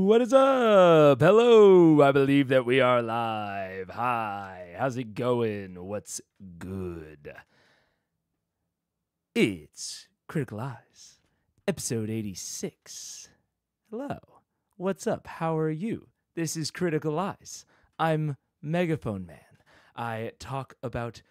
What is up? Hello. I believe that we are live. Hi. How's it going? What's good? It's Critical Eyes, episode 86. Hello. What's up? How are you? This is Critical Eyes. I'm Megaphone Man. I talk about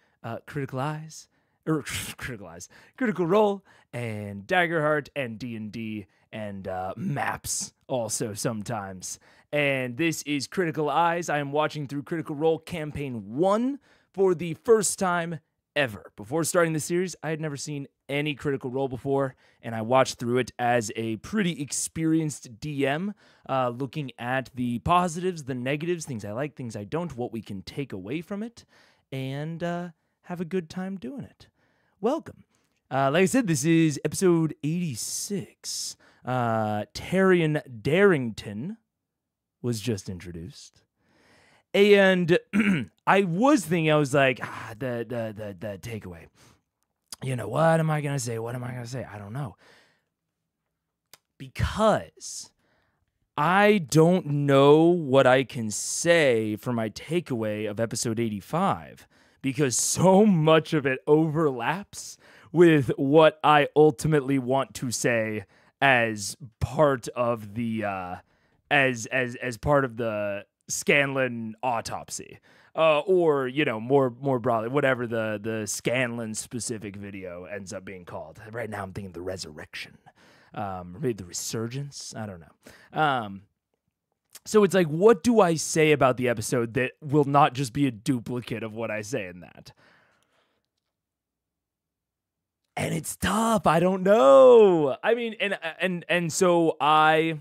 Critical Eyes, Critical Role, and Daggerheart, and D&D, and maps also sometimes. And this is Critical Eyes. I am watching through Critical Role Campaign 1 for the first time ever. Before starting the series, I had never seen any Critical Role before, and I watched through it as a pretty experienced DM, looking at the positives, the negatives, things I like, things I don't, what we can take away from it, and have a good time doing it. Welcome. Like I said, this is episode 86. Taryon Darrington was just introduced. And I was thinking, I was like, the takeaway. You know, what am I going to say? What am I going to say? I don't know. Because I don't know what I can say for my takeaway of episode 85. Because so much of it overlaps with what I ultimately want to say as part of the as part of the Scanlan autopsy, or you know, more broadly, whatever the Scanlan specific video ends up being called. Right now, I'm thinking the resurrection, or maybe the resurgence. I don't know. So it's like, what do I say about the episode that will not just be a duplicate of what I say in that? And it's tough. I don't know. I mean, and so I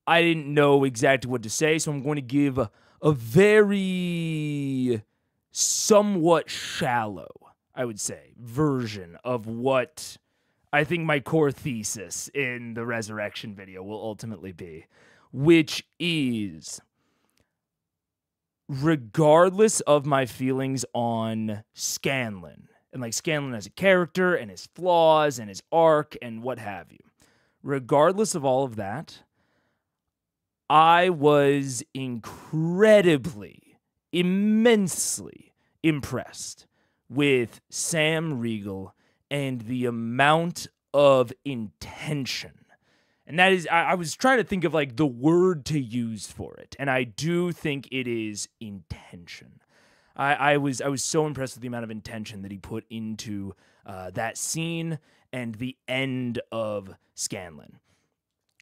didn't know exactly what to say, so I'm going to give a very somewhat shallow, I would say, version of what I think my core thesis in the resurrection video will ultimately be. Which is, regardless of my feelings on Scanlan, and like Scanlan as a character, and his flaws, and his arc, and what have you, regardless of all of that, I was incredibly, immensely impressed with Sam Riegel and the amount of intention. And that is, I was trying to think of like the word to use for it. And I do think it is intention. I was so impressed with the amount of intention that he put into that scene and the end of Scanlan.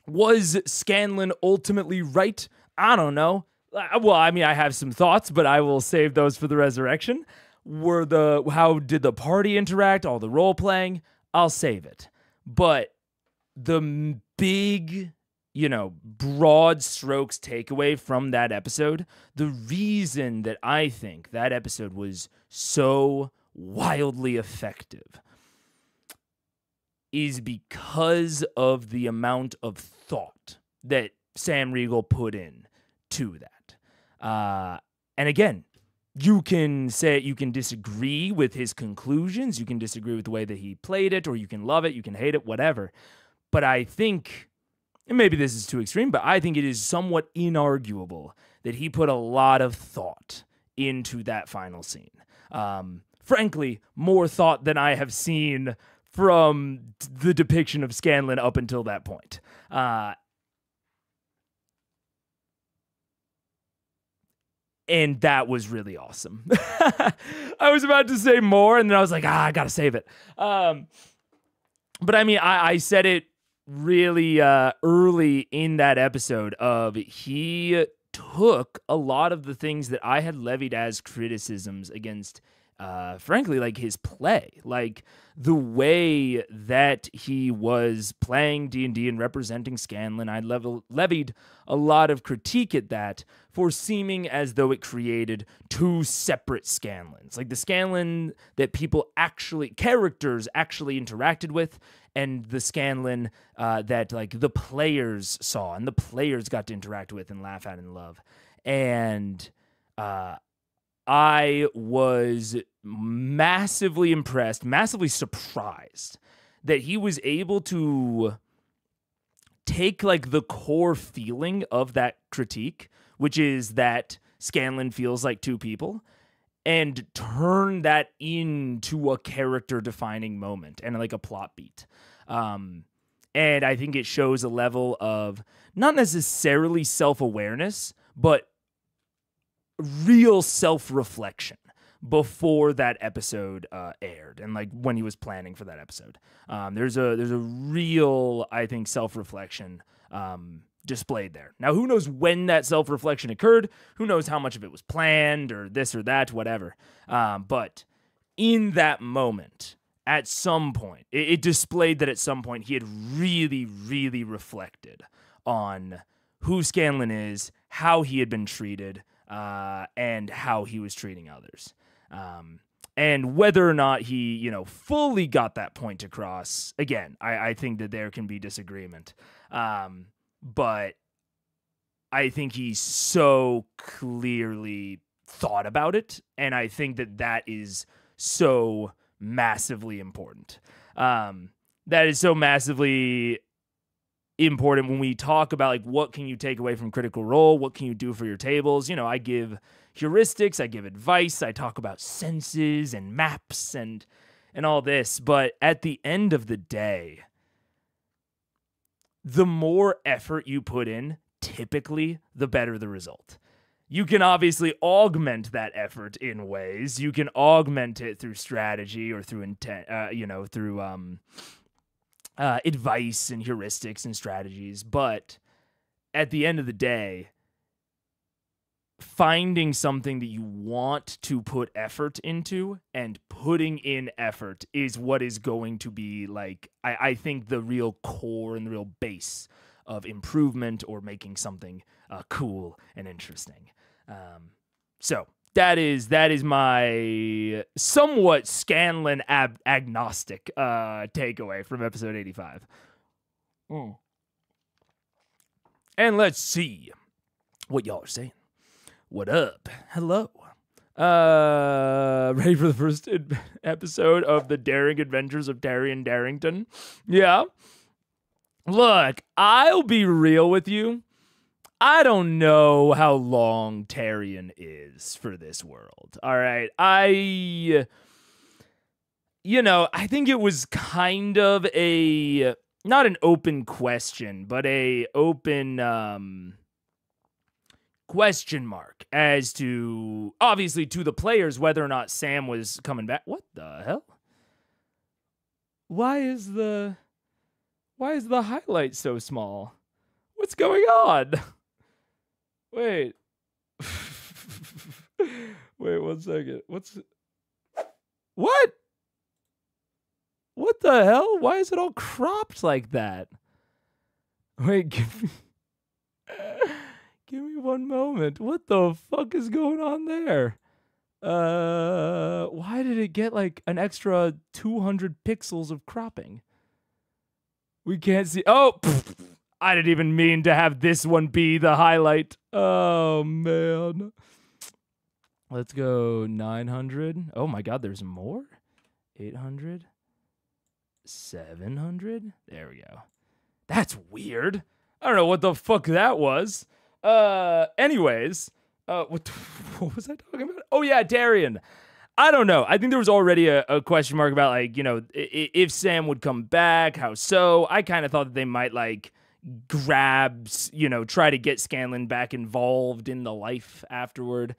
Was Scanlan ultimately right? I don't know. Well, I mean, I have some thoughts, but I will save those for the resurrection. How did the party interact? All the role playing? I'll save it. But the big, broad strokes takeaway from that episode, the reason that I think that episode was so wildly effective is because of the amount of thought that Sam Riegel put in to that. And again, you can disagree with his conclusions, you can disagree with the way that he played it, or you can love it, you can hate it, whatever. But I think, and maybe this is too extreme, but I think it is somewhat inarguable that he put a lot of thought into that final scene. Frankly, more thought than I have seen from the depiction of Scanlan up until that point. And that was really awesome. I was about to say more, and then I was like, I gotta save it. But I mean, I said it really early in that episode of he took a lot of the things that I had levied as criticisms against, frankly, like his play, like the way that he was playing D&D and representing Scanlan. I levied a lot of critique at that for seeming as though it created two separate Scanlans, like the Scanlan that characters actually interacted with, and the Scanlan that like the players saw and the players got to interact with and laugh at and love. And I was massively impressed, massively surprised that he was able to take like the core feeling of that critique, which is that Scanlan feels like two people, and turn that into a character-defining moment and like a plot beat. And I think it shows a level of not necessarily self-awareness, but real self-reflection before that episode aired, and like when he was planning for that episode. There's a real, I think, self-reflection displayed there. Now, who knows when that self-reflection occurred? Who knows how much of it was planned or this or that, whatever. But in that moment, at some point, it displayed that at some point he had really, really reflected on who Scanlan is, how he had been treated, and how he was treating others. And whether or not he, fully got that point across, again, I think that there can be disagreement. But I think he so clearly thought about it, and I think that is so massively important. That is so massively important when we talk about like what can you take away from Critical Role, what can you do for your tables. I give heuristics, I give advice, I talk about senses and maps and all this, but at the end of the day, the more effort you put in, typically the better the result. You can obviously augment that effort in ways. You can augment it through strategy or through intent, through advice and heuristics and strategies. But at the end of the day, finding something that you want to put effort into and putting in effort is what is going to be like, I think, the real core and the real base of improvement or making something cool and interesting. So that is my somewhat Scanlan agnostic takeaway from episode 85. And let's see what y'all are saying. What up? Hello. Ready for the first episode of the Daring Adventures of Taryon Darrington? Yeah. Look, I'll be real with you. I don't know how long Taryon is for this world. All right. I think it was kind of a, not an open question, but a open, question mark as to, obviously, to the players, whether or not Sam was coming back. What the hell? Why is the highlight so small? What's going on? Wait. Wait 1 second. What? What the hell? Why is it all cropped like that? Wait, give me 1 moment. What the fuck is going on there? Why did it get like an extra 200 pixels of cropping? We can't see. Oh, I didn't even mean to have this one be the highlight. Oh, man. Let's go 900. Oh, my God, there's more? 800. 700. There we go. That's weird. I don't know what the fuck that was. Anyways, what was I talking about? Oh, yeah, Taryon. I don't know. I think there was already a question mark about, like, if Sam would come back, how so? I kind of thought that they might, like, try to get Scanlan back involved in the life afterward.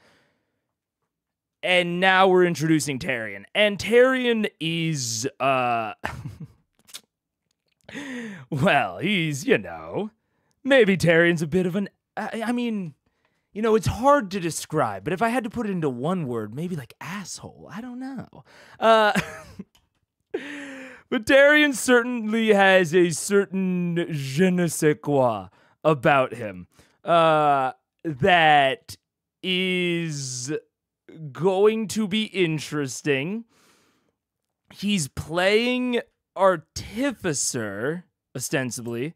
And now we're introducing Taryon. And Taryon is, well, he's, maybe Taryon's a bit of an, it's hard to describe, but if I had to put it into one word, maybe like asshole. I don't know. But Taryon certainly has a certain je ne sais quoi about him that is going to be interesting. He's playing Artificer, ostensibly,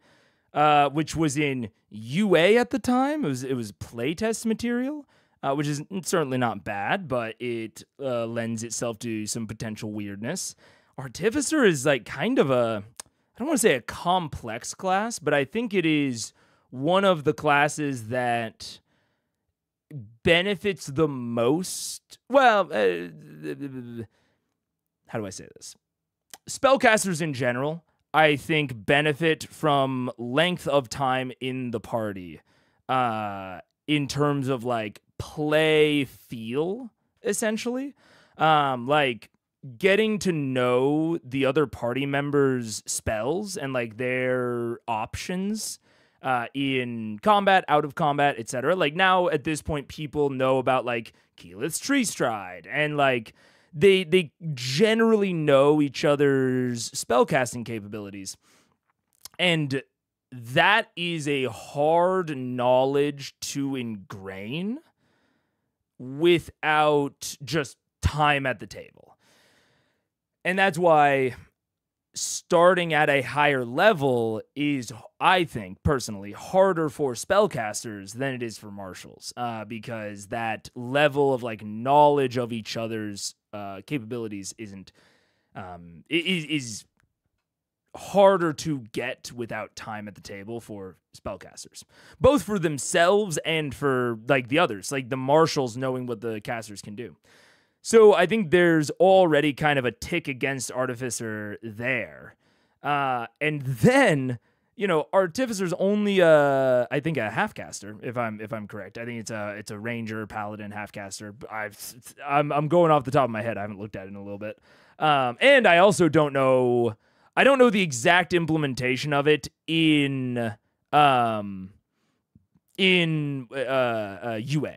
which was in UA at the time. It was playtest material, which is certainly not bad, but it lends itself to some potential weirdness. Artificer is like kind of a I don't want to say a complex class, but I think it is one of the classes that benefits the most. Well, how do I say this? Spellcasters in general, I think, benefit from length of time in the party, in terms of like play feel, essentially. Like getting to know the other party members' spells and like their options in combat, out of combat, etc. Like now at this point, people know about like Keyleth's Tree Stride, and like they generally know each other's spellcasting capabilities. And that is a hard knowledge to ingrain without just time at the table. And that's why starting at a higher level is, I think, personally, harder for spellcasters than it is for marshals, because that level of like knowledge of each other's capabilities is harder to get without time at the table for spellcasters, both for themselves and for like the others, like the marshals knowing what the casters can do. So I think there's already kind of a tick against Artificer there. And then, you know, Artificer's only I think a half-caster, if I'm correct. I think it's a Ranger, Paladin, half-caster. I'm going off the top of my head. I haven't looked at it in a little bit. And I also don't know the exact implementation of it in UA.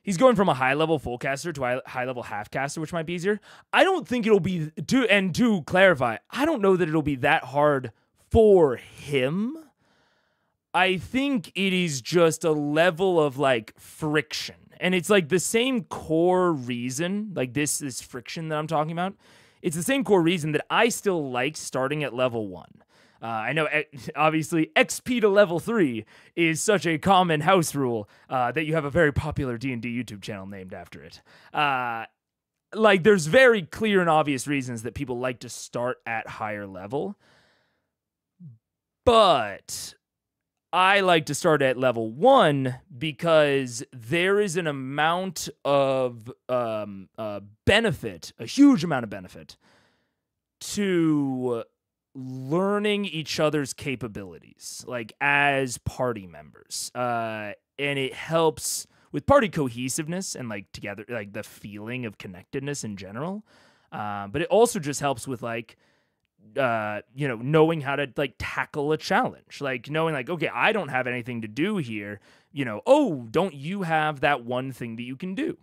He's going from a high-level full-caster to a high-level half-caster, which might be easier. I don't think it'll be, to clarify, I don't know that it'll be that hard for him. I think it is just a level of, like, friction. And it's, like, the same core reason, like, this friction that I'm talking about. It's the same core reason that I still like starting at level 1. I know, obviously, XP to level 3 is such a common house rule that you have a very popular D&D YouTube channel named after it. Like, there's very clear and obvious reasons that people like to start at higher level. But I like to start at level 1 because there is an amount of benefit, a huge amount of benefit, to learning each other's capabilities, like as party members. And it helps with party cohesiveness and like together, like the feeling of connectedness in general. But it also just helps with like, you know, knowing how to like tackle a challenge, like knowing like, okay, I don't have anything to do here. You know, oh, don't you have that one thing that you can do?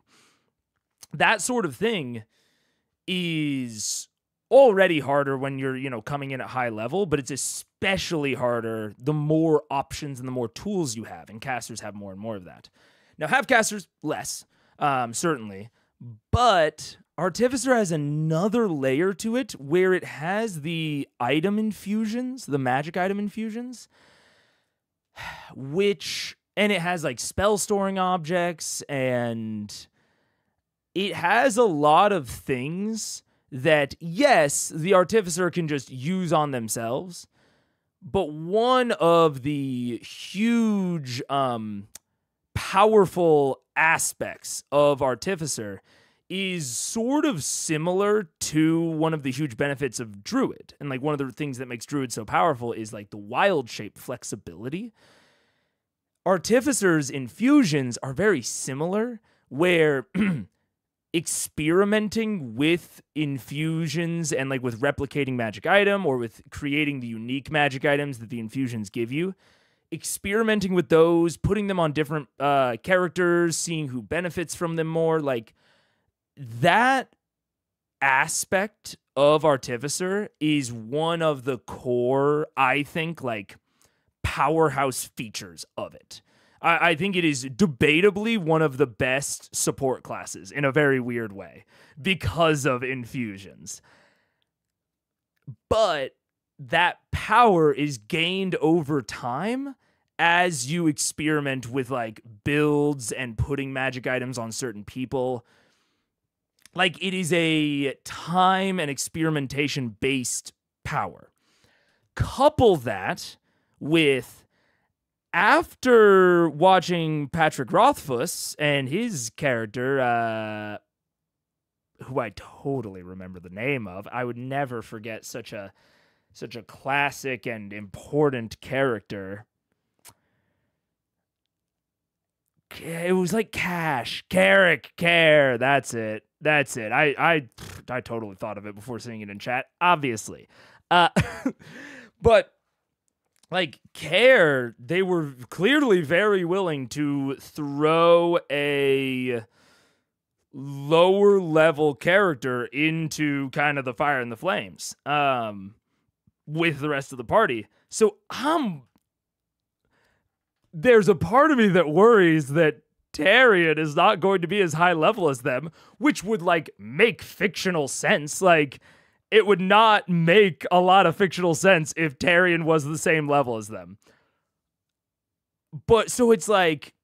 That sort of thing is already harder when you're, you know, coming in at high level, but it's especially harder the more options and the more tools you have, and casters have more and more of that. Now, half-casters, less, certainly, but Artificer has another layer to it where it has the item infusions, the magic item infusions, and it has like spell storing objects, and it has a lot of things that, yes, the Artificer can just use on themselves, but one of the huge, powerful aspects of Artificer is sort of similar to one of the huge benefits of Druid. And like one of the things that makes Druid so powerful is like the wild shape flexibility. Artificer's infusions are very similar, where experimenting with infusions and like with replicating magic item or with creating the unique magic items that the infusions give you, experimenting with those, putting them on different characters, seeing who benefits from them more, like that aspect of Artificer is one of the core, I think, like powerhouse features of it. I think it is debatably one of the best support classes in a very weird way because of infusions. But that power is gained over time as you experiment with like builds and putting magic items on certain people. Like it is a time and experimentation based power. Couple that with, after watching Patrick Rothfuss and his character, who I totally remember the name of, I would never forget such a classic and important character. It was like Carrick. That's it. I totally thought of it before seeing it in chat, obviously. But like Care, they were clearly very willing to throw a lower level character into kind of the fire and the flames with the rest of the party. So there's a part of me that worries that Taryon is not going to be as high level as them, which would like make fictional sense. Like, it would not make a lot of fictional sense if Taryon was the same level as them. But so it's like,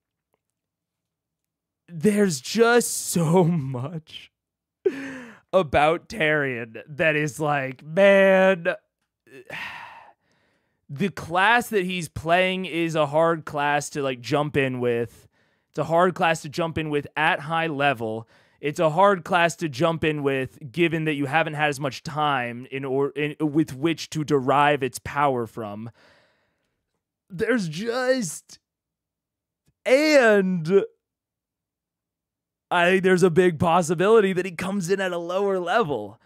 there's just so much about Taryon that is like, man, the class that he's playing is a hard class to like jump in with. It's a hard class to jump in with at high level. It's a hard class to jump in with, given that you haven't had as much time with which to derive its power from. There's I think there's a big possibility that he comes in at a lower level.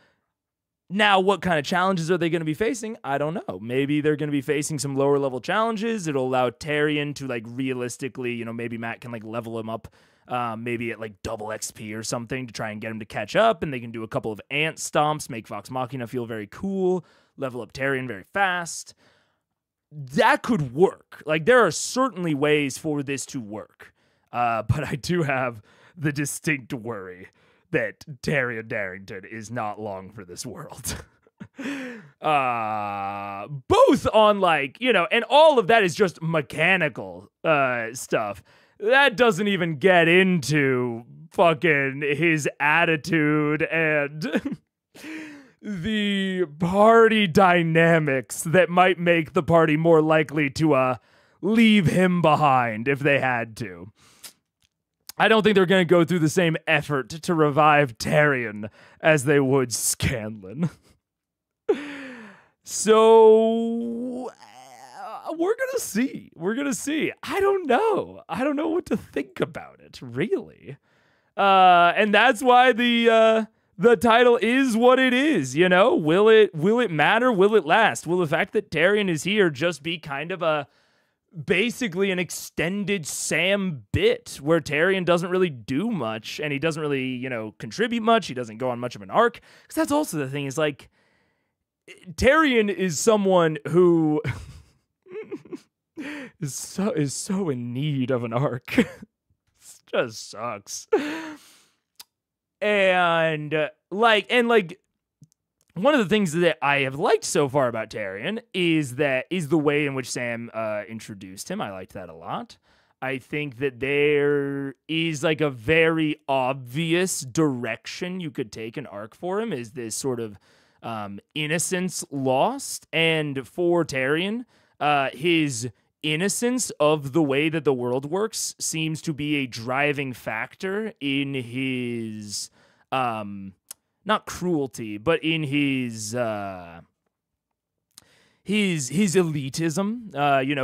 Now, what kind of challenges are they going to be facing? I don't know. Maybe they're going to be facing some lower level challenges. It'll allow Taryon to like realistically, maybe Matt can like level him up. Maybe at like double XP or something to try and get him to catch up, and they can do a couple of ant stomps, make Vox Machina feel very cool, level up Taryon very fast. That could work. Like, there are certainly ways for this to work. But I do have the distinct worry that Taryon Darrington is not long for this world. Both on like, and all of that is just mechanical stuff. That doesn't even get into fucking his attitude and the party dynamics that might make the party more likely to leave him behind if they had to. I don't think they're going to go through the same effort to revive Taryon as they would Scanlan. So we're going to see. I don't know what to think about it, really. And that's why the title is what it is, Will it matter? Will it last? Will the fact that Taryon is here just be kind of basically an extended Sam bit where Taryon doesn't really do much and he doesn't really, contribute much. He doesn't go on much of an arc. Because that's also the thing, is like, Taryon is someone who is so in need of an arc. It just sucks. And one of the things that I have liked so far about Taryon is the way in which Sam introduced him. I liked that a lot. I think that there is like a very obvious direction you could take an arc for him, is this sort of innocence lost. And for Taryon, his innocence of the way that the world works seems to be a driving factor in his not cruelty, but in his elitism,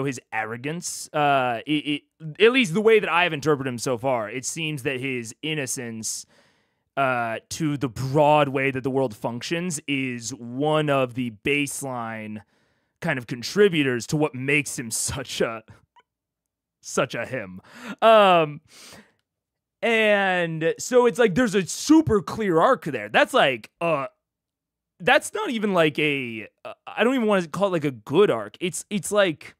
his arrogance. At least the way that I've interpreted him so far, it seems that his innocence to the broad way that the world functions is one of the baseline kind of contributors to what makes him such a him. And so it's like there's a super clear arc there. That's like that's not even like I don't even want to call it like a good arc. It's like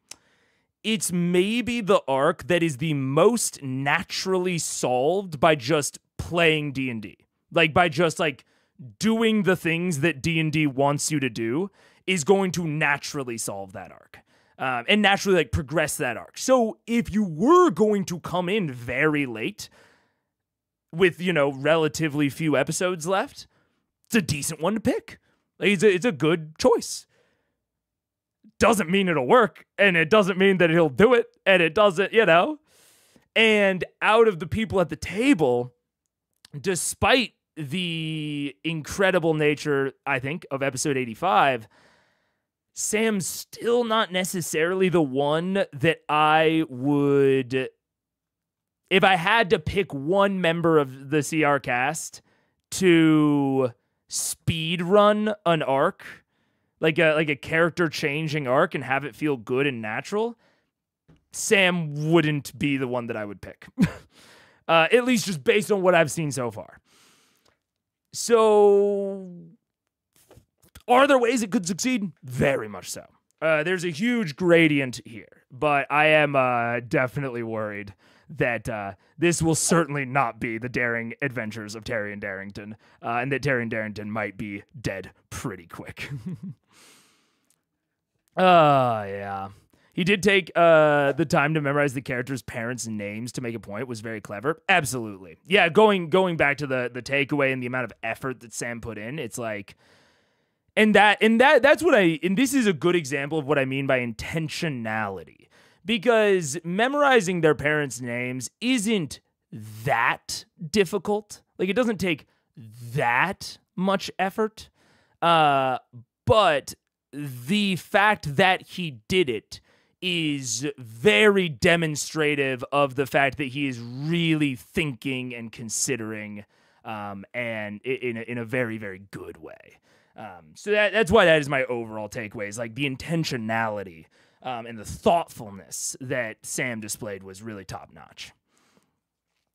it's maybe the arc that is the most naturally solved by just playing D&D. Like by just like doing the things that D&D wants you to do is going to naturally solve that arc. And naturally like progress that arc. So if you were going to come in very late with, relatively few episodes left, it's a decent one to pick. Like, it's a good choice. doesn't mean it'll work, and it doesn't mean that he'll do it, and it doesn't, And out of the people at the table, despite the incredible nature, I think, of episode 85, Sam's still not necessarily the one that I would, if I had to pick one member of the CR cast to speed run an arc, like a character changing arc, and have it feel good and natural, Sam wouldn't be the one that I would pick. At least just based on what I've seen so far. So, are there ways it could succeed? Very much so. There's a huge gradient here, but I am definitely worried that this will certainly not be the daring adventures of Taryon Darrington, and that Terry and Darrington might be dead pretty quick. Yeah. He did take the time to memorize the characters' parents' names to make a point. Was very clever. Absolutely. Yeah, going back to the takeaway and the amount of effort that Sam put in, it's like, and that's what and this is a good example of what I mean by intentionality. Because memorizing their parents' names isn't that difficult. Like, it doesn't take that much effort. But the fact that he did it is very demonstrative of the fact that he is really thinking and considering, and in a very, very good way. So that's why that is my overall takeaway, is like the intentionality and the thoughtfulness that Sam displayed was really top notch.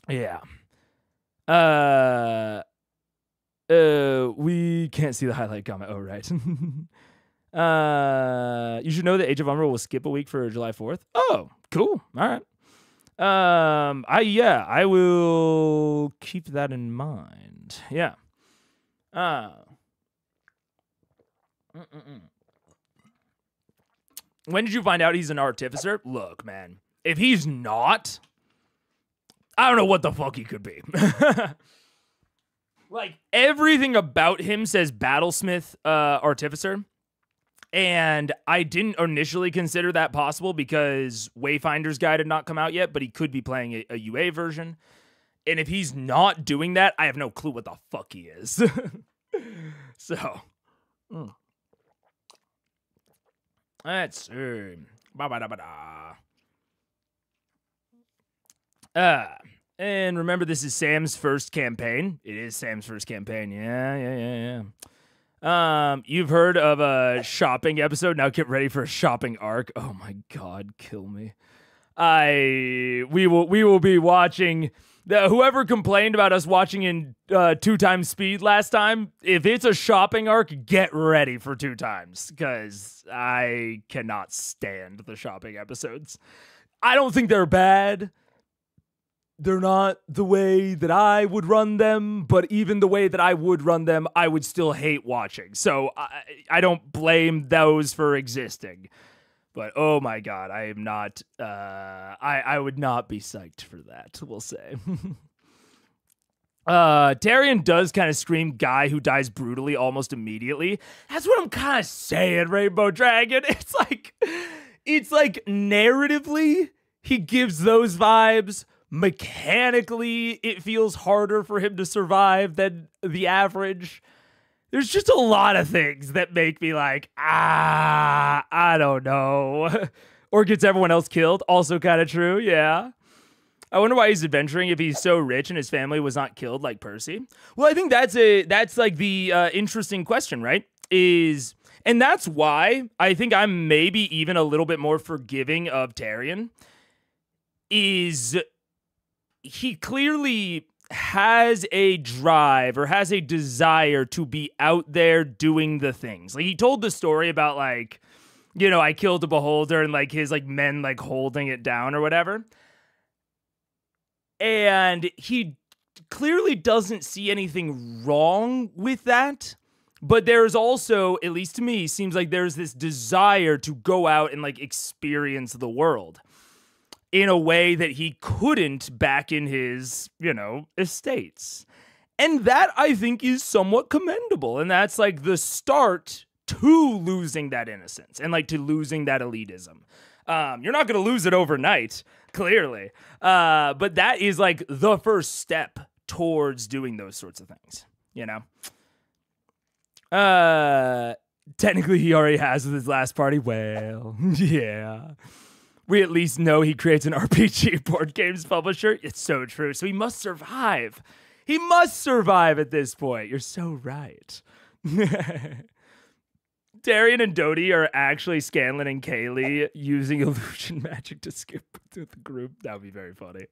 Yeah. We can't see the highlight comment. Oh, right. You should know that Age of Umbra will skip a week for July 4th. Oh, cool. All right. I will keep that in mind. Yeah. When did you find out he's an artificer? Look, man, if he's not, I don't know what the fuck he could be. Like, everything about him says Battlesmith artificer. And I didn't initially consider that possible because Wayfinder's Guide had not come out yet, but he could be playing a UA version. And if he's not doing that, I have no clue what the fuck he is. So, let's see. And remember, this is Sam's first campaign. It is Sam's first campaign. Yeah. You've heard of a shopping episode. Now get ready for a shopping arc. Oh my God, kill me. We will be watching whoever complained about us watching in 2 times speed last time. If it's a shopping arc, get ready for 2 times, because I cannot stand the shopping episodes. I don't think they're bad. They're not the way that I would run them, but even the way that I would run them, I would still hate watching. So I don't blame those for existing. But oh my God, I am not, I would not be psyched for that, we'll say. Taryon does kind of scream guy who dies brutally almost immediately. That's what I'm kind of saying, Rainbow Dragon. It's like narratively, he gives those vibes. Mechanically, it feels harder for him to survive than the average. There's just a lot of things that make me like, I don't know. Or gets everyone else killed. Also kind of true, yeah. I wonder why he's adventuring if he's so rich and his family was not killed like Percy. Well, I think that's like the interesting question, right? And that's why I think I'm maybe even a little bit more forgiving of Taryon. He clearly has a drive or has a desire to be out there doing the things. Like, he told the story about, like, I killed a beholder and, like, his, like, men, like, holding it down or whatever. And he clearly doesn't see anything wrong with that. But there's also, at least to me, seems like there's this desire to go out and, like, experience the world in a way that he couldn't back in his, estates. And that, I think, is somewhat commendable. And that's, like, the start to losing that innocence and like to losing that elitism. You're not going to lose it overnight, clearly. But that is like the first step towards doing those sorts of things, you know? Technically, he already has with his last party. Well, yeah. We at least know he creates an RPG board games publisher. It's so true. So he must survive. He must survive at this point. You're so right. Taryon and Dodie are actually Scanlan and Kaylee using illusion magic to skip through the group. That would be very funny.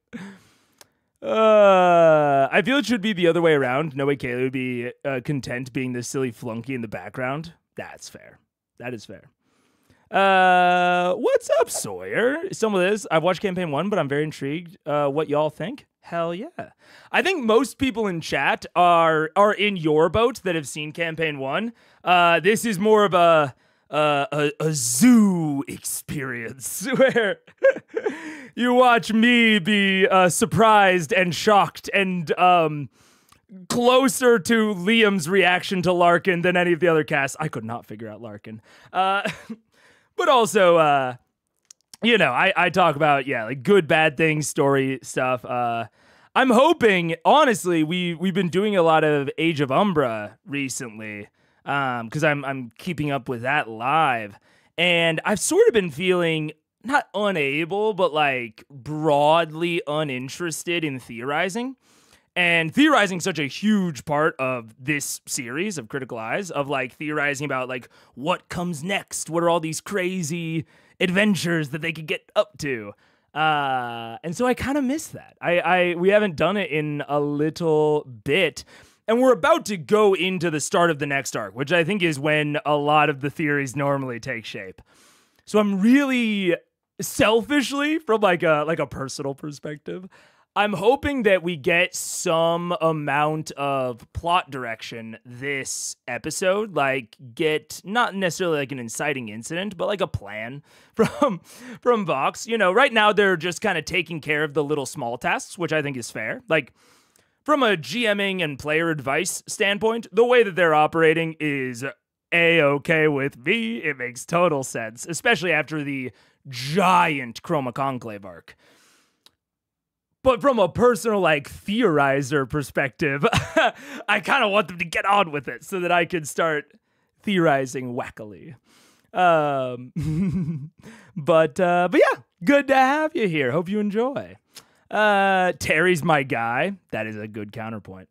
I feel it should be the other way around. No way Kaylee would be content being this silly flunky in the background. That's fair. That is fair. What's up, Sawyer? Some of this, I've watched campaign 1, but I'm very intrigued what y'all think. Hell yeah. I think most people in chat are in your boat that have seen campaign 1. This is more of a zoo experience where you watch me be surprised and shocked and closer to Liam's reaction to Larkin than any of the other casts. I could not figure out Larkin. But also, you know, I talk about, yeah, like good, bad things, story stuff. I'm hoping, honestly, we've been doing a lot of Age of Umbra recently, because I'm keeping up with that live. And I've sort of been feeling not unable, but like broadly uninterested in theorizing. And theorizing such a huge part of this series of Critical Eyes, of like theorizing about like what comes next, what are all these crazy adventures that they could get up to. And so I kind of miss that. We haven't done it in a little bit. And we're about to go into the start of the next arc, which I think is when a lot of the theories normally take shape. So I'm really selfishly, from like a personal perspective, I'm hoping that we get some amount of plot direction this episode, like get not necessarily like an inciting incident, but like a plan from Vox. You know, right now they're just kind of taking care of the little small tasks, which I think is fair. Like from a GMing and player advice standpoint, the way that they're operating is A-okay with me. It makes total sense, especially after the giant Chroma Conclave arc. But from a personal, like, theorizer perspective, I kind of want them to get on with it so that I can start theorizing wackily. But yeah, good to have you here. Hope you enjoy. Terry's my guy. That is a good counterpoint.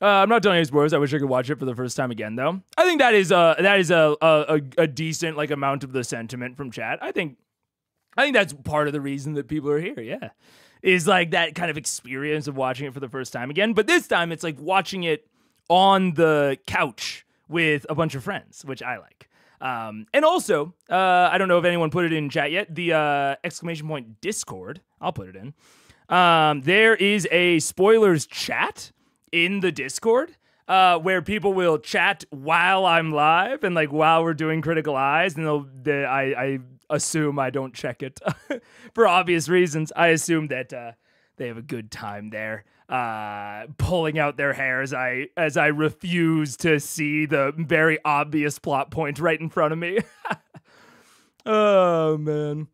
I'm not telling you spoilers. I wish I could watch it for the first time again, though. I think that is a decent like amount of the sentiment from chat. I think that's part of the reason that people are here, yeah. Is like that kind of experience of watching it for the first time again. But this time it's like watching it on the couch with a bunch of friends, which I like. And also, I don't know if anyone put it in chat yet, the exclamation point Discord, I'll put it in. There is a spoilers chat in the Discord where people will chat while I'm live and like while we're doing Critical Eyes, and I assume I don't check it for obvious reasons. I assume that they have a good time there, pulling out their hair as I refuse to see the very obvious plot point right in front of me. Oh man.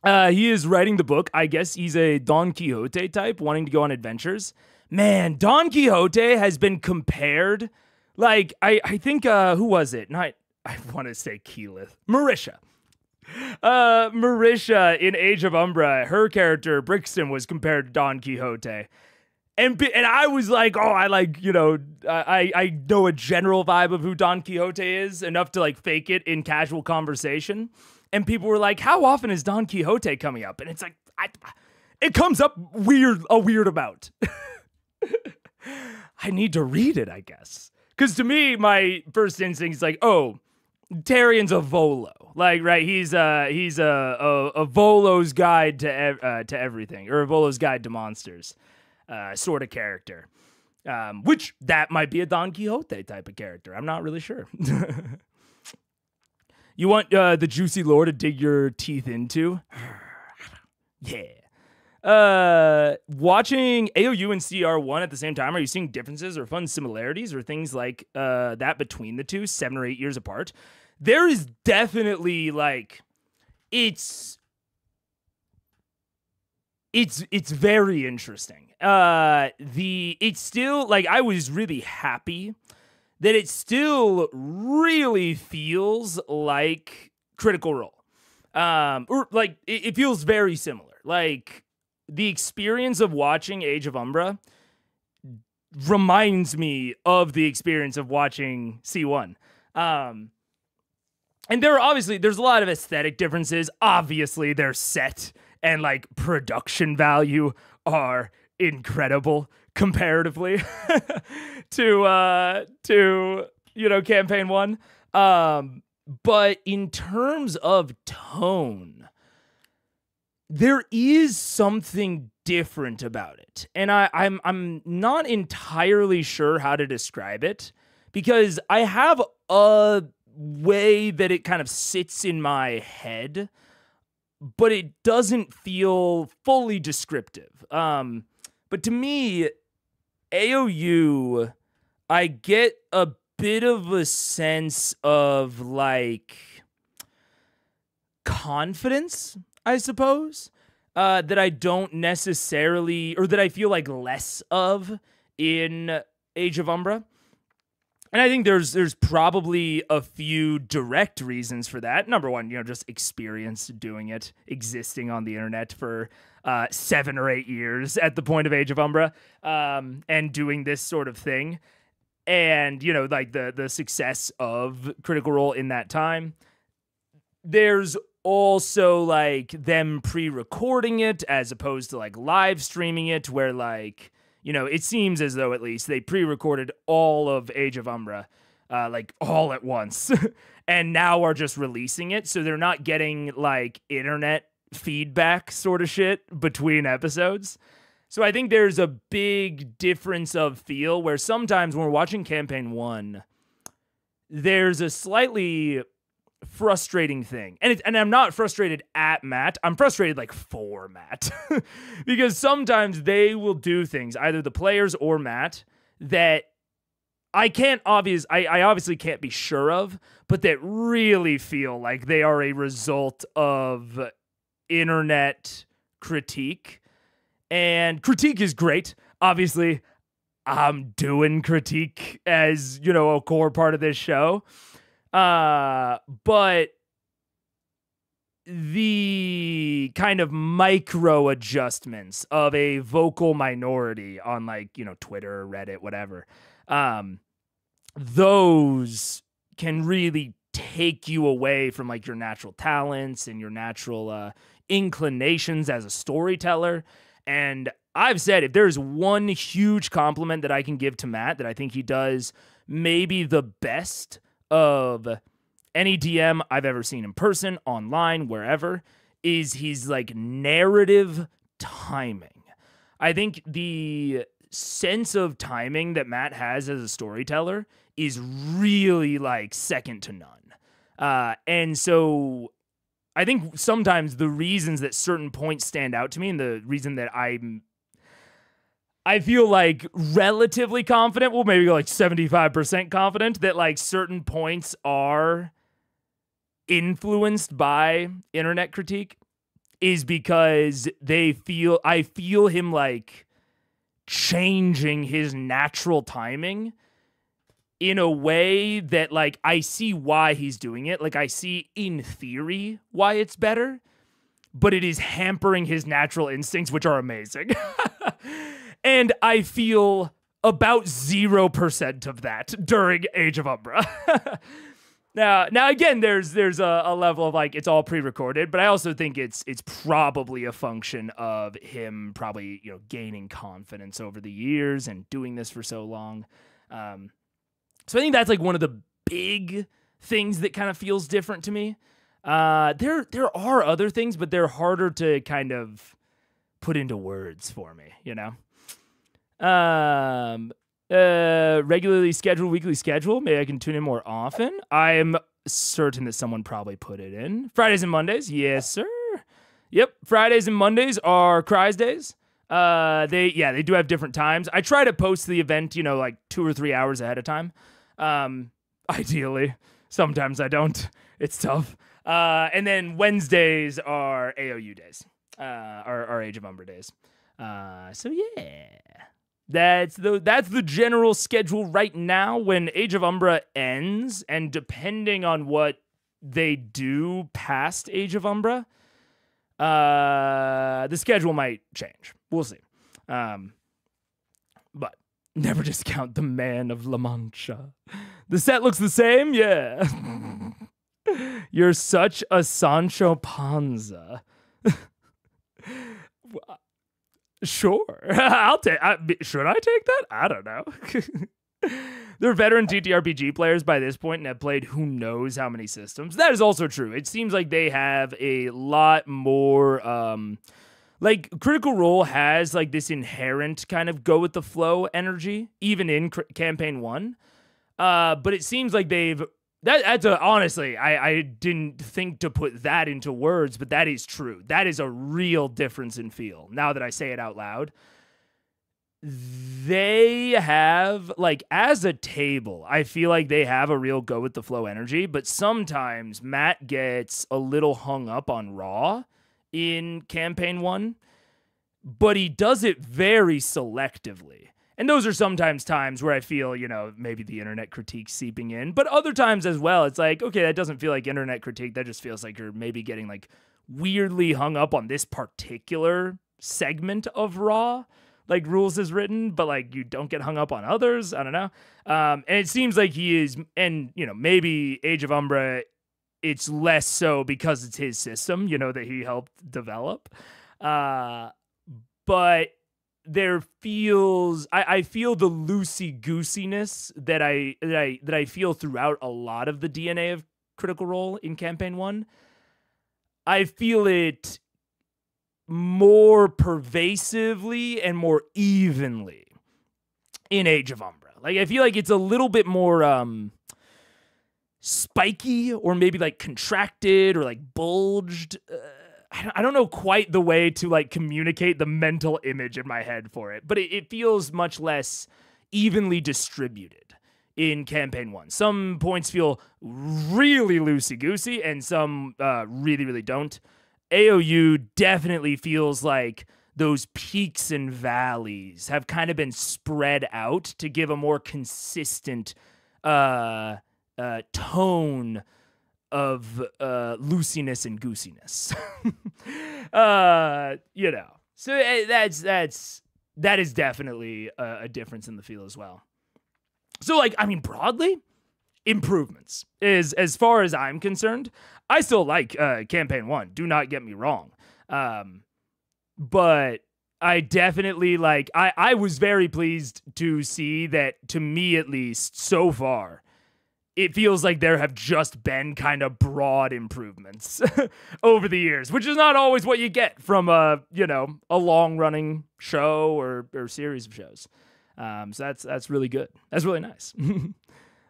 He is writing the book. I guess he's a Don Quixote type, wanting to go on adventures. Man, Don Quixote has been compared, like, I think, who was it? I want to say Keyleth. Marisha. Marisha in Age of Umbra, her character, Brixton, was compared to Don Quixote. And I was like, oh, I like, you know, I know a general vibe of who Don Quixote is, enough to, like, fake it in casual conversation. And people were like, how often is Don Quixote coming up? And it's like, it comes up a weird amount. I need to read it, I guess. Because to me, my first instinct is like, oh, Taryon's a Volo. Like, right, he's a Volo's guide to everything, or a Volo's guide to monsters sort of character. Which, that might be a Don Quixote type of character. I'm not really sure. You want the juicy lore to dig your teeth into? Yeah. Watching AOU and CR1 at the same time, are you seeing differences or fun similarities or things like that between the two, 7 or 8 years apart? There is definitely like it's very interesting. It's still like I was really happy that it still really feels like Critical Role. Or like it feels very similar. Like the experience of watching Age of Umbra reminds me of the experience of watching C1. And there's a lot of aesthetic differences. Obviously, their set and like production value are incredible comparatively to campaign 1. But in terms of tone, there is something different about it. And I'm not entirely sure how to describe it because I have a way that it kind of sits in my head, but it doesn't feel fully descriptive. But to me, AOU, I get a bit of a sense of like confidence, I suppose, that I don't necessarily, or that I feel like less of in Age of Umbra. And I think there's probably a few direct reasons for that. Number one, just experience doing it, existing on the internet for 7 or 8 years at the point of Age of Umbra, and doing this sort of thing. And, like the success of Critical Role in that time. There's also like them pre-recording it as opposed to like live streaming it, where like, it seems as though at least they pre-recorded all of Age of Umbra, like all at once, and now are just releasing it. So they're not getting like internet feedback sort of shit between episodes. So I think there's a big difference of feel where sometimes when we're watching campaign 1, there's a slightly frustrating thing. And I'm not frustrated at Matt. I'm frustrated like for Matt because sometimes they will do things, either the players or Matt, that I obviously can't be sure of, but that really feel like they are a result of internet critique. And critique is great. Obviously, I'm doing critique as, a core part of this show. But the kind of micro adjustments of a vocal minority on like, Twitter, Reddit, whatever, those can really take you away from like your natural talents and your natural inclinations as a storyteller. And I've said, if there's one huge compliment that I can give to Matt that I think he does maybe the best of any DM I've ever seen in person, online, wherever, is his like narrative timing. I think the sense of timing that Matt has as a storyteller is really like second to none. And so I think sometimes the reasons that certain points stand out to me, and the reason that I feel like relatively confident, well, maybe like 75% confident that like certain points are influenced by internet critique, is because I feel him like changing his natural timing in a way that like I see why he's doing it. Like I see in theory why it's better, but it is hampering his natural instincts, which are amazing. And I feel about 0% of that during Age of Umbra. Now again, there's a level of like it's all pre-recorded, but I also think it's probably a function of him probably gaining confidence over the years and doing this for so long. So I think that's like one of the big things that kind of feels different to me. There are other things, but they're harder to kind of put into words for me, Regularly scheduled weekly schedule. Maybe I can tune in more often. I'm certain that someone probably put it in. Fridays and Mondays. Yes, sir. Yep, Fridays and Mondays are Cries days. They do have different times. I try to post the event, like 2 or 3 hours ahead of time. Ideally. Sometimes I don't. It's tough. And then Wednesdays are AOU days. Our Age of Umbra days. So yeah. That's the general schedule right now. When Age of Umbra ends, and depending on what they do past Age of Umbra, the schedule might change. We'll see. But never discount the man of La Mancha. The set looks the same, yeah. You're such a Sancho Panza. Sure. Should I take that? I don't know. They're veteran TTRPG players by this point and have played who knows how many systems. That is also true. It seems like they have a lot more, Critical Role has like this inherent kind of go with the flow energy, even in campaign 1. But it seems like honestly, I didn't think to put that into words, but that is true. That is a real difference in feel. Now that I say it out loud, they have, as a table, I feel like they have a real go with the flow energy, but sometimes Matt gets a little hung up on raw in campaign 1, but he does it very selectively. And those are sometimes times where I feel, maybe the internet critique seeping in, but other times as well, it's like, okay, that doesn't feel like internet critique. That just feels like you're maybe getting weirdly hung up on this particular segment of raw, rules is written, but you don't get hung up on others. I don't know. And it seems like he is, and maybe Age of Umbra, it's less so because it's his system, that he helped develop. But there feels, I feel the loosey-goosiness that I feel throughout a lot of the DNA of Critical Role in campaign 1. I feel it more pervasively and more evenly in Age of Umbra. I feel like it's a little bit more spiky, or maybe contracted or bulged. I don't know quite the way to communicate the mental image in my head for it, but it feels much less evenly distributed in campaign 1. Some points feel really loosey-goosey and some really, really don't. AOU definitely feels like those peaks and valleys have kind of been spread out to give a more consistent tone of loosiness and goosiness. So that is definitely a difference in the feel as well. So broadly, improvements is, as far as I'm concerned. I still like campaign 1, do not get me wrong. But I definitely I was very pleased to see that, to me at least so far, it feels like there have just been kind of broad improvements over the years, which is not always what you get from a long-running show or series of shows. So that's really good. That's really nice.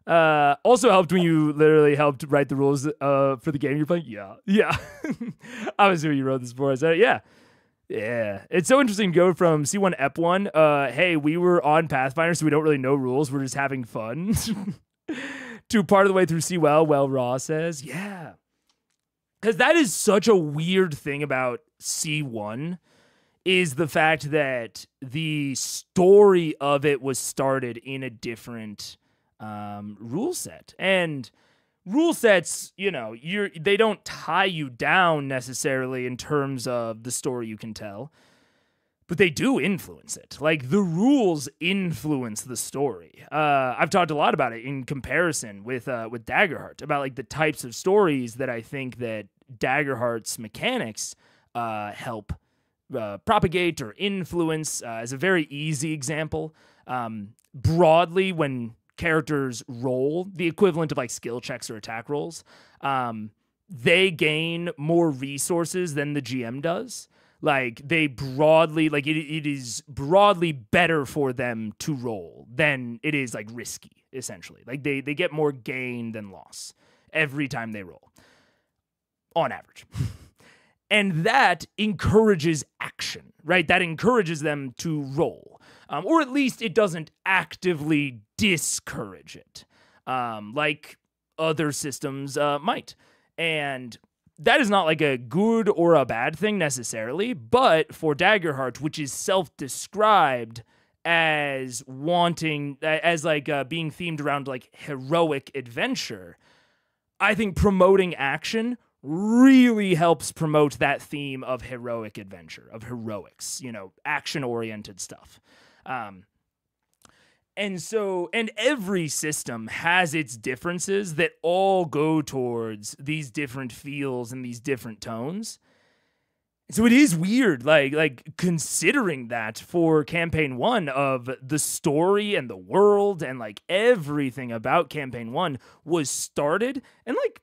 Also helped when you literally helped write the rules for the game you're playing. Yeah. I was who you wrote this for. I said, yeah. It's so interesting to go from C1 Ep 1. Hey, we were on Pathfinder, so we don't really know rules. We're just having fun. To part of the way through C well, Raw says, yeah. Because that is such a weird thing about C1, is the fact that the story of it was started in a different rule set. And rule sets, they don't tie you down necessarily in terms of the story you can tell, but they do influence it. The rules influence the story. I've talked a lot about it in comparison with Daggerheart, about the types of stories that I think that Daggerheart's mechanics help propagate or influence. As a very easy example, broadly, when characters roll the equivalent of skill checks or attack rolls, they gain more resources than the GM does. They broadly, it is broadly better for them to roll than it is risky, essentially. They get more gain than loss every time they roll, on average. And that encourages action, right? That encourages them to roll. Or at least it doesn't actively discourage it, like other systems might. And that is not like a good or a bad thing necessarily, but for Daggerheart, which is self-described as wanting, as like being themed around like heroic adventure, I think promoting action really helps promote that theme of heroic adventure, of heroics, you know, action-oriented stuff. And every system has its differences that all go towards these different feels and these different tones. So it is weird, like considering that for campaign 1 of the story and the world and like everything about campaign 1 was started and like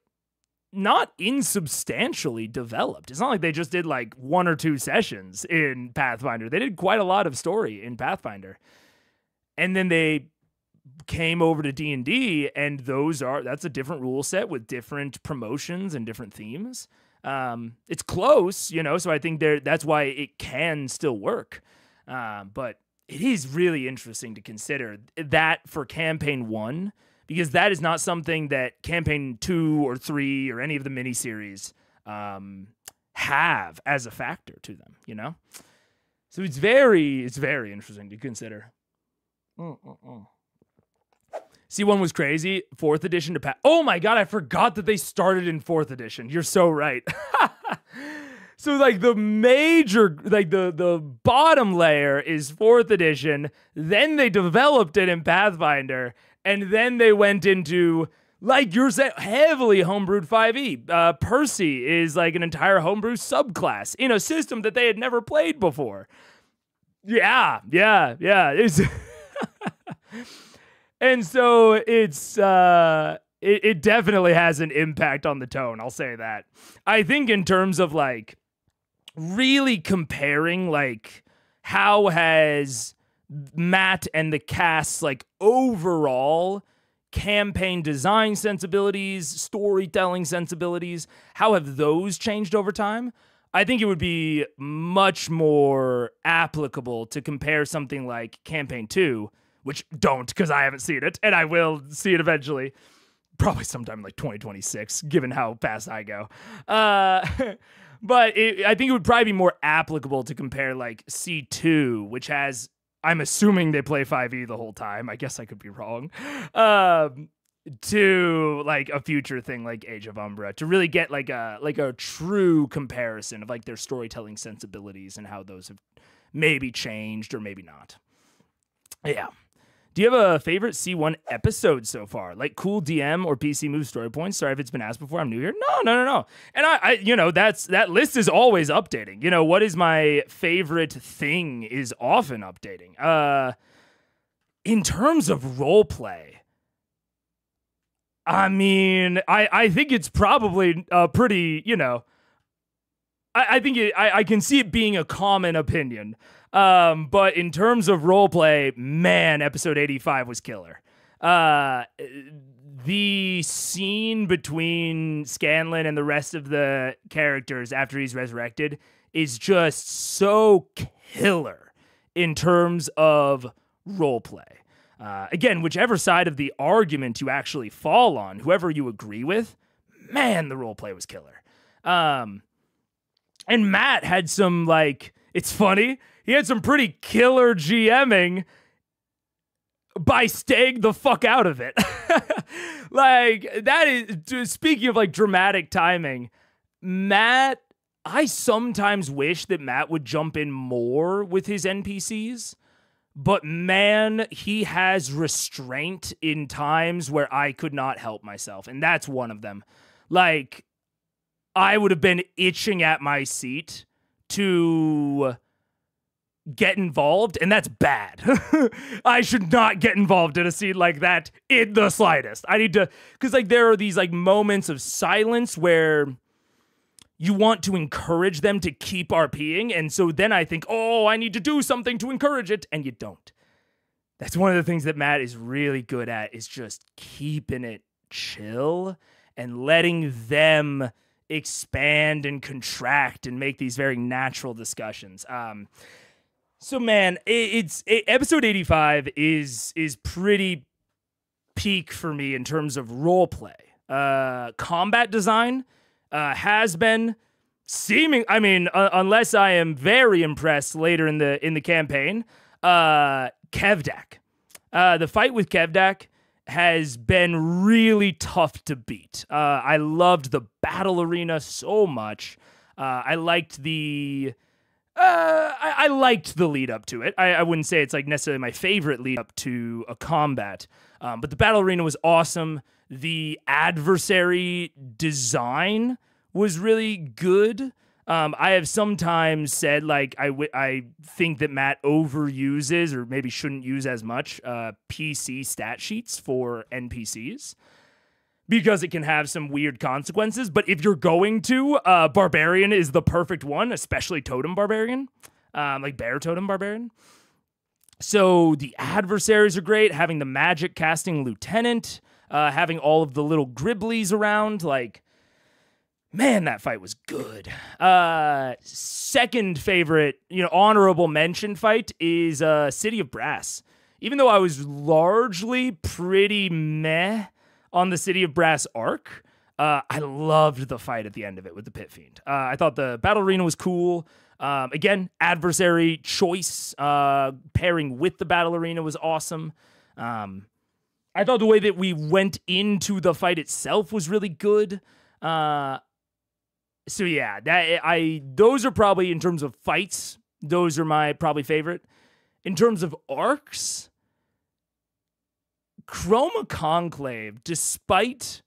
not insubstantially developed. It's not like they just did like 1 or 2 sessions in Pathfinder. They did quite a lot of story in Pathfinder. And then they came over to D&D, and that's a different rule set with different promotions and different themes. It's close, you know, so I think that's why it can still work. But it is really interesting to consider that for campaign 1, because that is not something that campaign 2 or 3 or any of the miniseries have as a factor to them, you know? So it's very interesting to consider. C1 was crazy. 4th edition to oh my god, I forgot that they started in 4th edition. You're so right. So like the major, like the bottom layer is 4th edition, then they developed it in Pathfinder, and then they went into, like you're saying, heavily homebrewed 5e. Percy is like an entire homebrew subclass in a system that they had never played before. Yeah. It's and so it definitely has an impact on the tone, I'll say that. I think in terms of like really comparing like how has Matt and the cast's like overall campaign design sensibilities, storytelling sensibilities, how have those changed over time? I think it would be much more applicable to compare something like Campaign 2, which don't, because I haven't seen it, and I will see it eventually, probably sometime in like 2026, given how fast I go. But I think it would probably be more applicable to compare like C2, which has, I'm assuming they play 5e the whole time. I guess I could be wrong. To like a future thing like Age of Umbra, to really get like a true comparison of like their storytelling sensibilities and how those have maybe changed or maybe not. Yeah. Do you have a favorite C1 episode so far? Like cool DM or PC move story points? Sorry if it's been asked before. I'm new here. No. And I you know, that list is always updating. You know, what is my favorite thing is often updating. In terms of role play, I mean, I think it's probably pretty, you know, I think I can see it being a common opinion. But in terms of roleplay, man, episode 85 was killer. The scene between Scanlan and the rest of the characters after he's resurrected is just so killer in terms of roleplay. Again, whichever side of the argument you actually fall on, whoever you agree with, man, the roleplay was killer. And Matt had some, like, it's funny, he had some pretty killer GMing by staying the fuck out of it. Like, that is, speaking of, like, dramatic timing, Matt, I sometimes wish that Matt would jump in more with his NPCs. But man, he has restraint in times where I could not help myself. And that's one of them. Like, I would have been itching at my seat to get involved, and that's bad. I should not get involved in a scene like that in the slightest. I need to, because like there are these like moments of silence where you want to encourage them to keep RPing, and so then I think, oh, I need to do something to encourage it, and you don't. That's one of the things that Matt is really good at, is just keeping it chill and letting them expand and contract and make these very natural discussions. So man, episode 85 is pretty peak for me in terms of role play. Combat design has been seeming. I mean, unless I am very impressed later in the campaign, Kevdak. The fight with Kevdak has been really tough to beat. I loved the battle arena so much. I liked the lead up to it. I wouldn't say it's like necessarily my favorite lead up to a combat, but the battle arena was awesome. The adversary design was really good. I have sometimes said, like, I think that Matt overuses or maybe shouldn't use as much PC stat sheets for NPCs because it can have some weird consequences. But if you're going to, Barbarian is the perfect one, especially Totem Barbarian, like Bear Totem Barbarian. So the adversaries are great. Having the magic casting lieutenant, having all of the little Griblies around, like, man, that fight was good. Second favorite, honorable mention fight is City of Brass. Even though I was largely pretty meh on the City of Brass arc, I loved the fight at the end of it with the Pit Fiend. I thought the battle arena was cool. Again, adversary choice pairing with the battle arena was awesome. I thought the way that we went into the fight itself was really good. So yeah, those are probably, in terms of fights, those are my probably favorite. In terms of arcs, Chroma Conclave, despite,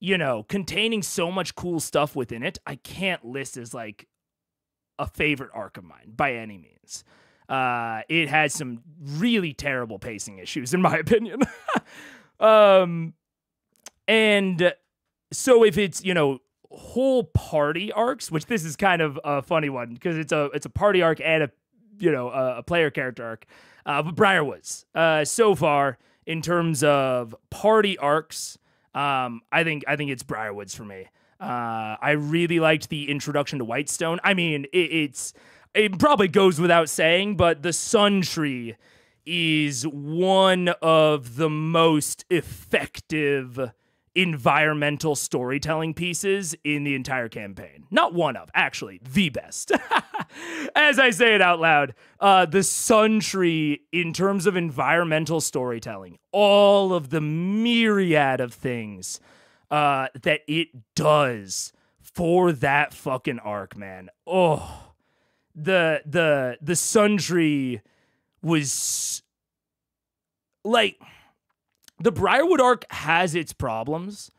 containing so much cool stuff within it, I can't list as like a favorite arc of mine by any means. It has some really terrible pacing issues, in my opinion. And so if it's, whole party arcs, which this is kind of a funny one because it's a party arc and a player character arc, but Briarwoods so far in terms of party arcs, I think it's Briarwoods for me. I really liked the introduction to Whitestone. I mean, it probably goes without saying, but the Sun Tree is one of the most effective environmental storytelling pieces in the entire campaign. Not one of, actually, the best. As I say it out loud, the Sun Tree, in terms of environmental storytelling, all of the myriad of things that it does for that fucking arc, man. Oh, the Sun Tree was like, the Briarwood arc has its problems,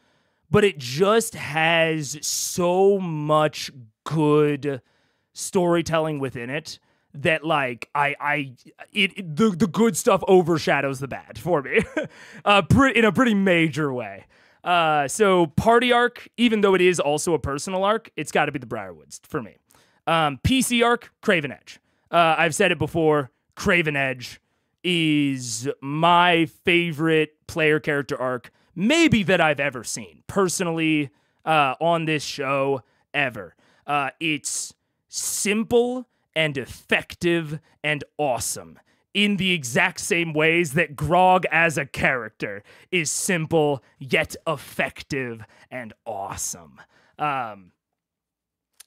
but it just has so much good storytelling within it that, like, the good stuff overshadows the bad for me in a pretty major way. So party arc, even though it is also a personal arc, it's got to be the Briarwoods for me. PC arc, Craven Edge. I've said it before, Craven Edge is my favorite player character arc, maybe that I've ever seen personally on this show ever. It's simple and effective and awesome in the exact same ways that Grog as a character is simple yet effective and awesome.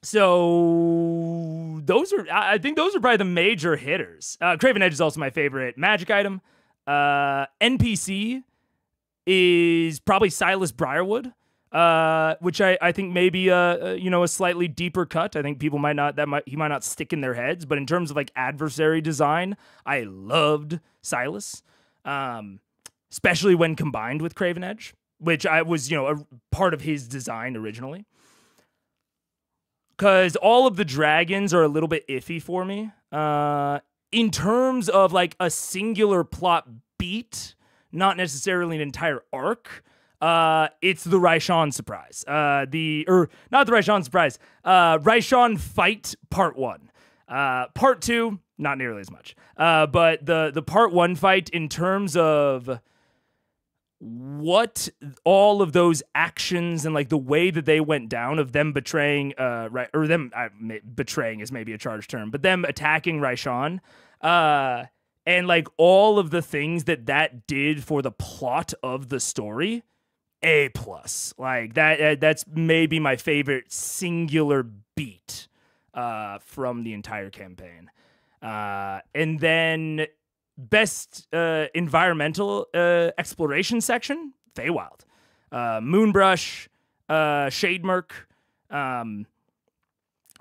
So I think those are probably the major hitters. Craven Edge is also my favorite magic item. NPC is probably Silas Briarwood, which I think maybe a slightly deeper cut. I think people he might not stick in their heads, but in terms of like adversary design, I loved Silas, especially when combined with Craven Edge, which I was a part of his design originally. Because all of the dragons are a little bit iffy for me. In terms of like a singular plot beat, not necessarily an entire arc, it's the Raishan surprise. Not the Raishan surprise. Raishan fight part 1. Part 2, not nearly as much. But the part 1 fight, in terms of what all of those actions and like the way that they went down of them betraying, betraying is maybe a charged term, but them attacking Raishan, and like all of the things that did for the plot of the story, A+. Like that's maybe my favorite singular beat from the entire campaign. And then best environmental exploration section, Feywild. Moonbrush, Shademerk.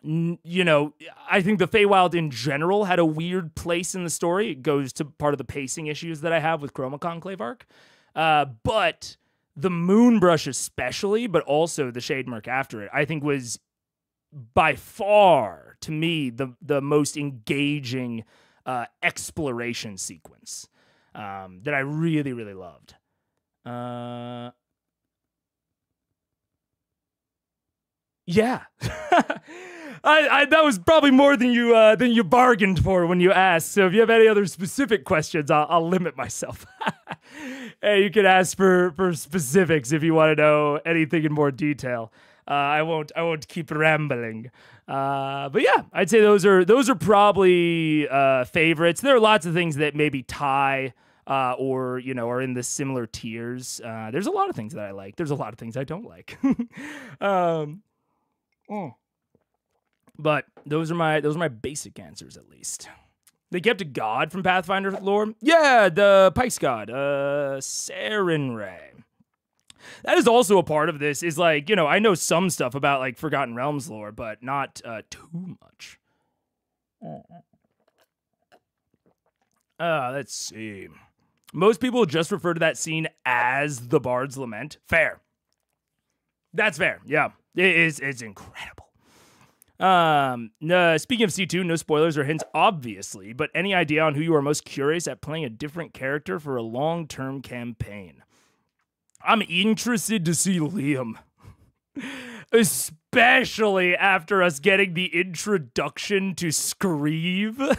You know, I think the Feywild in general had a weird place in the story. It goes to part of the pacing issues that I have with Chroma Conclave arc. But the Moonbrush especially, but also the Shademerk after it, I think was by far, to me, the most engaging exploration sequence that I really, really loved. Yeah. That was probably more than you bargained for when you asked. So if you have any other specific questions, I'll limit myself. Hey, you can ask for specifics if you want to know anything in more detail. I won't keep rambling. But yeah, I'd say those are probably favorites. There are lots of things that maybe tie or you know are in the similar tiers. There's a lot of things that I like. There's a lot of things I don't like. But those are my basic answers, at least. They kept a god from Pathfinder lore. Yeah, the Pike's god, Sarenrae. That is also a part of this. Is like, you know, I know some stuff about like Forgotten Realms lore, but not too much. Let's see. Most people just refer to that scene as the Bard's Lament. Fair. That's fair. Yeah, it's incredible. No, speaking of C2, no spoilers or hints, obviously, but any idea on who you are most curious at playing a different character for a long-term campaign? I'm interested to see Liam. Especially after us getting the introduction to Screeve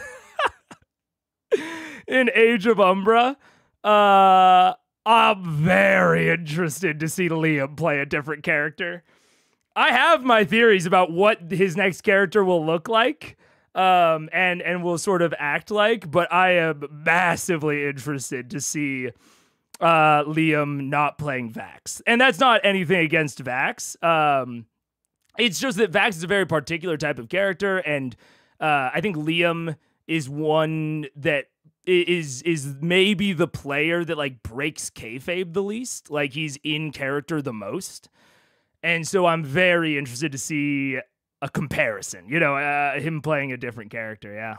in Age of Umbra. I'm very interested to see Liam play a different character. I have my theories about what his next character will look like, and will sort of act like, but I am massively interested to see Liam not playing Vax. And that's not anything against Vax. It's just that Vax is a very particular type of character, and I think Liam is one that is maybe the player that like breaks kayfabe the least. Like he's in character the most. And so I'm very interested to see a comparison, you know, him playing a different character. Yeah.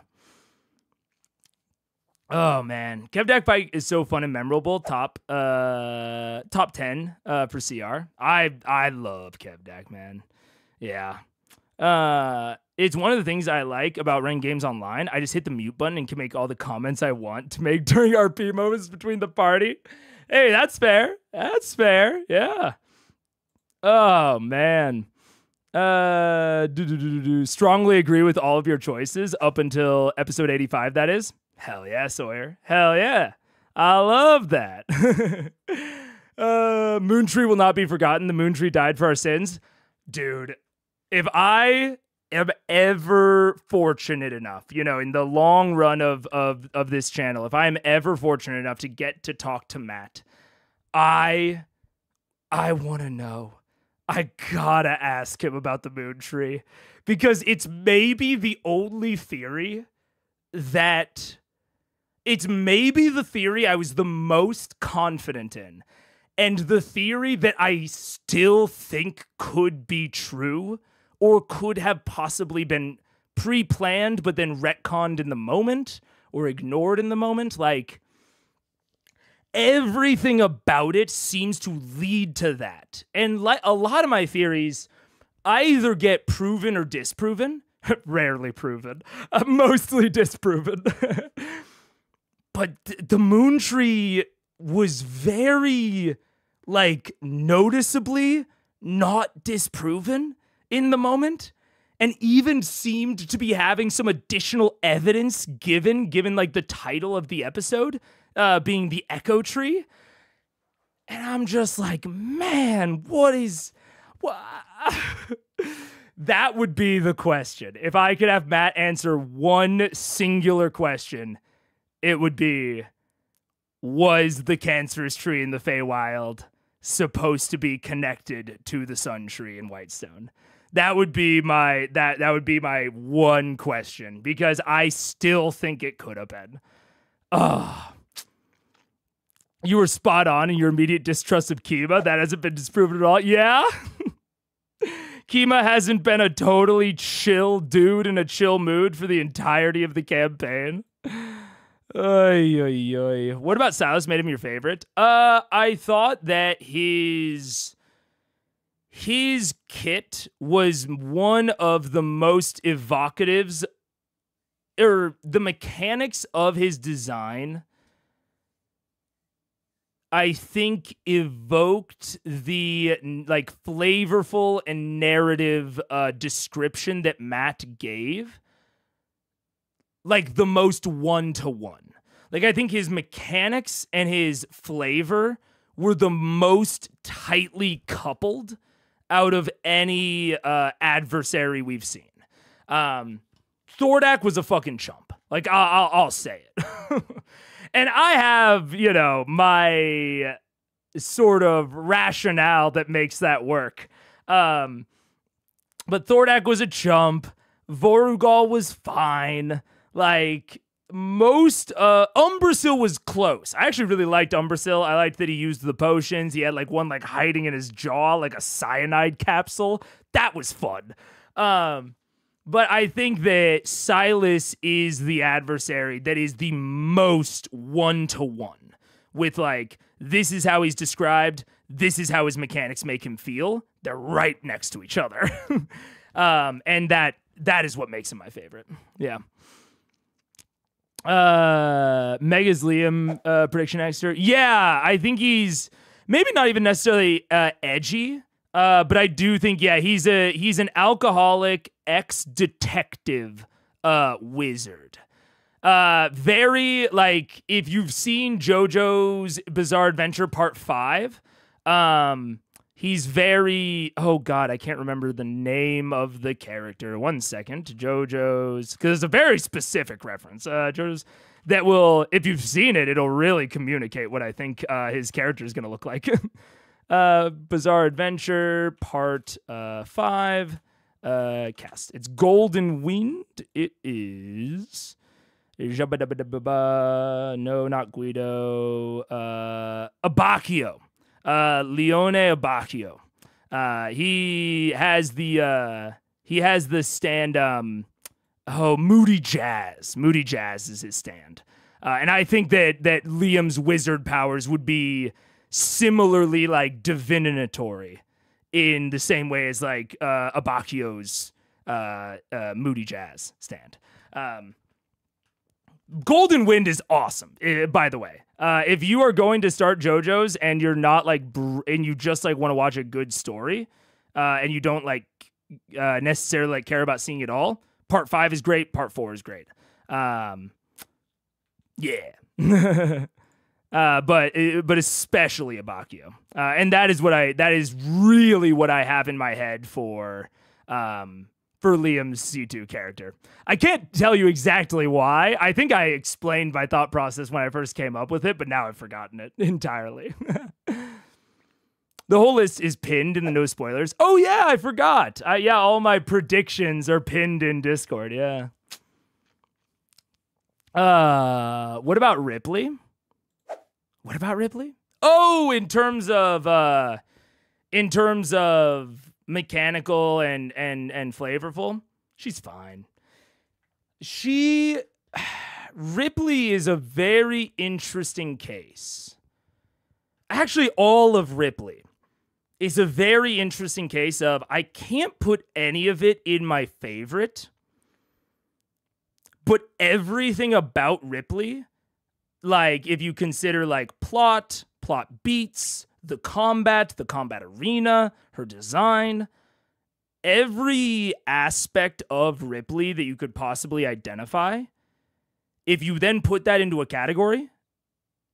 Oh man, Kevdak Pike is so fun and memorable. Top 10 for CR. I love Kevdak, man. Yeah. It's one of the things I like about running games online. I just hit the mute button and can make all the comments I want to make during RP moments between the party. Hey, that's fair. That's fair. Yeah. Oh man. Strongly agree with all of your choices up until episode 85, that is. Hell yeah, Sawyer. Hell yeah. I love that. Moontree will not be forgotten. The Moontree died for our sins. Dude, if I am ever fortunate enough, you know, in the long run of this channel, if I am ever fortunate enough to get to talk to Matt, I want to know. I gotta ask him about the Moontree, because it's maybe the only theory that... It's maybe the theory I was the most confident in, and the theory that I still think could be true, or could have possibly been pre-planned but then retconned in the moment, or ignored in the moment. Like, everything about it seems to lead to that. And like a lot of my theories either get proven or disproven. Rarely proven. Mostly disproven. But the Moontree was very, like, noticeably not disproven in the moment, and even seemed to be having some additional evidence given like the title of the episode being the Echo Tree. And I'm just like, man, what? That would be the question. If I could have Matt answer one singular question, it would be, was the cancerous tree in the Feywild supposed to be connected to the sun tree in Whitestone? That would be my one question, because I still think it could have been. Oh, you were spot on in your immediate distrust of Kima. That hasn't been disproven at all. Yeah. Kima hasn't been a totally chill dude in a chill mood for the entirety of the campaign. Oy, oy, oy. What about Silas made him your favorite? I thought that his kit was one of the most evocatives, or the mechanics of his design, I think, evoked the like flavorful and narrative description that Matt gave, like the most one-to-one. Like, I think his mechanics and his flavor were the most tightly coupled out of any adversary we've seen. Thordak was a fucking chump. Like, I'll say it. And I have, my sort of rationale that makes that work. But Thordak was a chump. Vorugal was fine. Like, most Umbrasyl was close. I actually really liked Umbrasyl. I liked that he used the potions. He had like one like hiding in his jaw, like a cyanide capsule. That was fun. But I think that Silas is the adversary that is the most one-to-one with, like, this is how he's described, this is how his mechanics make him feel. They're right next to each other. And that is what makes him my favorite. Yeah. Mega's Liam prediction extra. Yeah, I think he's maybe not even necessarily edgy. But I do think, yeah, he's an alcoholic ex-detective wizard. Very, like, if you've seen JoJo's Bizarre Adventure Part 5, he's very, oh god, I can't remember the name of the character. 1 second. JoJo's, because it's a very specific reference. JoJo's, that will, if you've seen it, it'll really communicate what I think his character is going to look like. Bizarre Adventure Part 5 cast. It's Golden Wind. It is no, not Guido. Abacchio. Leone Abacchio. He has the stand Moody Jazz. Moody Jazz is his stand. And I think that Liam's wizard powers would be similarly like divinatory in the same way as like Abacchio's Moody Jazz stand. Golden Wind is awesome, by the way. If you are going to start JoJo's and you're not like and you just like want to watch a good story, and you don't like necessarily like care about seeing it all, Part 5 is great, Part 4 is great. Yeah. But especially Abacchio. And that is really what I have in my head for Liam's C2 character. I can't tell you exactly why. I think I explained my thought process when I first came up with it, but now I've forgotten it entirely. The whole list is pinned in the no spoilers. Oh yeah, I forgot. Yeah, all my predictions are pinned in Discord. Yeah. What about Ripley? What about Ripley? Oh, in terms of mechanical and flavorful, she's fine. Ripley is a very interesting case. Actually, all of Ripley is a very interesting case of, I can't put any of it in my favorite, but everything about Ripley, like if you consider like plot beats, the combat arena, her design, every aspect of Ripley that you could possibly identify, if you then put that into a category,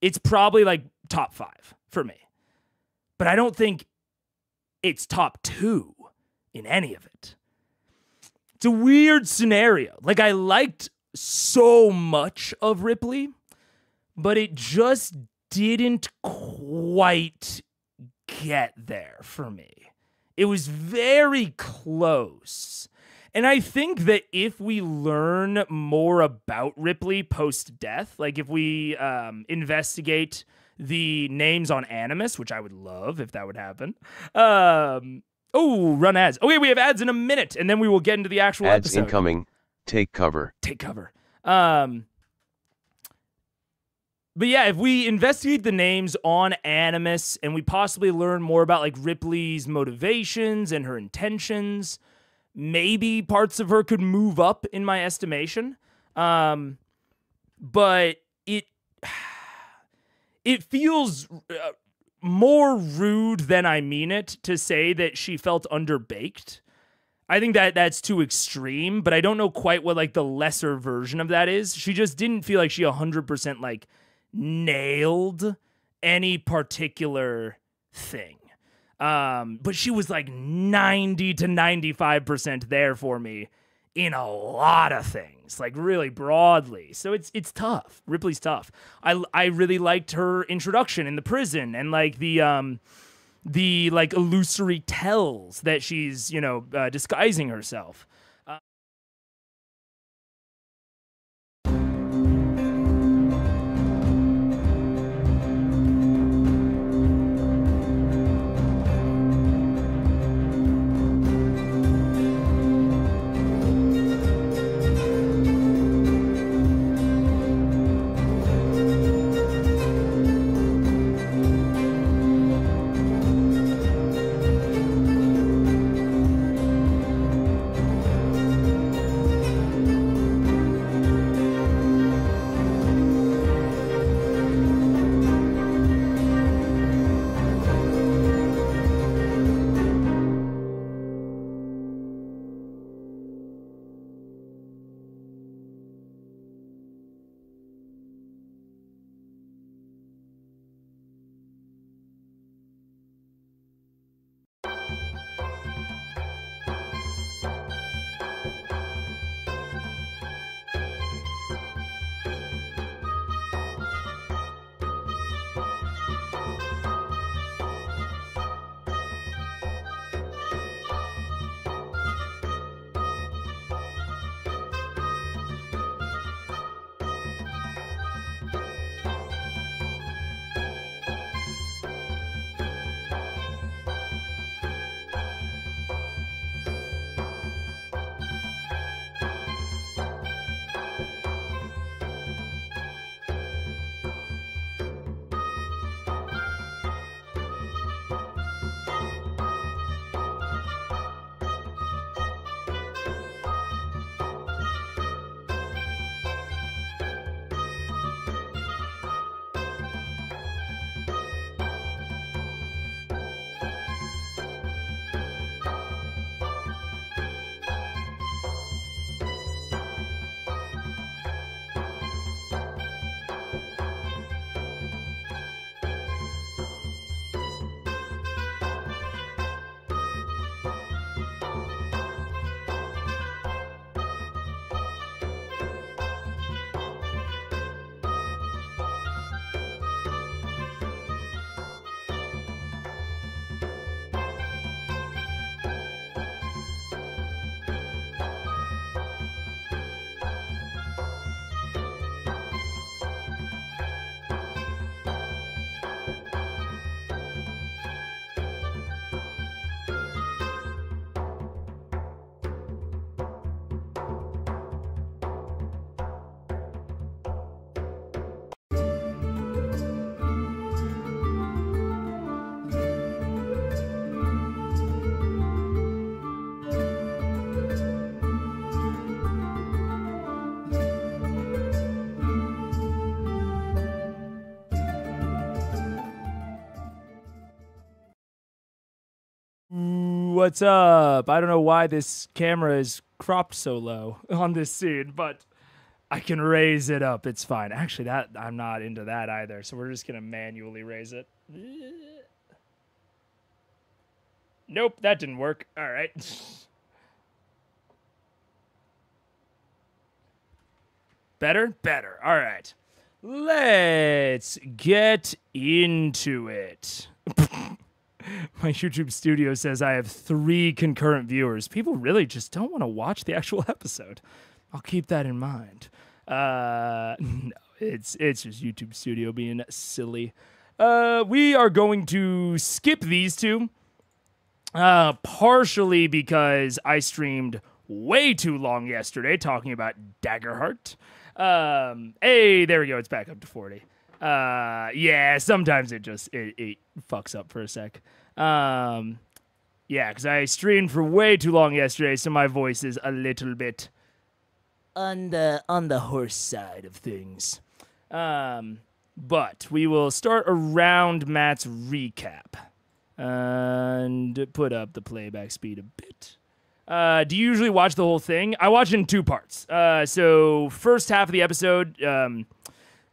it's probably like top 5 for me. but I don't think it's top 2 in any of it. It's a weird scenario. Like, I liked so much of Ripley, but it just didn't quite get there for me. It was very close. And I think that if we learn more about Ripley post-death, like if we investigate the names on Animus, which I would love if that would happen. Run ads. Okay, we have ads in a minute, and then we will get into the actual ads episode. Incoming. Take cover. Take cover. But yeah, if we investigate the names on Animus and we possibly learn more about like Ripley's motivations and her intentions, maybe parts of her could move up in my estimation. But it feels more rude than I mean it to say that she felt underbaked. I think that that's too extreme, but I don't know quite what like the lesser version of that is. She just didn't feel like she 100% like nailed any particular thing. But she was like 90 to 95% there for me in a lot of things, like really broadly. So it's tough. Ripley's tough. I really liked her introduction in the prison and like the like illusory tells that she's, disguising herself. What's up? I don't know why this camera is cropped so low on this scene, but I can raise it up. It's fine. Actually, I'm not into that either, so we're just going to manually raise it. Nope, that didn't work. All right. Better? Better. All right. Let's get into it. My YouTube studio says I have 3 concurrent viewers. People really just don't want to watch the actual episode. I'll keep that in mind. No, it's just YouTube studio being silly. We are going to skip these 2. Partially because I streamed way too long yesterday talking about Daggerheart. Hey, there we go. It's back up to 40. Yeah, sometimes it fucks up for a sec. Yeah, because I streamed for way too long yesterday, so my voice is a little bit on the horse side of things. But we will start around Matt's recap. And put up the playback speed a bit. Do you usually watch the whole thing? I watch it in 2 parts. So first half of the episode,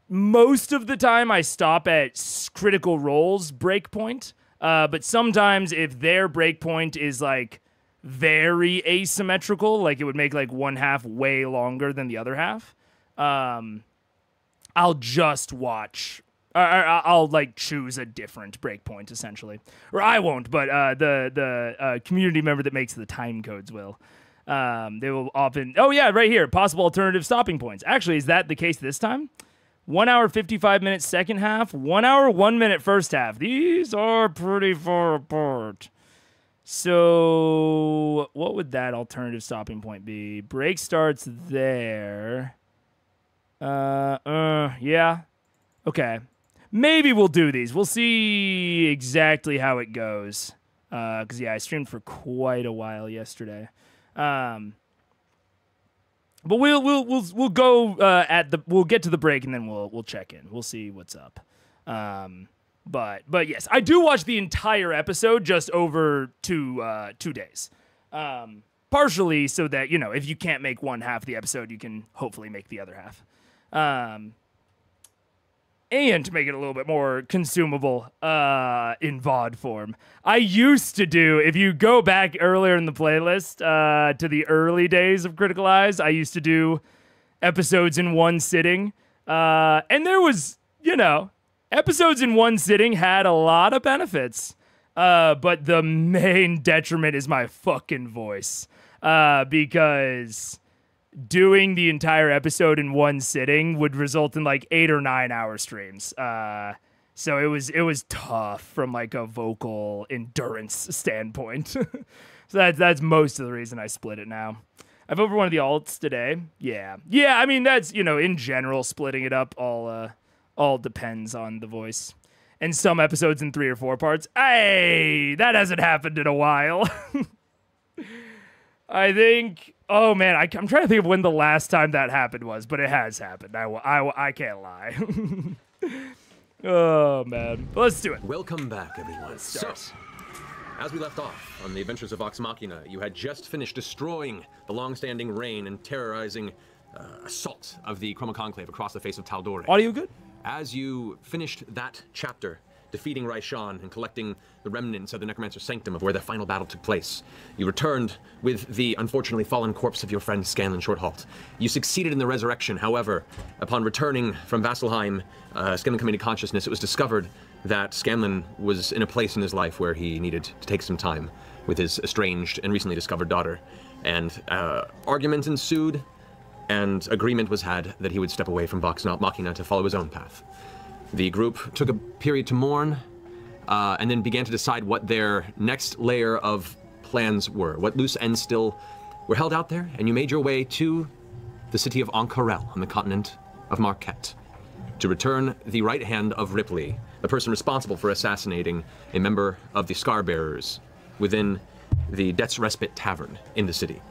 most of the time I stop at Critical Role's breakpoint. But sometimes if their breakpoint is like very asymmetrical, like it would make like one half way longer than the other half, I'll just watch. I'll like choose a different breakpoint essentially, or I won't. But the community member that makes the time codes will. They will often. Oh yeah, right here. Possible alternative stopping points. Actually, is that the case this time? 1 hour 55 minutes second half. 1 hour 1 minute first half. These are pretty far apart. So what would that alternative stopping point be? Break starts there. Yeah. Okay. Maybe we'll do these. We'll see exactly how it goes. Because yeah, I streamed for quite a while yesterday. But we'll go we'll get to the break and then we'll check in. We'll see what's up. But yes, I do watch the entire episode just over 2 days. Partially so that, you know, if you can't make one half of the episode, you can hopefully make the other half. And to make it a little bit more consumable in VOD form. I used to do, if you go back earlier in the playlist to the early days of Critical Eyes, I used to do episodes in one sitting. And there was, you know, episodes in one sitting had a lot of benefits. But the main detriment is my fucking voice. Because doing the entire episode in one sitting would result in like 8 or 9 hour streams. So it was tough from like a vocal endurance standpoint. So that's most of the reason I split it now. I've over one of the alts today. Yeah. I mean, that's, you know, in general, splitting it up all depends on the voice. And some episodes in 3 or 4 parts. Hey, that hasn't happened in a while. I think. Oh man, I'm trying to think of when the last time that happened was, but it has happened. I can't lie. Oh man, but let's do it. Welcome back, everyone. So, as we left off on the adventures of Vox Machina, you had just finished destroying the long-standing reign and terrorizing assault of the Chroma Conclave across the face of Taldore. Audio good? As you finished that chapter, defeating Raishan and collecting the remnants of the Necromancer's Sanctum of where the final battle took place, you returned with the unfortunately fallen corpse of your friend Scanlan Shorthalt. You succeeded in the resurrection, however, upon returning from Vasselheim, Scanlan coming to consciousness, it was discovered that Scanlan was in a place in his life where he needed to take some time with his estranged and recently discovered daughter. And arguments ensued, and agreement was had that he would step away from Vox Machina to follow his own path. The group took a period to mourn, and then began to decide what their next layer of plans were, what loose ends still were held out there, and you made your way to the city of Ank'Harel on the continent of MARQUET to return the right hand of Ripley, the person responsible for assassinating a member of the Scarbearers within the Death's Respite Tavern in the city.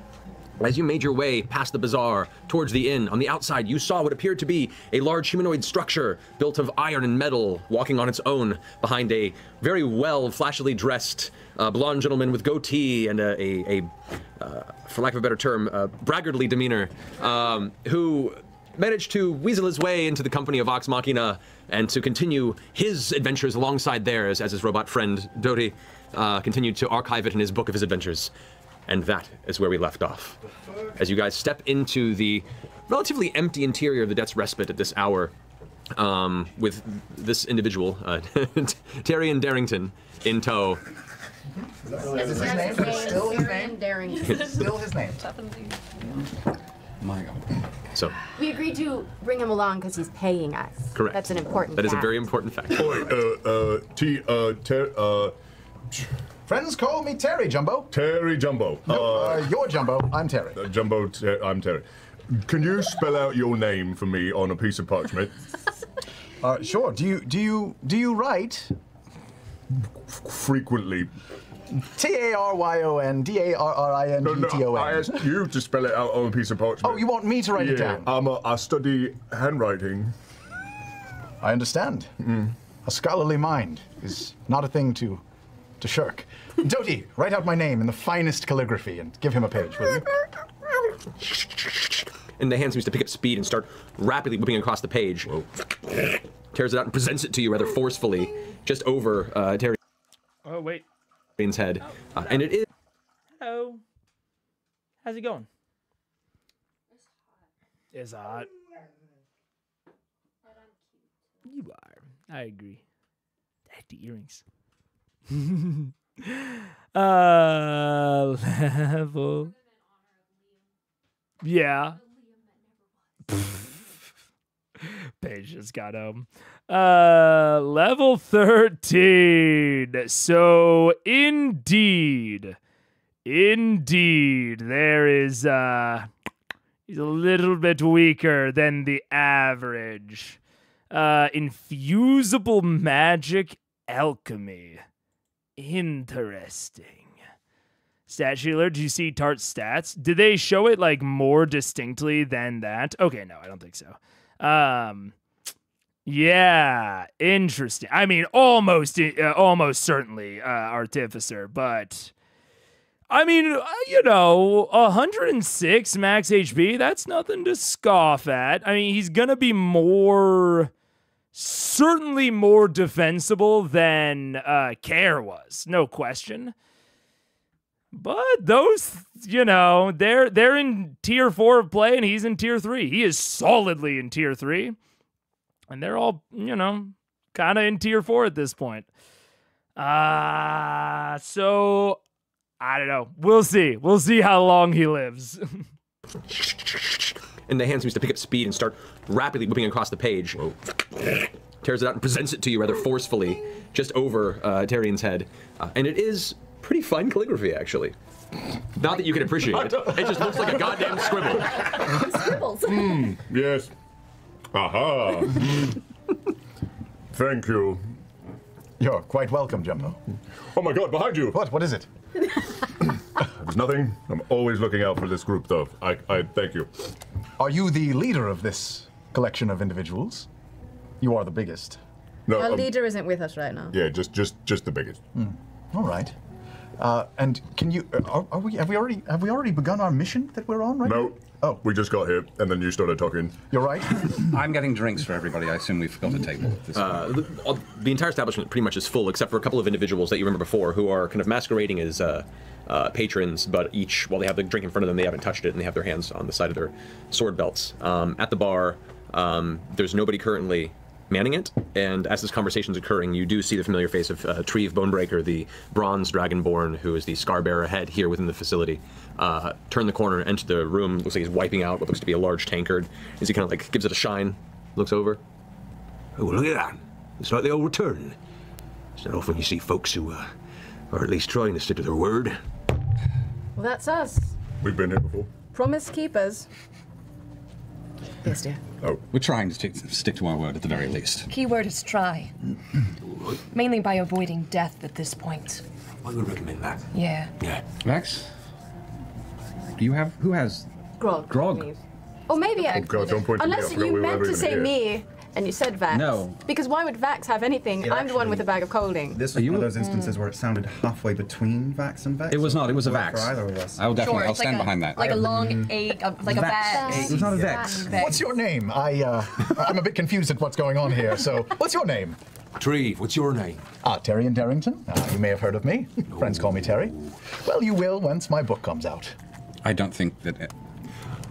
As you made your way past the bazaar towards the inn, on the outside you saw what appeared to be a large humanoid structure built of iron and metal, walking on its own behind a very well flashily dressed blonde gentleman with goatee and for lack of a better term, braggartly demeanor, who managed to weasel his way into the company of Vox Machina and to continue his adventures alongside theirs as his robot friend Dodi. continued to archive it in his book of his adventures. And that is where we left off. As you guys step into the relatively empty interior of the Debt's Respite at this hour, with this individual, Taryon Darrington, in tow. Is his name? Still his name? Darrington. Still his name. My God. So We agreed to bring him along because he's paying us. correct. That's an important That is a fact. very important fact. Friends call me Terry, Jumbo. Terry Jumbo. No, you're Jumbo. I'm Terry. Jumbo, I'm Terry. Can you spell out your name for me on a piece of parchment? Sure. Do you write Frequently. TARYONDARRINGTON? No, I asked you to spell it out on a piece of parchment. Oh, you want me to write it down? I study handwriting. I understand. A scholarly mind is not a thing to shirk. Doty, write out my name in the finest calligraphy and give him a page, will you? And the hand seems to pick up speed and start rapidly whipping across the page. Tears it out and presents it to you rather forcefully, just over Terry's Oh, wait. head. And it is. Hello. How's it going? It's hot. You are. I agree. I had the earrings. Level. Yeah. Paige just got home. Level 13. So indeed, there is he's a little bit weaker than the average. Infusible magic alchemy. Interesting. Stat Sheeler, do you see Tart's stats? Did they show it like more distinctly than that? Okay, no, I don't think so. Yeah, interesting. I mean, almost certainly Artificer, but I mean, 106 max HP, that's nothing to scoff at. I mean, he's gonna be certainly more defensible than Care was, no question. But those, they're in tier 4 of play and he's in tier 3. He is solidly in tier 3. And they're all, kind of in tier 4 at this point. So, I don't know. We'll see. We'll see how long he lives. And the hand seems to pick up speed and start rapidly whipping across the page. Tears it out and presents it to you rather forcefully, just over Tyrion's head. And it is pretty fine calligraphy, actually. Not that you can appreciate it. It just looks like a goddamn scribble. Scribbles. Yes. Aha. Thank you. You're quite welcome, Jumbo. Oh my God, behind you. What is it? There's nothing. I'm always looking out for this group, though. I thank you. Are you the leader of this collection of individuals? You are the biggest. No, Our leader isn't with us right now. yeah, just the biggest. All right. And can you? Have we already begun our mission that we're on right now? No. Oh, we just got here, and then you started talking. You're right. I'm getting drinks for everybody. I assume we've got a table at this point. The entire establishment pretty much is full, except for a couple of individuals that you remember before who are kind of masquerading as patrons, but each, while they have the drink in front of them, they haven't touched it, and they have their hands on the side of their sword belts. At the bar, there's nobody currently manning it, and as this conversation's occurring, you do see the familiar face of Treve Bonebreaker, the bronze dragonborn who is the scar-bearer head here within the facility. Turn the corner, enter the room, looks like he's wiping out what looks to be a large tankard, as he kind of like gives it a shine, looks over. Oh, look at that. It's like the old return. It's not often you see folks who are at least trying to stick to their word. Well, that's us. We've been here before. Promise keepers. Yes, dear. Oh. We're trying to stick to our word at the very least. Key word is try. Mainly by avoiding death at this point. I would recommend that. Yeah. Yeah. Vex? Who has Grog. grog? Or maybe Oh God, don't point to me. I unless forgot you we were meant ever to even say here. me, and you said Vax. No. Because why would Vax have anything? It I'm the one with a actually- bag of coaling. This was one of those instances where it sounded halfway between Vax and Vex. It was not. It was a Worked Vax. For either of us. I'll definitely. I'll it's stand like behind that. Like a long egg, like a Vex. bat. It was not a Vex. What's your name? I'm a bit confused at what's going on here. So, what's your name? Treve, what's your name? Taryon Darrington. You may have heard of me. Friends call me Terry. Well, you will once my book comes out. I don't think that...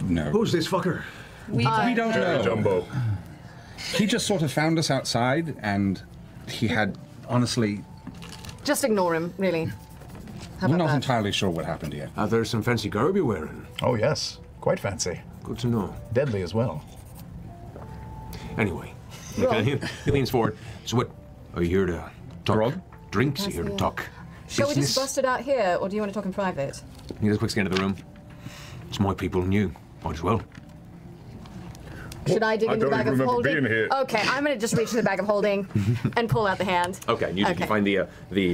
no. Who's this fucker? We don't know. Jumbo. He just sort of found us outside, and he had, honestly... Just ignore him, really. How We're about not that? entirely sure what happened yet. There's some fancy garb you're wearing. Oh, yes. Quite fancy. Good to know. Deadly as well. Anyway, he leans forward. So what, are you here to talk? Grog? Drinks? Are you here to talk Shall we just business? bust it out here, or do you want to talk in private? He does a quick scan of the room. It's my people and you. Might as well. Should I dig I into the don't bag even of remember holding? being here. Okay, I'm gonna just reach to the bag of holding and pull out the hand. Okay, you find the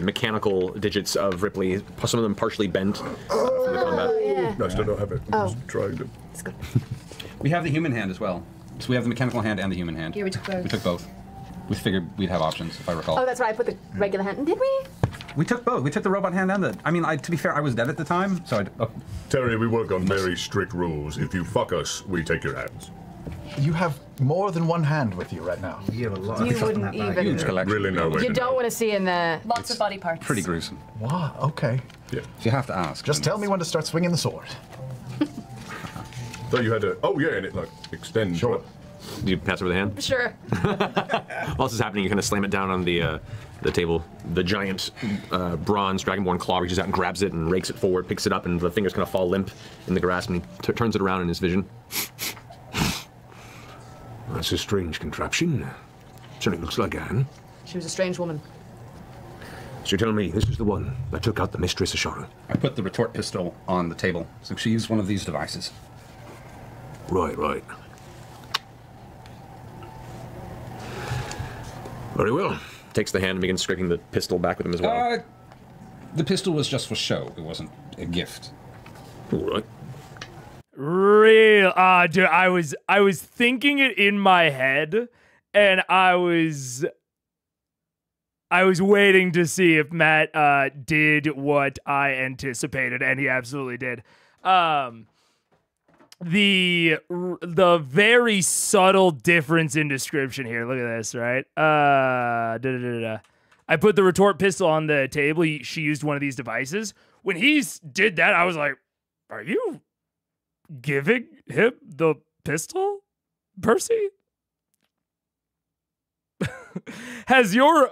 mechanical digits of Ripley, some of them partially bent from the combat. Yeah. No, I still don't have it. I'm just trying to. It's good. We have the human hand as well. So we have the mechanical hand and the human hand. Yeah, we took both. We took both. We figured we'd have options, if I recall. Oh, that's right. I put the regular hand. Did we? We took both. We took the robot hand and the... I mean, to be fair, I was dead at the time, so I... Terry, we work on very strict rules. If you fuck us, we take your hands. You have more than one hand with you right now. You have a lot You of stuff in wouldn't that bag. even. Huge collection. Really no way You to don't know. want to see in there. Lots of body parts. Pretty gruesome. Wow, okay. Yeah. If you have to ask. Just tell me when to start swinging the sword. Thought you had to. Oh yeah, and it like extends. Sure. Do you pass over the hand? Sure. While this is happening, you kind of slam it down on the table. The giant bronze dragonborn claw reaches out and grabs it and rakes it forward, picks it up, and the fingers kind of fall limp in the grass, and he turns it around in his vision. That's a strange contraption. Certainly looks like Anne. She was a strange woman. So you're telling me this is the one that took out the Mistress Ashara? I put the retort pistol on the table, so she used one of these devices. Right, right. Very well. Takes the hand and begins scraping the pistol back with him as well. The pistol was just for show. It wasn't a gift. All right. Real, dude. I was thinking it in my head, and I was waiting to see if Matt did what I anticipated, and he absolutely did. The very subtle difference in description here. Look at this, right? I put the retort pistol on the table. She used one of these devices. When he did that, I was like, "Are you giving him the pistol, Percy? Has your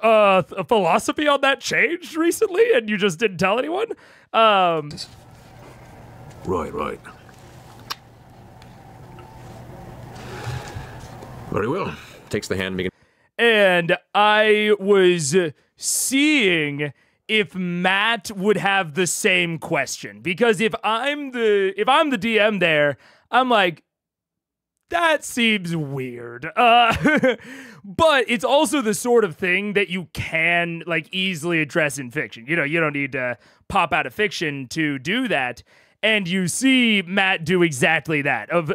philosophy on that changed recently, and you just didn't tell anyone?" Right, right. Very well. Takes the hand and begins. And I was seeing if Matt would have the same question, because if I'm the DM there, I'm like, that seems weird. But it's also the sort of thing that you can like easily address in fiction. You know, you don't need to pop out of fiction to do that. And you see Matt do exactly that, of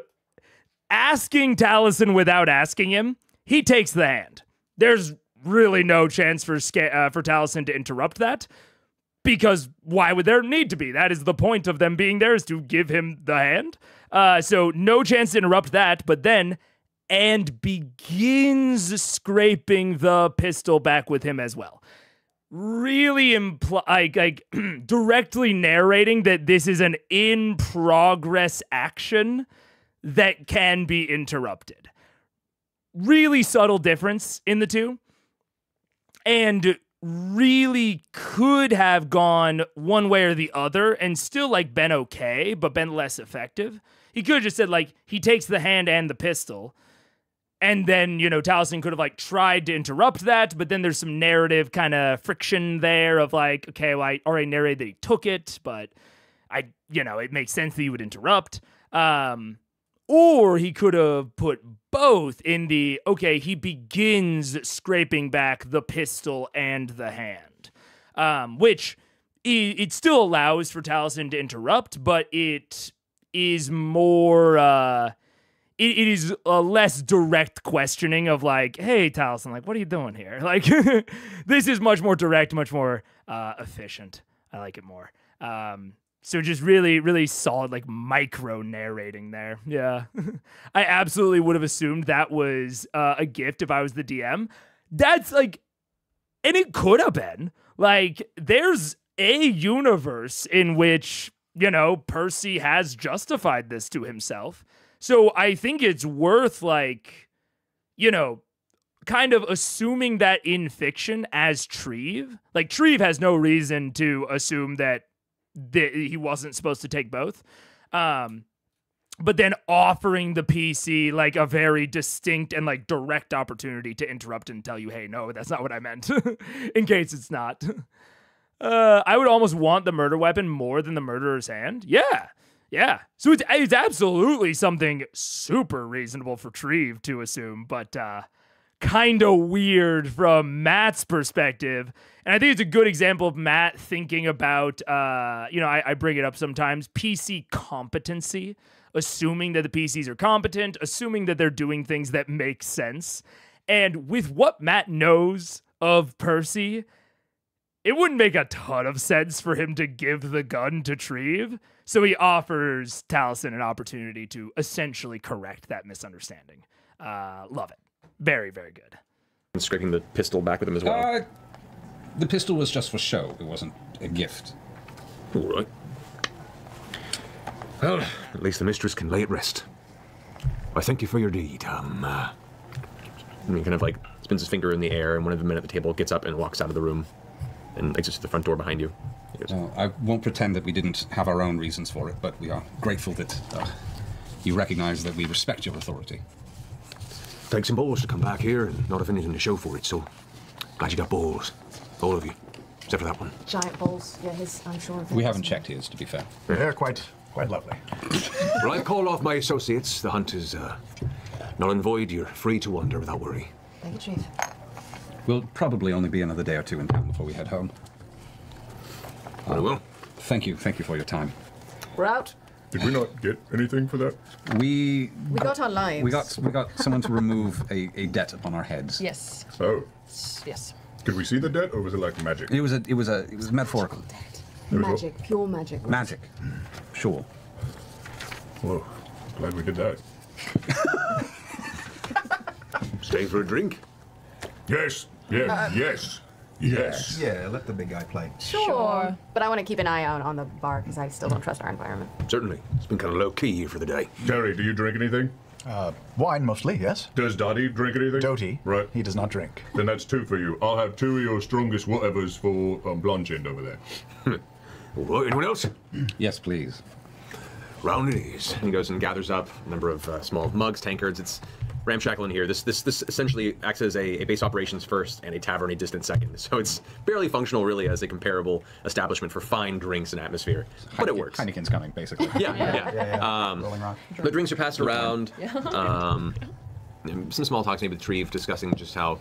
asking Taliesin without asking him. He takes the hand. There's really no chance for Taliesin to interrupt that, because why would there need to be? That is the point of them being there, is to give him the hand. So no chance to interrupt that, but then and begins scraping the pistol back with him as well. Really like directly narrating that this is an in-progress action that can be interrupted. Really subtle difference in the two. And really could have gone one way or the other and still like been okay, but been less effective. He could have just said like, he takes the hand and the pistol. And then, you know, Taliesin could have like tried to interrupt that, but then there's some narrative kind of friction there of like, okay, well, I already narrated that he took it, but it makes sense that he would interrupt. Or he could have put both in the, okay, he begins scraping back the pistol and the hand, which it still allows for Taliesin to interrupt, but it is more, it is a less direct questioning of like, hey, Taliesin, like, what are you doing here? Like, this is much more direct, much more efficient. I like it more. So just really, really solid, like, micro narrating there. Yeah. I absolutely would have assumed that was a gift if I was the DM. That's, like, And it could have been. Like, there's a universe in which, you know, Percy has justified this to himself. So I think it's worth, like, you know, kind of assuming that in fiction as Treve. Like, Treve has no reason to assume that he wasn't supposed to take both. But then offering the PC, like, a very distinct and, like, direct opportunity to interrupt and tell you, hey, no, that's not what I meant, in case it's not. I would almost want the murder weapon more than the murderer's hand. Yeah. Yeah. So it's absolutely something super reasonable for Treve to assume, but kind of weird from Matt's perspective. And I think it's a good example of Matt thinking about, you know, I bring it up sometimes, PC competency, assuming that the PCs are competent, assuming that they're doing things that make sense. And with what Matt knows of Percy, it wouldn't make a ton of sense for him to give the gun to Treve. So he offers Taliesin an opportunity to essentially correct that misunderstanding. Love it. Very, very good. And scraping the pistol back with him as well. The pistol was just for show. It wasn't a gift. All right. Well, at least the mistress can lay at rest. I thank you for your deed. And he kind of like spins his finger in the air, and one of the men at the table gets up and walks out of the room and exits the front door behind you. Well, I won't pretend that we didn't have our own reasons for it, but we are grateful that you recognize that we respect your authority. Takes some balls to come back here and not have anything to show for it, so glad you got balls. All of you. Except for that one. Giant balls. Yeah, I'm sure. We haven't checked his, to be fair. They're quite lovely. Well, I've called off my associates. The hunt is null and void. You're free to wander without worry. Thank you, Chief. We'll probably only be another day or two in town before we head home. Very well. Thank you for your time. We're out. Did we not get anything for that? We got our lives. We got someone to remove a debt upon our heads. Yes. Oh. Yes. Could we see the debt, or was it like magic? It was metaphorical. Magic, pure magic. Magic. Sure. Whoa. Glad we did that. Stay for a drink? Yes. Yes. Yes. Yeah, let the big guy play. Sure. But I want to keep an eye out on the bar because I still don't trust our environment. Certainly. It's been kind of low-key here for the day. Terry, do you drink anything? Wine mostly, yes. Does Dottie drink anything? Doty. Right. He does not drink. Then that's 2 for you. I'll have 2 of your strongest whatevers for Blonchind over there. All right, anyone else? Yes, please. Round it is. And he goes and gathers up a number of small mugs, tankards. It's ramshackle in here. This essentially acts as a base operations first and a tavern a distant second. So it's barely functional, really, as a comparable establishment for fine drinks and atmosphere. But it works. Heineken's coming, basically. Yeah. Rolling Rock. The drinks are passed around. Some small talks maybe with Treve discussing just how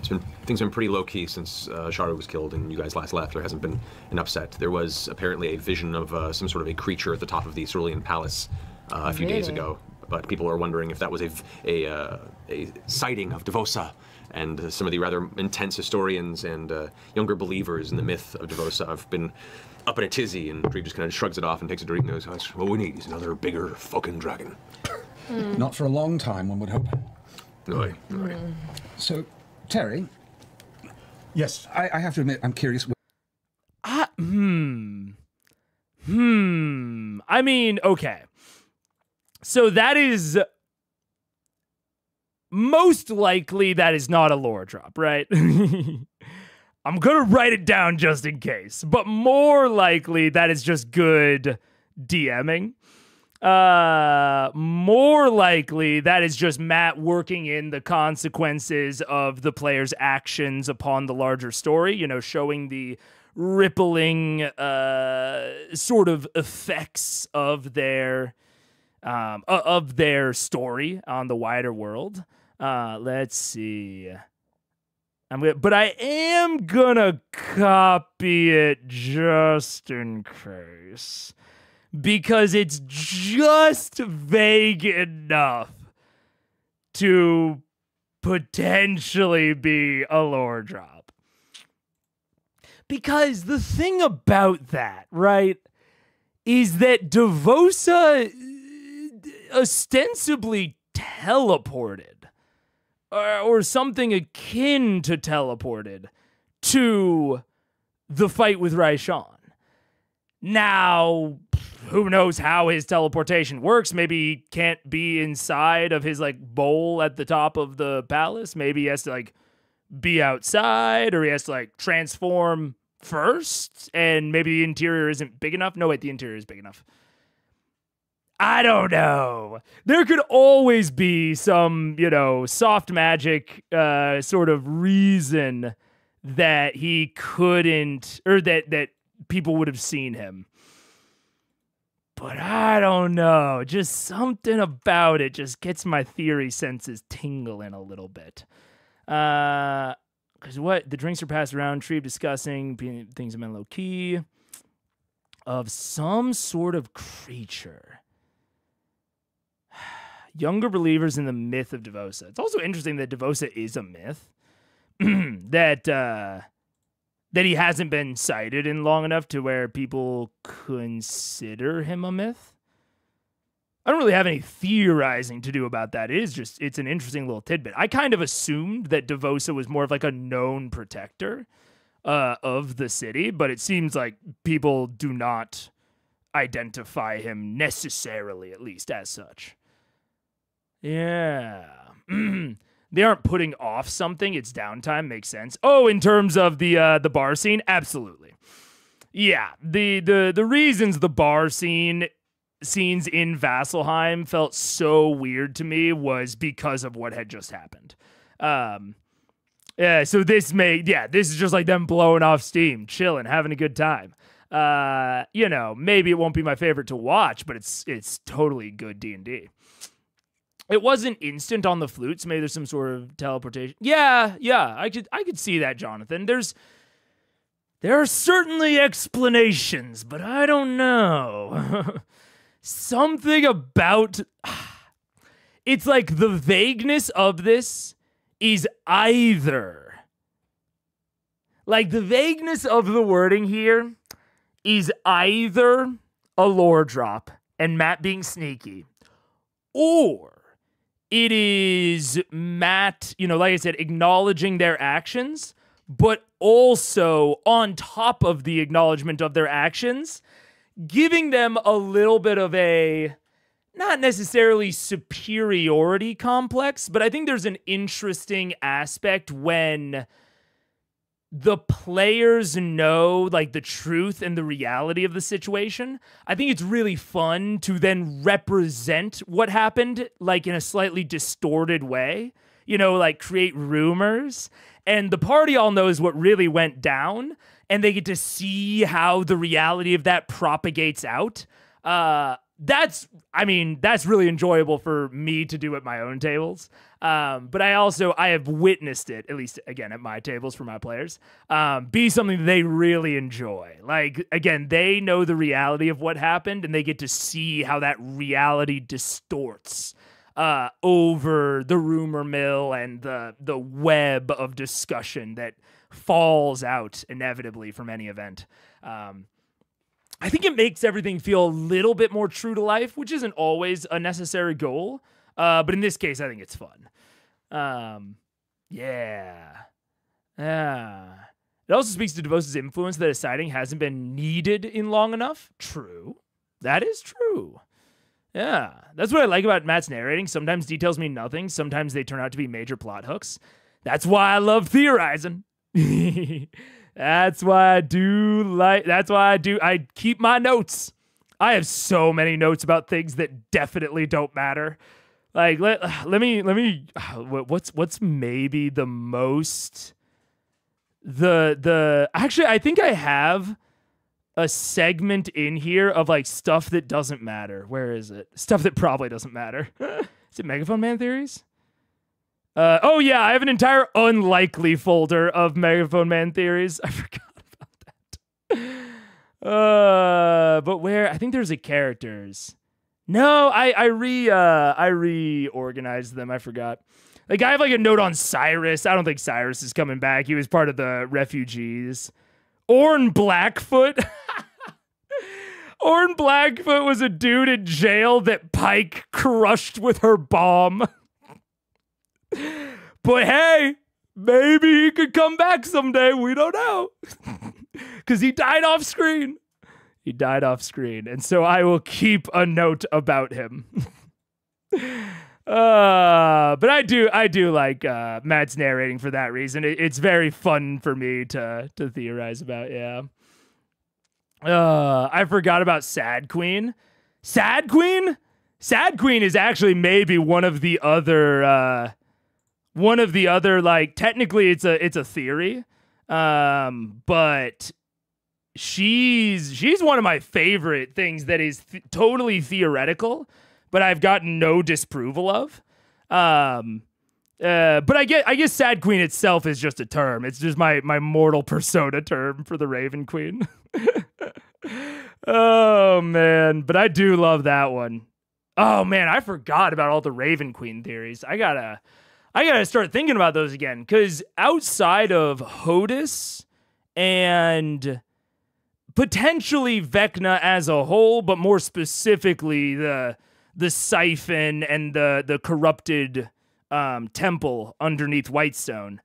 things have been pretty low-key since Sharu was killed and you guys last left. There hasn't been an upset. There was apparently a vision of some sort of a creature at the top of the Cerulean Palace a few days ago. But people are wondering if that was a sighting of Devosa, and some of the rather intense historians and younger believers in the myth of Devosa have been up in a tizzy, and Treve just kind of shrugs it off and takes a drink and goes, that's what we need, is another bigger fucking dragon. Not for a long time, one would hope. Aye. So, Terry? Yes. I have to admit, I'm curious. I mean, okay. So that is most likely that is not a lore drop, right? I'm gonna write it down just in case, but more likely that is just good DMing. More likely that is just Matt working in the consequences of the player's actions upon the larger story, you know, showing the rippling sort of effects of their story on the wider world. Let's see. But I am gonna copy it just in case, because it's just vague enough to potentially be a lore drop. Because the thing about that, right, is that Devosa ostensibly teleported or something akin to teleported to the fight with Raishan. Now, who knows how his teleportation works? Maybe he can't be inside of his like bowl at the top of the palace. Maybe he has to like be outside, or he has to like transform first, and maybe the interior isn't big enough. No, wait, the interior is big enough. I don't know. There could always be some, you know, soft magic sort of reason that he couldn't, or that people would have seen him. But I don't know. Just something about it just gets my theory senses tingling a little bit. Because what? The drinks are passed around, tree discussing, things have been low key. Of some sort of creature. Younger believers in the myth of Devosa. It's also interesting that Devosa is a myth. that he hasn't been cited in long enough to where people consider him a myth. I don't really have any theorizing to do about that. It's an interesting little tidbit. I kind of assumed that Devosa was more of like a known protector of the city, but it seems like people do not identify him necessarily, at least as such. Yeah. They aren't putting off something. It's downtime. Makes sense. Oh, in terms of the bar scene? Absolutely. Yeah. The reasons the bar scenes in Vasselheim felt so weird to me was because of what had just happened. Yeah, so this is just like them blowing off steam, chilling, having a good time. You know, maybe it won't be my favorite to watch, but it's totally good D&D. It wasn't instant on the flutes. Maybe there's some sort of teleportation. Yeah, I could see that, Jonathan. There are certainly explanations, but I don't know. Something about... It's like the vagueness of this is either... Like, the vagueness of the wording here is either a lore drop and Matt being sneaky, or it is Matt, you know, like I said, acknowledging their actions, but also on top of the acknowledgement of their actions, giving them a little bit of a, not necessarily superiority complex, but I think there's an interesting aspect when the players know like the truth and the reality of the situation. I think it's really fun to then represent what happened like in a slightly distorted way, you know, like create rumors, and the party all knows what really went down, and they get to see how the reality of that propagates out. That's really enjoyable for me to do at my own tables. But I have witnessed it, at least again at my tables for my players, be something that they really enjoy. Like, again, they know the reality of what happened, and they get to see how that reality distorts over the rumor mill and the web of discussion that falls out inevitably from any event. I think it makes everything feel a little bit more true to life, which isn't always a necessary goal. But in this case, I think it's fun. Yeah. It also speaks to Devosa's influence that a sighting hasn't been needed in long enough. True. That is true. Yeah. That's what I like about Matt's narrating. Sometimes details mean nothing. Sometimes they turn out to be major plot hooks. That's why I love theorizing. That's why I keep my notes. I have so many notes about things that definitely don't matter. Like, let me, what's maybe the most, actually, I think I have a segment in here of like stuff that doesn't matter. Where is it? Stuff that probably doesn't matter. Is it Megaphone Man theories? Oh yeah, I have an entire unlikely folder of Megaphone Man theories. I forgot about that. But where? I think there's a characters. No, I reorganized them. I forgot. Like, I have like a note on Cyrus. I don't think Cyrus is coming back. He was part of the refugees. Orn Blackfoot. Orn Blackfoot was a dude in jail that Pike crushed with her bomb. But hey, maybe he could come back someday. We don't know. Because he died off screen. He died off screen. And so I will keep a note about him. But I do like Matt's narrating for that reason. It's very fun for me to theorize about, yeah. I forgot about Sad Queen. Sad Queen? Sad Queen is actually maybe one of the other like, technically it's a theory. But she's one of my favorite things that is totally theoretical, but I've gotten no disapproval of. But I guess Sad Queen itself is just a term. It's just my mortal persona term for the Raven Queen. Oh man, but I do love that one. Oh man, I forgot about all the Raven Queen theories. I gotta start thinking about those again, because outside of Hodis and potentially Vecna as a whole, but more specifically the siphon and the corrupted temple underneath Whitestone.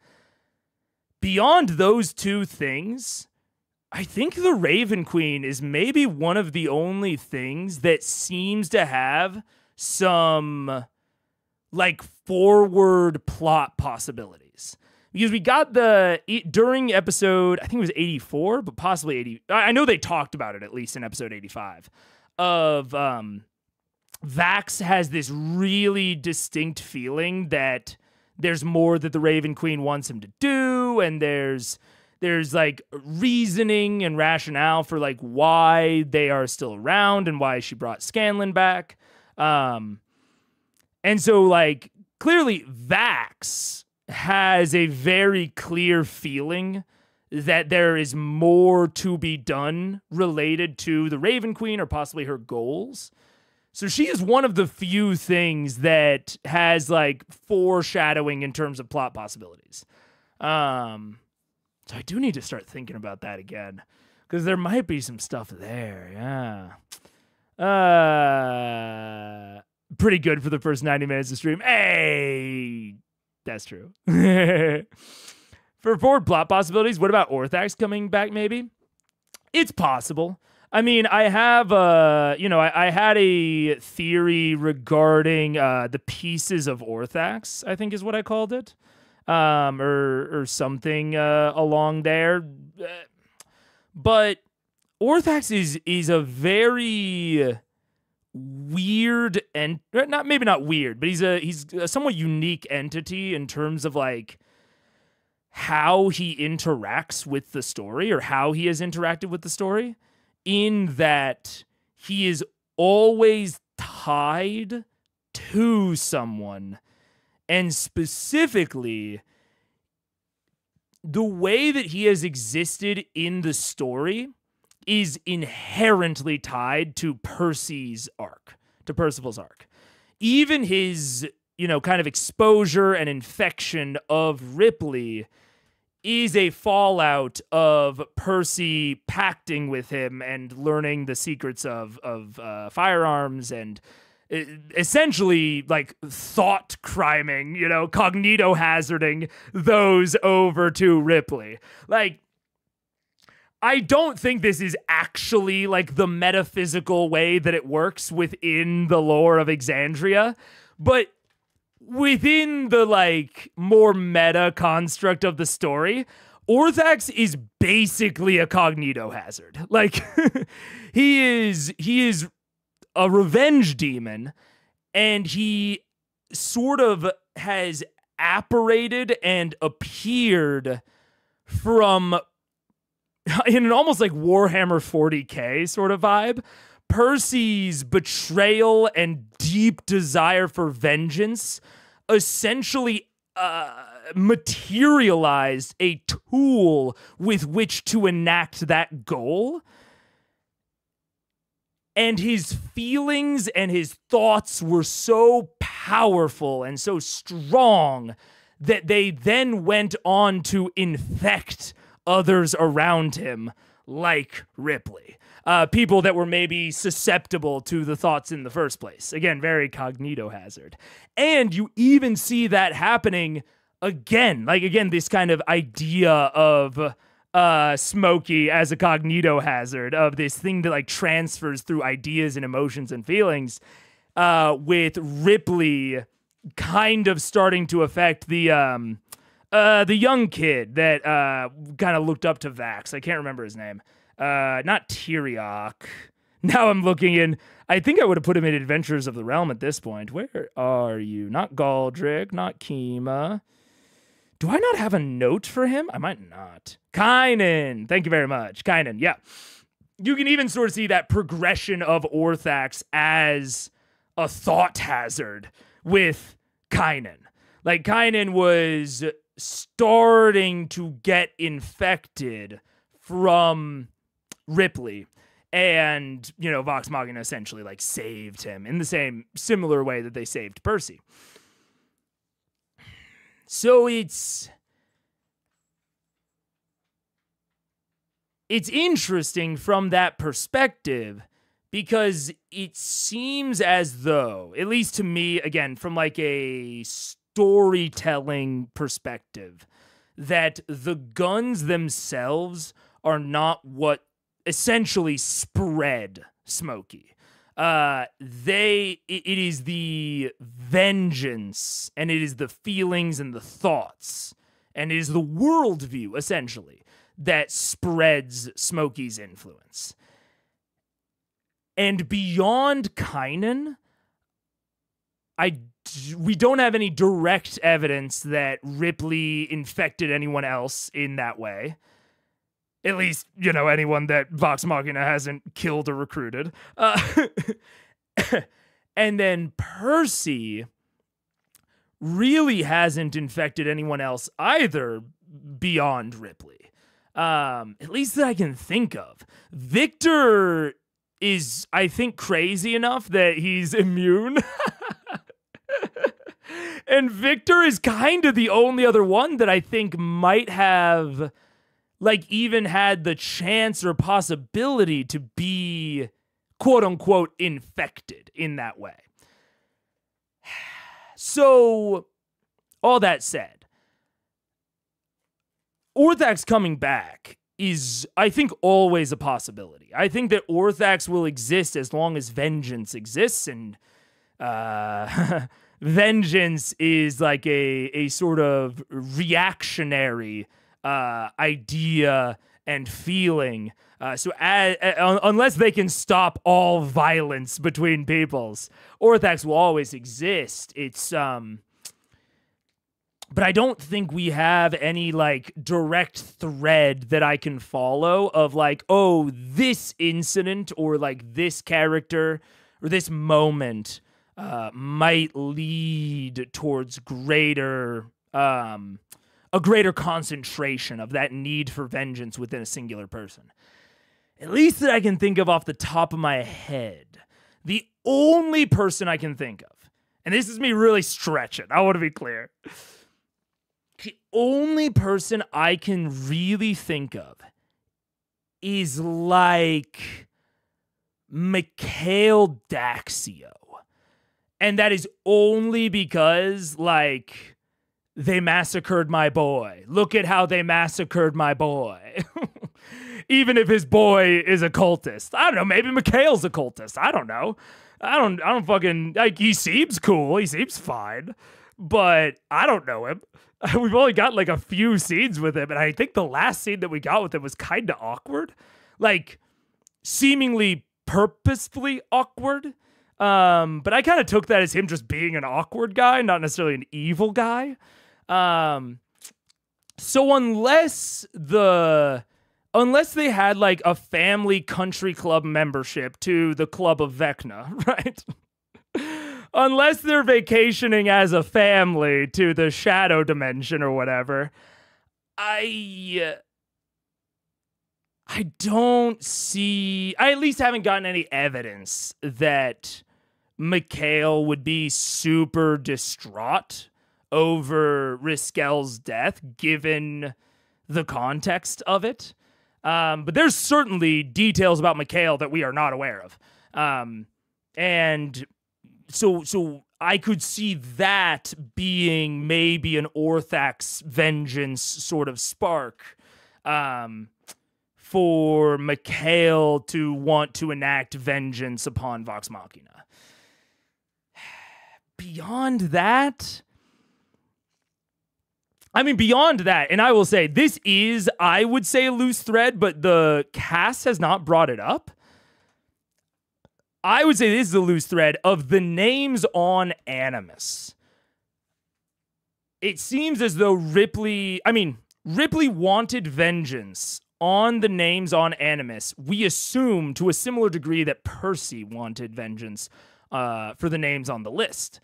Beyond those two things, I think the Raven Queen is maybe one of the only things that seems to have some like forward plot possibilities. Because we got during episode, I think it was 84, but possibly 80. I know they talked about it at least in episode 85 of Vax has this really distinct feeling that there's more that the Raven Queen wants him to do, and there's like reasoning and rationale for like why they are still around and why she brought Scanlan back. And so like clearly Vax has a very clear feeling that there is more to be done related to the Raven Queen or possibly her goals. So she is one of the few things that has like foreshadowing in terms of plot possibilities. So I do need to start thinking about that again, because there might be some stuff there. Yeah. Pretty good for the first 90 minutes of stream. Hey, that's true. For forward plot possibilities, what about Orthax coming back maybe? It's possible. I mean, I have, I had a theory regarding the pieces of Orthax, I think is what I called it, or something along there. But Orthax is a very weird and maybe not weird, but he's a somewhat unique entity in terms of like how he interacts with the story, or how he has interacted with the story, in that he is always tied to someone. And specifically, the way that he has existed in the story is inherently tied to Percy's arc, to Percival's arc. Even his, kind of exposure and infection of Ripley is a fallout of Percy pacting with him and learning the secrets of firearms and essentially like thought criming, cognito hazarding those over to Ripley. Like, I don't think this is actually like the metaphysical way that it works within the lore of Exandria, but within the like more meta construct of the story, Orthax is basically a cognito hazard. Like he is a revenge demon, and he sort of has apparated and appeared from, in an almost like Warhammer 40K sort of vibe, Percy's betrayal and deep desire for vengeance essentially materialized a tool with which to enact that goal. And his feelings and his thoughts were so powerful and so strong that they then went on to infect others around him, like Ripley. People that were maybe susceptible to the thoughts in the first place. Again, very cognito hazard. And you even see that happening again, this kind of idea of Smokey as a cognito hazard, of this thing that like transfers through ideas and emotions and feelings, with Ripley kind of starting to affect the young kid that kind of looked up to Vax. I can't remember his name. Not Tyriok. Now I'm looking in. I think I would have put him in Adventures of the Realm at this point. Where are you? Not Galdrick, not Kima. Do I not have a note for him? I might not. Kynan. Thank you very much. Kynan, yeah. You can even sort of see that progression of Orthax as a thought hazard with Kynan. Like, Kynan was starting to get infected from Ripley. And, you know, Vox Machina essentially, like, saved him in the same similar way that they saved Percy. So it's interesting from that perspective, because it seems as though, at least to me, again, from like a storytelling perspective, that the guns themselves are not what essentially spread Smokey. It is the vengeance, and it is the feelings and the thoughts, and it is the worldview, essentially, that spreads Smokey's influence. And beyond Kynan, we don't have any direct evidence that Ripley infected anyone else in that way. At least, you know, anyone that Vox Machina hasn't killed or recruited. And then Percy really hasn't infected anyone else either beyond Ripley. At least that I can think of. Victor is, I think, crazy enough that he's immune. And Victor is kind of the only other one that I think might have, like, even had the chance or possibility to be, quote-unquote, infected in that way. So, all that said, Orthax coming back is, I think, always a possibility. I think that Orthax will exist as long as vengeance exists, and vengeance is like a sort of reactionary idea and feeling. Unless they can stop all violence between peoples, Orthax will always exist. But I don't think we have any, like, direct thread that I can follow of, like, oh, this incident or, like, this character or this moment might lead towards a greater concentration of that need for vengeance within a singular person. At least that I can think of off the top of my head. The only person I can think of, and this is me really stretching, I want to be clear. The only person I can really think of is like Mikhail Daxio. And that is only because, like, they massacred my boy. Look at how they massacred my boy. Even if his boy is a cultist. I don't know, maybe Mikhail's a cultist. I don't know. I don't fucking, like, he seems cool. He seems fine. But I don't know him. We've only got like a few scenes with him, and I think the last scene that we got with him was kind of awkward. Like, seemingly purposefully awkward. But I kind of took that as him just being an awkward guy, not necessarily an evil guy. So unless they had like a family country club membership to the Club of Vecna, right? Unless they're vacationing as a family to the shadow dimension or whatever, I don't see, I at least haven't gotten any evidence that Mikhail would be super distraught over Riskel's death, given the context of it. But there's certainly details about Mikhail that we are not aware of. And so I could see that being maybe an Orthax vengeance sort of spark for Mikhail to want to enact vengeance upon Vox Machina. Beyond that, and I will say, this is, I would say, a loose thread, but the cast has not brought it up. I would say this is a loose thread of the names on Animus. It seems as though Ripley wanted vengeance on the names on Animus. We assume to a similar degree that Percy wanted vengeance for the names on the list.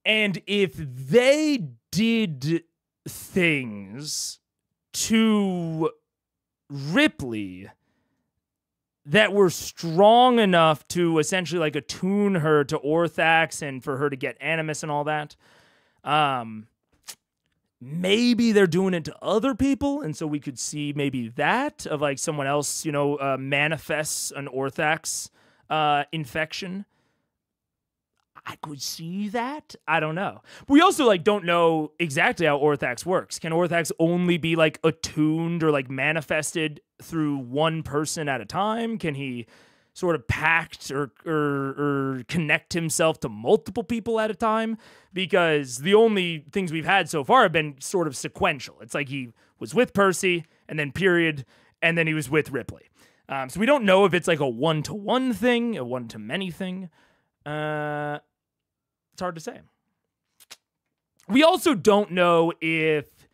And if they did things to Ripley that were strong enough to essentially like attune her to Orthax and for her to get Animus and all that, maybe they're doing it to other people, and so we could see maybe that of like someone else, manifests an Orthax infection. I could see that. I don't know. But we also don't know exactly how Orthax works. Can Orthax only be attuned or manifested through one person at a time? Can he sort of pact or connect himself to multiple people at a time? Because the only things we've had so far have been sort of sequential. It's like he was with Percy and then period, and then he was with Ripley. So we don't know if it's a one-to-one thing, a one-to-many thing. It's hard to say. We also don't know if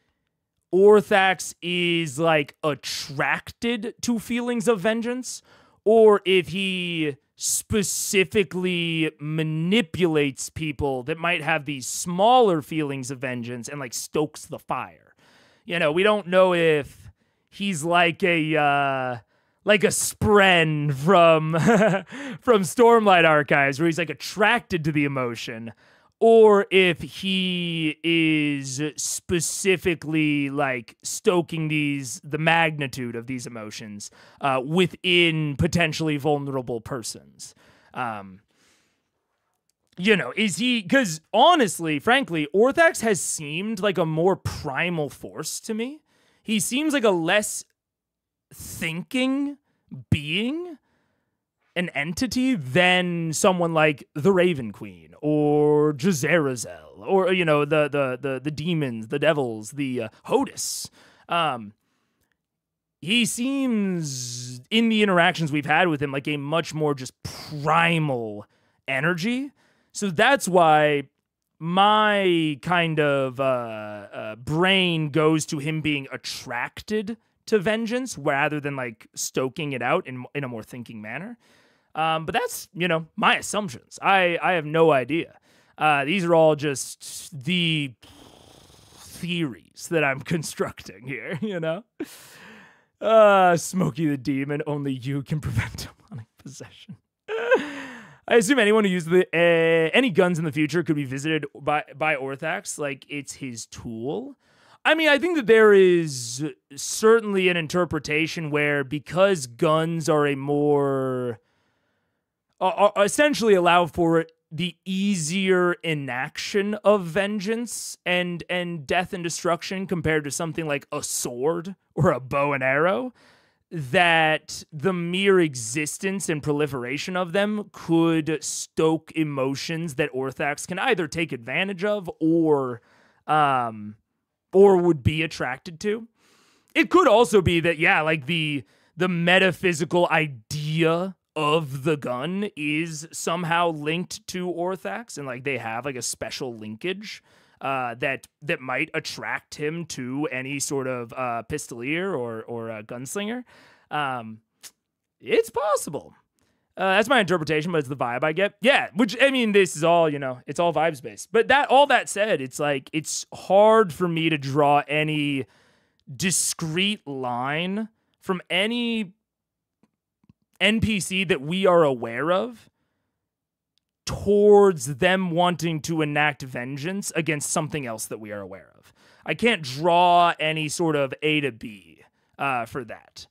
Orthax is attracted to feelings of vengeance, or if he specifically manipulates people that might have these smaller feelings of vengeance and stokes the fire. We don't know if he's like a Spren from Stormlight Archives, where he's attracted to the emotion, or if he is specifically stoking the magnitude of these emotions within potentially vulnerable persons. Is he, because honestly, frankly, Orthax has seemed like a more primal force to me. He seems like a less thinking being, an entity, than someone like the Raven Queen or Jezerazel or the demons, the devils, the Hodis. He seems, in the interactions we've had with him, like a much more just primal energy. So that's why my kind of brain goes to him being attracted to vengeance rather than stoking it out in a more thinking manner. But that's, my assumptions. I have no idea. These are all just the theories that I'm constructing here, Smokey the Demon, only you can prevent demonic possession. I assume anyone who uses any guns in the future could be visited by Orthax, it's his tool. I think that there is certainly an interpretation where, because guns are a more essentially allow for the easier enaction of vengeance and death and destruction compared to something like a sword or a bow and arrow, that the mere existence and proliferation of them could stoke emotions that Orthax can either take advantage of or would be attracted to. It could also be that, the metaphysical idea of the gun is somehow linked to Orthax, and they have a special linkage that might attract him to any sort of pistolier or a gunslinger. It's possible. That's my interpretation, but it's the vibe I get. Yeah, which, this is all, it's all vibes based. But all that said, it's it's hard for me to draw any discrete line from any NPC that we are aware of towards them wanting to enact vengeance against something else that we are aware of. I can't draw any sort of A to B for that.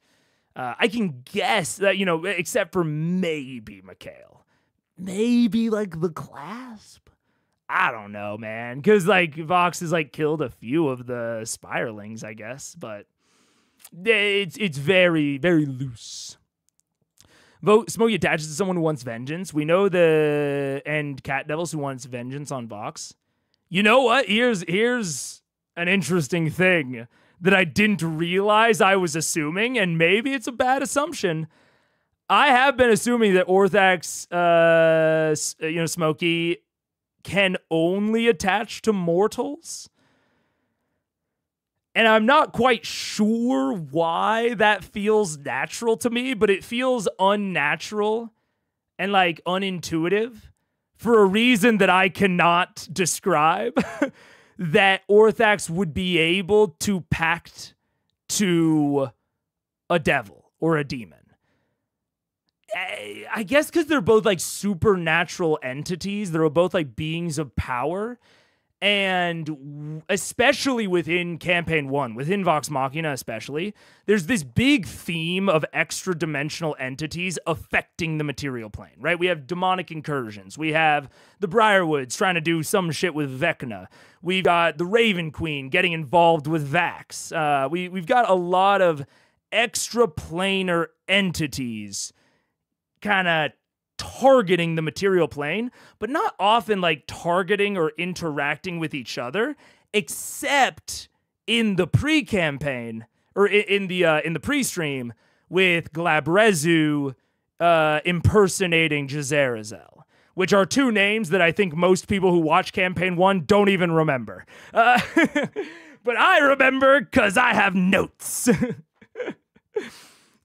I can guess that, except for maybe Mikhail. maybe like the clasp. I don't know, man, because like Vox has like killed a few of the spiralings, I guess, but it's very, very loose. Smokey attaches to someone who wants vengeance. We know and Cat Devils who wants vengeance on Vox. You know what? Here's an interesting thing that I didn't realize I was assuming, and maybe it's a bad assumption. I have been assuming that Orthax, Smokey, can only attach to mortals. And I'm not quite sure why that feels natural to me, but it feels unnatural and like unintuitive for a reason that I cannot describe. That Orthax would be able to pact to a devil or a demon. I guess because they're both like supernatural entities. They're both like beings of power. And especially within Campaign 1, within Vox Machina especially, there's this big theme of extra-dimensional entities affecting the material plane, right? We have demonic incursions. We have the Briarwoods trying to do some shit with Vecna. We've got the Raven Queen getting involved with Vax. We've got a lot of extra-planar entities kind of targeting the material plane, but not often like targeting or interacting with each other, except in the pre-campaign or in the pre-stream with Glabrezu impersonating Jezerazel, which are two names that I think most people who watch Campaign 1 don't even remember. But I remember because I have notes.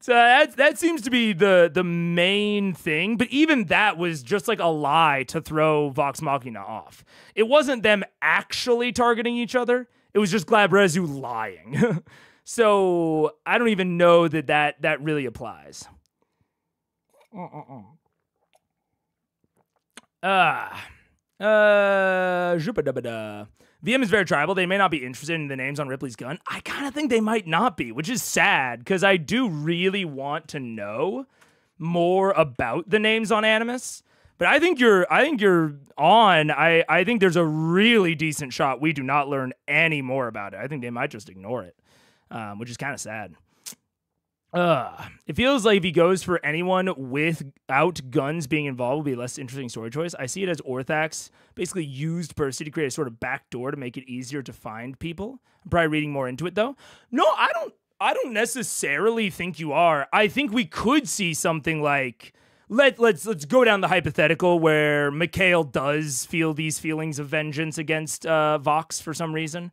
So that seems to be the main thing, but even that was just like a lie to throw Vox Machina off. It wasn't them actually targeting each other. It was just Glabrezu lying. So I don't even know that really applies. VM is very tribal. They may not be interested in the names on Ripley's gun. I kind of think they might not be, which is sad because I do really want to know more about the names on Animus. But I think you're on. I think there's a really decent shot we do not learn any more about it. I think they might just ignore it, which is kind of sad. It feels like if he goes for anyone without guns being involved, will be a less interesting story choice. I see it as Orthax basically used Percy to create a sort of back door to make it easier to find people. I'm probably reading more into it though. No, I don't necessarily think you are. I think we could see something like let's go down the hypothetical where Mikhail does feel these feelings of vengeance against Vox for some reason.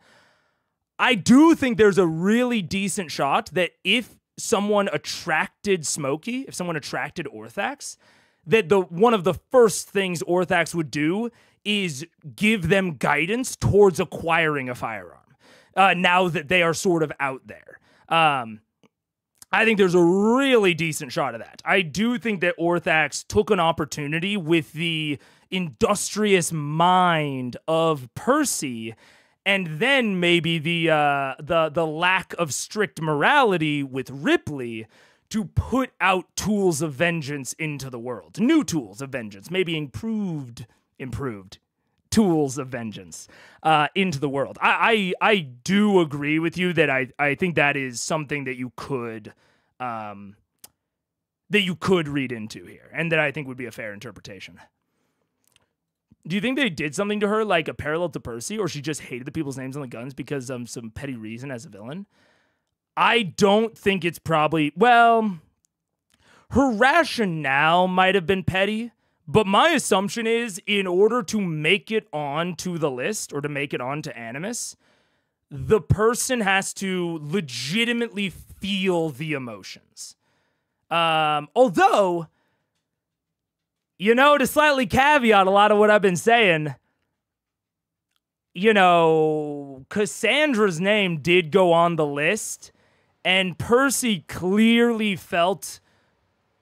I do think there's a really decent shot that if someone attracted Smokey, if someone attracted Orthax, that one of the first things Orthax would do is give them guidance towards acquiring a firearm, now that they are sort of out there. I think there's a really decent shot of that. I do think that Orthax took an opportunity with the industrious mind of Percy, and then maybe the lack of strict morality with Ripley to put out tools of vengeance into the world. New tools of vengeance, maybe improved tools of vengeance into the world. I do agree with you that I think that is something that you could read into here, and that I think would be a fair interpretation. Do you think they did something to her, like a parallel to Percy, or she just hated the people's names on the guns because of some petty reason as a villain? I don't think it's probably... Well, her rationale might have been petty, but my assumption is in order to make it onto the list, or to make it onto Animus, the person has to legitimately feel the emotions. Although... You know, to slightly caveat a lot of what I've been saying, you know, Cassandra's name did go on the list, and Percy clearly felt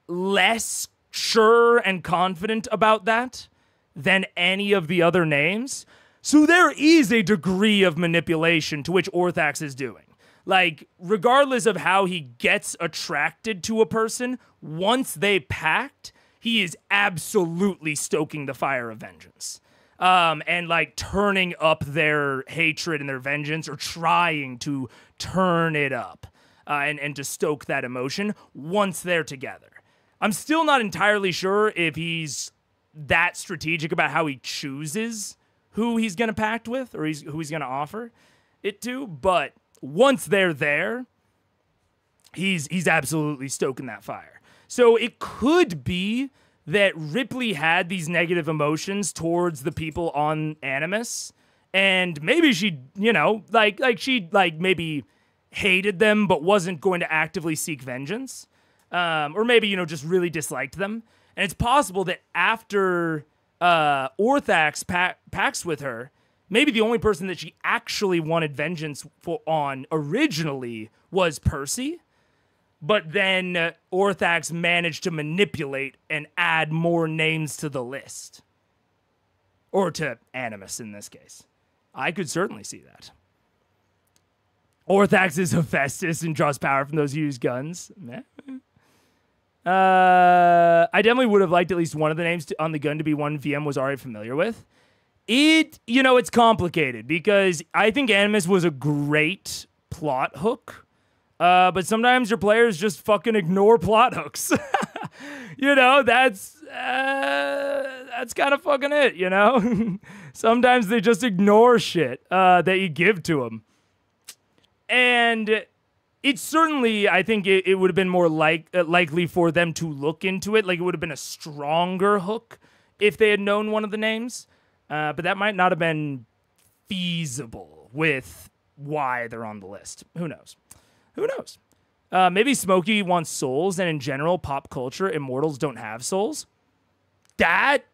less sure and confident about that than any of the other names. So there is a degree of manipulation to which Orthax is doing. Like, regardless of how he gets attracted to a person, once they pact, he is absolutely stoking the fire of vengeance. And like turning up their hatred and their vengeance, or trying to turn it up and to stoke that emotion once they're together. I'm still not entirely sure if he's that strategic about how he chooses who he's going to pact with, or who he's going to offer it to, but once they're there, he's absolutely stoking that fire. So it could be that Ripley had these negative emotions towards the people on Animus, and maybe she, she maybe hated them but wasn't going to actively seek vengeance, or maybe just really disliked them. And it's possible that after Orthax pacts with her, maybe the only person that she actually wanted vengeance on originally was Percy. But then Orthax managed to manipulate and add more names to the list. Or to Animus in this case. I could certainly see that. Orthax is Hephaestus and draws power from those used guns. I definitely would have liked at least one of the names on the gun to be one VM was already familiar with. It's complicated because I think Animus was a great plot hook. But sometimes your players just fucking ignore plot hooks. That's kind of fucking it, Sometimes they just ignore shit that you give to them. And it's certainly, I think it would have been more likely for them to look into it. Like, it would have been a stronger hook if they had known one of the names. But that might not have been feasible with why they're on the list. Who knows? Who knows? Maybe Smokey wants souls, and in general, pop culture, immortals don't have souls. That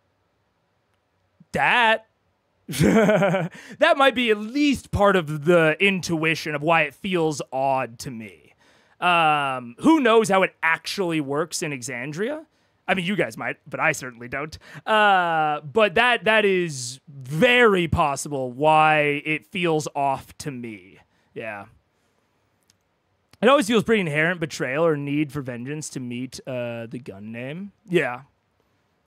might be at least part of the intuition of why it feels odd to me. Who knows how it actually works in Exandria? I mean, you guys might, but I certainly don't. But that is very possible why it feels off to me. Yeah. It always feels pretty inherent betrayal or need for vengeance to meet the gun name. Yeah.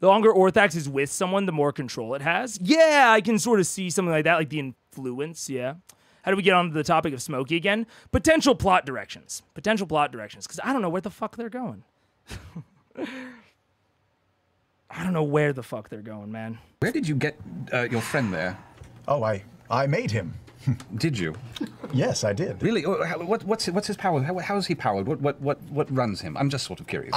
The longer Orthax is with someone, the more control it has. Yeah, I can sort of see something like that, like the influence, yeah. How do we get on to the topic of Smokey again? Potential plot directions. Because I don't know where the fuck they're going. I don't know where the fuck they're going, man. Where did you get your friend there? Oh, I made him. Did you? Yes, I did. Really? What's his power? How is he powered? What runs him? I'm just sort of curious.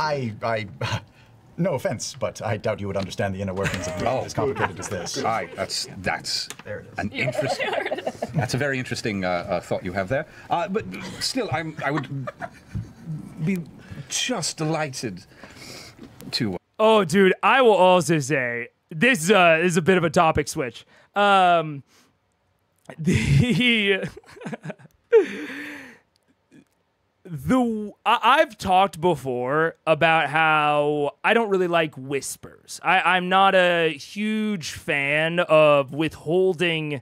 No offense, but I doubt you would understand the inner workings of as complicated as this. That's there it is. An interesting. That's a very interesting thought you have there. But still, I would be just delighted to. Oh, dude, I will also say this is a bit of a topic switch. I've talked before about how I don't really like whispers. I'm not a huge fan of withholding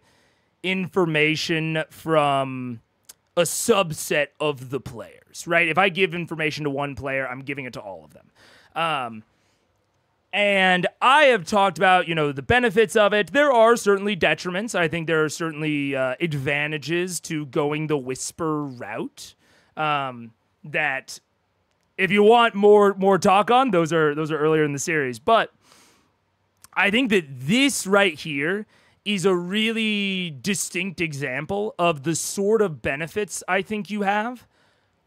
information from a subset of the players, right? If I give information to one player, I'm giving it to all of them. And I have talked about, the benefits of it. There are certainly detriments. I think there are certainly advantages to going the whisper route. That if you want more talk on, those are earlier in the series. But I think that this right here is a really distinct example of the sort of benefits I think you have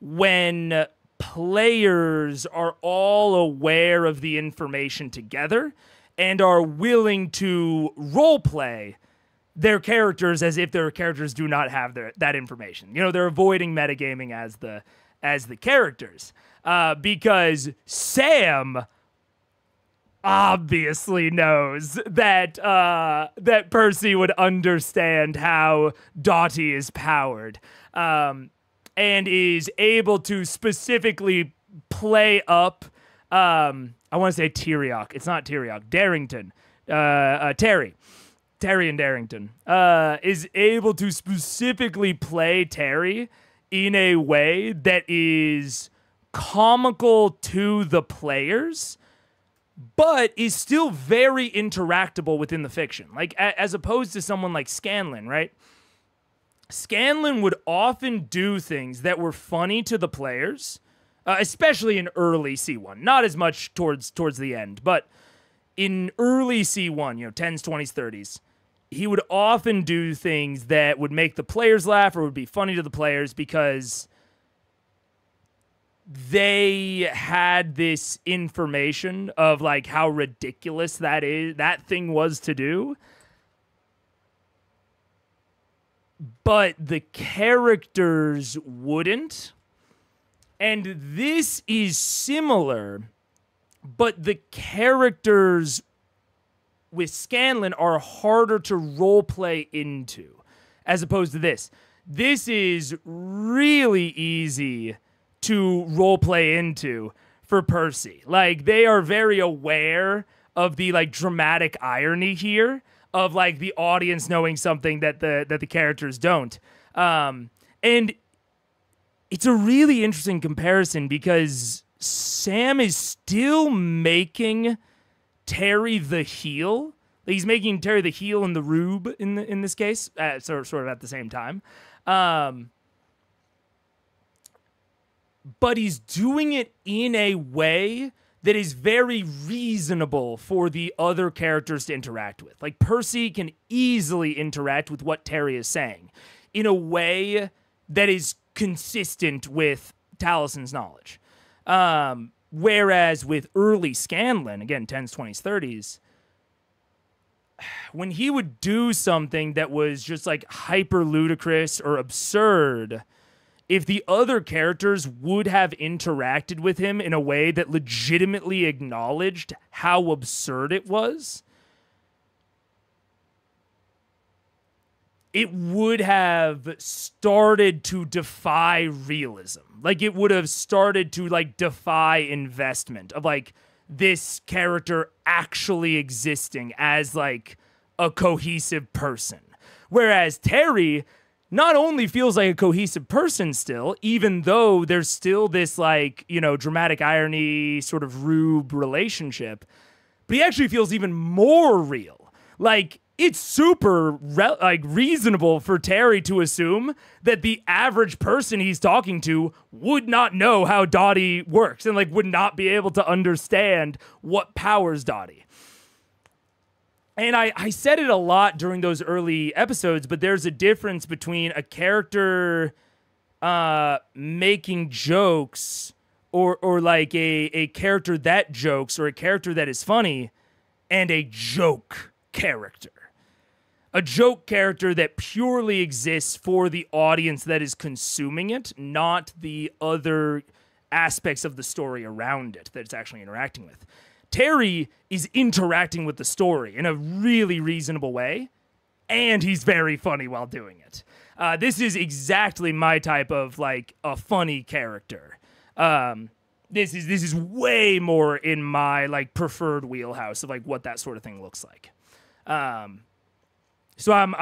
when players are all aware of the information together and are willing to roleplay their characters as if their characters do not have that information. They're avoiding metagaming as the characters. Because Sam obviously knows that that Percy would understand how Dottie is powered. And is able to specifically play up, I want to say Tyriok. It's not Tyriok. Darrington. Terry and Darrington. Is able to specifically play Terry in a way that is comical to the players, but is still very interactable within the fiction. Like, as opposed to someone like Scanlan, right? Scanlan would often do things that were funny to the players, especially in early C1. Not as much towards the end, but in early C1, 10s, 20s, 30s, he would often do things that would make the players laugh or would be funny to the players because they had this information of like how ridiculous that thing was to do. But the characters wouldn't. And this is similar, but the characters with Scanlan are harder to roleplay into, as opposed to this. This is really easy to roleplay into for Percy. Like, they are very aware of the like dramatic irony here of like the audience knowing something that the characters don't. And it's a really interesting comparison because Sam is still making Terry the heel. He's making Terry the heel and the rube in this case, sort of at the same time. But he's doing it in a way that is very reasonable for the other characters to interact with. Like, Percy can easily interact with what Terry is saying in a way that is consistent with Talison's knowledge. Whereas with early Scanlan, again, 10s, 20s, 30s, when he would do something that was just like hyper ludicrous or absurd, if the other characters would have interacted with him in a way that legitimately acknowledged how absurd it was, it would have started to defy realism. Like, it would have started to like defy investment of like this character actually existing as like a cohesive person. Whereas Terry not only feels like a cohesive person still, even though there's still this like, dramatic irony sort of rube relationship, but he actually feels even more real. Like, it's super reasonable for Terry to assume that the average person he's talking to would not know how Dottie works and like would not be able to understand what powers Dottie. And I said it a lot during those early episodes, but there's a difference between a character making jokes or like a character that jokes or a character that is funny and a joke character. A joke character that purely exists for the audience that is consuming it, not the other aspects of the story around it that it's actually interacting with. Terry is interacting with the story in a really reasonable way, and he's very funny while doing it. This is exactly my type of like a funny character. This is way more in my like preferred wheelhouse of like what that sort of thing looks like. So I'm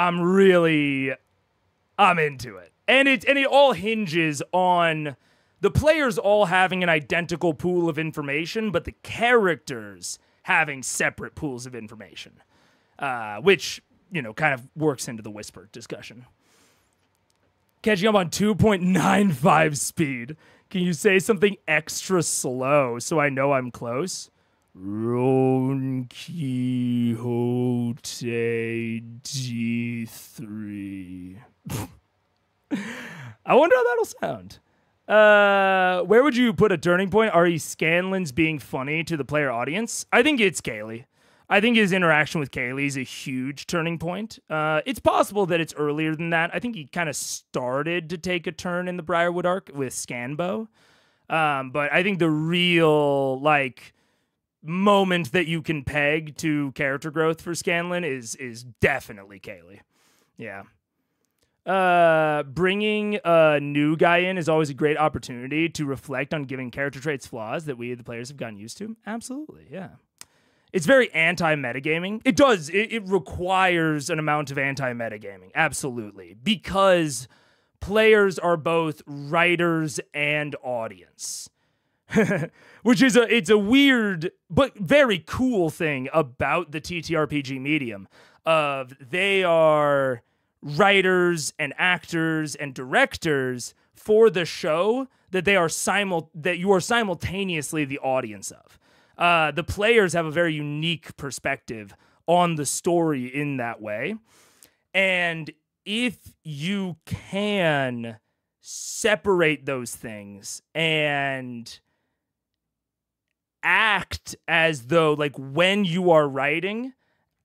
into it, and it all hinges on the players all having an identical pool of information, but the characters having separate pools of information, which, kind of works into the whisper discussion. Catching up on 2.95 speed. Can you say something extra slow so I know I'm close? Ron Quixote D3. I wonder how that'll sound. Where would you put a turning point? Are Scanlan's being funny to the player audience? I think it's Kaylee. I think his interaction with Kaylee is a huge turning point. It's possible that it's earlier than that. I think he kind of started to take a turn in the Briarwood arc with Scanbo. But I think the real, moment that you can peg to character growth for Scanlan is definitely Kaylee. Yeah. Bringing a new guy in is always a great opportunity to reflect on giving character traits flaws that we, the players, have gotten used to. Absolutely, yeah. It's very anti-metagaming. It does. It requires an amount of anti-metagaming. Absolutely. Because players are both writers and audience. which is it's a weird but very cool thing about the TTRPG medium. Of they are writers and actors and directors for the show that they are that you are simultaneously the audience of. The players have a very unique perspective on the story in that way. And if you can separate those things and act as though, like, when you are writing,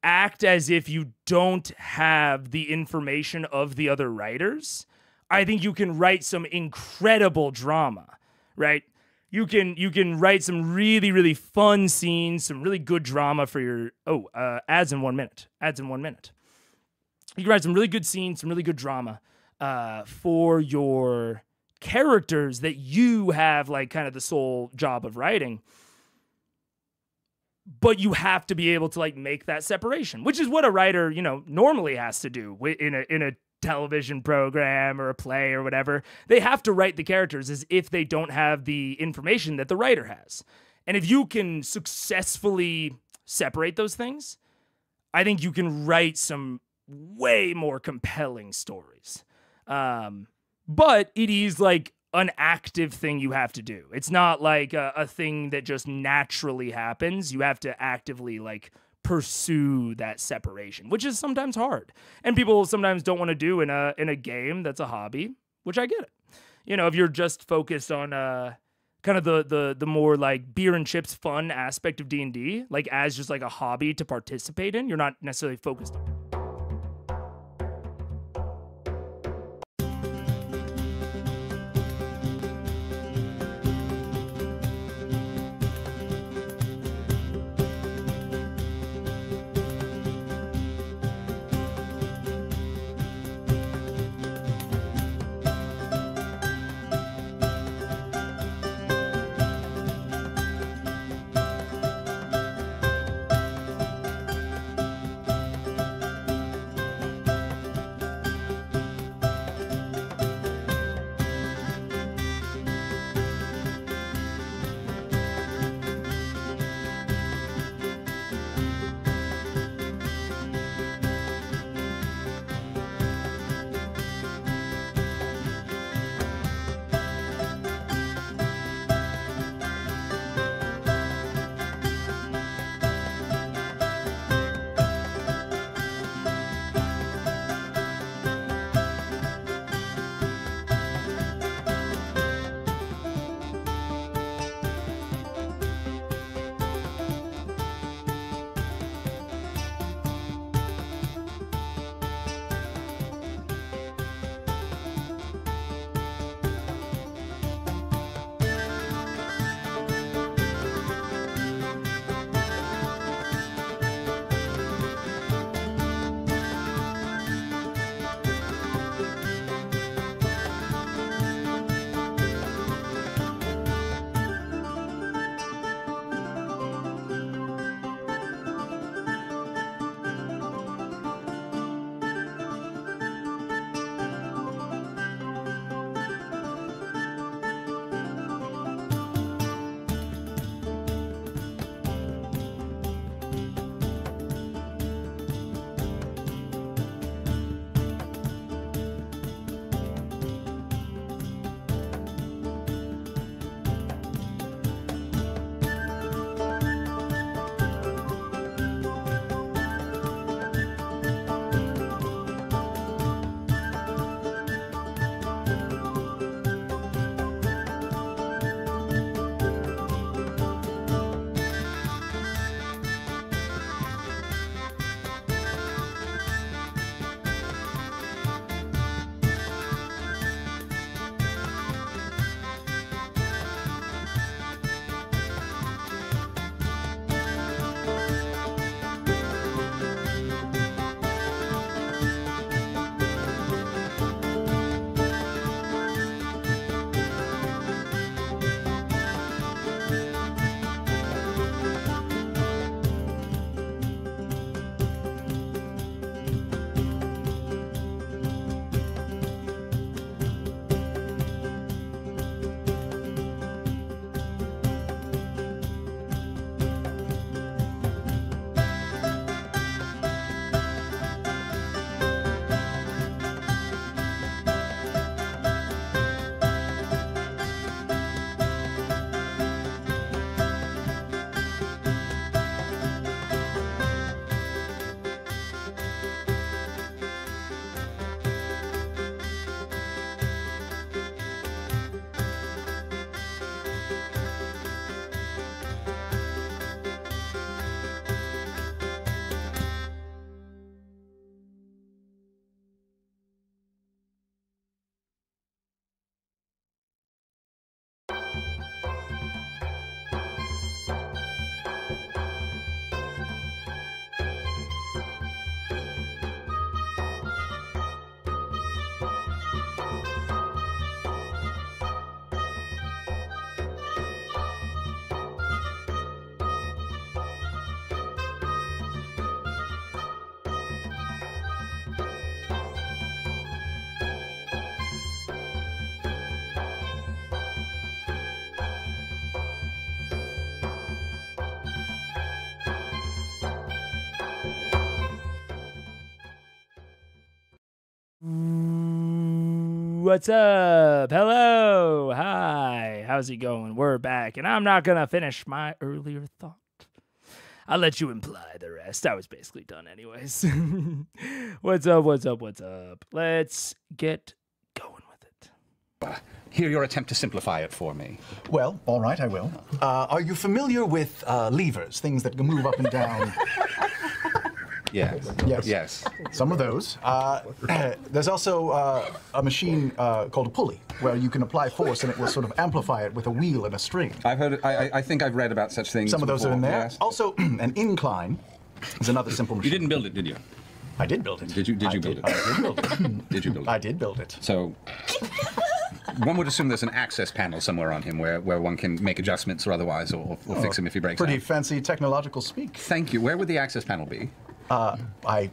act as if you don't have the information of the other writers, I think you can write some incredible drama, right? You can write some really, really fun scenes, some really good drama for your... ads in 1 minute. Ads in 1 minute. You can write some really good scenes, some really good drama for your characters that you have, like, kind of the sole job of writing. But you have to be able to, like, make that separation, which is what a writer, you know, normally has to do in a television program or a play or whatever. They have to write the characters as if they don't have the information that the writer has. And if you can successfully separate those things, I think you can write some way more compelling stories. But it is like an active thing you have to do. It's not like a thing that just naturally happens. You have to actively, like, pursue that separation, which is sometimes hard. And people sometimes don't want to do in a game that's a hobby, which I get it. You know, if you're just focused on kind of the more, like, beer and chips fun aspect of D&D, like, as just like a hobby to participate in, you're not necessarily focused on it. what's up? Hello. Hi. How's it going? We're back, and I'm not going to finish my earlier thought. I'll let you imply the rest. I was basically done anyways. What's up, what's up, what's up? Let's get going with it. Hear your attempt to simplify it for me. Well, all right, I will. Are you familiar with levers, things that can move up and down? Yes. Yes. Yes. Some of those. There's also a machine called a pulley, where you can apply force and it will sort of amplify it with a wheel and a string. I've heard. I think I've read about such things. Some of those before. are in there. Yes. Also, an incline is another simple machine. You didn't build it, did you? I did build it. Did you build it? I did build it. Did you build it? I did build it. So. One would assume there's an access panel somewhere on him where one can make adjustments or otherwise, or fix him if he breaks Pretty out. fancy technological speak. Thank you. Where would the access panel be? Why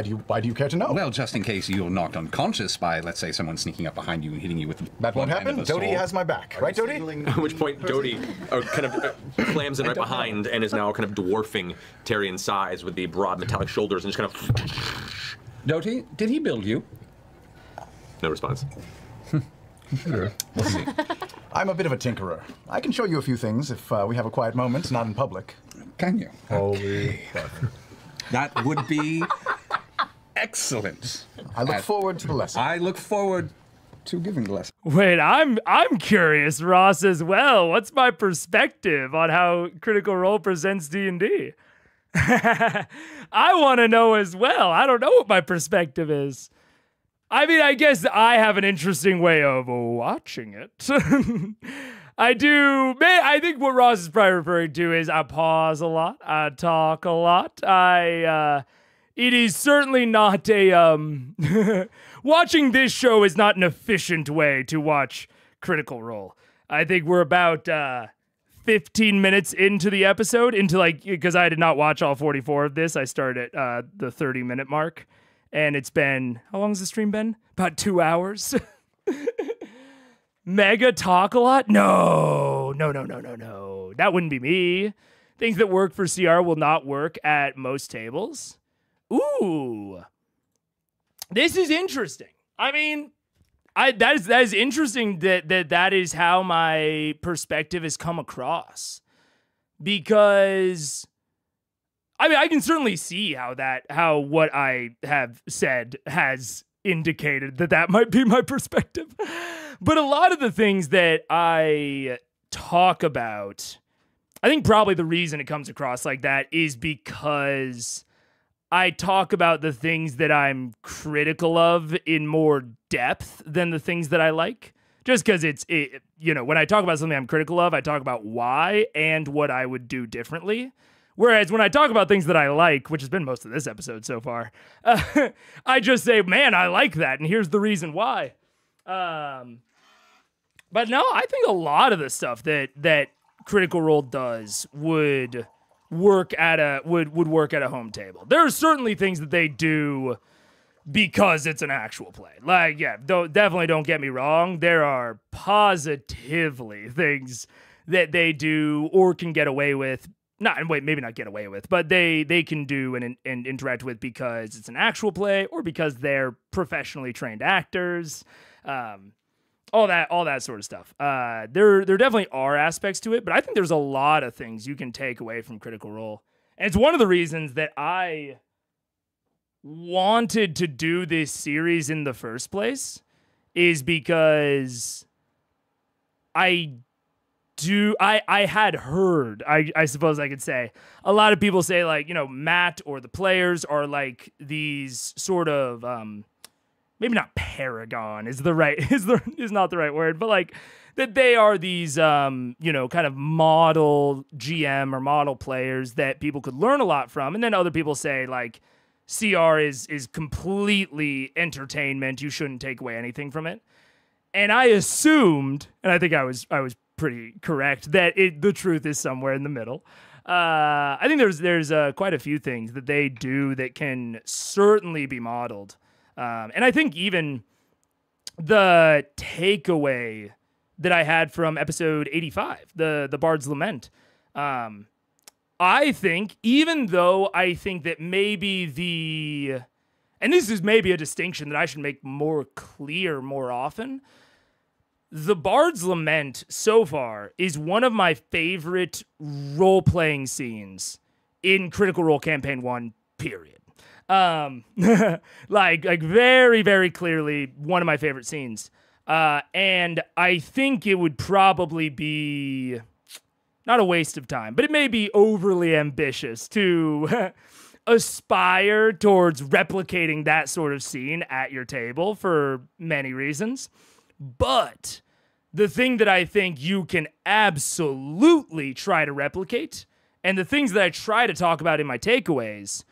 do you care to know? Well, just in case you're knocked unconscious by, let's say, someone sneaking up behind you and hitting you with that won't happen. Doty has my back, right, Doty? At which point, Doty kind of clams in right behind and is now kind of dwarfing Terry in size with the broad metallic shoulders and just kind of. Doty, did he build you? No response. Sure. We'll see. I'm a bit of a tinkerer. I can show you a few things if we have a quiet moment, not in public. Can you? Holy. That would be excellent. I look forward to the lesson. I look forward to giving the lesson. Wait, I'm curious, Ross, as well. What's my perspective on how Critical Role presents D&D? I want to know as well. I don't know what my perspective is. I mean, I guess I have an interesting way of watching it. I do. Man, I think what Ross is probably referring to is I pause a lot. I talk a lot. It is certainly not a, watching this show is not an efficient way to watch Critical Role. I think we're about 15 minutes into the episode, because I did not watch all 44 of this. I started at the 30-minute mark. And it's been, how long has the stream been? About 2 hours. Mega talk a lot? No. That wouldn't be me. Things that work for CR will not work at most tables. Ooh. This is interesting. I mean, that is interesting that is how my perspective has come across. Because I mean, I can certainly see how what I have said has indicated that might be my perspective. But a lot of the things that I talk about, I think probably the reason it comes across like that is because I talk about the things that I'm critical of in more depth than the things that I like. Just because when I talk about something I'm critical of, I talk about why and what I would do differently. Whereas when I talk about things that I like, which has been most of this episode so far, I just say, man, I like that, and here's the reason why. But no, I think a lot of the stuff that Critical Role does would work at a home table. There are certainly things that they do because it's an actual play. Like, yeah, definitely don't get me wrong. There are positively things that they do or can get away with. Maybe not get away with, but they can do and interact with because it's an actual play or because they're professionally trained actors, all that sort of stuff. There definitely are aspects to it, but I think there's a lot of things you can take away from Critical Role, and it's one of the reasons that I wanted to do this series in the first place, is because I had heard, I suppose I could say, a lot of people say, like, Matt or the players are like these sort of, maybe not paragon is not the right word, but like that they are these, kind of model GM or model players that people could learn a lot from. And then other people say, like, CR is completely entertainment. You shouldn't take away anything from it. And I assumed, and I think I was pretty correct, that the truth is somewhere in the middle. I think there's quite a few things that they do that can certainly be modeled. And I think even the takeaway that I had from episode 85, the Bard's Lament, I think, even though I think that maybe the and this is maybe a distinction that I should make more clear more often. The Bard's Lament so far is one of my favorite role-playing scenes in Critical Role Campaign 1, period. Like very, very clearly one of my favorite scenes. And I think it would probably be not a waste of time, but it may be overly ambitious to aspire towards replicating that sort of scene at your table for many reasons. But the thing that I think you can absolutely try to replicate, and the things that I try to talk about in my takeaways,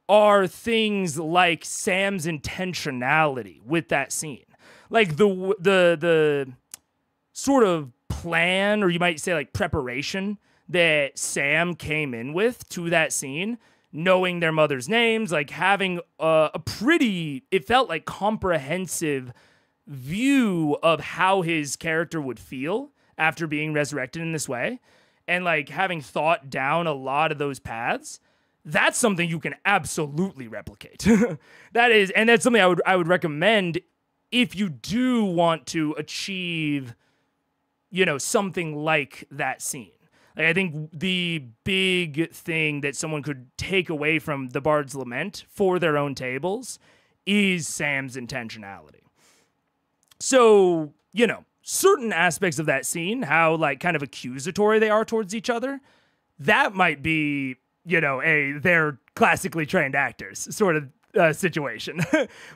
are things like Sam's intentionality with that scene. Like the sort of plan, or you might say like preparation, that Sam came in with to that scene, knowing their mother's names, like having a pretty, it felt like comprehensive view of how his character would feel after being resurrected in this way, and like having thought down a lot of those paths. That's something you can absolutely replicate. That's something I would recommend if you do want to achieve, something like that scene. Like, I think the big thing that someone could take away from the Bard's Lament for their own tables is Sam's intentionality. So, certain aspects of that scene, how like kind of accusatory they are towards each other, that might be, they're classically trained actors sort of situation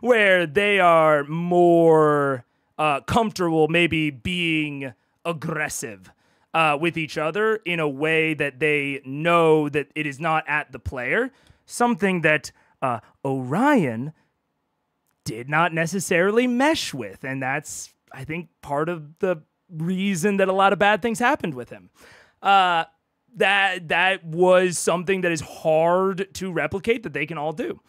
where they are more comfortable maybe being aggressive with each other in a way that they know that it is not at the player, something that Orion did not necessarily mesh with. And that's, I think, part of the reason that a lot of bad things happened with him. That was something that is hard to replicate that they can all do.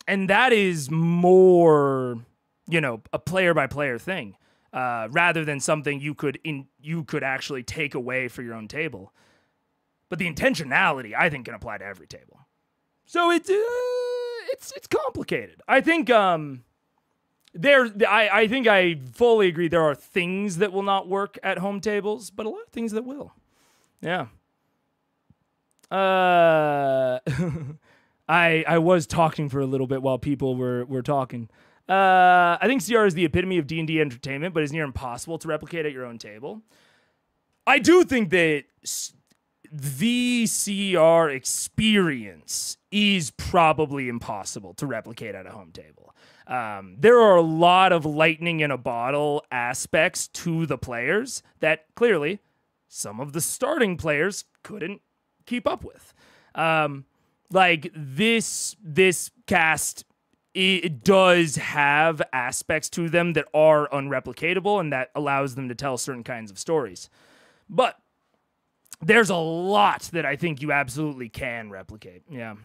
And that is more, a player-by-player thing, rather than something you could actually take away for your own table. But the intentionality, I think, can apply to every table. So it's complicated. I think I think I fully agree there are things that will not work at home tables, but a lot of things that will. Yeah. I was talking for a little bit while people were talking. I think CR is the epitome of D&D entertainment, but is near impossible to replicate at your own table. I do think that the CR experience is probably impossible to replicate at a home table. There are a lot of lightning in a bottle aspects to the players that clearly some of the starting players couldn't keep up with. Like this cast, it does have aspects to them that are unreplicatable, and that allows them to tell certain kinds of stories. But there's a lot that I think you absolutely can replicate. Yeah.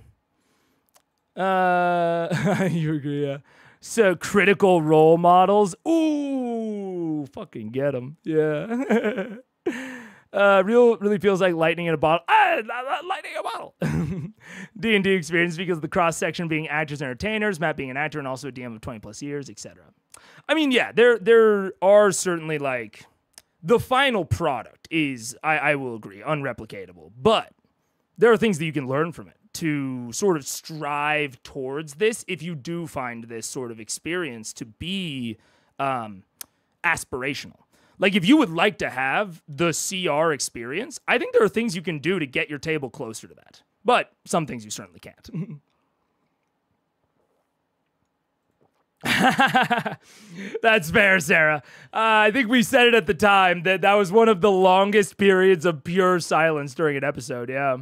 You agree, yeah. So critical role models. Ooh, fucking get them. Yeah. Really feels like lightning in a bottle. Lightning in a bottle. D&D experience because of the cross-section being actors and entertainers, Matt being an actor and also a DM of 20 plus years, etc. I mean, yeah, there are certainly like the final product is, I will agree, unreplicatable, but there are things that you can learn from it to sort of strive towards this if you do find this sort of experience to be aspirational. Like, if you would like to have the CR experience, I think there are things you can do to get your table closer to that. But some things you certainly can't. That's fair, Sarah. I think we said it at the time that was one of the longest periods of pure silence during an episode, yeah.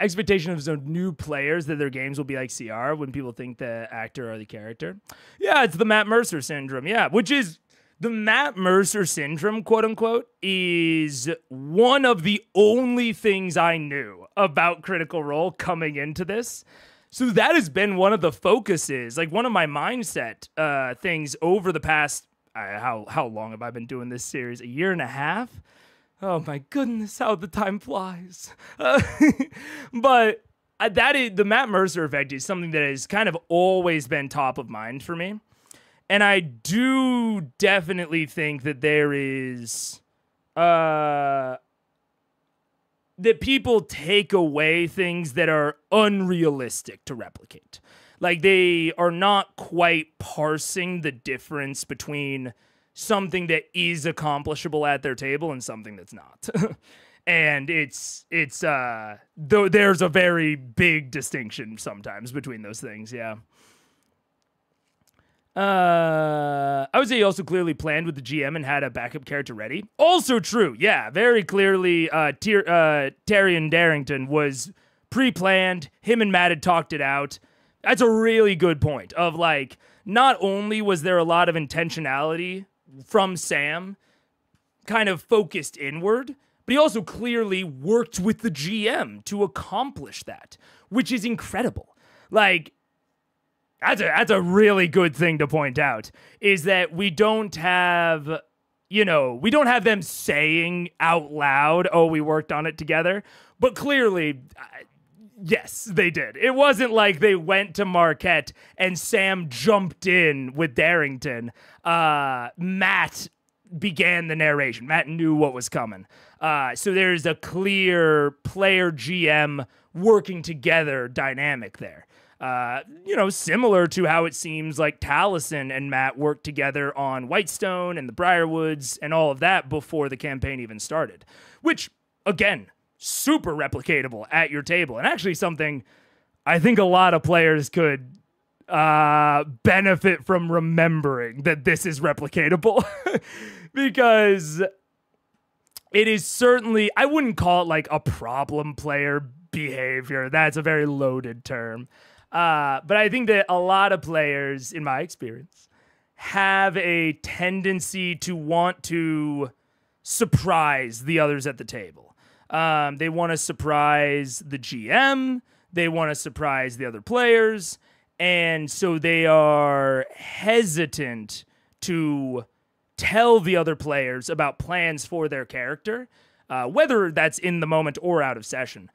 Expectations of new players that their games will be like CR when people think the actor or the character. Yeah, it's the Matt Mercer syndrome, yeah, which is... The Matt Mercer syndrome, quote unquote, is one of the only things I knew about Critical Role coming into this. So that has been one of the focuses, like one of my mindset things over the past, how long have I been doing this series? 1.5 years? Oh my goodness, how the time flies. But that is the Matt Mercer effect is something that has kind of always been top of mind for me. And I do definitely think that there is, that people take away things that are unrealistic to replicate. Like, they are not quite parsing the difference between something that is accomplishable at their table and something that's not. And though there's a very big distinction sometimes between those things, yeah. I would say he also clearly planned with the GM and had a backup character ready. Also true, yeah, very clearly Taryon Darrington was pre-planned. Him and Matt had talked it out. That's a really good point of, like, not only was there a lot of intentionality from Sam kind of focused inward, but he also clearly worked with the GM to accomplish that, which is incredible. Like, that's a really good thing to point out, is that we don't have, we don't have them saying out loud, oh, we worked on it together, but clearly, yes, they did. It wasn't like they went to MARQUET and Sam jumped in with Darrington. Matt began the narration. Matt knew what was coming. So there's a clear player GM working together dynamic there. Similar to how it seems like Taliesin and Matt worked together on Whitestone and the Briarwoods and all of that before the campaign even started. Which, again, super replicatable at your table. And actually something I think a lot of players could benefit from remembering, that this is replicatable. Because it is certainly, I wouldn't call it like a problem player behavior. That's a very loaded term. But I think that a lot of players, in my experience, have a tendency to want to surprise the others at the table. They want to surprise the GM. They want to surprise the other players. And so they are hesitant to tell the other players about plans for their character, whether that's in the moment or out of session.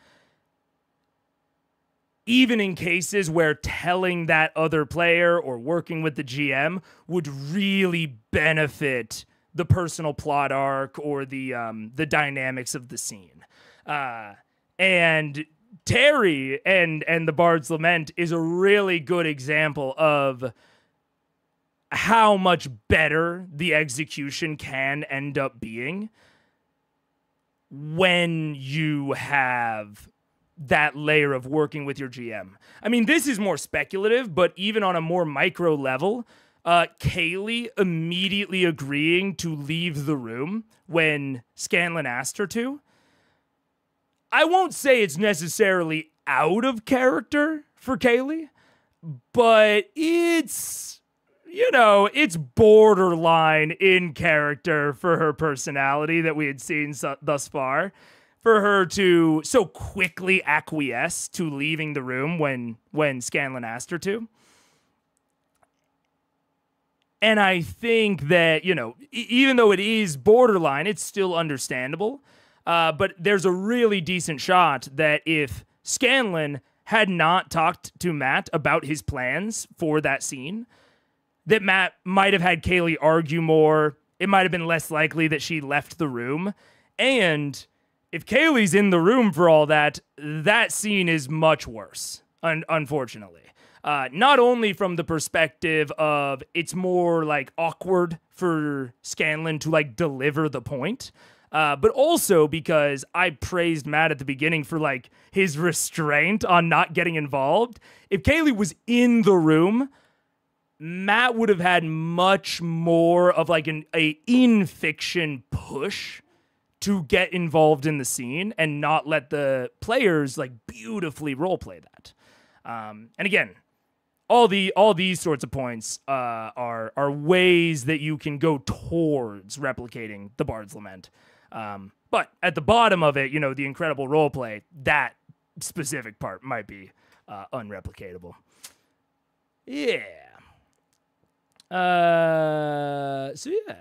Even in cases where telling that other player or working with the GM would really benefit the personal plot arc or the dynamics of the scene. And Terry and the Bard's Lament is a really good example of how much better the execution can end up being when you have that layer of working with your GM. I mean, this is more speculative, but even on a more micro level, Kaylee immediately agreeing to leave the room when Scanlan asked her to, I won't say it's necessarily out of character for Kaylee, but it's, it's borderline in character for her personality that we had seen thus far. For her to so quickly acquiesce to leaving the room when Scanlan asked her to. And I think that, even though it is borderline, it's still understandable. But there's a really decent shot that if Scanlan had not talked to Matt about his plans for that scene, that Matt might have had Kaylee argue more. It might have been less likely that she left the room. And if Kaylee's in the room for all that, that scene is much worse, unfortunately. Not only from the perspective of it's more like awkward for Scanlan to like deliver the point, but also because I praised Matt at the beginning for like his restraint on not getting involved. If Kaylee was in the room, Matt would have had much more of like a in-fiction push to get involved in the scene and not let the players like beautifully roleplay that. And again, all these sorts of points are ways that you can go towards replicating the Bard's Lament. But at the bottom of it, the incredible roleplay, that specific part might be unreplicatable. Yeah. So yeah.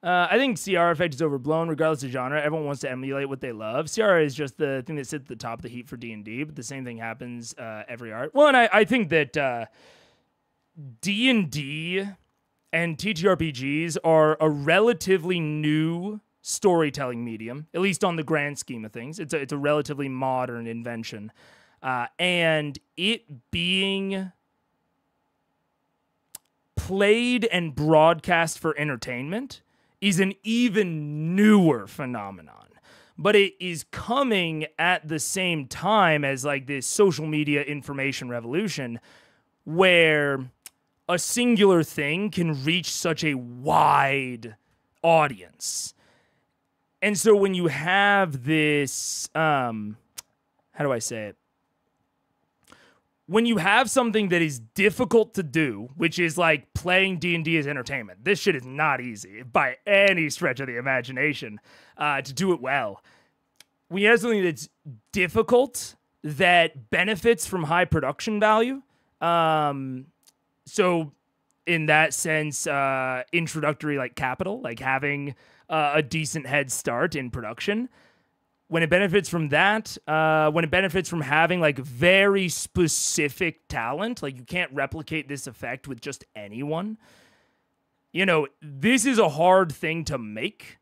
I think CR effect is overblown regardless of genre. Everyone wants to emulate what they love. CR is just the thing that sits at the top of the heap for D&D, but the same thing happens every art. Well, and I think that D&D and TTRPGs are a relatively new storytelling medium, at least on the grand scheme of things. It's a relatively modern invention. And it being played and broadcast for entertainment is an even newer phenomenon. But it is coming at the same time as like this social media information revolution where a singular thing can reach such a wide audience. And so when you have this, how do I say it? When you have something that is difficult to do, which is like playing D&D as entertainment, this shit is not easy by any stretch of the imagination to do it well. When you have something that's difficult that benefits from high production value, so in that sense, introductory like capital, like having a decent head start in production, when it benefits from that, when it benefits from having like very specific talent, like you can't replicate this effect with just anyone. You know, this is a hard thing to make.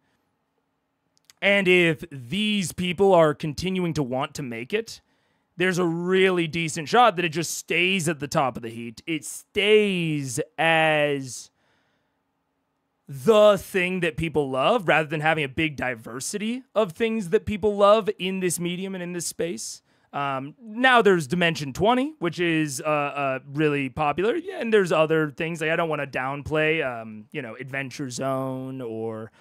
And if these people are continuing to want to make it, there's a really decent shot that it just stays at the top of the heap. It stays as the thing that people love rather than having a big diversity of things that people love in this medium and in this space. Now there's Dimension 20, which is really popular. Yeah, and there's other things. Like I don't want to downplay, Adventure Zone or,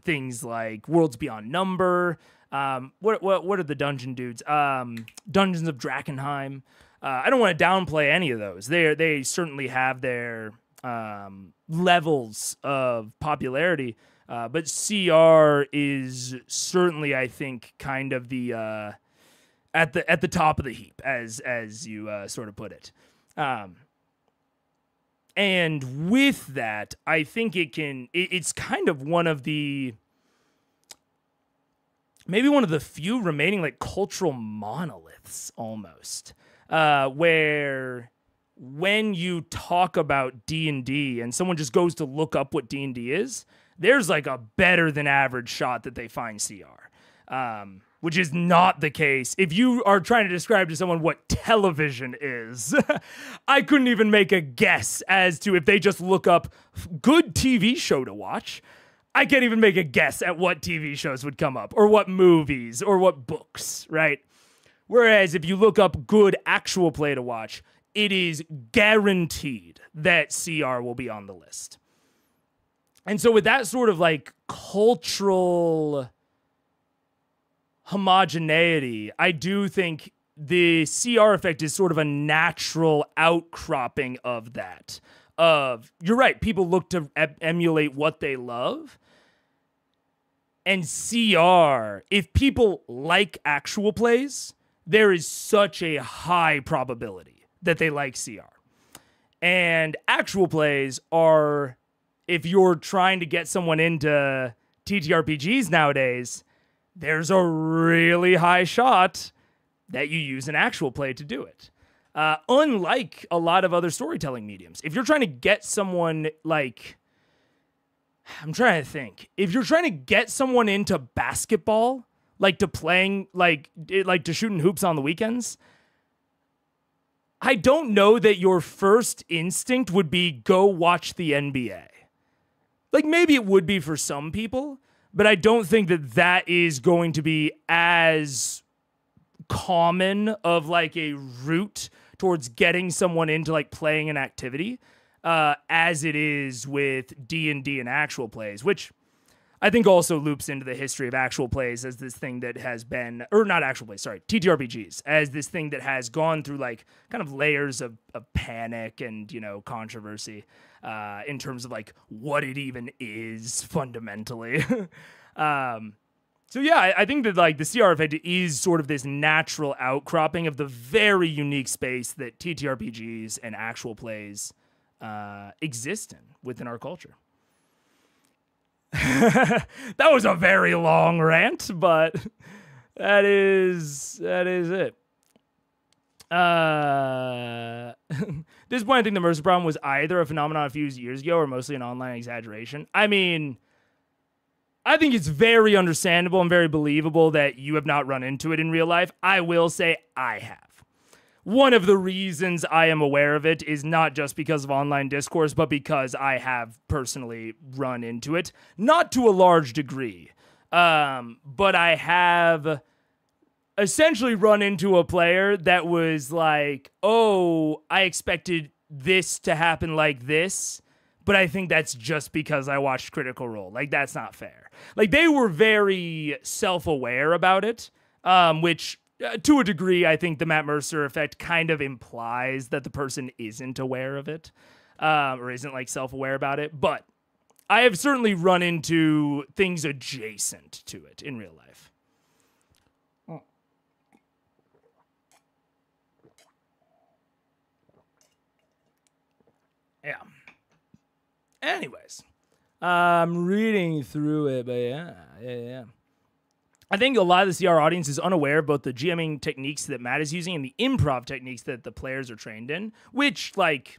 things like Worlds Beyond Number. What are the dungeon dudes? Dungeons of Drakkenheim. I don't want to downplay any of those. They certainly have their levels of popularity, but CR is certainly, I think, kind of the at the top of the heap, as you sort of put it. And with that, I think it's kind of maybe one of the few remaining like cultural monoliths almost, where when you talk about D&D and someone just goes to look up what D&D is, there's like a better than average shot that they find CR, which is not the case if you are trying to describe to someone what television is. I couldn't even make a guess as to if they just look up good TV show to watch. I can't even make a guess at what TV shows would come up or what movies or what books, right? Whereas if you look up good actual play to watch, it is guaranteed that CR will be on the list. And so with that sort of like cultural homogeneity, I do think the CR effect is sort of a natural outcropping of that. You're right, people look to emulate what they love. And CR, if people like actual plays, there is such a high probability that they like CR. And actual plays are, if you're trying to get someone into TTRPGs nowadays, there's a really high shot that you use an actual play to do it. Unlike a lot of other storytelling mediums. If you're trying to get someone like, I'm trying to think. If you're trying to get someone into basketball, like to playing, like to shooting hoops on the weekends, I don't know that your first instinct would be go watch the NBA. Like maybe it would be for some people, but I don't think that is going to be as common of like a route towards getting someone into like playing an activity as it is with D&D and actual plays, which I think also loops into the history of actual plays as this thing that has been, or not actual plays, sorry, TTRPGs, as this thing that has gone through like kind of layers of panic and, controversy in terms of like what it even is fundamentally. So yeah, I think that like the CR effect is sort of this natural outcropping of the very unique space that TTRPGs and actual plays exist in within our culture. That was a very long rant, but that is it. This point, I think the Mercer problem was either a phenomenon a few years ago or mostly an online exaggeration. I mean, I think it's very understandable and very believable that you have not run into it in real life. I will say I have. One of the reasons I am aware of it is not just because of online discourse, but because I have personally run into it. Not to a large degree, but I have essentially run into a player that was like, oh, I expected this to happen like this, but I think that's just because I watched Critical Role. Like, that's not fair. Like, they were very self-aware about it, which... to a degree, I think the Matt Mercer effect kind of implies that the person isn't aware of it, or isn't like self-aware about it. But I have certainly run into things adjacent to it in real life. Yeah. Anyways, I'm reading through it, but yeah. I think a lot of the CR audience is unaware of both the GMing techniques that Matt is using and the improv techniques that the players are trained in, which, like,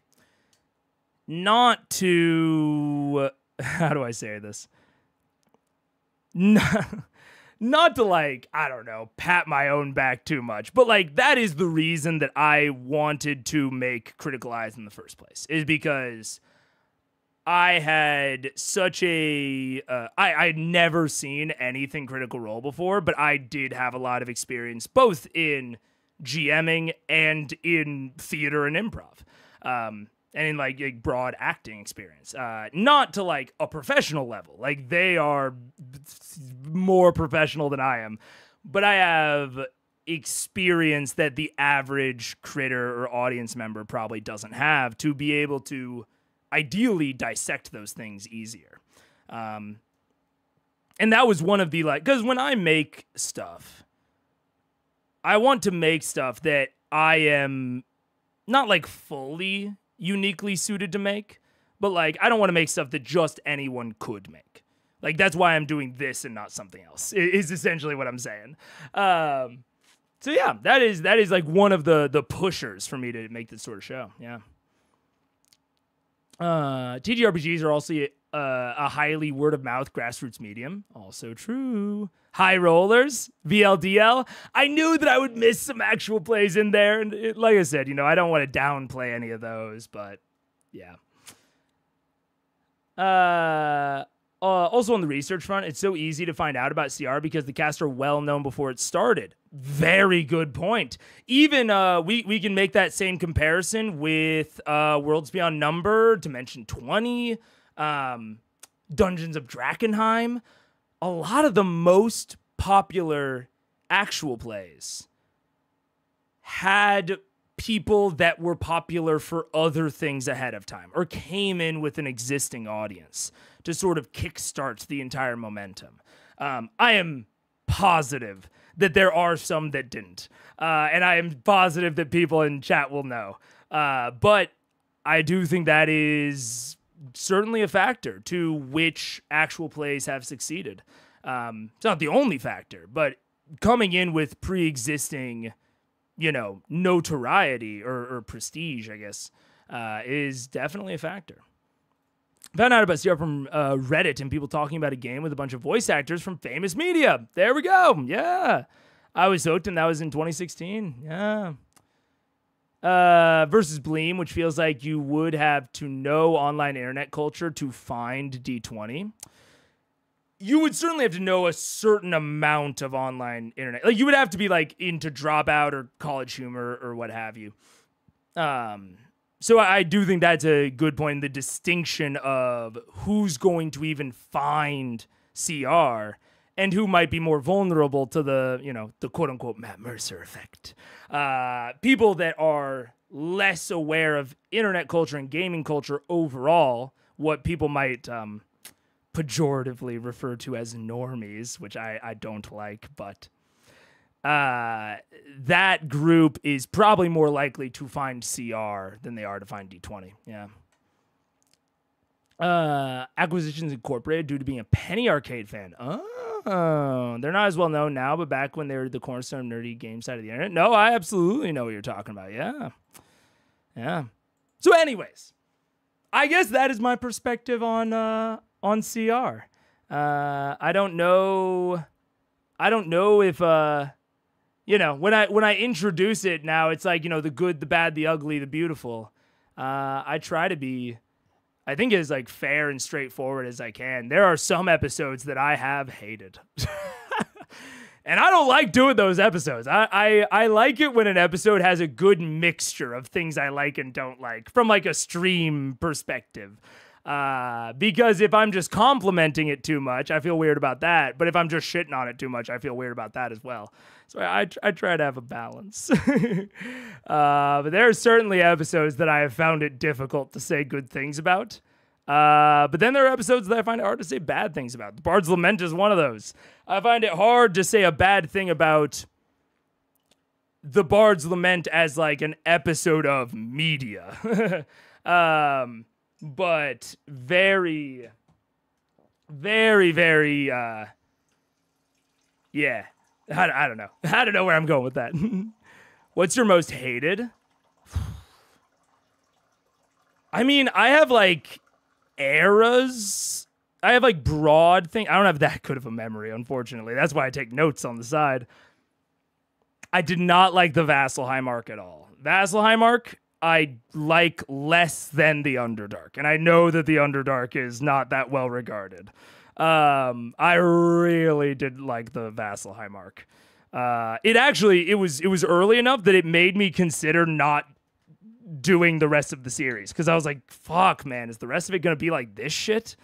not to... how do I say this? Not to, like, I don't know, pat my own back too much, but, like, that is the reason that I wanted to make Critical Eyes in the first place, is because... I had such a... I'd never seen anything Critical Role before, but I did have a lot of experience both in GMing and in theater and improv. And in, like broad acting experience. Not to, like, a professional level. Like, they are more professional than I am. But I have experience that the average critter or audience member probably doesn't have to be able to... ideally dissect those things easier. And that was one of the, like, because when I make stuff, I want to make stuff that I am not, like, fully uniquely suited to make, but, like, I don't want to make stuff that just anyone could make. Like, that's why I'm doing this and not something else, is essentially what I'm saying. So yeah, that is like one of the pushers for me to make this sort of show. Yeah. TTRPGs are also a highly word-of-mouth grassroots medium. Also true. High rollers, VLDL. I knew that I would miss some actual plays in there. And like I said, you know, I don't want to downplay any of those, but yeah. Also on the research front, it's so easy to find out about CR because the cast are well known before it started. Very good point. Even we can make that same comparison with Worlds Beyond Number, Dimension 20, Dungeons of Drakkenheim. A lot of the most popular actual plays had people that were popular for other things ahead of time or came in with an existing audience to sort of kickstart the entire momentum. I am positive that there are some that didn't. And I am positive that people in chat will know. But I do think that is certainly a factor to which actual plays have succeeded. It's not the only factor, but coming in with pre-existing, you know, notoriety or prestige, I guess, is definitely a factor. Found out about CR from Reddit and people talking about a game with a bunch of voice actors from famous media. There we go. Yeah. I was hooked, and that was in 2016. Yeah. Versus Bleem, which feels like you would have to know online internet culture to find D20. You would certainly have to know a certain amount of online internet. Like, you would have to be, like, into Dropout or College Humor or what have you. So I do think that's a good point in the distinction of who's going to even find CR and who might be more vulnerable to the, you know, the quote-unquote Matt Mercer effect. People that are less aware of internet culture and gaming culture overall, what people might pejoratively refer to as normies, which I don't like, but that group is probably more likely to find CR than they are to find D20. Yeah. Acquisitions Incorporated due to being a Penny Arcade fan. Oh, they're not as well known now, but back when they were the cornerstone nerdy game side of the internet. No, I absolutely know what you're talking about. Yeah. Yeah. So anyways, I guess that is my perspective on CR. I don't know if you know, when I introduce it now, it's like, you know, the good, the bad, the ugly, the beautiful. I try to be, I think, as like fair and straightforward as I can. There are some episodes that I have hated. And I don't like doing those episodes. I like it when an episode has a good mixture of things I like and don't like from like a stream perspective. Because if I'm just complimenting it too much, I feel weird about that. But if I'm just shitting on it too much, I feel weird about that as well. So I try to have a balance. But there are certainly episodes that I have found it difficult to say good things about. But then there are episodes that I find it hard to say bad things about. The Bard's Lament is one of those. I find it hard to say a bad thing about the Bard's Lament as like an episode of media. But very, very, very, yeah. I don't know. I don't know where I'm going with that. What's your most hated? I mean, I have like eras. I have like broad thing. I don't have that good of a memory, unfortunately. That's why I take notes on the side. I did not like the Vasselheim arc at all. Vasselheim arc, I like less than the Underdark. And I know that the Underdark is not that well regarded. I really didn't like the Vasselheim arc. It was early enough that it made me consider not doing the rest of the series. Because I was like, fuck, man, is the rest of it going to be like this shit?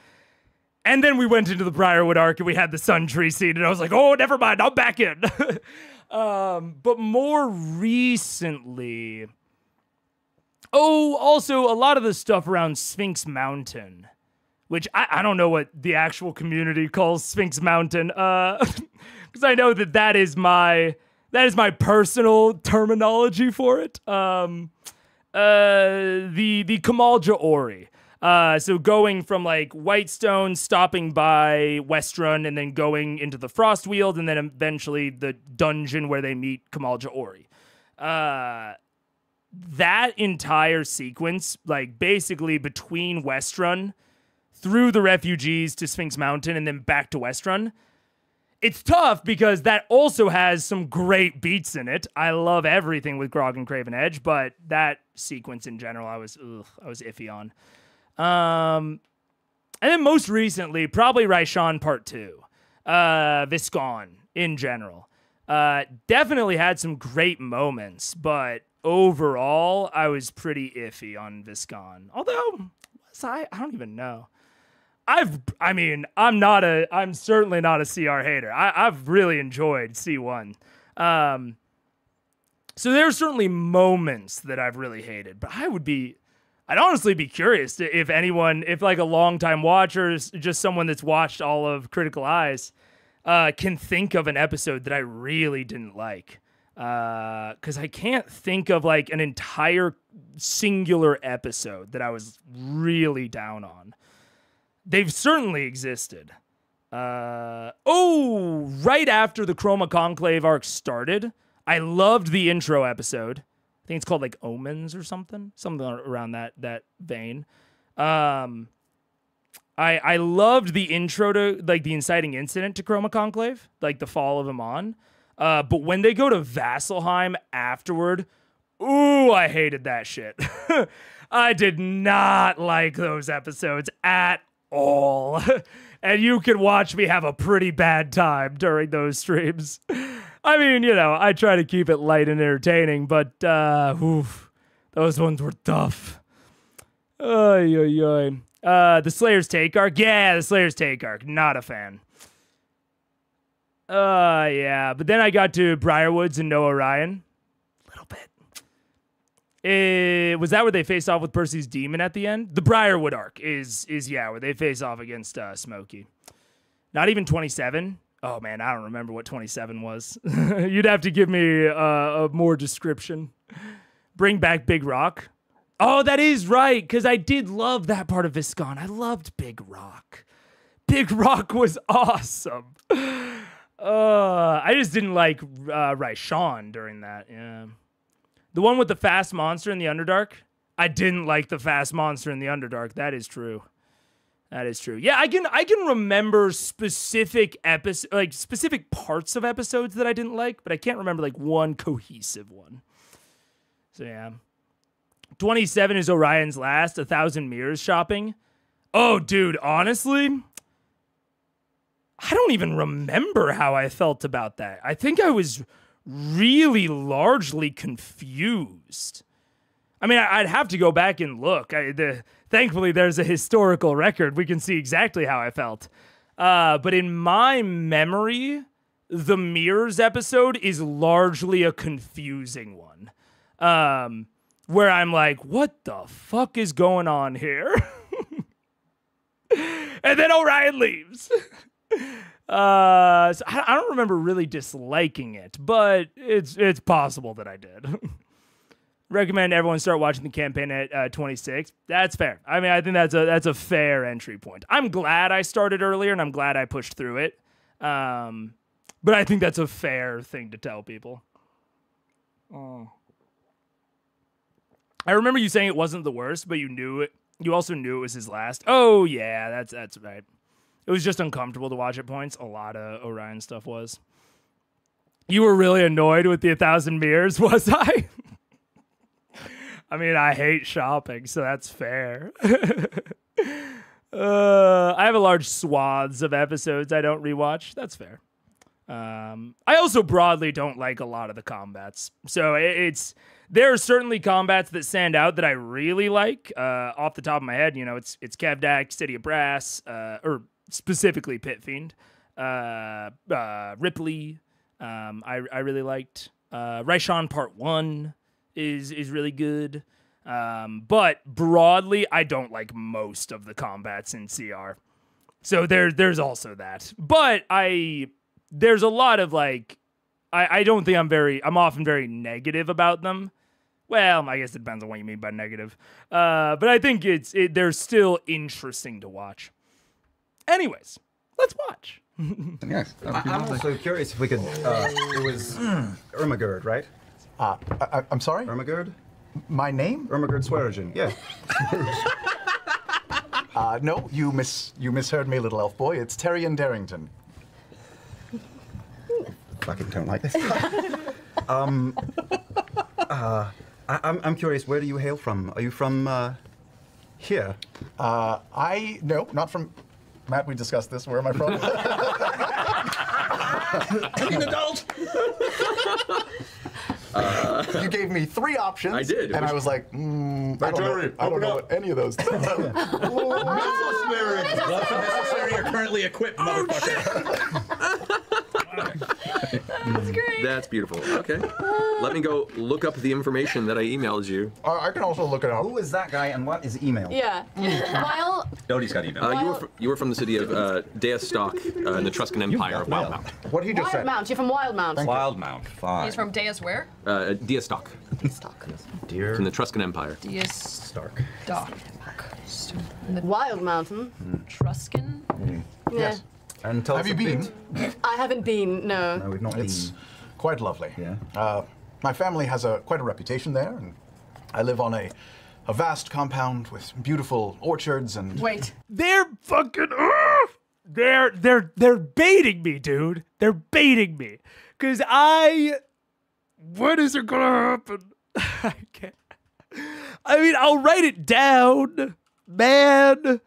And then we went into the Briarwood arc and we had the Sun Tree scene. And I was like, oh, never mind, I'm back in. But more recently... Oh, also, a lot of the stuff around Sphinx Mountain, which I don't know what the actual community calls Sphinx Mountain, because I know that is my personal terminology for it. The Kamalja Ori. So going from like Whitestone, stopping by Westrun, and then going into the Frostweald, and then eventually the dungeon where they meet Kamalja Ori. That entire sequence, like basically between Westrun, through the refugees to Sphinx Mountain, and then back to Westrun, it's tough because that also has some great beats in it. I love everything with Grog and Craven Edge, but that sequence in general, I was iffy on. And then most recently, probably Raishan Part 2. Viscon in general. Definitely had some great moments, but overall, I was pretty iffy on Viscon. Although, I don't even know. I'm certainly not a CR hater. I've really enjoyed C1. So there's certainly moments that I've really hated, but I'd honestly be curious if like a longtime watcher, just someone that's watched all of Critical Eyes, can think of an episode that I really didn't like. Because I can't think of like an entire singular episode that I was really down on. They've certainly existed. Right after the Chroma Conclave arc started, I loved the intro episode. I think it's called like Omens or something around that vein. I loved the intro to like the inciting incident to Chroma Conclave, like the fall of Amon. But when they go to Vasselheim afterward, I hated that shit. I did not like those episodes at all. And you can watch me have a pretty bad time during those streams. I mean, you know, I try to keep it light and entertaining, but those ones were tough. The Slayer's Take arc? Yeah, the Slayer's Take arc. Not a fan. Yeah, but then I got to Briarwoods and No Orion. A little bit. Was that where they face off with Percy's Demon at the end? The Briarwood arc is where they face off against Smokey. Not even 27. Oh man, I don't remember what 27 was. You'd have to give me a more description. Bring back Big Rock. Oh, that is right, because I did love that part of Viscon. I loved Big Rock. Big Rock was awesome. I just didn't like Raishan during that. Yeah, the one with the fast monster in the Underdark. I didn't like the fast monster in the Underdark. That is true. That is true. Yeah, I can remember specific specific parts of episodes that I didn't like, but I can't remember like one cohesive one. So yeah. 27 is Orion's Last, 1,000 Mirrors shopping. Oh, dude, honestly, I don't even remember how I felt about that. I think I was really largely confused. I mean, I'd have to go back and look. Thankfully, there's a historical record. We can see exactly how I felt. But in my memory, the Mirrors episode is largely a confusing one. Where I'm like, what the fuck is going on here? And then Orion leaves. So I don't remember really disliking it, but it's possible that I did. Recommend everyone start watching the campaign at 26. That's fair. I mean, I think that's a fair entry point. I'm glad I started earlier, and I'm glad I pushed through it. But I think that's a fair thing to tell people. Oh. I remember you saying it wasn't the worst, but you knew it. You also knew it was his last. Oh yeah, that's right. It was just uncomfortable to watch at points. A lot of Orion stuff was. You were really annoyed with the 1,000 Mirrors, was I? I mean, I hate shopping, so that's fair. I have a large swaths of episodes I don't rewatch. That's fair. I also broadly don't like a lot of the combats. So there are certainly combats that stand out that I really like. Off the top of my head, you know, it's Kevdak, City of Brass, or specifically Pit Fiend, Ripley. I really liked. Raishan Part 1 is really good. But broadly, I don't like most of the combats in CR. So there's also that. But there's a lot of like, I don't think I'm often very negative about them. Well, I guess it depends on what you mean by negative. But I think they're still interesting to watch. Anyways, let's watch. Yes. I'm also curious if we could, it was Ermagerd, right? I'm sorry? Ermagerd? My name? Ermagerd Swearingen, yeah. No, you misheard me, little elf boy. It's Taryon Darrington. Fucking don't like this. I'm curious, where do you hail from? Are you from, here? No, not from... Matt, we discussed this. Where am I from? An adult! You gave me 3 options. I did. And I was like, I don't know what any of those do. Necessary. Lots of necessary are currently equipped, motherfucker. That's great. That's beautiful. Okay. Let me go look up the information that I emailed you. I can also look it up. Who is that guy and what is email? Yeah. While Doty's got email. You were from the city of Deastok in the Etruscan Empire of Wildmount. What he just said. Wildmount, you're from Wildmount. Wildmount, fine. He's from Deus where? Deastok. Dear. From the Etruscan Empire. Deus Stark. Dock. Wild Mountain. Truscan? Yeah. Yes. And tell Have us you a been? bit. I haven't been, no. No, we've not It's been. quite lovely. Yeah. My family has quite a reputation there, and I live on a vast compound with beautiful orchards and... Wait. They're fucking... They're baiting me, dude. They're baiting me. Because when is it gonna happen? I can't. I mean, I'll write it down, man.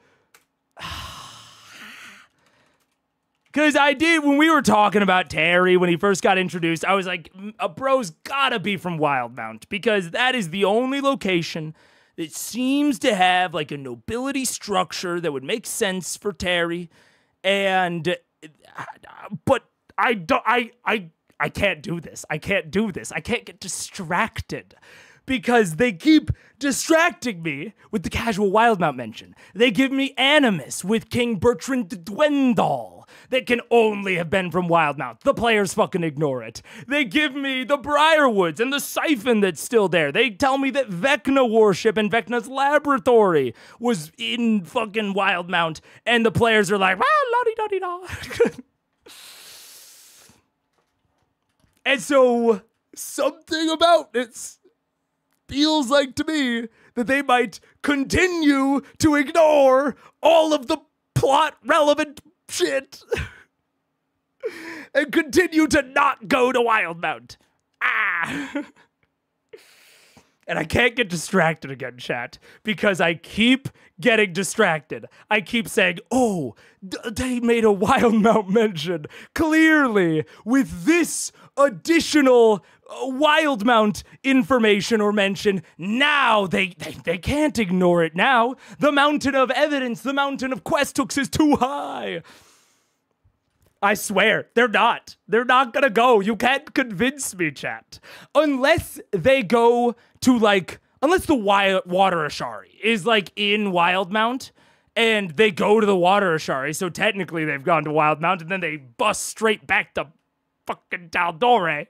Because I did, when we were talking about Terry, when he first got introduced, I was like, a bro's gotta be from Wildmount, because that is the only location that seems to have like a nobility structure that would make sense for Terry. And, but I can't do this. I can't do this. I can't get distracted. Because they keep distracting me with the casual Wildmount mention. They give me Animus with King Bertrand de Dwendal. that can only have been from Wildmount. The players fucking ignore it. They give me the Briarwoods and the siphon that's still there. They tell me that Vecna worship and Vecna's laboratory was in fucking Wildmount, and the players are like, la-di-da-di-da. And so something about it feels like to me that they might continue to ignore all of the plot relevant shit and continue to not go to Wildmount. And I can't get distracted again, chat, because I keep getting distracted. I keep saying, oh, they made a Wildmount mention. Clearly, with this additional Wildmount information or mention, now they can't ignore it now. The mountain of evidence, the mountain of quest hooks is too high. I swear, they're not. They're not gonna go. You can't convince me, chat. Unless they go to, like, unless the Water Ashari is, like, in Wildmount, and they go to the Water Ashari, so technically they've gone to Wildmount, and then they bust straight back to fucking Taldore.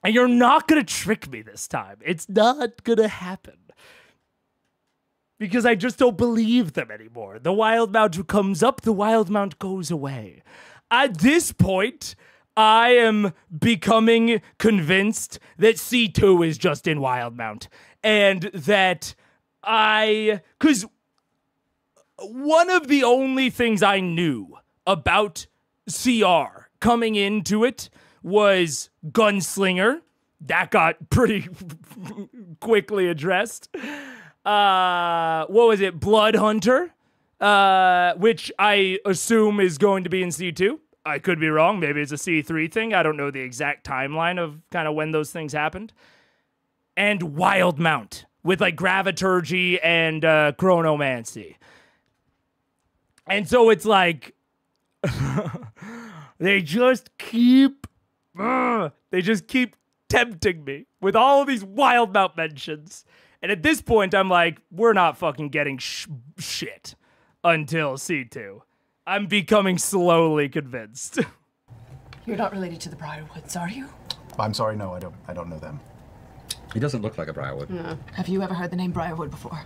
And you're not gonna trick me this time. It's not gonna happen. Because I just don't believe them anymore. The Wildmount comes up, the Wildmount goes away. At this point, I am becoming convinced that C2 is just in Wildmount. And that because one of the only things I knew about CR coming into it was Gunslinger. That got pretty quickly addressed. What was it? Blood Hunter, which I assume is going to be in C2. I could be wrong. Maybe it's a C3 thing. I don't know the exact timeline of kind of when those things happened. And Wildmount with like Graviturgy and Chronomancy. And so it's like they just keep tempting me with all of these Wildmount mentions. And at this point, I'm like, we're not fucking getting shit until C2. I'm becoming slowly convinced. You're not related to the Briarwoods, are you? I'm sorry, no, I don't know them. He doesn't look like a Briarwood. No. Have you ever heard the name Briarwood before?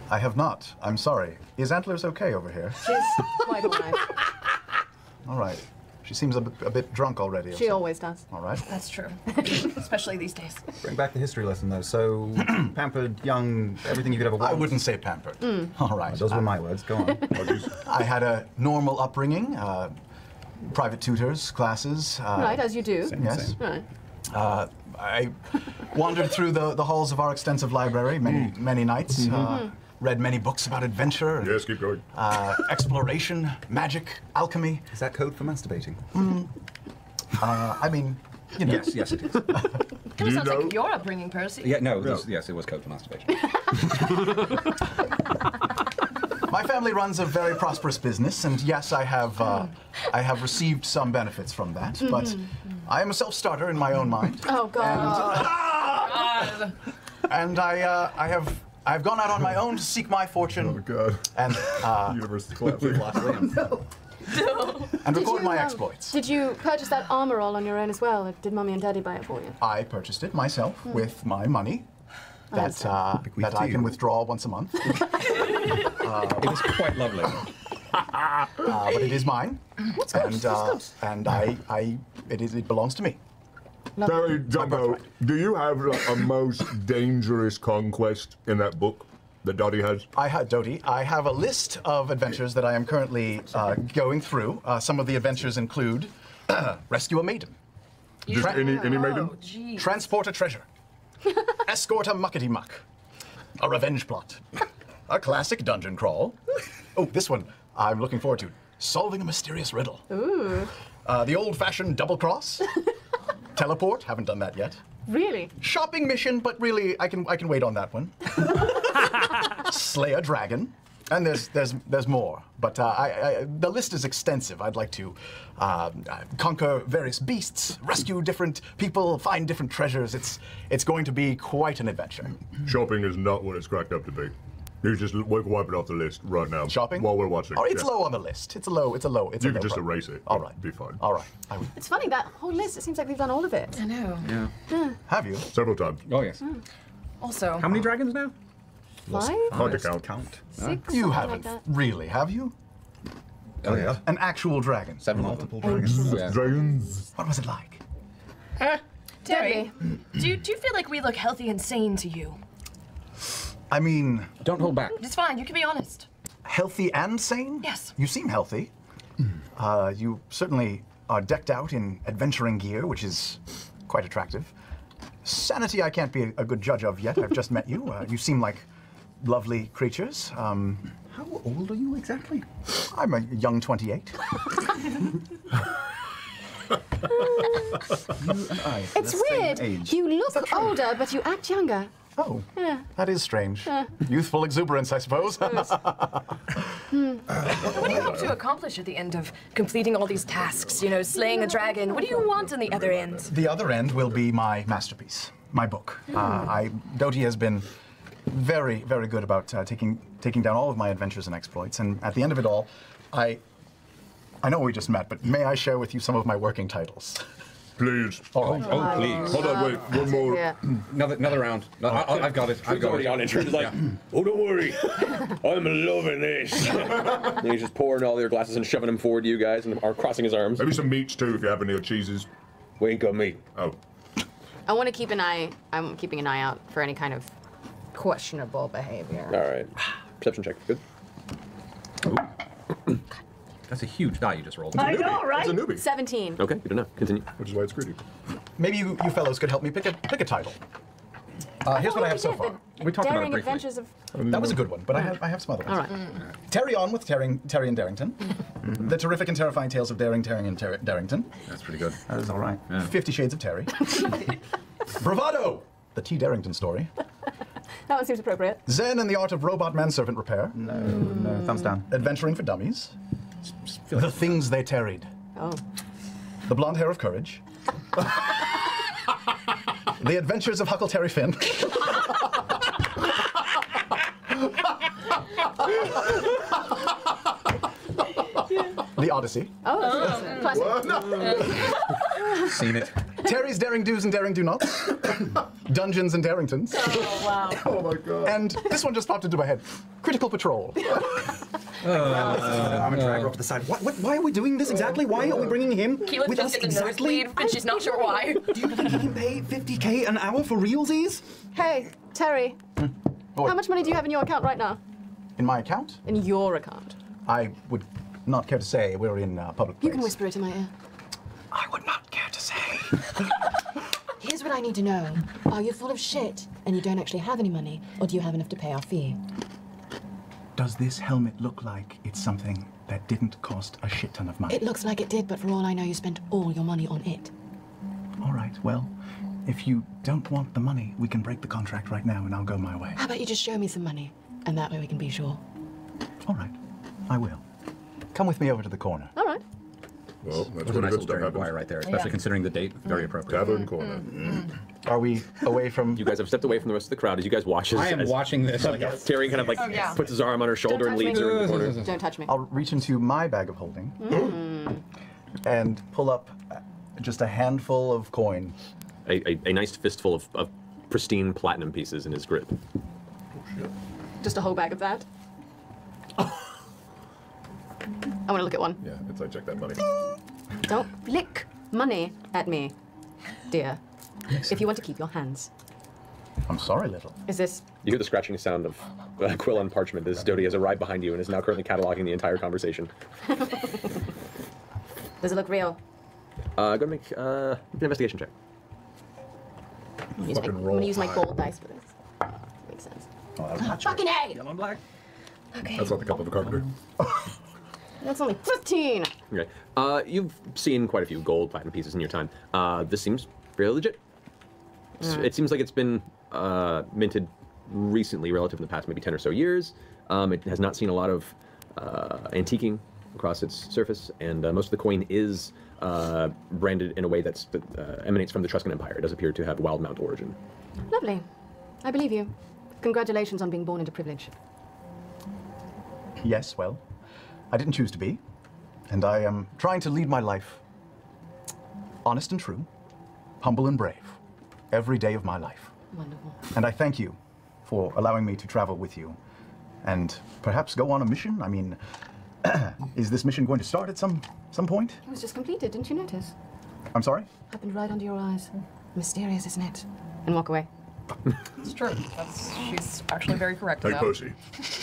I have not. I'm sorry. Is Antlers okay over here? She's quite all right. All right. She seems a bit drunk already. She always does. All right. That's true. Especially these days. Bring back the history lesson, though. So, pampered, young, everything you could ever want. I wouldn't say pampered. All right. Those were my words. Go on. I had a normal upbringing, private tutors, classes. Right, as you do. Yes. Right. I wandered through the halls of our extensive library many nights. Read many books about adventure. Yes, keep going. Exploration, magic, alchemy. Is that code for masturbating? I mean, you know. Yes, it is. Kind of sounds like your upbringing, Percy. Yeah, no, yes, it was code for masturbation. My family runs a very prosperous business, and yes, I have received some benefits from that, but I am a self-starter in my own mind. Oh, God. And I've gone out on my own to seek my fortune. Oh, God. And, Universe is collapsing. and record my exploits. Did you purchase that armor all on your own as well, or did Mummy and Daddy buy it for you? I purchased it myself with my money that I can withdraw once a month. It was quite lovely. But it is mine, and it belongs to me. Terry, Jumbo, do you have a most dangerous conquest in that book that Dottie has? Dottie, I have a list of adventures that I am currently going through. Some of the adventures include rescue a maiden, Just any maiden? transport a treasure, escort a muckety-muck, a revenge plot, a classic dungeon crawl. Oh, this one I'm looking forward to. Solving a mysterious riddle. Ooh. The old-fashioned double cross. Teleport, haven't done that yet. Really? Shopping mission, but really, I can wait on that one. Slay a dragon, and there's more. But the list is extensive. I'd like to conquer various beasts, rescue different people, find different treasures. It's going to be quite an adventure. Shopping is not what it's cracked up to be. You just wipe it off the list right now. Shopping? While we're watching. Oh, it's yeah. low on the list. It's a low. You can just erase it. All right. Be fine. All right. It's funny, that whole list, it seems like we've done all of it. I know. Yeah. Have you? Several times. Oh, yes. Also, How many dragons now? 5? Hard to count. 6? You something haven't like that. really, have you? Oh, yeah. An actual dragon. 7 multiple dragons. Yeah. Dragons. What was it like? Terry, do you feel like we look healthy and sane to you? I mean, Don't hold back. It's fine, you can be honest. healthy and sane? Yes. You seem healthy. You certainly are decked out in adventuring gear, which is quite attractive. Sanity I can't be a good judge of yet. I've just met you. You seem like lovely creatures. How old are you exactly? I'm a young 28. It's weird. You look older, but you act younger. Oh, Yeah. that is strange. Youthful exuberance, I suppose. What do you hope to accomplish at the end of completing all these tasks? You know, slaying a dragon. What do you want on the other end? The other end will be my masterpiece, my book. Doty has been very, very good about taking down all of my adventures and exploits, and at the end of it all, I know we just met, but may I share with you some of my working titles? Please. All right. Oh, please. Hold on, wait. One more. Yeah. Another round. No, I've got it. I've got already it. on it. He's like, oh, don't worry. I'm loving this. And he's just pouring all their glasses and shoving them forward to you guys and are crossing his arms. Maybe some meats too, if you have any cheeses. We ain't got meat. Oh. I want to keep an eye. I'm keeping an eye out for any kind of questionable behavior. All right. Perception check. Good. That's a huge die you just rolled. I know, right? It's a newbie. 17. Okay, good enough. Continue. Which is why it's greedy. Maybe you fellows could help me pick a title. Here's what I have so far. We talked about it Daring briefly. Adventures of. That was a good one, but I have some other ones. All right. Terry on with Terry and Darrington. The terrific and terrifying tales of Terry and Darrington. That's pretty good. That is all right. 50 Shades of Terry. Bravado! The T. Darrington story. That one seems appropriate. Zen and the Art of Robot Manservant Repair. No, thumbs down. Adventuring for Dummies. The Things They Tarried. Oh. The Blonde Hair of Courage. The Adventures of Huckleberry Finn. The Odyssey. Oh, classic. Seen it. Terry's Daring Do's and Daring Do Nots. Dungeons and Darringtons. Oh, wow. Oh my god. And this one just popped into my head. Critical Patrol. I'm gonna drag her off to the side. Why are we doing this exactly? Why are we bringing him Keela's with us just in the exactly? nosebleed, and she's not sure why. Do you think he can pay 50k an hour for realsies? Hey, Terry. How much money do you have in your account right now? In my account? In your account? I would not care to say. We're in public place. You can whisper it in my ear. I would not care to say. Here's what I need to know. Are you full of shit and you don't actually have any money, or do you have enough to pay our fee? Does this helmet look like it's something that didn't cost a shit ton of money? It looks like it did, but for all I know, you spent all your money on it. All right, well, if you don't want the money, we can break the contract right now and I'll go my way. How about you just show me some money, and that way we can be sure. All right, I will. Come with me over to the corner. All right. Well, that's That's a where the nice good little stuff Jerry Maguire happens. right there, especially considering the date. Very appropriate. Tavern corner. Are we away from... You guys have stepped away from the rest of the crowd as you guys watch as, I am watching this. Like a Terry kind of like yeah. puts his arm on her shoulder and touch leads me. her in the corner. Don't touch me. I'll reach into my bag of holding and pull up just a handful of coin. A nice fistful of pristine platinum pieces in his grip. Just a whole bag of that. I want to look at one. Yeah, it's like check that money. Don't flick money at me, dear. If you want to keep your hands. I'm sorry, little. Is this... You hear the scratching sound of quill on parchment as Doty has arrived behind you and is now currently cataloging the entire conversation. Does it look real? Go ahead and make an investigation check. I'm going to use my gold dice for this. Makes sense. Fucking A! Yellow and black. Okay. That's not the cup of a carpenter. That's only 15. Okay. You've seen quite a few gold platinum pieces in your time. This seems fairly legit. It seems like it's been minted recently, relative to the past maybe 10 or so years. It has not seen a lot of antiquing across its surface, and most of the coin is branded in a way that emanates from the Etruscan Empire. It does appear to have wild mount origin. Lovely. I believe you. Congratulations on being born into privilege. Yes, well, I didn't choose to be, and I am trying to lead my life honest and true, humble and brave, every day of my life. Wonderful. And I thank you for allowing me to travel with you and perhaps go on a mission. I mean, is this mission going to start at some point? It was just completed, didn't you notice? I'm sorry? Happened right under your eyes. Mysterious, isn't it? And walk away. It's true. She's actually very correct. Hey, about. Percy.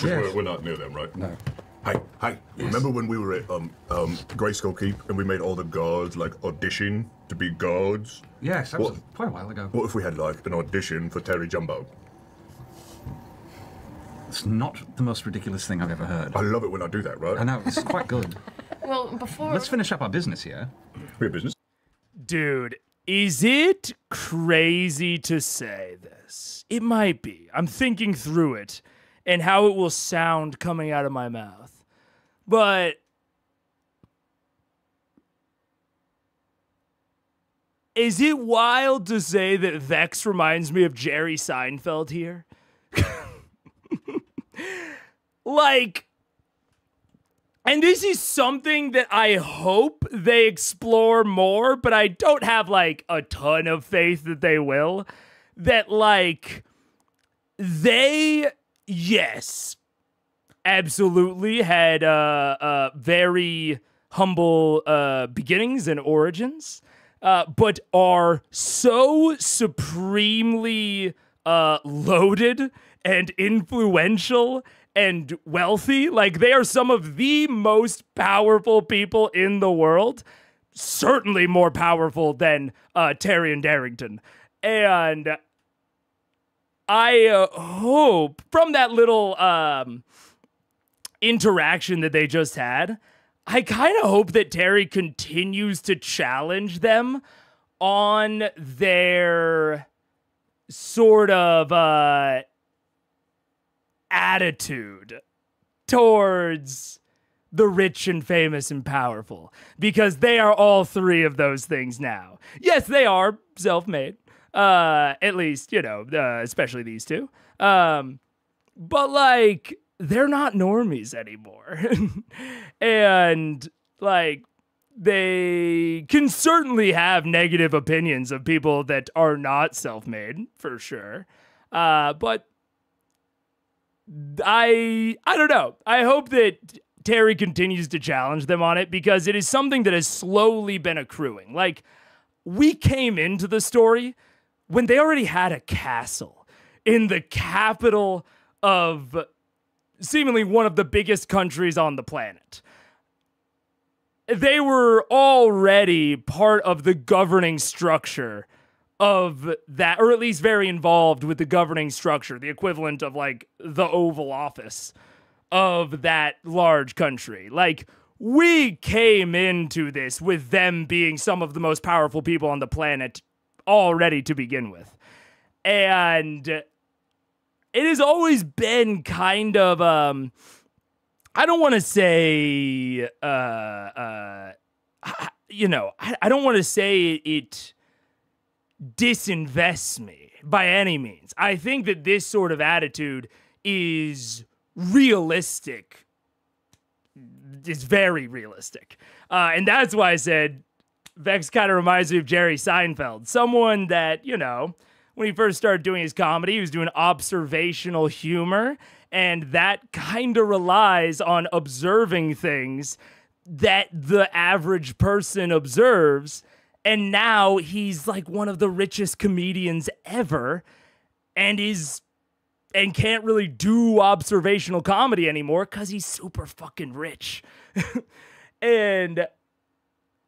We're not near them, right? No. Hey, remember when we were at Grayskull Keep and we made all the guards like audition to be guards? Yes, that was quite a while ago. What if we had like an audition for Terry Jumbo? It's not the most ridiculous thing I've ever heard. I love it when I do that, right? I know, it's quite good. Well, before... Let's finish up our business here. We have business? Dude, is it crazy to say this? It might be. I'm thinking through it and how it will sound coming out of my mouth. But is it wild to say that Vex reminds me of Jerry Seinfeld here? Like, and this is something that I hope they explore more, but I don't have, like, a ton of faith that they will. That, like, they, yes, absolutely had very humble beginnings and origins, but are so supremely loaded and influential and wealthy. Like, they are some of the most powerful people in the world. Certainly more powerful than Taryon Darrington. And I hope from that little interaction that they just had, I kind of hope that Terry continues to challenge them on their sort of attitude towards the rich and famous and powerful, because they are all three of those things now. Yes, they are self-made, at least, you know, especially these two. But, like, they're not normies anymore. And, like, they can certainly have negative opinions of people that are not self-made, for sure. But I don't know. I hope that Terry continues to challenge them on it, because it is something that has slowly been accruing. Like, we came into the story when they already had a castle in the capital of seemingly one of the biggest countries on the planet. They were already part of the governing structure of that, or at least very involved with the governing structure, the equivalent of, like, the Oval Office of that large country. Like, we came into this with them being some of the most powerful people on the planet already to begin with. And it has always been kind of, I don't want to say, you know, I don't want to say it disinvests me by any means. I think that this sort of attitude is realistic. It's very realistic. And that's why I said Vex kind of reminds me of Jerry Seinfeld. Someone that, you know, when he first started doing his comedy, he was doing observational humor, and that kind of relies on observing things that the average person observes. And now he's like one of the richest comedians ever, and can't really do observational comedy anymore because he's super fucking rich. And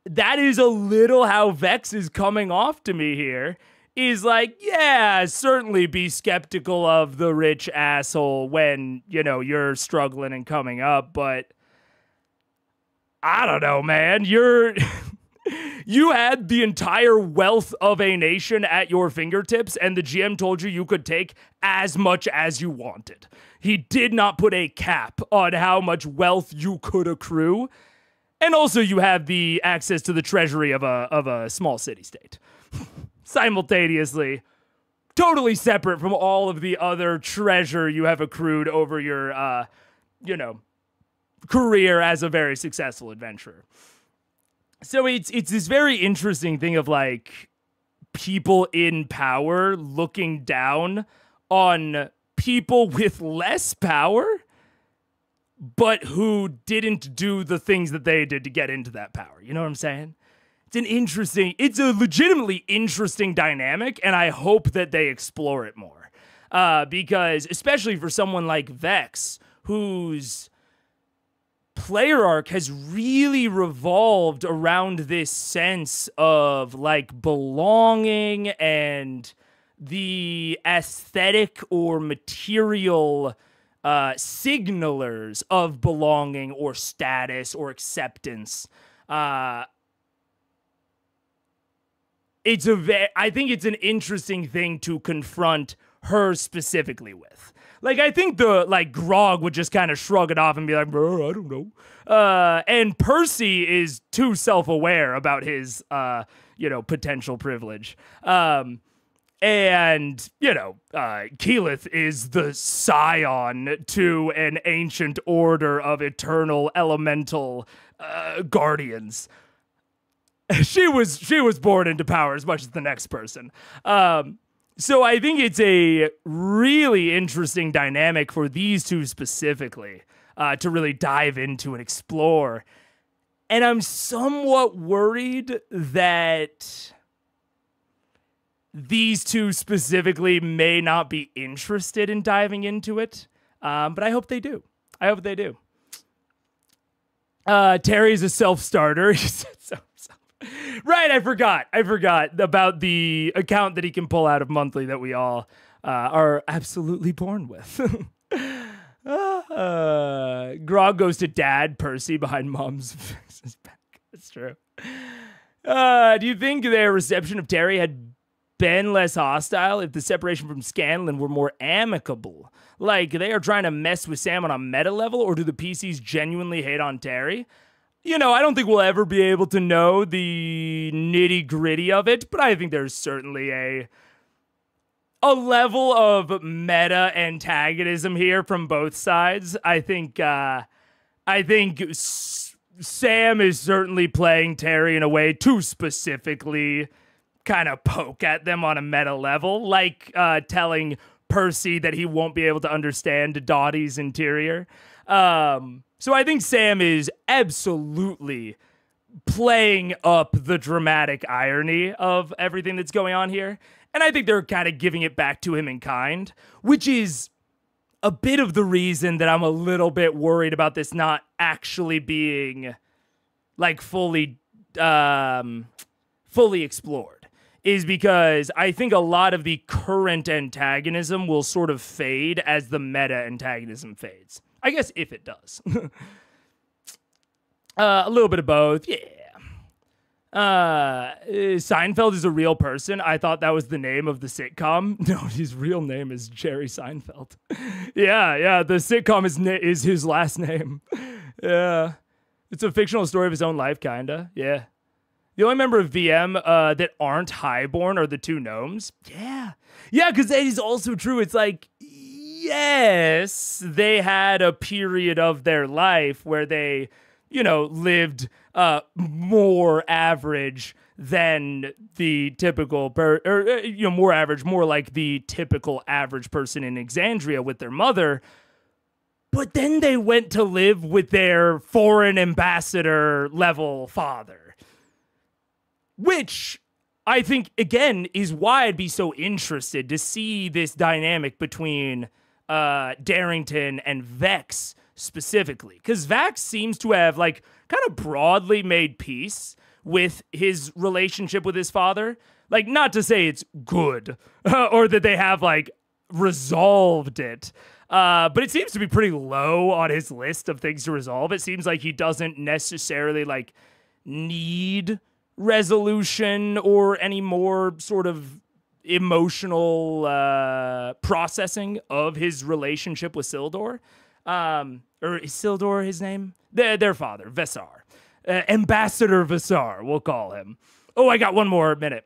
that is a little how Vex is coming off to me here. Is like, yeah, certainly be skeptical of the rich asshole when, you know, you're struggling and coming up, but I don't know, man. You had the entire wealth of a nation at your fingertips, and the GM told you could take as much as you wanted. He did not put a cap on how much wealth you could accrue. And also you have the access to the treasury of a small city-state. Simultaneously, totally separate from all of the other treasure you have accrued over your, you know, career as a very successful adventurer. So it's this very interesting thing of like people in power looking down on people with less power, but who didn't do the things that they did to get into that power. You know what I'm saying? It's a legitimately interesting dynamic, and I hope that they explore it more. Because especially for someone like Vex, whose player arc has really revolved around this sense of like belonging and the aesthetic or material signalers of belonging or status or acceptance. I think it's an interesting thing to confront her specifically with. Like, I think Grog would just kind of shrug it off and be like, bro, I don't know. And Percy is too self-aware about his, potential privilege. And, Keyleth is the scion to an ancient order of eternal elemental guardians. She was born into power as much as the next person. So I think it's a really interesting dynamic for these two specifically to really dive into and explore. And I'm somewhat worried that these two specifically may not be interested in diving into it. But I hope they do. Terry's a self-starter. He said so. Right, I forgot about the account that he can pull out of monthly that we all are absolutely born with. Grog goes to dad, Percy behind mom's back. That's true. Do you think their reception of Terry had been less hostile if the separation from Scanlan were more amicable? Like, they are trying to mess with Sam on a meta level, or do the PCs genuinely hate on Terry? I don't think we'll ever be able to know the nitty-gritty of it, but I think there's certainly a level of meta antagonism here from both sides. I think Sam is certainly playing Terry in a way to specifically kind of poke at them on a meta level, like telling Percy that he won't be able to understand Dottie's interior. So I think Sam is absolutely playing up the dramatic irony of everything that's going on here. And I think they're kind of giving it back to him in kind, which is a bit of the reason that I'm a little bit worried about this not actually being like fully explored, is because I think a lot of the current antagonism will sort of fade as the meta antagonism fades. I guess if it does. A little bit of both, yeah. Seinfeld is a real person. I thought that was the name of the sitcom. No, his real name is Jerry Seinfeld. Yeah, the sitcom is his last name. Yeah. It's a fictional story of his own life, kinda. Yeah. The only member of VM that aren't highborn are the two gnomes. Yeah, because that is also true. It's like, yes, they had a period of their life where they, lived more average than the typical, more average, more like the typical average person in Exandria with their mother. But then they went to live with their foreign ambassador level father, which I think, again, is why I'd be so interested to see this dynamic between Darrington and Vex specifically. Because Vex seems to have, kind of broadly made peace with his relationship with his father. Not to say it's good or that they have, resolved it. But it seems to be pretty low on his list of things to resolve. It seems like he doesn't necessarily, need resolution or any more sort of emotional processing of his relationship with Sildor. Or is Sildor his name? Their father, Vesar. Ambassador Vesar, we'll call him. Oh, I got one more minute.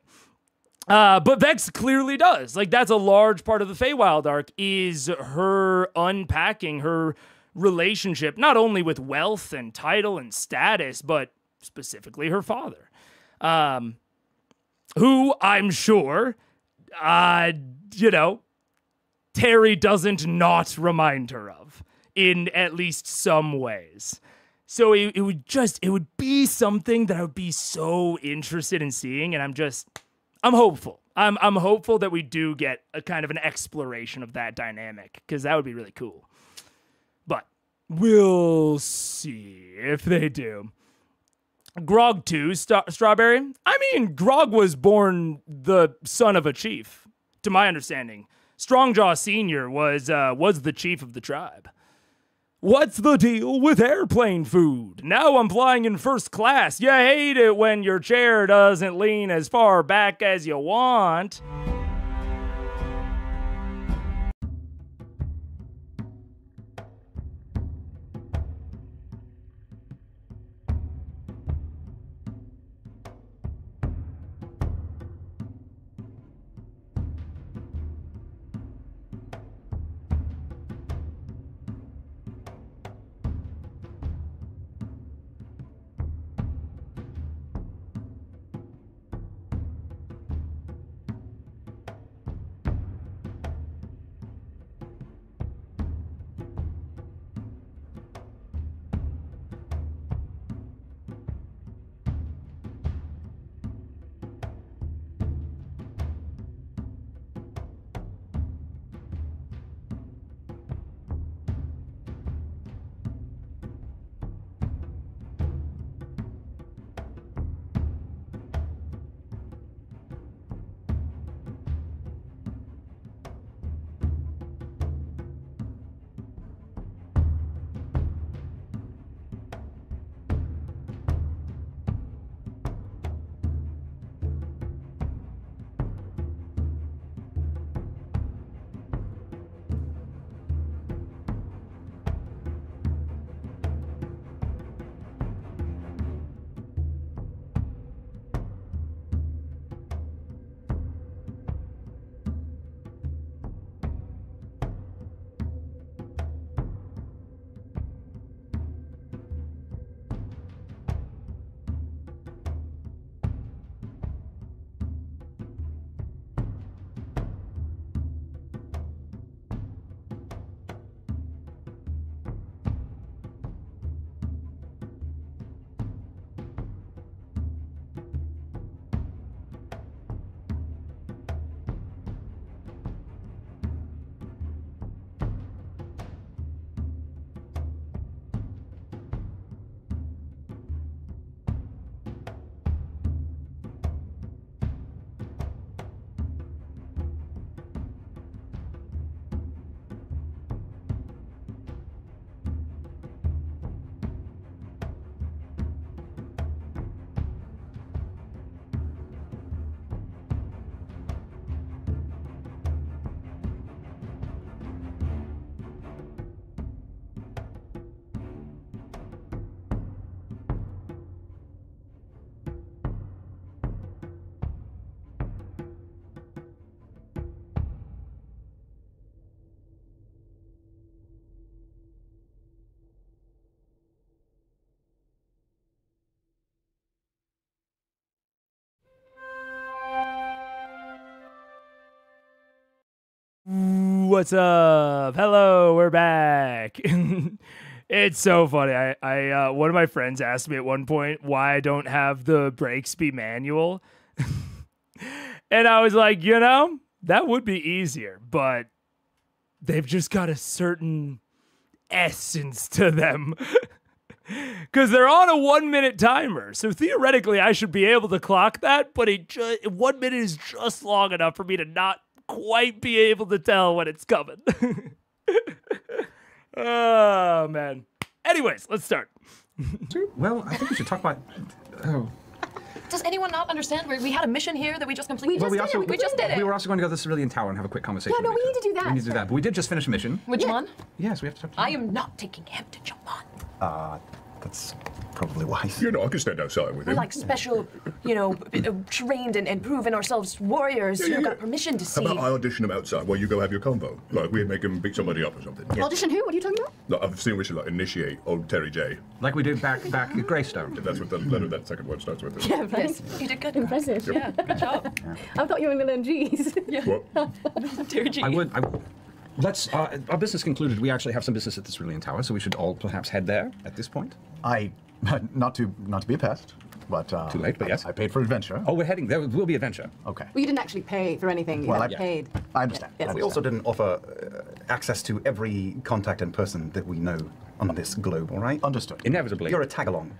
But Vex clearly does. That's a large part of the Feywild arc, is her unpacking, her relationship, not only with wealth and title and status, but specifically her father, who I'm sure, Terry doesn't not remind her of in at least some ways. So it would be something that I would be so interested in seeing, and I'm hopeful. I'm hopeful that we do get a kind of an exploration of that dynamic, because that would be really cool. But we'll see if they do. Grog 2, Strawberry. I mean, Grog was born the son of a chief, to my understanding. Strongjaw Sr. was the chief of the tribe. What's the deal with airplane food? Now I'm flying in first class. You hate it when your chair doesn't lean as far back as you want. What's up? Hello, we're back. It's so funny. I one of my friends asked me at one point why I don't have the brakes be manual. And I was like, that would be easier, but they've just got a certain essence to them. Because they're on a 1 minute timer. So theoretically, I should be able to clock that, but 1 minute is just long enough for me to not quite be able to tell when it's coming. Oh, man. Anyways, let's start. Well, I think we should talk about... Oh. Does anyone not understand? We had a mission here that we just completed. We just did it. We were also going to go to the Civilian Tower and have a quick conversation. Yeah, no, we need to do that. We need to do that. But we did just finish a mission. Which one? Yes, we have to talk to I am not taking him to Japan. That's probably wise. You know, I can stand outside with We're him. like special, you know, trained and proven ourselves warriors who got permission to How see. about I audition him outside while you go have your convo? Like, we make him beat somebody up or something. Audition who? What are you talking about? Like, I've seen we should, like, initiate old Terry J. Like we did back at Greystone. That's what the letter that second word starts with. Yeah, Yes, you did good. Impressive. Yeah, good job. I thought you were going to learn G's. What? Terry G. I would. Let's. Our business concluded. We actually have some business at the Cerulean Tower, so we should all perhaps head there at this point. Not to be a pest, but Too late, but yes. I paid for adventure. Oh, we're heading. There will be adventure. Okay. Well, you didn't actually pay for anything. You Well, had paid. I understand. Yeah. I We also didn't offer access to every contact and person that we know on this globe, all right? Understood. Inevitably. You're a tag-along.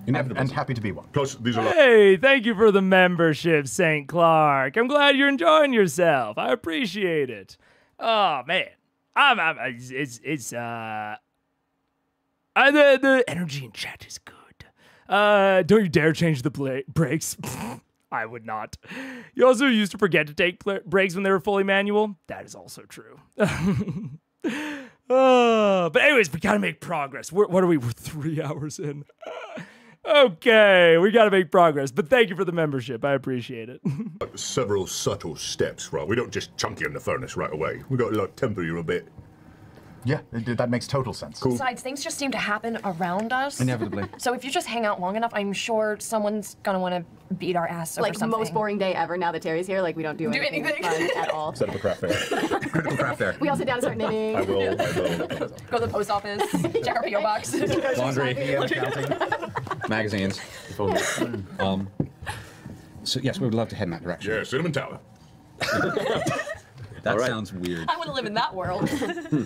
Inevitably. And happy to be one. Plus, these are like... Hey, thank you for the membership, St. Clark. I'm glad you're enjoying yourself. I appreciate it. Oh man, the energy in chat is good. Don't you dare change the brakes. I would not. You also used to forget to take breaks when they were fully manual. That is also true. But anyways, we gotta make progress. What are we? We're 3 hours in. Okay, we gotta make progress. But thank you for the membership. I appreciate it. Several subtle steps, right? We don't just chunk you in the furnace right away. We got to, like, temper you a bit. Yeah, that makes total sense. Cool. Besides, things just seem to happen around us. Inevitably. So if you just hang out long enough, I'm sure someone's gonna want to beat our ass over Like, something. most boring day ever now that Terry's here. Like, we don't do anything fun at all. Set up a craft fair. Critical craft there. We all sit down and start knitting. I will. Go to the post office, check our PO box. Laundry, magazines. So yes, we would love to head in that direction. Yeah, Cinnamon Tower. That sounds weird. I want to live in that world.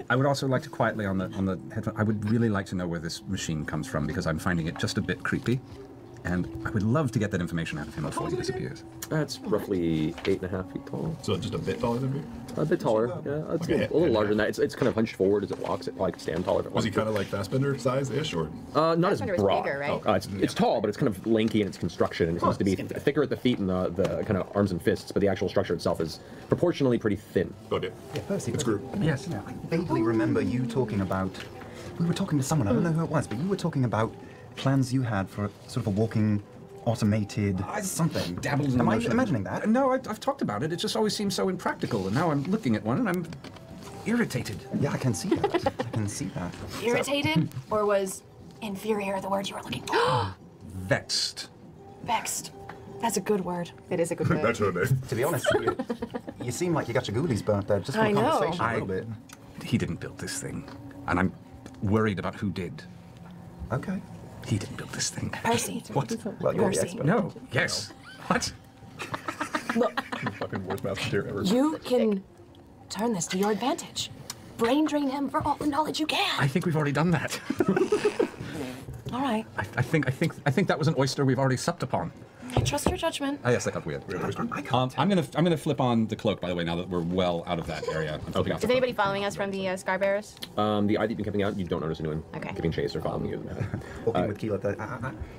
I would also like to quietly on the headphone. I would really like to know where this machine comes from because I'm finding it just a bit creepy, and I would love to get that information out of him before he disappears. It's roughly 8.5 feet tall. So just a bit taller than me? A bit taller, yeah. It's a little larger than that. It's kind of hunched forward as it walks. It probably could stand taller if it Was he wanted to. kind of like Fassbender size-ish, or? Not as Fassbender was broad. bigger, right? It's tall, but it's kind of lanky in its construction, and it seems to be thicker at the feet and the kind of arms and fists, but the actual structure itself is proportionally pretty thin. Got it. Yeah, Percy. It's group. Yes. I vaguely remember you talking about... We were talking to someone, I don't know who it was, but you were talking about plans you had for sort of a walking, automated something. Dabbled in the Am I notion. imagining that? No, I've talked about it. It just always seems so impractical, and now I'm looking at one and I'm irritated. Yeah, I can see that. I can see that. Irritated, or was inferior the word you were looking for? Vexed. Vexed. That's a good word. It is a good word. That's her name. To be honest, you seem like you got your ghoulies burnt there just from I the know. conversation a little bit. He didn't build this thing, and I'm worried about who did. Okay. He didn't build this thing. Percy. What? Well, you're the Percy. expert. No. Yes. What? Look, Fucking worst mouseketeer ever. you can turn this to your advantage. Brain drain him for all the knowledge you can. I think we've already done that. All right. I think that was an oyster we've already supped upon. I trust your judgment. Oh, yes, that got weird. I'm gonna flip on the cloak, by the way, now that we're well out of that area. I'm flipping off the Is anybody following us from the Scarbearers? The eye that you've been coming out, you don't notice anyone Okay. giving chase or following you. Walking with Keela,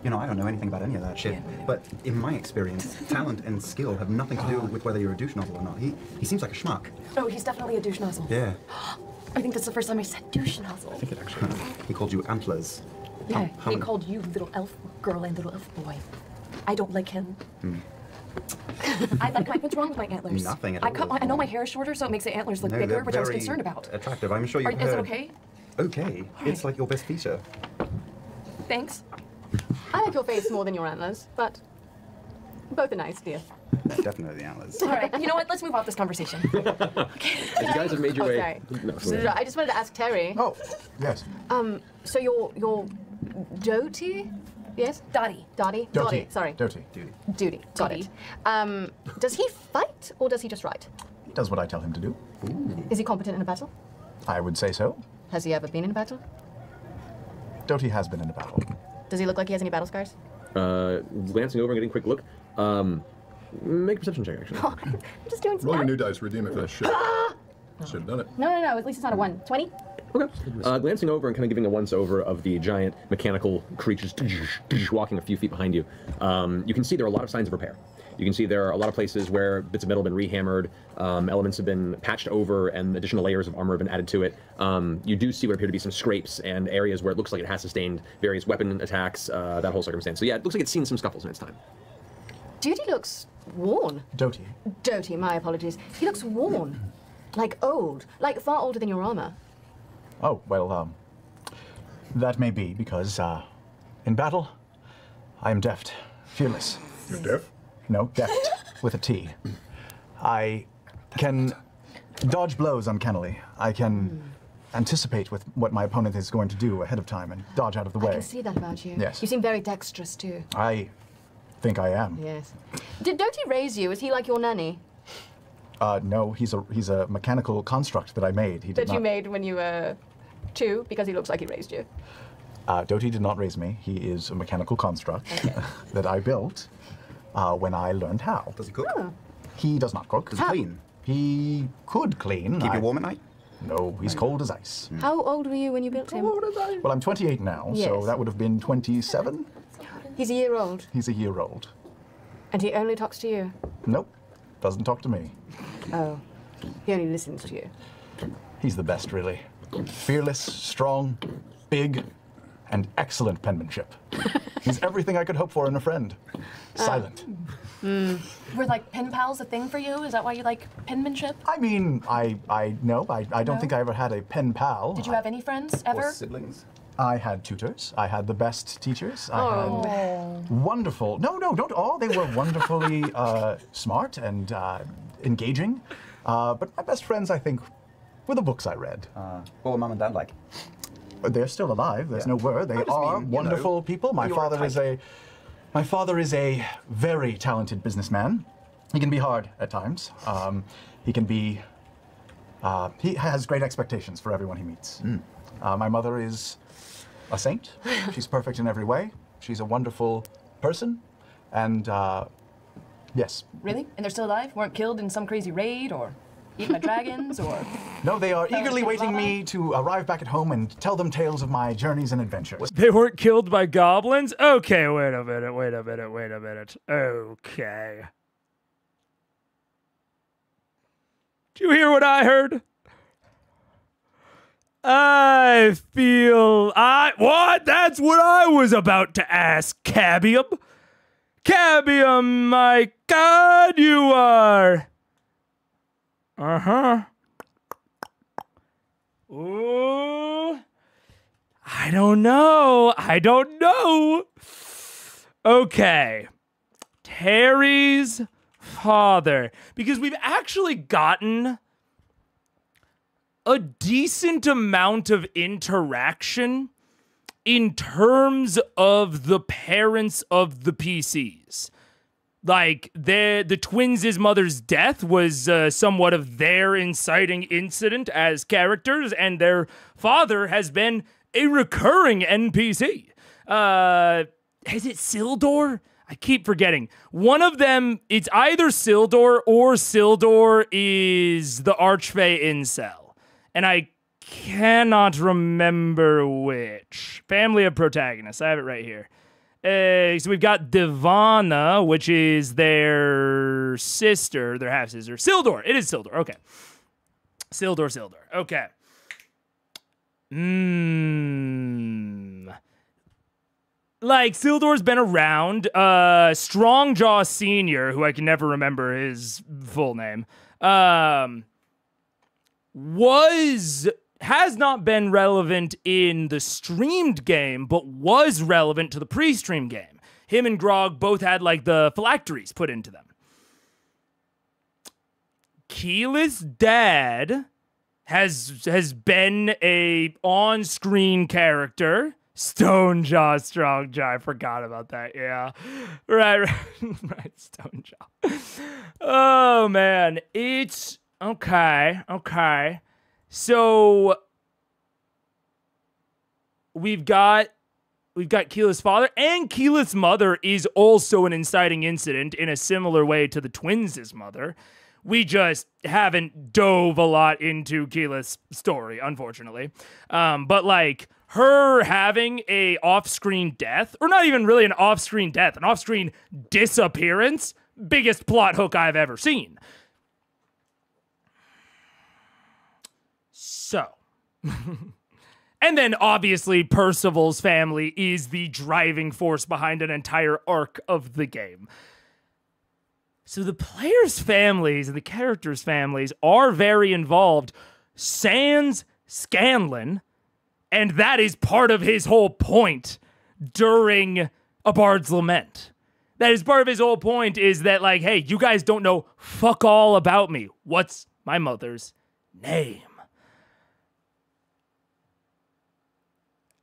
you know, I don't know anything about any of that shit. But in my experience, talent and skill have nothing to do with whether you're a douche nozzle or not. He seems like a schmuck. Oh, he's definitely a douche nozzle. Yeah. I think that's the first time I said douche nozzle. I think it actually. He called you antlers. Yeah, How he many- called you little elf girl and little elf boy. I don't like him. I like what's wrong with my antlers? Nothing at I cut all. I know my hair is shorter, so it makes the antlers look No, bigger, they're which I was very concerned about. Attractive. I'm sure you've Is heard. it okay? Okay. It's like your best feature. Thanks. I like your face more than your antlers, but both are nice, dear. Definitely the antlers. All right, you know what? Let's move off this conversation. As you guys have made your way. Sorry. No, So, I just wanted to ask Terry. Oh, yes. So you're Doty? Yes? Dottie. Dottie? Doty. Sorry. Doty. Duty. Got it. Does he fight or does he just write? Does what I tell him to do. Is he competent in a battle? I would say so. Has he ever been in a battle? Doty has been in a battle. Does he look like he has any battle scars? Glancing over and getting a quick look. Make a perception check, actually. I'm just doing some. Roll your new dice, redeem it for that shit. Should have done it. No, at least it's not a 1. 20? Okay. Glancing over and kind of giving a once-over of the giant mechanical creatures walking a few feet behind you, you can see there are a lot of signs of repair. You can see there are a lot of places where bits of metal have been rehammered, elements have been patched over, and additional layers of armor have been added to it. You do see what appear to be some scrapes and areas where it looks like it has sustained various weapon attacks, that whole circumstance. So yeah, it looks like it's seen some scuffles in its time. Doty looks worn. Doty. Doty, my apologies. He looks worn. Like old. Like far older than your armor. Oh, well, that may be because, in battle, I am deft, fearless. You're deaf? No, deft, with a T. I can dodge blows uncannily. I can anticipate with what my opponent is going to do ahead of time and dodge out of the way. I can see that about you. Yes. You seem very dexterous, too. I think I am. Yes. Did Doty raise you? Is he like your nanny? No, he's a mechanical construct that I made. He did That you made when you were 2, because he looks like he raised you. Doty did not raise me. He is a mechanical construct that I built when I learned how. Does he cook? Oh. He does not cook. Does he clean? He could clean. Keep you warm at night? No, he's cold as ice. How old were you when you built him? Well, I'm 28 now, so Yes. that would have been 27. He's a year old. He's a year old. And he only talks to you? Nope, doesn't talk to me. Oh. He only listens to you. He's the best, really. Fearless, strong, big, and excellent penmanship. He's everything I could hope for in a friend. Silent. Were like pen pals a thing for you? Is that why you like penmanship? I mean, I don't think I ever had a pen pal. Did you have any friends ever? Or siblings? I had tutors. I had the best teachers. I had wonderful. No, don't all. They were wonderfully smart and engaging. But my best friends, I think, were the books I read. What were Mum and Dad like? They're still alive. There's no word. They I just are mean, you wonderful know, people. My you're father is type. my father is a very talented businessman. He can be hard at times. He can be. He has great expectations for everyone he meets. My mother is a saint. She's perfect in every way. She's a wonderful person, and yes. Really? And they're still alive? Weren't killed in some crazy raid or eaten by dragons or? No, they are eagerly waiting me to arrive back at home and tell them tales of my journeys and adventures. They weren't killed by goblins? Okay, wait a minute. Okay. Did you hear what I heard? I feel what? That's what I was about to ask, Cabium. Cabium, my God, you are. Ooh. I don't know. Okay. Terry's father. Because we've actually gotten a decent amount of interaction in terms of the parents of the PCs. Like, the twins' mother's death was somewhat of their inciting incident as characters, and their father has been a recurring NPC. Is it Sildor? I keep forgetting. One of them, it's either Sildor or Sildor is the Archfey incel. And I cannot remember which. Family of protagonists. I have it right here. So we've got Divana, which is their sister, their half-sister. Sildor. It is Sildor. Okay. Sildor. Okay. Like, Sildor's been around. Strongjaw Sr., who I can never remember his full name, has not been relevant in the streamed game, but was relevant to the pre-stream game. Him and Grog both had, like, the phylacteries put into them. Keyleth's dad has been a on-screen character. Stonejaw, Strongjaw. I forgot about that. Yeah. Right, Stonejaw. Oh, man. It's... Okay. So we've got Keyleth's father, and Keyleth's mother is also an inciting incident in a similar way to the twins' mother. We just haven't dove a lot into Keyleth's story, unfortunately. But like her having a off-screen death, or not even really an off-screen death, an off-screen disappearance, biggest plot hook I've ever seen. So, and then obviously Percival's family is the driving force behind an entire arc of the game. So the players' families and the characters' families are very involved, sans Scanlan, and that is part of his whole point during A Bard's Lament. That is part of his whole point, is that like, hey, you guys don't know fuck all about me. What's my mother's name?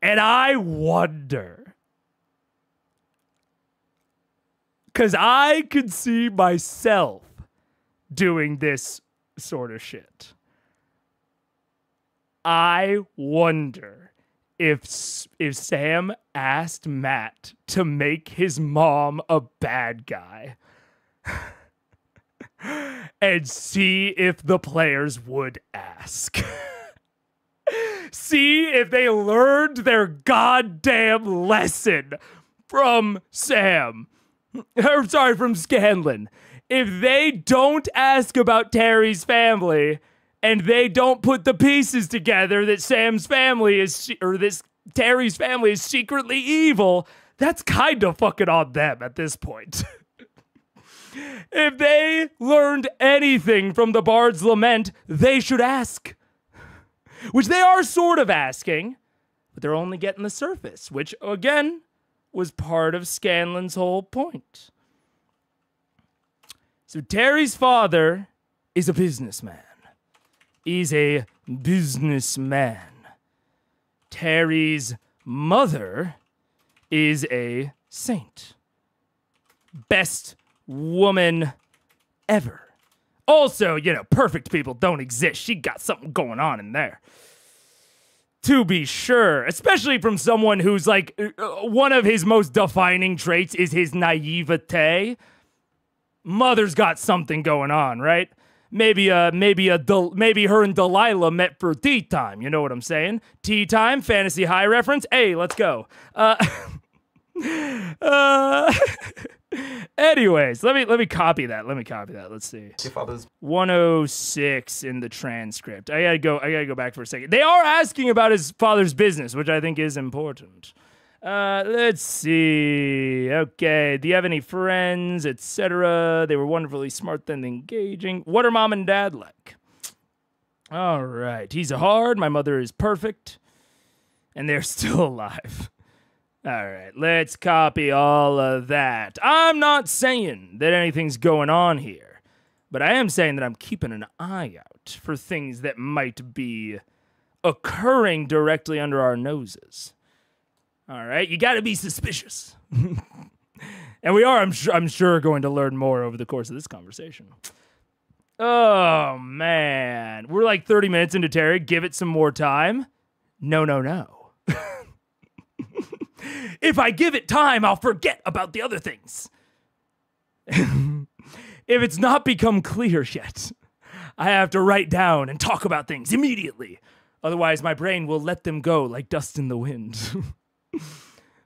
And I wonder, because I could see myself doing this sort of shit. I wonder if Sam asked Matt to make his mom a bad guy and see if the players would ask. See if they learned their goddamn lesson from Sam. Or sorry, from Scanlan. If they don't ask about Terry's family and they don't put the pieces together that Sam's family is, or this Terry's family is secretly evil, that's kind of fucking on them at this point. If they learned anything from the Bard's Lament, they should ask. Which they are sort of asking, but they're only getting the surface, which, again, was part of Scanlan's whole point. So Terry's father is a businessman. He's a businessman. Terry's mother is a saint. Best woman ever. Also, you know, perfect people don't exist. She got something going on in there. To be sure, especially from someone who's like, one of his most defining traits is his naivete. Mother's got something going on, right? Maybe her and Delilah met for tea time. You know what I'm saying? Tea time, fantasy high reference. Hey, let's go. Anyways, let me copy that. Let's see. Your father's 106 in the transcript. I gotta go back for a second. They are asking about his father's business, which I think is important. Let's see. Okay, do you have any friends, etc.? They were wonderfully smart and engaging. What are mom and dad like? All right, he's hard. My mother is perfect, and they're still alive. All right, let's copy all of that. I'm not saying that anything's going on here, but I am saying that I'm keeping an eye out for things that might be occurring directly under our noses. All right, you got to be suspicious. And we are, I'm sure, going to learn more over the course of this conversation. Oh, man. We're like 30 minutes into Terry. Give it some more time. No. If I give it time, I'll forget about the other things. If it's not become clear yet, I have to write down and talk about things immediately. Otherwise, my brain will let them go like dust in the wind.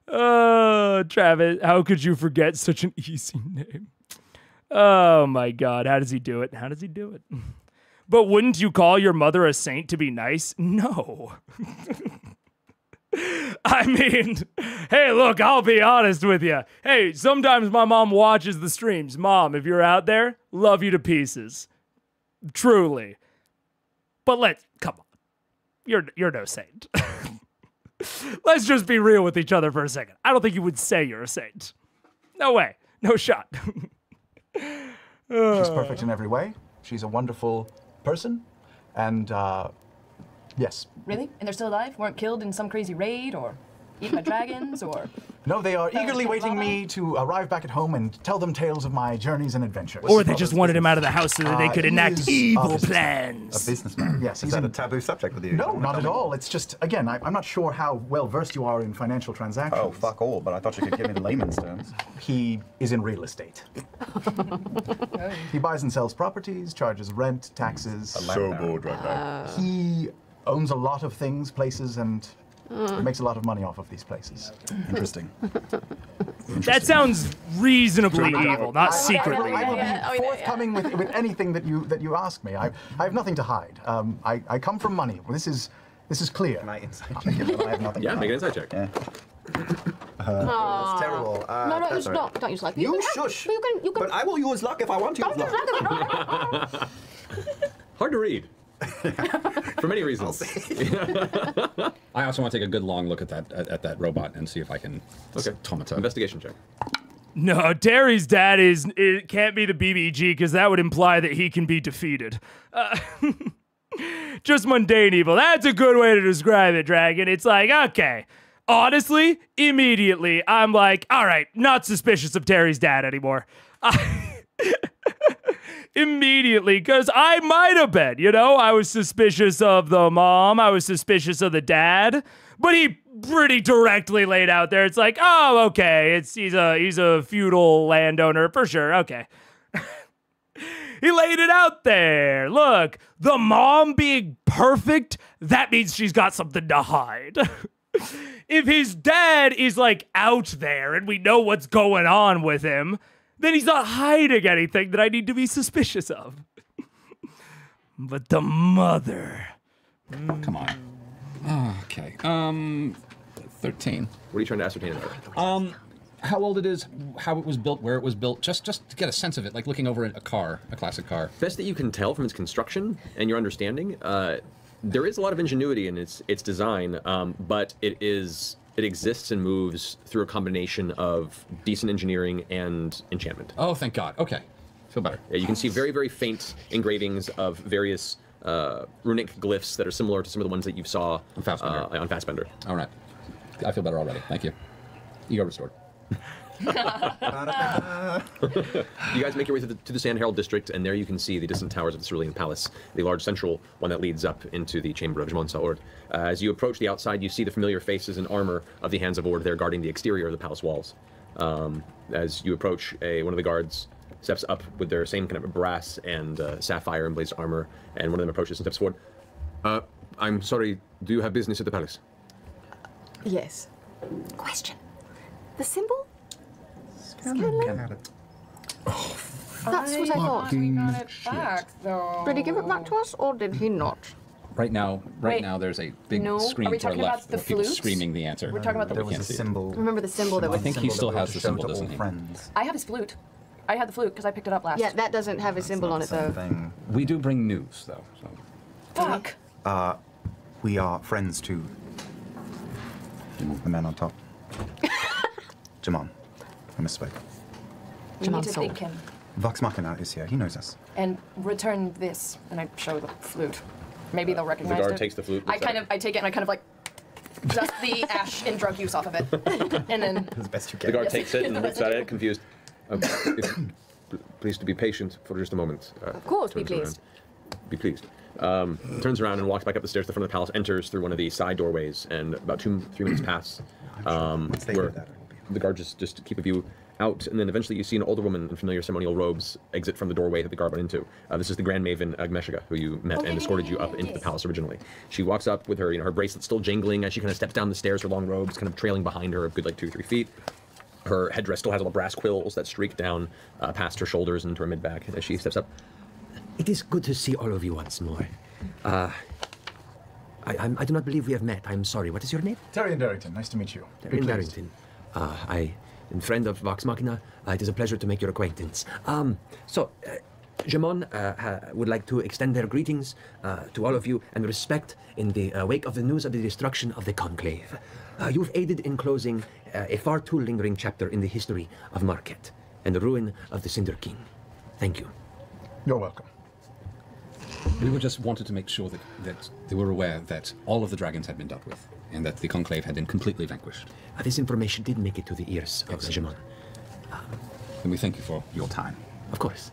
Oh, Travis, how could you forget such an easy name? Oh, my God. How does he do it? But wouldn't you call your mother a saint to be nice? No. I mean, hey, look, I'll be honest with you. Hey, sometimes my mom watches the streams. Mom, if you're out there, love you to pieces. Truly. But come on. You're no saint. Let's just be real with each other for a second. I don't think you would say you're a saint. No way. No shot. She's perfect in every way. She's a wonderful person. And, yes. Really? And they're still alive? Weren't killed in some crazy raid or eaten by dragons or... No, they are eagerly waiting me to arrive back at home and tell them tales of my journeys and adventures. Or they just wanted him out of the house so that they could enact evil plans. A businessman. Yes. Is that a taboo subject with you? No, not at all. It's just, again, I'm not sure how well versed you are in financial transactions. Oh, fuck all, but I thought you could give me the layman's terms. He is in real estate. He buys and sells properties, charges rent, taxes. So bored right now. He owns a lot of things, places, and makes a lot of money off of these places. Interesting. That sounds reasonably evil, not secretly I evil. will be forthcoming with anything that you ask me. I have nothing to hide. I come from money. This is clear. Can I insight check it? I have nothing. Yeah, make an insight check. Yeah. That's terrible. No, use luck. Don't use luck. You shush. You can. But I will use luck if I want to use luck. Hard to read. For many reasons. I also want to take a good long look at that robot and see if I can automata. Investigation check. No, Terry's dad it can't be the BBG because that would imply that he can be defeated. Just mundane evil. That's a good way to describe it, Dragon. It's like, okay, honestly, immediately, I'm like, all right, not suspicious of Terry's dad anymore. Immediately, because I might have been, I was suspicious of the mom, I was suspicious of the dad, but he pretty directly laid out there. It's like, oh, okay, he's a feudal landowner for sure. Okay. He laid it out there. Look, the mom being perfect, that means she's got something to hide. If his dad is like out there and we know what's going on with him, then he's not hiding anything that I need to be suspicious of. But the mother. Come on. Okay. 13. What are you trying to ascertain about it? How old it is, how it was built, where it was built, just to get a sense of it, like looking over a car, a classic car. Best that you can tell from its construction and your understanding, there is a lot of ingenuity in its design, but it exists and moves through a combination of decent engineering and enchantment. Oh, thank God. Okay. Feel better. Yeah, you can see very, very faint engravings of various runic glyphs that are similar to some of the ones that you saw on Fassbender. All right. I feel better already. Thank you. Ego restored. You guys make your way to the Sand Herald district, and there you can see the distant towers of the Cerulean Palace, the large central one that leads up into the chamber of Jmon Saord. As you approach the outside, you see the familiar faces and armor of the Hands of Ord there guarding the exterior of the palace walls. As you approach, one of the guards steps up with their same kind of brass and sapphire emblazed armor, and one of them approaches and steps forward. I'm sorry, do you have business at the palace? Yes. Question. The symbol? Scanlan? Oh, that's what I thought. Got it back, though. Did he give it back to us, or did he not? Right now, there's a big screen to our left the with people flute? screaming the answer. We're talking about the There was a symbol. Remember the symbol that was... I think he still has the symbol, doesn't he? Friends. I have his flute. I had the flute because I picked it up last. Yeah, that doesn't have a symbol on it, though. Thing. We do bring news, though. So. Fuck. We are friends to the man on top. Jmon. I misspoke. We need to thank him Vox Machina is here. He knows us. and return this, and I show the flute. Maybe they'll recognize it. The guard takes the flute. I take it and I kind of like dust the ash and drug use off of it, and then As best you The can. guard takes it and looks at it, confused. Please to be patient for just a moment. Of course, be turns pleased. around. Be pleased. Turns around and walks back up the stairs to the front of the palace, enters through one of the side doorways, and about 2-3 minutes pass, Once they do where that, I will be the guard just keep a view out, and then eventually you see an older woman in familiar ceremonial robes exit from the doorway that the guard went into. This is the Grand Maven Agmeshiga, who you met and escorted you up into the palace originally. She walks up with her, her bracelet still jingling as she kind of steps down the stairs, her long robes kind of trailing behind her a good 2-3 feet. Her headdress still has all the brass quills that streak down past her shoulders and into her mid-back as she steps up. It is good to see all of you once more. I do not believe we have met. I'm sorry. What is your name? Taryon Darrington. Nice to meet you. Taryon Darrington. I am a friend of Vox Machina. It is a pleasure to make your acquaintance. Jmon would like to extend their greetings to all of you and respect in the wake of the news of the destruction of the Conclave. You've aided in closing a far too lingering chapter in the history of MARQUET and the ruin of the Cinder King. Thank you. You're welcome. We were just wanted to make sure that they were aware that all of the dragons had been dealt with, and that the Conclave had been completely vanquished. This information did make it to the ears of Jmon. And we thank you for your time. Of course.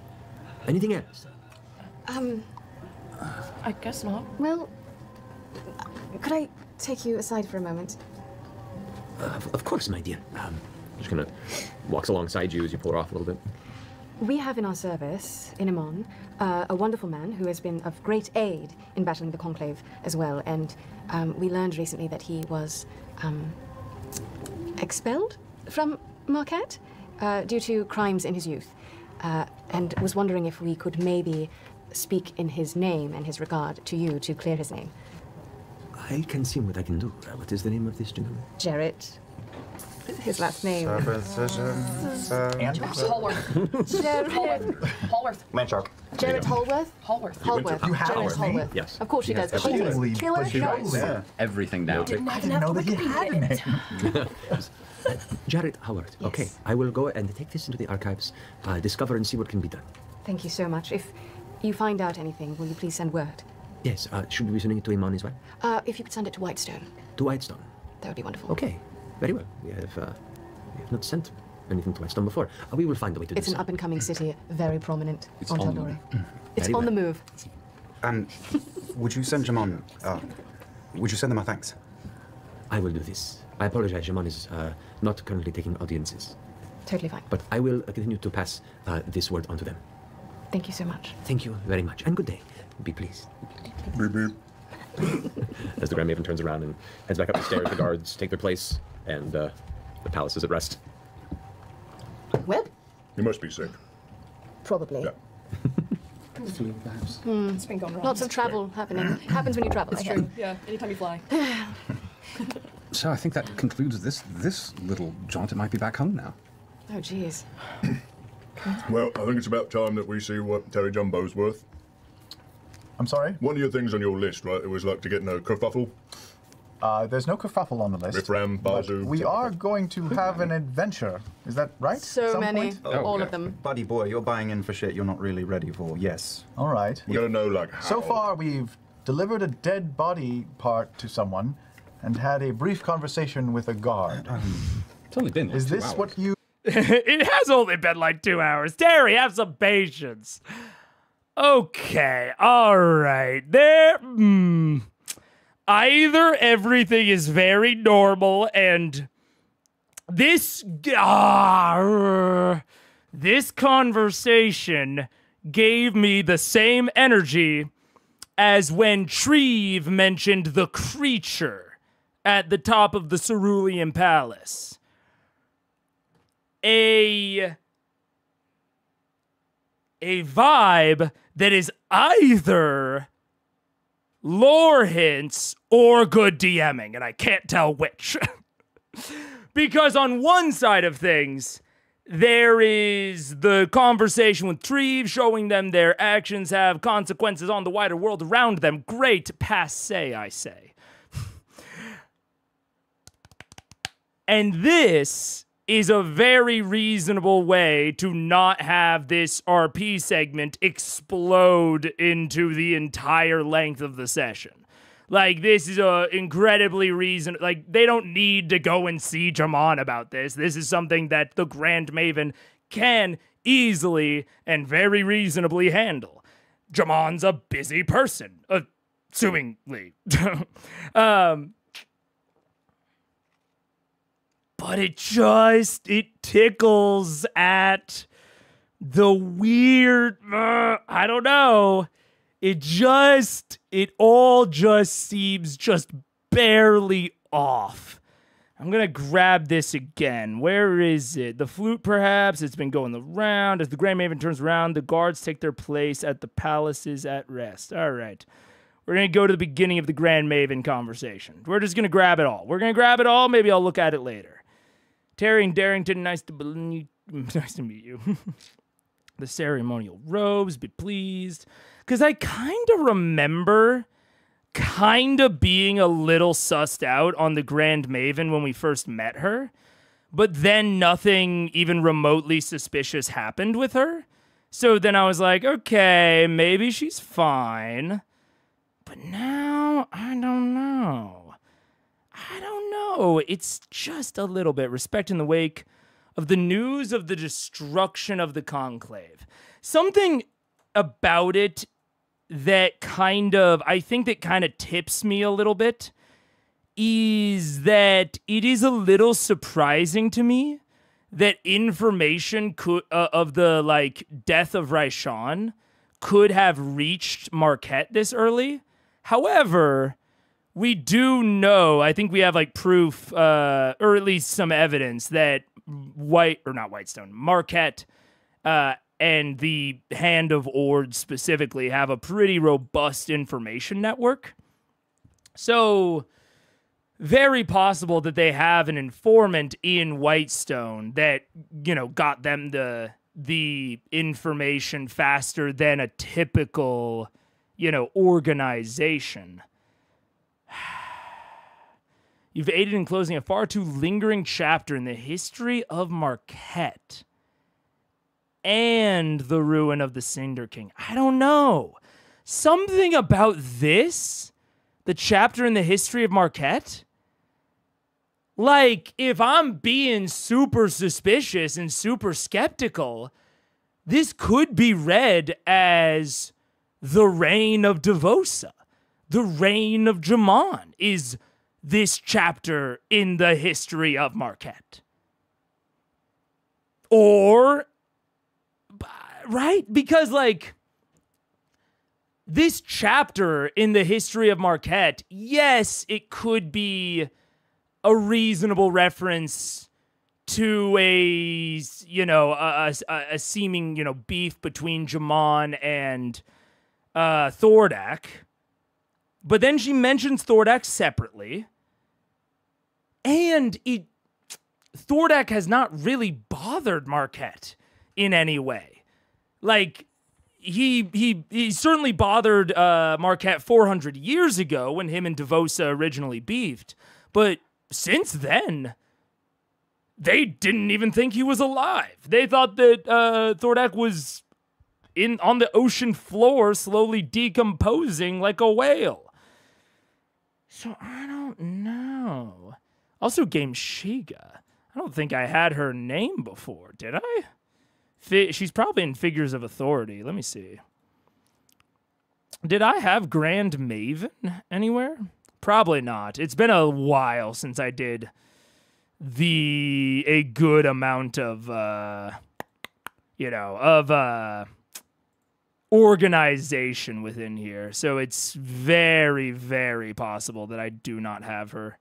Anything else? I guess not. Well, could I take you aside for a moment? Of course, my dear. Just kind of walks alongside you as you pull her off a little bit. We have in our service, in Amon, a wonderful man who has been of great aid in battling the Conclave as well, and we learned recently that he was expelled from MARQUET due to crimes in his youth, and was wondering if we could maybe speak in his name and his regard to you to clear his name. I can see what I can do. What is the name of this gentleman? Jarrett. His last name. Hallworth. Hallworth. Landshark. Jarrett Hallworth? Hallworth. Hallworth. You have Jarrett it, Hallworth. Yes. Of course she does. Holy Killer. yeah. Everything down. I didn't know that he had a name. Jarrett Howard. Yes. Okay, I will go and take this into the archives, discover and see what can be done. Thank you so much. If you find out anything, will you please send word? Yes, should we be sending it to Iman as well? If you could send it to Whitestone, To Whitestone. that would be wonderful. Okay, very well. We have not sent anything to Whitestone before. We will find a way to do It's an so. up-and-coming city, very prominent It's on on Tal'Dorei. It's Very on the well. move. Would you send Jamon? Would you send them our thanks? I will do this. I apologize, Jaman is not currently taking audiences. Totally fine. But I will continue to pass this word on to them. Thank you so much. Thank you very much, and good day. Be pleased. Beep, beep. As the Grand Maven turns around and heads back up the stairs, the guards take their place, and the palace is at rest. Well, You must be sick. probably. Yeah. Flu, perhaps. It's been going wrong. Lots of travel happening. Happens when you travel. It's I guess. true. Yeah. Anytime you fly. So I think that concludes this little jaunt. It might be back home now. Oh, jeez. Well, I think it's about time that we see what Terry Jumbo's worth. I'm sorry? One of your things on your list, right? It was like to get no kerfuffle. There's no kerfuffle on the list. Riff-ram, but bazoo. we are going to have an adventure. Is that right? So Some many. point? All yeah. of them. Buddy boy, you're buying in for shit you're not really ready for. Yes. All right. We gotta know, like, how. So far, we've delivered a dead body part to someone and had a brief conversation with a guard. It's only been like Is 2 this hours. what you... It has only been like 2 hours. Terry, have some patience. Okay, all right. Either everything is very normal and this conversation gave me the same energy as when Treve mentioned the creature at the top of the Cerulean Palace. A vibe that is either lore hints or good DMing, and I can't tell which. Because on one side of things, there is the conversation with Treve, showing them their actions have consequences on the wider world around them. Great, passe, I say. And this is a very reasonable way to not have this RP segment explode into the entire length of the session. Like, this is a incredibly like, they don't need to go and see Jamon about this. This is something that the Grand Maven can easily and very reasonably handle. Jamon's a busy person, assumingly. But it tickles at the weird, I don't know. It all just seems just barely off. I'm gonna grab this again. Where is it? The flute, perhaps? It's been going around. As the Grand Maven turns around, the guards take their place at the palaces at rest. All right. We're going to go to the beginning of the Grand Maven conversation. We're just going to grab it all. Maybe I'll look at it later. Taryon Darrington, nice to meet you. The ceremonial robes, be pleased. Because I kind of remember being a little sussed out on the Grand Maven when we first met her. But then nothing even remotely suspicious happened with her. So then I was like, okay, maybe she's fine. But now, I don't know. It's just a little bit. Respect in the wake of the news of the destruction of the Conclave. Something about it that I think that kind of tips me a little bit is that it is a little surprising to me that information could of the like death of Raishan could have reached Marquette this early. However, we do know, I think we have like proof, or at least some evidence that Marquette and the Hand of Ord specifically have a pretty robust information network. So, very possible that they have an informant in Whitestone that, you know, got them the information faster than a typical, you know, organization. You've aided in closing a far too lingering chapter in the history of Marquette and the ruin of the Cinder King. I don't know. Something about this, the chapter in the history of Marquette, like, if I'm being super suspicious and super skeptical, this could be read as the reign of Devosa. The reign of Jamon is this chapter in the history of Marquette. Or, right? Because, like, this chapter in the history of Marquette, yes, it could be a reasonable reference to a, you know, a seeming, you know, beef between Jamon and Thordak. But then she mentions Thordak separately. And Thordak has not really bothered Marquette in any way. Like, he certainly bothered Marquette 400 years ago when him and Devosa originally beefed. But since then, they didn't even think he was alive. They thought that Thordak was on the ocean floor slowly decomposing like a whale. So I don't know. Also, Game Shiga. I don't think I had her name before, did I? She's probably in Figures of Authority. Let me see. Did I have Grand Maven anywhere? Probably not. It's been a while since I did a good amount of, organization within here. So it's very, very possible that I do not have her.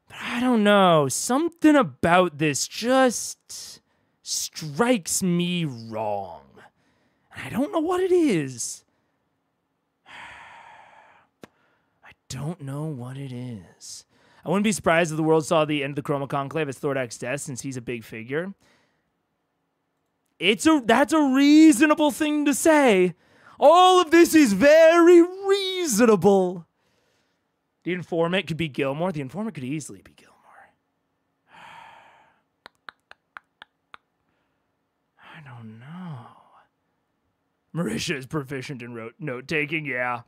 But I don't know. Something about this just strikes me wrong. I don't know what it is. Don't know what it is. I wouldn't be surprised if the world saw the end of the Chroma Conclave as Thordak's death, since he's a big figure. That's a reasonable thing to say. All of this is very reasonable. The informant could be Gilmore. The informant could easily be Gilmore. I don't know. Marisha is proficient in note-taking, yeah.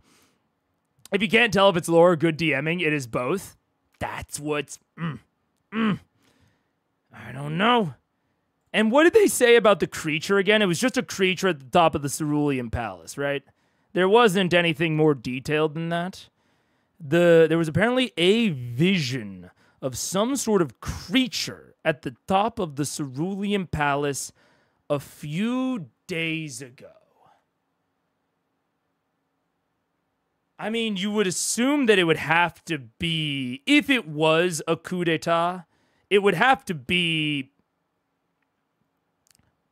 If you can't tell if it's lore or good DMing, it is both. That's what's... I don't know. And what did they say about the creature again? It was just a creature at the top of the Cerulean Palace, right? There wasn't anything more detailed than that. There was apparently a vision of some sort of creature at the top of the Cerulean Palace a few days ago. I mean, you would assume that it would have to be, if it was a coup d'etat, it would have to be,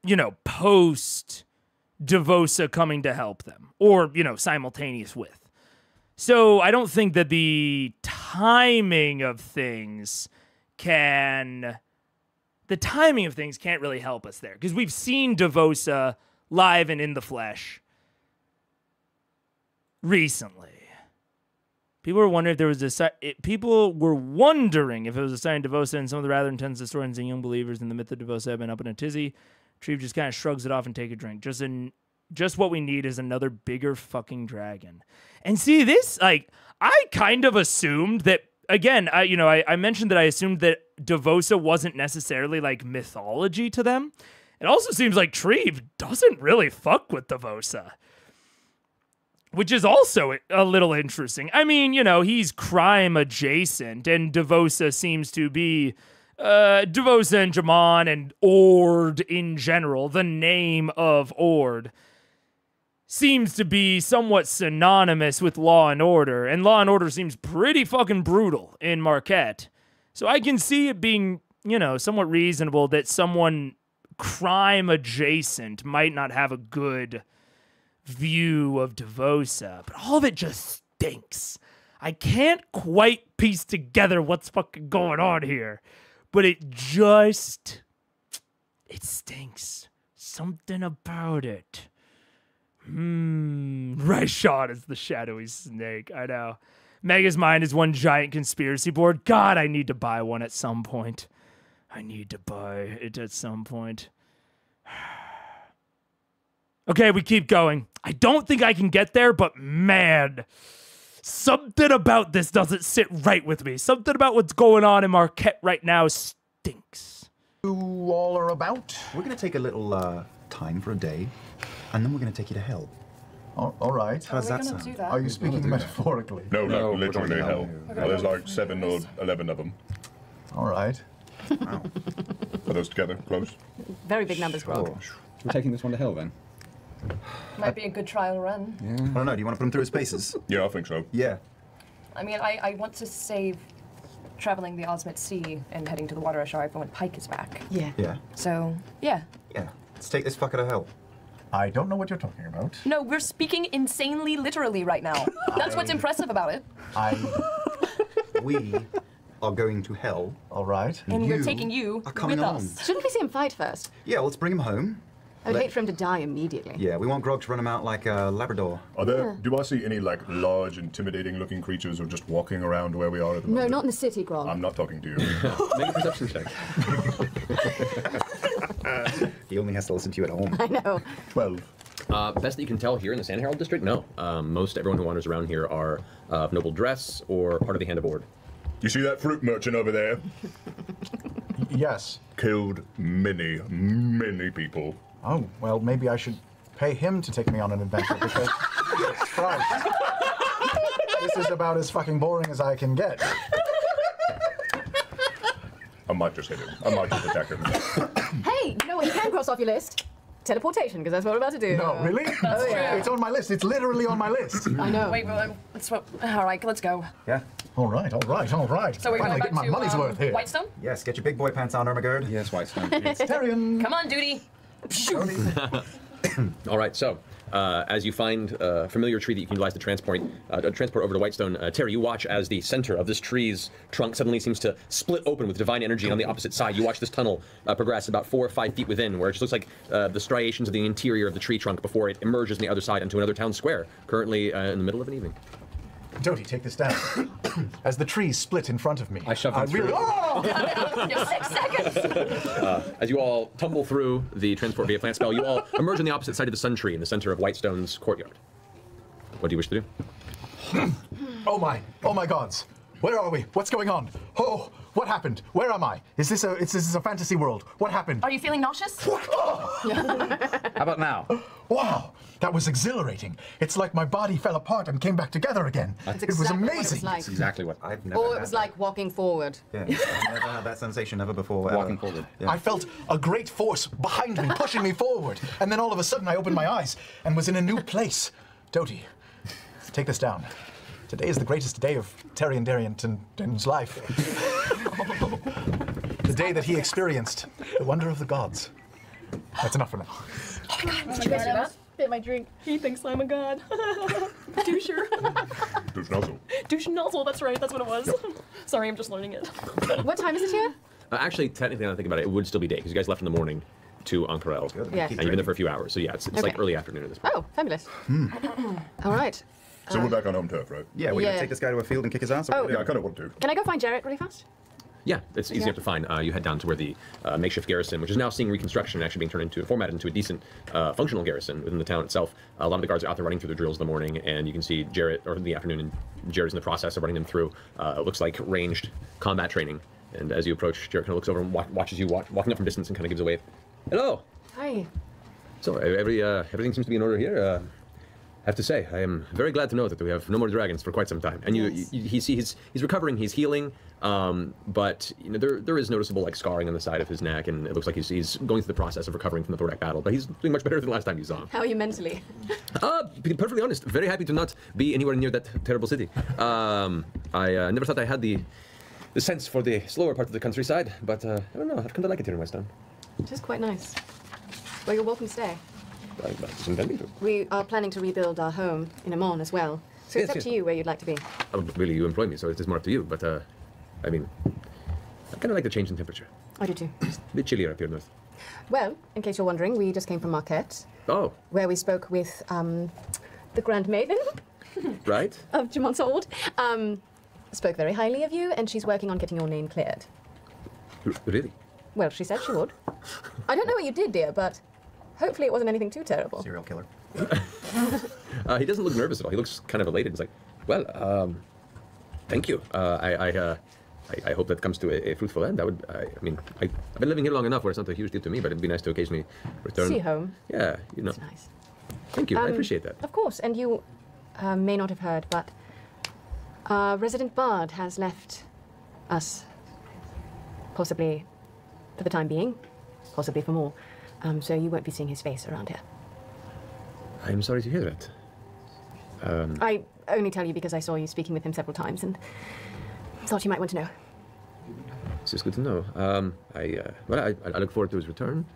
you know, post Devosa coming to help them, or, you know, simultaneous with. So I don't think that the timing of things can't really help us there, because we've seen Devosa live and in the flesh recently. People were wondering if there was people were wondering if it was a sign of Devosa, and some of the rather intense historians and young believers in the myth of Devosa have been up in a tizzy. Treve just kind of shrugs it off and take a drink. Just what we need is another bigger fucking dragon. And see, this, like, I kind of assumed that, again, I mentioned that I assumed that Devosa wasn't necessarily like mythology to them. It also seems like Treve doesn't really fuck with Devosa, which is also a little interesting. I mean, you know, he's crime adjacent, and Devosa seems to be Devosa and Jaman and Ord in general, the name of Ord, seems to be somewhat synonymous with law and order, and law and order seems pretty fucking brutal in MARQUET. So I can see it being, you know, somewhat reasonable that someone crime adjacent might not have a good view of Devosa, but all of it just stinks. I can't quite piece together what's fucking going on here, but it stinks. Something about it. Raishon is the shadowy snake, I know. Mega's mind is one giant conspiracy board. God, I need to buy one at some point. I need to buy it at some point. Okay, we keep going. I don't think I can get there, but man, something about this doesn't sit right with me. Something about what's going on in MARQUET right now stinks. You all are about? We're going to take a little time for a day, and then we're going to take you to hell. All right. How's that sound? Are you speaking metaphorically? No, literally hell. Well, there's like 7 or 11 of them. All right. Wow. Are those together? Close? Very big numbers, Grog. We're taking this one to hell then. Might be a good trial run. Yeah. I don't know. Do you want to put him through his paces? Yeah, I think so. Yeah. I mean, I want to save traveling the Osmit Sea and heading to the Water Ashari for when Pike is back. Yeah. Yeah. So, yeah. Yeah. Let's take this fucker to hell. I don't know what you're talking about. No, we're speaking insanely literally right now. That's what's impressive about it. We are going to hell. All right. And we're taking you with us. Shouldn't we see him fight first? Yeah, let's bring him home. I would hate for him to die immediately. Yeah, we want Grog to run him out like a Labrador. Are there? Do I see any like large, intimidating-looking creatures or just walking around where we are at the moment? No, not in the city, Grog. I'm not talking to you. Make a perception check. He only has to listen to you at home. I know. 12. Best that you can tell here in the Sand Herald District, no. Most everyone who wanders around here are of noble dress or part of the Hand of Ord. You see that fruit merchant over there? Yes. Killed many, many people. Oh, well, maybe I should pay him to take me on an adventure because, Christ, this is about as fucking boring as I can get. I might just hit him. I might just attack him. Hey, you know what you can cross off your list? Teleportation, because that's what we're about to do. No, really? That's true. It's on my list. It's literally on my list. I know. Wait, well, all right, let's go. Yeah. All right. So we're Finally going get my back money's to worth here. Whitestone? Yes, get your big boy pants on, Ermagerd. Yes, Whitestone. It's Taryon. Come on, duty. All right, so as you find a familiar tree that you can utilize to transport over to Whitestone, Terry, you watch as the center of this tree's trunk suddenly seems to split open with divine energy, and on the opposite side, you watch this tunnel progress about 4 or 5 feet within, where it just looks like the striations of the interior of the tree trunk before it emerges on the other side into another town square, currently in the middle of an evening. Doty, take this down. As the trees split in front of me, I shove them through. Just 6 seconds. As you all tumble through the transport via plant spell, you all emerge on the opposite side of the sun tree in the center of Whitestone's courtyard. What do you wish to do? Oh my gods. Where are we? What's going on? Oh, what happened? Where am I? Is this a fantasy world? What happened? Are you feeling nauseous? How about now? Wow, that was exhilarating. It's like my body fell apart and came back together again. That's It was exactly what it amazing. was like. That's exactly what. I've never Or it had was that. like walking forward. Yeah, I've never had that sensation ever before. Walking ever. forward. Yeah. I felt a great force behind me, pushing me forward. And then all of a sudden I opened my eyes and was in a new place. Doty, take this down. Today is the greatest day of Terry and Darrington's life. The day that he experienced the wonder of the gods. That's enough for now. Oh my god, did you guys do that? Bit my drink. He thinks I'm a god. Doucher. Douche nozzle. Douche nozzle, that's right, that's what it was. Sorry, I'm just learning it. What time is it here? Actually, technically, now that I think about it would still be day, because you guys left in the morning to Ankarel. Yes. And you've been there for a few hours, so yeah, it's like early afternoon at this point. Oh, fabulous. All right. So we're back on home turf, right? Yeah, we're Yeah. gonna take this guy to a field and kick his ass. Oh. Yeah, I kind of want to. Can I go find Jarrett really fast? Yeah, it's easy enough to find. You head down to where the makeshift garrison, which is now seeing reconstruction and actually being formatted into a decent functional garrison within the town itself. A lot of the guards are out there running through the drills in the morning, and you can see Jarrett, or in the afternoon, and Jarrett's in the process of running them through. It looks like ranged combat training. And as you approach, Jarrett kind of looks over and watches you walking up from distance and kind of gives a wave. Hello. Hi. So everything seems to be in order here. have to say, I am very glad to know that we have no more dragons for quite some time. And he's recovering, he's healing, but you know there is noticeable like scarring on the side of his neck, and it looks like he's going through the process of recovering from the Thorak battle. But he's doing much better than last time you saw him. How are you mentally? To be perfectly honest, very happy to not be anywhere near that terrible city. I never thought I had the sense for the slower part of the countryside, but I don't know, I've come to like it here in Westtown. It is quite nice. Well, you're welcome to stay. I just intending to. We are planning to rebuild our home in Amon as well. So it's Yes, up yes. to you where you'd like to be. Really, you employ me, so it is more up to you, but I mean, I kind of like the change in temperature. I do too. It's a bit chillier up here north. Well, in case you're wondering, we just came from MARQUET. Oh. Where we spoke with the Grand Maiden Right? of Jamont Sword. Spoke very highly of you, and she's working on getting your name cleared. Really? Well, she said she would. I don't know what you did, dear, but hopefully it wasn't anything too terrible. Serial killer. He doesn't look nervous at all. He looks kind of elated. He's like, well, thank you. I hope that comes to a fruitful end. I mean, I've been living here long enough where it's not a huge deal to me, but it'd be nice to occasionally return. See home. Yeah, you know. That's nice. Thank you. I appreciate that. Of course, and you may not have heard, but our resident bard has left us, possibly for the time being, possibly for more. So you won't be seeing his face around here. I'm sorry to hear that. I only tell you because I saw you speaking with him several times and thought you might want to know. This is good to know. I look forward to his return.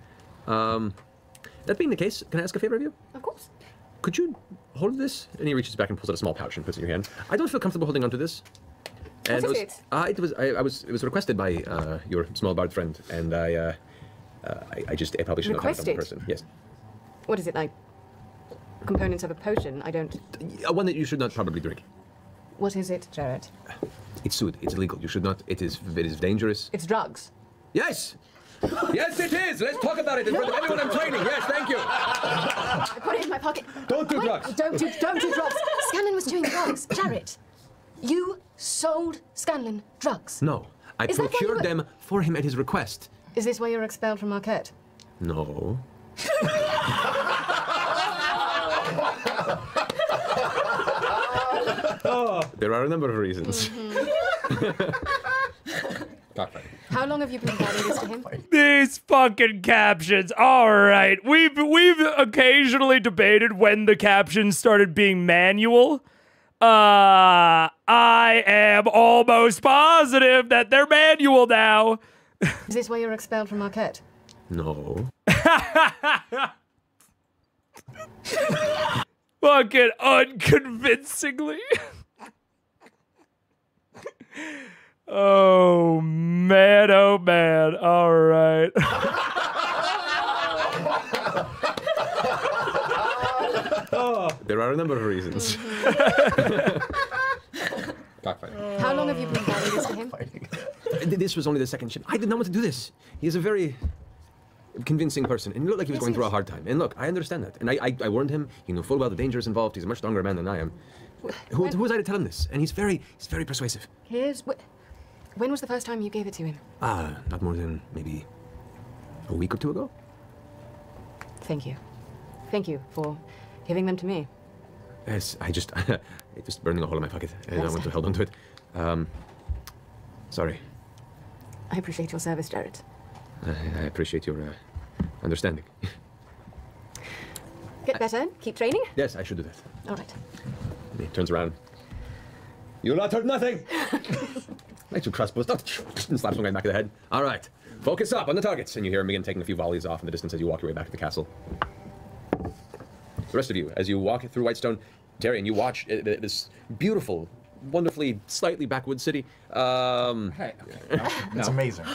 That being the case, can I ask a favor of you? Of course. Could you hold this? And he reaches back and pulls out a small pouch and puts it in your hand. I don't feel comfortable holding onto this. And What is it was requested by your small bard friend, and I probably should not have it on the person. Yes. What is it, like components of a potion? I don't... One that you should not probably drink. What is it, Jared? It's sud. It's illegal. You should not. It is dangerous. It's drugs. Yes! Yes, it is! Let's talk about it in front of everyone I'm training. Yes, thank you. I put it in my pocket. Don't do Wait, drugs. Don't do drugs. Scanlan was doing drugs. Jared, you sold Scanlan drugs. No. I Is that why you procured were- them for him at his request. Is this why you were expelled from MARQUET? No. There are a number of reasons. How long have you been providing this to him? These fucking captions. All right. We've occasionally debated when the captions started being manual. I am almost positive that they're manual now. Is this why you were expelled from MARQUET? No. Fucking unconvincingly. Oh man, oh man. All right. There are a number of reasons. How long have you been providing this to him? This was only the second ship. I did not want to do this. He is a very convincing person, and he looked like he was going through a hard time. And look, I understand that. And I warned him. He knew full well the dangers involved. He's a much stronger man than I am. Who was I to tell him this? And he's very persuasive. When was the first time you gave it to him? Not more than maybe a week or two ago. Thank you. Thank you for giving them to me. Yes, it just burning a hole in my pocket, and I went to hold on to it. Sorry. I appreciate your service, Jared. I appreciate your understanding. Get better. Keep training. Yes, I should do that. All right. And he turns around. You'll not hurt nothing! Like you crossbows. And slaps one guy back of the head. All right. Focus up on the targets. And you hear him begin taking a few volleys off in the distance as you walk your way back to the castle. The rest of you, as you walk through Whitestone, Terry, and you watch this beautiful, wonderfully, slightly backwoods city. It's amazing.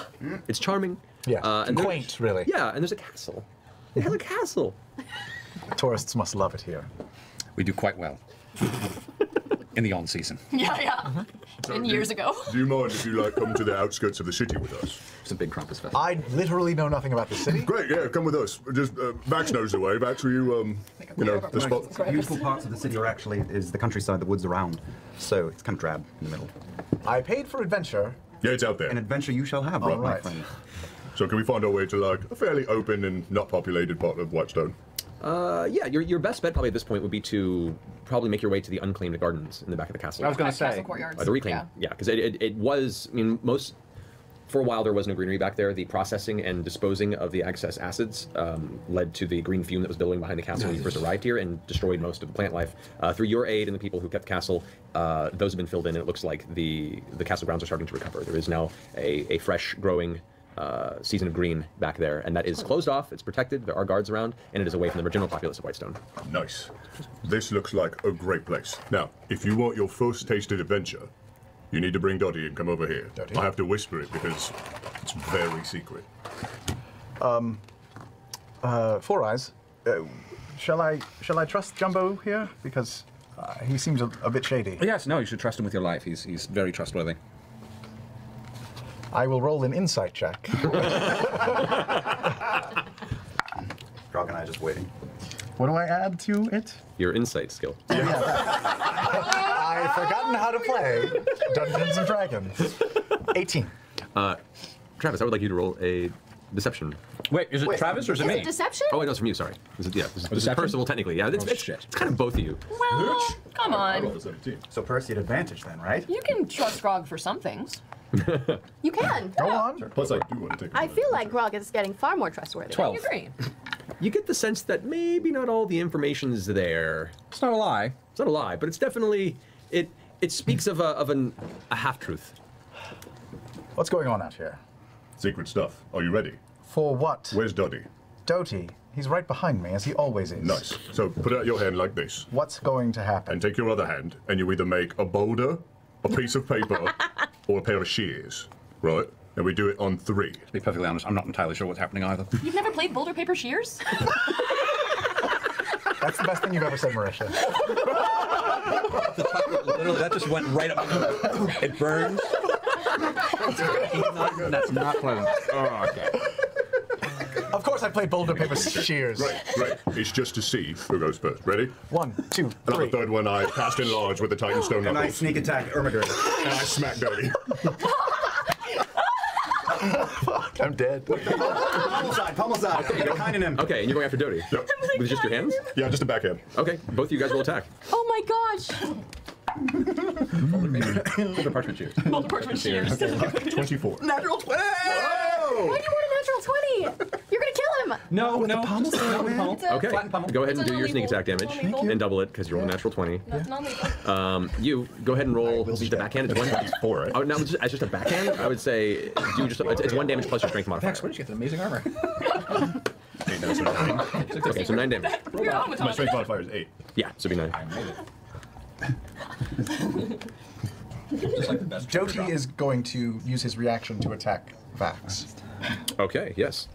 It's charming. Yeah, and quaint, really. Yeah, and there's a castle. It has a castle. Tourists must love it here. We do quite well. In the on-season. Yeah. And years ago. Do you mind if you come to the outskirts of the city with us? It's a big Krampus fest. I literally know nothing about the city. Great, yeah, come with us. Just Vax knows the way. Vax, will you, the spot? The most beautiful parts of the city is the countryside, the woods around. So it's kind of drab in the middle. I paid for adventure. Yeah, it's out there. An adventure you shall have, right, my friend? So can we find our way to a fairly open and not populated part of Whitestone? Yeah, your best bet probably at this point would be to probably make your way to the unclaimed gardens in the back of the castle. I was going to say. Castle courtyards. The reclaimed, yeah, because it was, I mean, for a while there was no greenery back there. The processing and disposing of the excess acids led to the green fume that was billowing behind the castle when you first arrived here and destroyed most of the plant life. Through your aid and the people who kept the castle, those have been filled in, and it looks like the castle grounds are starting to recover. There is now a fresh growing season of green back there, and that is closed off, it's protected, there are guards around, and it is away from the original populace of Whitestone. Nice. This looks like a great place. Now, if you want your first taste of adventure, you need to bring Dottie and come over here. Dottie? I have to whisper it because it's very secret. Four Eyes, shall I trust Jumbo here? Because he seems a bit shady. Yes, no, you should trust him with your life. He's very trustworthy. I will roll an insight check. Grog and I just waiting. What do I add to it? Your insight skill. I've forgotten how to play Dungeons and Dragons. 18. Travis, I would like you to roll a deception. Wait, is it Travis or is it me? Is it deception? Oh, wait, no, it's from you, sorry. This is Percival, technically. Yeah, it's kind of both of you. Well, come I rolled on. a 17. So Percy at advantage then, right? You can trust Grog for some things. You can. Go on. Plus, I do want to take I feel like Grog is getting far more trustworthy. 12. I agree. You get the sense that maybe not all the information is there. It's not a lie. It's not a lie, but it's definitely, it speaks of a half-truth. What's going on out here? secret stuff. Are you ready? For what? Where's Dottie? Dottie. He's right behind me, as he always is. Nice. So put out your hand like this. What's going to happen? And take your other hand, and you either make a boulder, a piece of paper, or a pair of shears, right? And we do it on 3. To be perfectly honest, I'm not entirely sure what's happening either. You've never played boulder, paper, shears? That's the best thing you've ever said, Marisha. Literally, that just went right up. It burns. That's not pleasant. Oh, okay. Of course I played boulder, paper, shears. Right. It's just to see who goes first. Ready? 1, 2, 3. And on the third one, I cast enlarge with the Titan Stone And knuckles. I sneak attack Ermagerd. And I smack Dottie. Fuck, I'm dead. Pummel side. Okay, You're behind him. Okay, and you're going after Dottie. Yep. With just your hands? Yeah, just a backhand. Okay, both of you guys will attack. Oh my gosh! The parchment shears. Boulder, parchment, shears. 24. Natural 20! Why do you want a natural 20? You're gonna kill him! No. Pummel side, man. Okay, Flatten pummel. go ahead and It's do your sneak non-lethal. attack damage Non-lethal. and double it because you rolled a natural 20. That's non-lethal. You go ahead and roll the backhand. It's one. It's 4, right? Oh, no, as just a backhand, I would say do just it's 1 damage plus your strength modifier. Vex, where did you get that amazing armor? 8, no, so 9. Okay, so 9 damage. You're My automaton. strength modifier is 8. Yeah, so it'd be 9. I made it. Just like the best. Dottie is going to use his reaction to attack Vax, Okay, yes.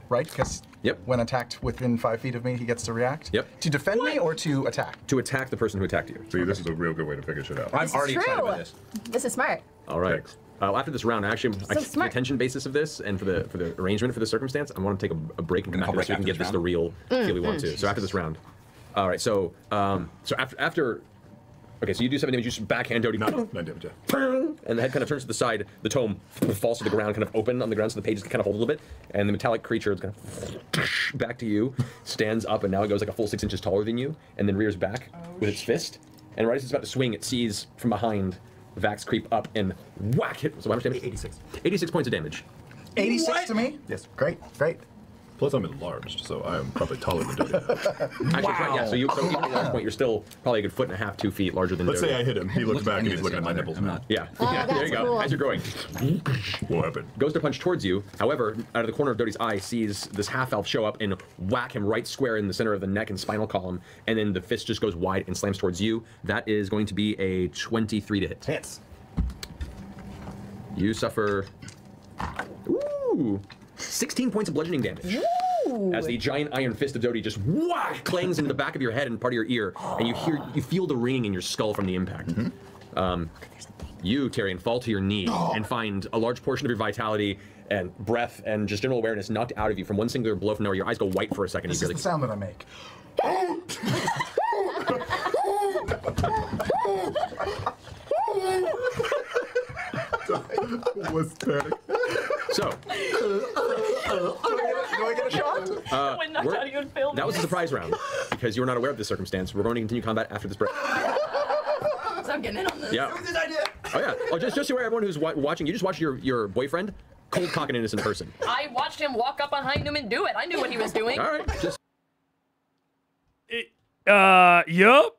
right? Because Yep. when attacked within 5 feet of me, he gets to react? Yep. To defend me or to attack? To attack the person who attacked you. See, this is a real good way to figure shit out. I'm already True. excited by this. This is smart. All right. Thanks. After this round, actually, for the smart. attention basis of this and for the arrangement for the circumstance, I want to take a break and come back to this so we can get this the real feel we want to. So after this round. All right, so after okay, so you do 7 damage, you just backhand Dottie. 9 damage, yeah. And the head kind of turns to the side, the tome falls to the ground, kind of open on the ground, so the pages kind of hold a little bit, and the metallic creature is kind of back to you, stands up, and now it goes like a full 6 inches taller than you, and then rears back with its fist, and right as it's about to swing, it sees from behind Vax creep up and whack it. So how much damage? 86. 86 points of damage. 86 to me? Yes. Great. Plus, I'm enlarged, so I am probably taller than Dottie. Actually, yeah, so even at that point, you're still probably a good 1.5 to 2 feet larger than Let's Dottie. say I hit him. He looks back and he's looking at my nipples. I'm not. Yeah, Oh, yeah, there you that's go. cool. As you're going. What happened? Goes to punch towards you. However, out of the corner of Dottie's eye, sees this half-elf show up and whack him right square in the center of the neck and spinal column, and then the fist just goes wide and slams towards you. That is going to be a 23 to hit. Hits. You suffer 16 points of bludgeoning damage. As the giant iron fist of Dottie just whack clangs into the back of your head and part of your ear, and you feel the ringing in your skull from the impact. You, Taryon, fall to your knee and find a large portion of your vitality and breath and just general awareness knocked out of you from one singular blow from nowhere. Your eyes go white for a second. This You is the sound that I make. What's panic? So, Do I get a shot? When knocked out, you would fail. that That was a surprise round because you were not aware of this circumstance. We're going to continue combat after this break. So I'm getting in on this. Yeah. Good idea. Oh yeah. Oh, just so everyone who's watching, you just watched your boyfriend cold cock an innocent person. I watched him walk up behind him and do it. I knew what he was doing. All right. Just. Yup.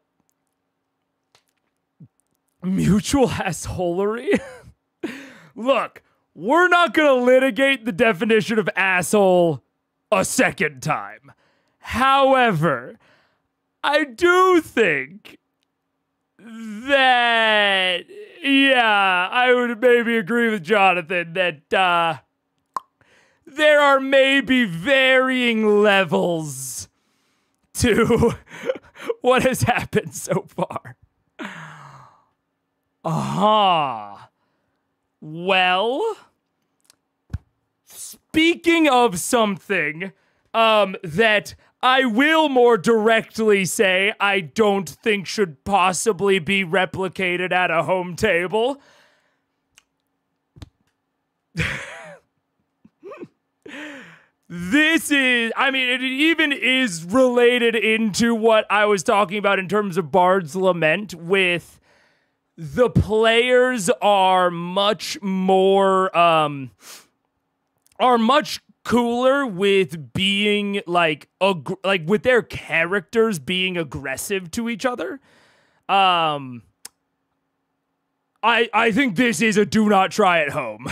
Mutual assholery. Look, we're not gonna litigate the definition of asshole a second time. However, I do think that, yeah, I would maybe agree with Jonathan that there are maybe varying levels to what has happened so far. Well, speaking of something that I will more directly say I don't think should possibly be replicated at a home table. This is, I mean, it even is related into what I was talking about in terms of Bard's Lament with the players are much more, are much cooler with being like with their characters being aggressive to each other. I think this is a do not try at home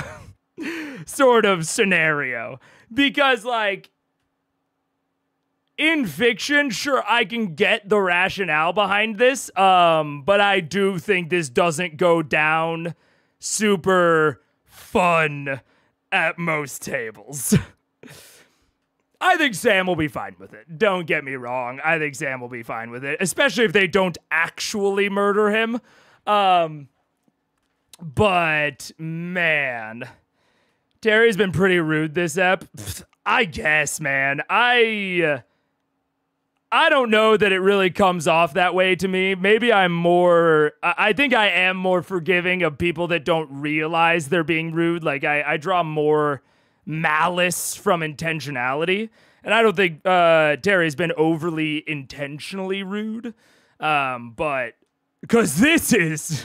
sort of scenario because like in fiction, sure, I can get the rationale behind this, but I do think this doesn't go down super fun at most tables. I think Sam will be fine with it. Don't get me wrong. I think Sam will be fine with it, especially if they don't actually murder him. But, man, Terry's been pretty rude this ep. I guess, man. I don't know that it really comes off that way to me. Maybe I think I am more forgiving of people that don't realize they're being rude. Like, I draw more malice from intentionality. And I don't think Terry's been overly intentionally rude. But, because this is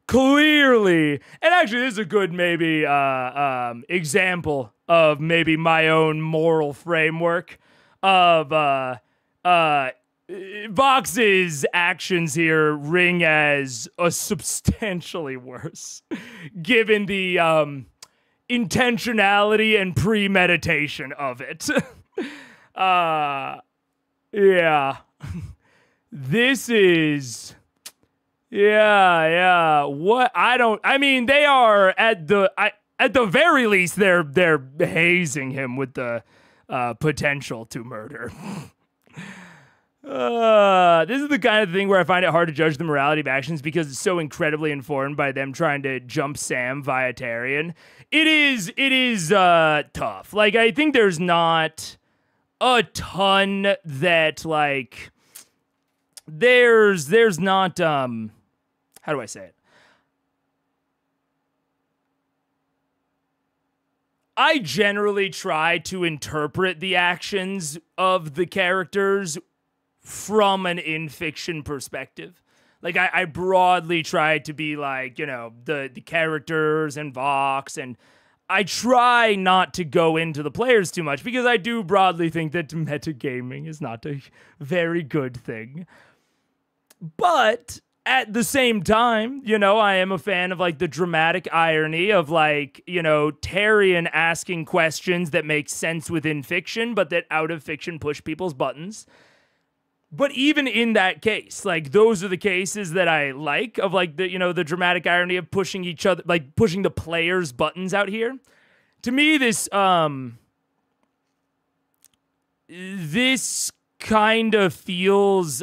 clearly, and actually this is a good maybe example of maybe my own moral framework of Vox's actions here ring as a substantially worse, given the intentionality and premeditation of it. Yeah. This is, yeah. What I mean, they are at the very least they're hazing him with the potential to murder. This is the kind of thing where I find it hard to judge the morality of actions because it's so incredibly informed by them trying to jump Sam via Taryon. It is tough. Like, I think there's not a ton that, like, there's not, how do I say it? I generally try to interpret the actions of the characters from an in-fiction perspective. Like, I broadly try to be like, you know, the characters and Vox, and I try not to go into the players too much because I do broadly think that metagaming is not a very good thing. But at the same time, you know, I am a fan of, like, the dramatic irony of, like, you know, Taryon asking questions that make sense within fiction, but that out of fiction push people's buttons. But even in that case, like, those are the cases that I like of, like, the, you know, the dramatic irony of pushing each other, like, pushing the players' buttons out here. To me, this kind of feels,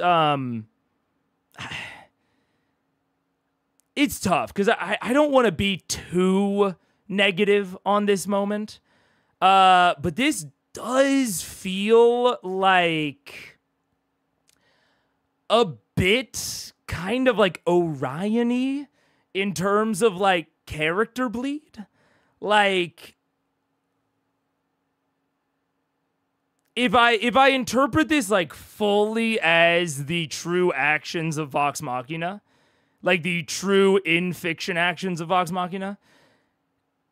it's tough because I don't want to be too negative on this moment. But this does feel like a bit kind of like Orion-y in terms of, like, character bleed. Like, if I interpret this like fully as the true actions of Vox Machina, like the true in fiction actions of Vox Machina,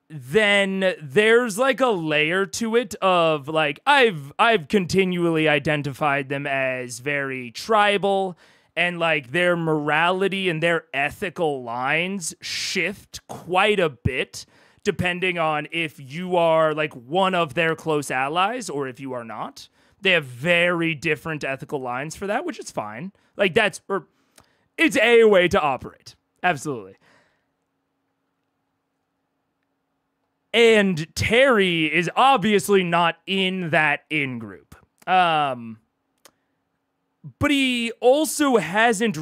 then there's like a layer to it of like I've continually identified them as very tribal, and like their morality and their ethical lines shift quite a bit depending on if you are like one of their close allies or if you are not. They have very different ethical lines for that, which is fine. Like it's a way to operate. Absolutely. And Terry is obviously not in that in-group. But he also hasn't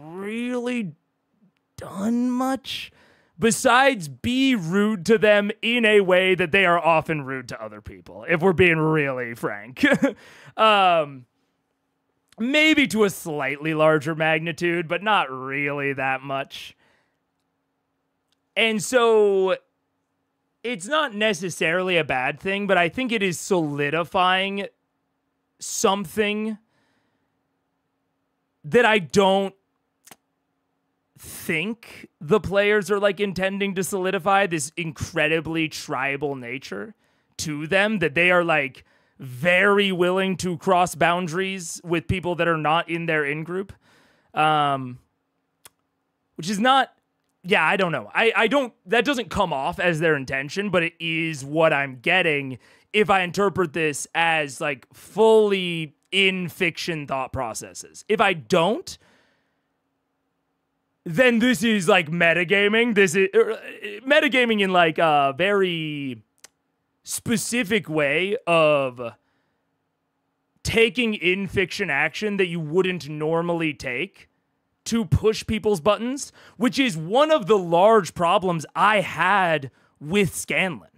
really done much besides be rude to them in a way that they are often rude to other people, if we're being really frank. Maybe to a slightly larger magnitude, but not really that much. And so it's not necessarily a bad thing, but I think it is solidifying something that I don't think the players are like intending to solidify, this incredibly tribal nature to them, that they are like very willing to cross boundaries with people that are not in their in-group. Which is not, yeah, I don't know. I don't, that doesn't come off as their intention, but it is what I'm getting if I interpret this as like fully in fiction thought processes. If I don't, then this is like metagaming. This is metagaming in like a very specific way of taking in fiction action that you wouldn't normally take to push people's buttons, which is one of the large problems I had with Scanlan.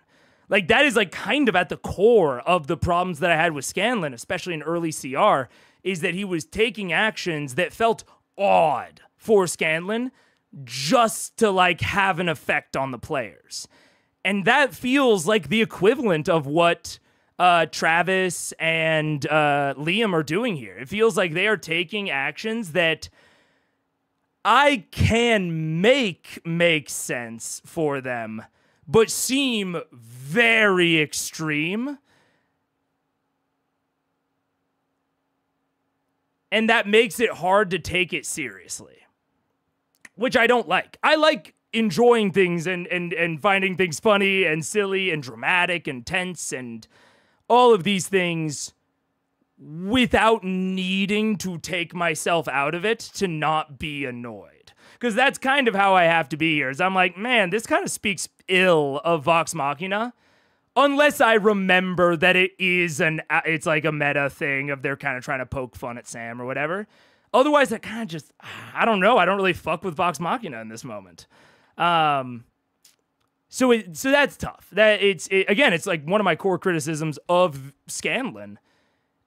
Like that is like kind of at the core of the problems that I had with Scanlan, especially in early CR, is that he was taking actions that felt odd for Scanlan just to like have an effect on the players. And that feels like the equivalent of what Travis and Liam are doing here. It feels like they are taking actions that I can make sense for them, but seem very extreme. And that makes it hard to take it seriously, which I don't like. I like enjoying things and finding things funny and silly and dramatic and tense and all of these things without needing to take myself out of it to not be annoyed. Because that's kind of how I have to be here, is I'm like, man, this kind of speaks ill of Vox Machina, unless I remember that it's like a meta thing of they're kind of trying to poke fun at Sam or whatever. Otherwise, I kind of just, I don't know. I don't really fuck with Vox Machina in this moment. So that's tough. Again, it's like one of my core criticisms of Scanlan.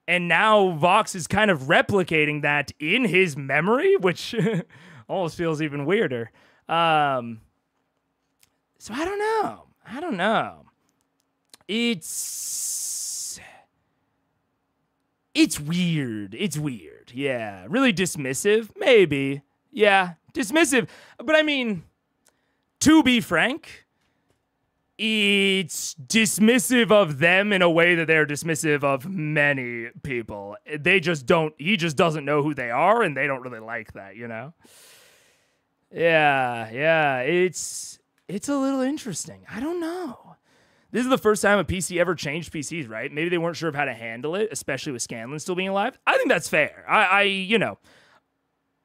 And now Vox is kind of replicating that in his memory, which almost feels even weirder. So I don't know. It's weird. It's weird. Yeah. Really dismissive? Maybe. Yeah. Dismissive. But I mean, to be frank, it's dismissive of them in a way that they're dismissive of many people. He just doesn't know who they are, and they don't really like that, you know? Yeah. It's a little interesting. I don't know. This is the first time a PC ever changed PCs, right? Maybe they weren't sure of how to handle it, especially with Scanlan still being alive. I think that's fair.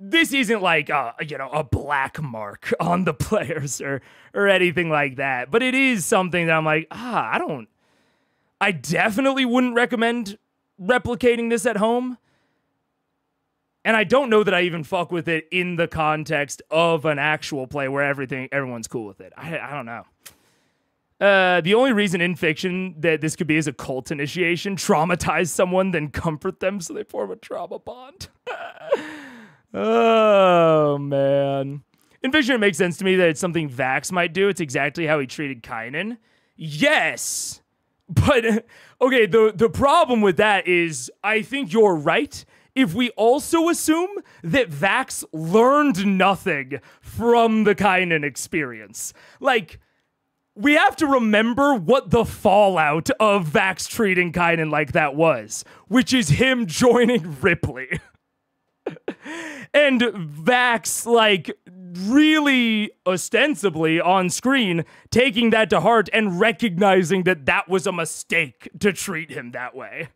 This isn't like a black mark on the players or anything like that, but it is something that I'm like, I definitely wouldn't recommend replicating this at home. And I don't know that I even fuck with it in the context of an actual play where everyone's cool with it. I don't know. The only reason in fiction that this could be is a cult initiation, traumatize someone, then comfort them so they form a trauma bond. Oh, man. In fiction, it makes sense to me that it's something Vax might do. It's exactly how he treated Kynan. Yes, But, okay, the problem with that is I think you're right if we also assume that Vax learned nothing from the Kynan experience. Like, we have to remember what the fallout of Vax treating Kynan like that was, which is him joining Ripley. And Vax, like, really ostensibly on screen taking that to heart and recognizing that that was a mistake to treat him that way.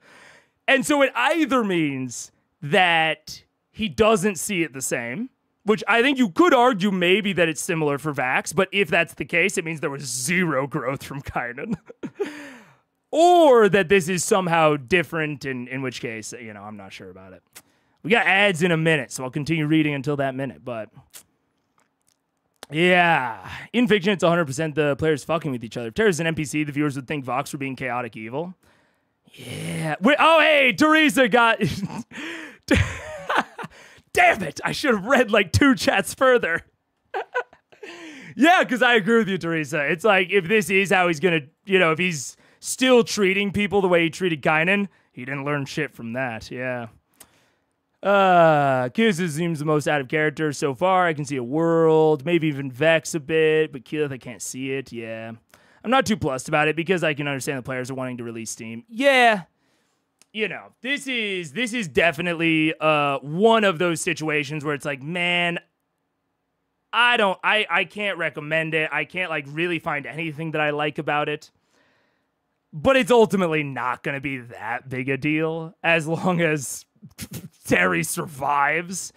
And so it either means that he doesn't see it the same, which I think you could argue maybe that it's similar for Vax, but if that's the case, it means there was zero growth from Kynan. Or that this is somehow different, in which case, you know, I'm not sure about it. We got ads in a minute, so I'll continue reading until that minute, but... Yeah. In fiction, it's 100% the players fucking with each other. If Terry's an NPC, the viewers would think Vox were being chaotic evil. Yeah. Wait, oh, hey, Teresa got... Damn it! I should have read like 2 chats further. Yeah, because I agree with you, Teresa. It's like, if this is how he's gonna, you know, if he's still treating people the way he treated Kynan, he didn't learn shit from that, yeah. Killith seems the most out of character so far. I can see a world, maybe even Vex a bit, but Killith, I can't see it, yeah. I'm not too plussed about it because I can understand the players are wanting to release Steam. Yeah. You know, this is definitely one of those situations where it's like, man, I can't recommend it. I can't like really find anything that I like about it. But it's ultimately not going to be that big a deal as long as Terry survives.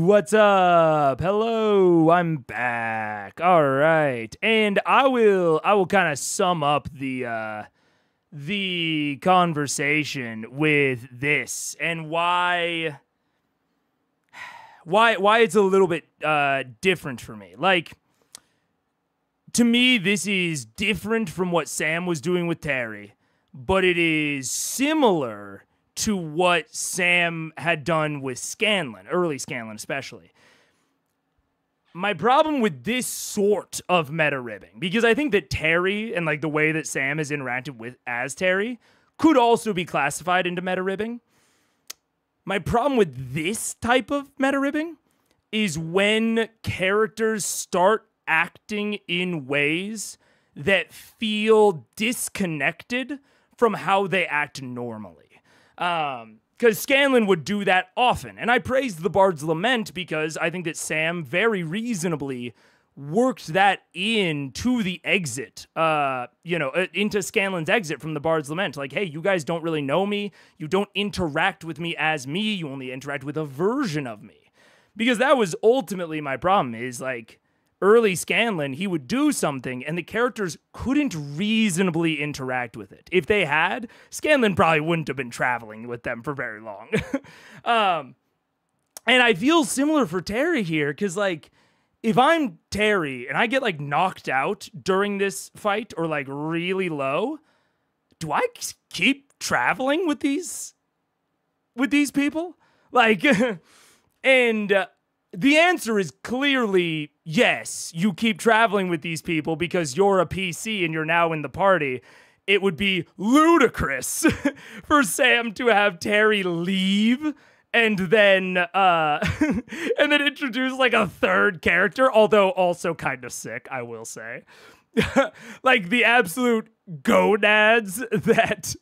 What's up? Hello, I'm back. All right, and I will kind of sum up the conversation with this and why it's a little bit different for me. Like, to me, this is different from what Sam was doing with Terry, but it is similar to what Sam had done with Scanlan, early Scanlan especially. My problem with this sort of meta ribbing, because I think that Terry and like the way that Sam has interacted with as Terry could also be classified into meta ribbing. My problem with this type of meta ribbing is when characters start acting in ways that feel disconnected from how they act normally. Because Scanlan would do that often. And I praised the Bard's Lament because I think that Sam very reasonably worked that into the exit, into Scanlan's exit from the Bard's Lament. Like, hey, you guys don't really know me. You don't interact with me as me. You only interact with a version of me. Because that was ultimately my problem, is like, early Scanlan, he would do something and the characters couldn't reasonably interact with it. If they had, Scanlan probably wouldn't have been traveling with them for very long. And I feel similar for Terry here, because like, if I'm Terry and I get like knocked out during this fight or like really low, do I keep traveling with these people? Like, and the answer is clearly yes, you keep traveling with these people because you're a PC and you're now in the party. It would be ludicrous for Sam to have Terry leave and then introduce like a third character, although also kind of sick, I will say. Like the absolute gonads that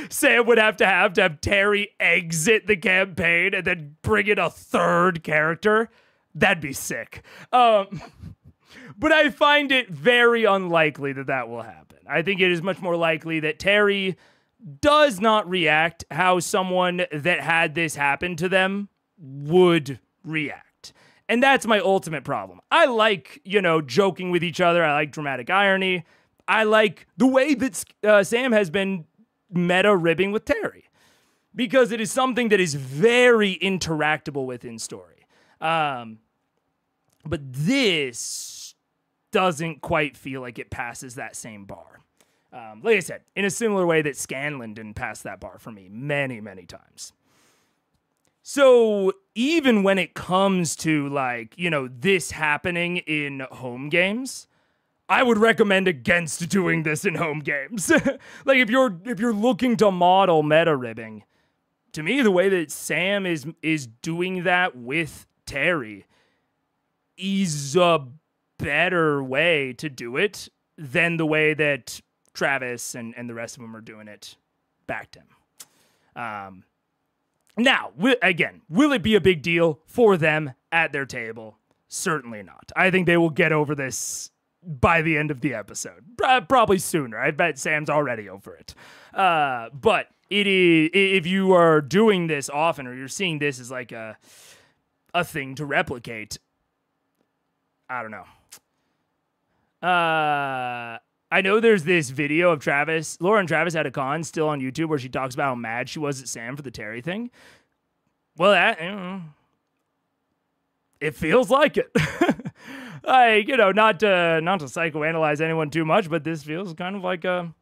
Sam would have to Terry exit the campaign and then bring in a third character. That'd be sick. But I find it very unlikely that that will happen. I think it is much more likely that Terry does not react how someone that had this happen to them would react. And that's my ultimate problem. I like, joking with each other. I like dramatic irony. I like the way that Sam has been meta ribbing with Terry, because it is something that is very interactable with in story. But this doesn't quite feel like it passes that same bar. Like I said, in a similar way that Scanlan didn't pass that bar for me many, many times. So even when it comes to like, this happening in home games, I would recommend against doing this in home games. Like if you're looking to model meta ribbing, to me the way that Sam is doing that with Terry is a better way to do it than the way that Travis and the rest of them are doing it back to him. Now, again, will it be a big deal for them at their table? Certainly not. I think they will get over this by the end of the episode. Probably sooner. I bet Sam's already over it. But it is, if you are doing this often, or you're seeing this as like a thing to replicate, I don't know. I know there's this video of Travis. Laura and Travis had a con still on YouTube where she talks about how mad she was at Sam for the Terry thing. Well, that, it feels like it. Like, not to psychoanalyze anyone too much, but this feels kind of like a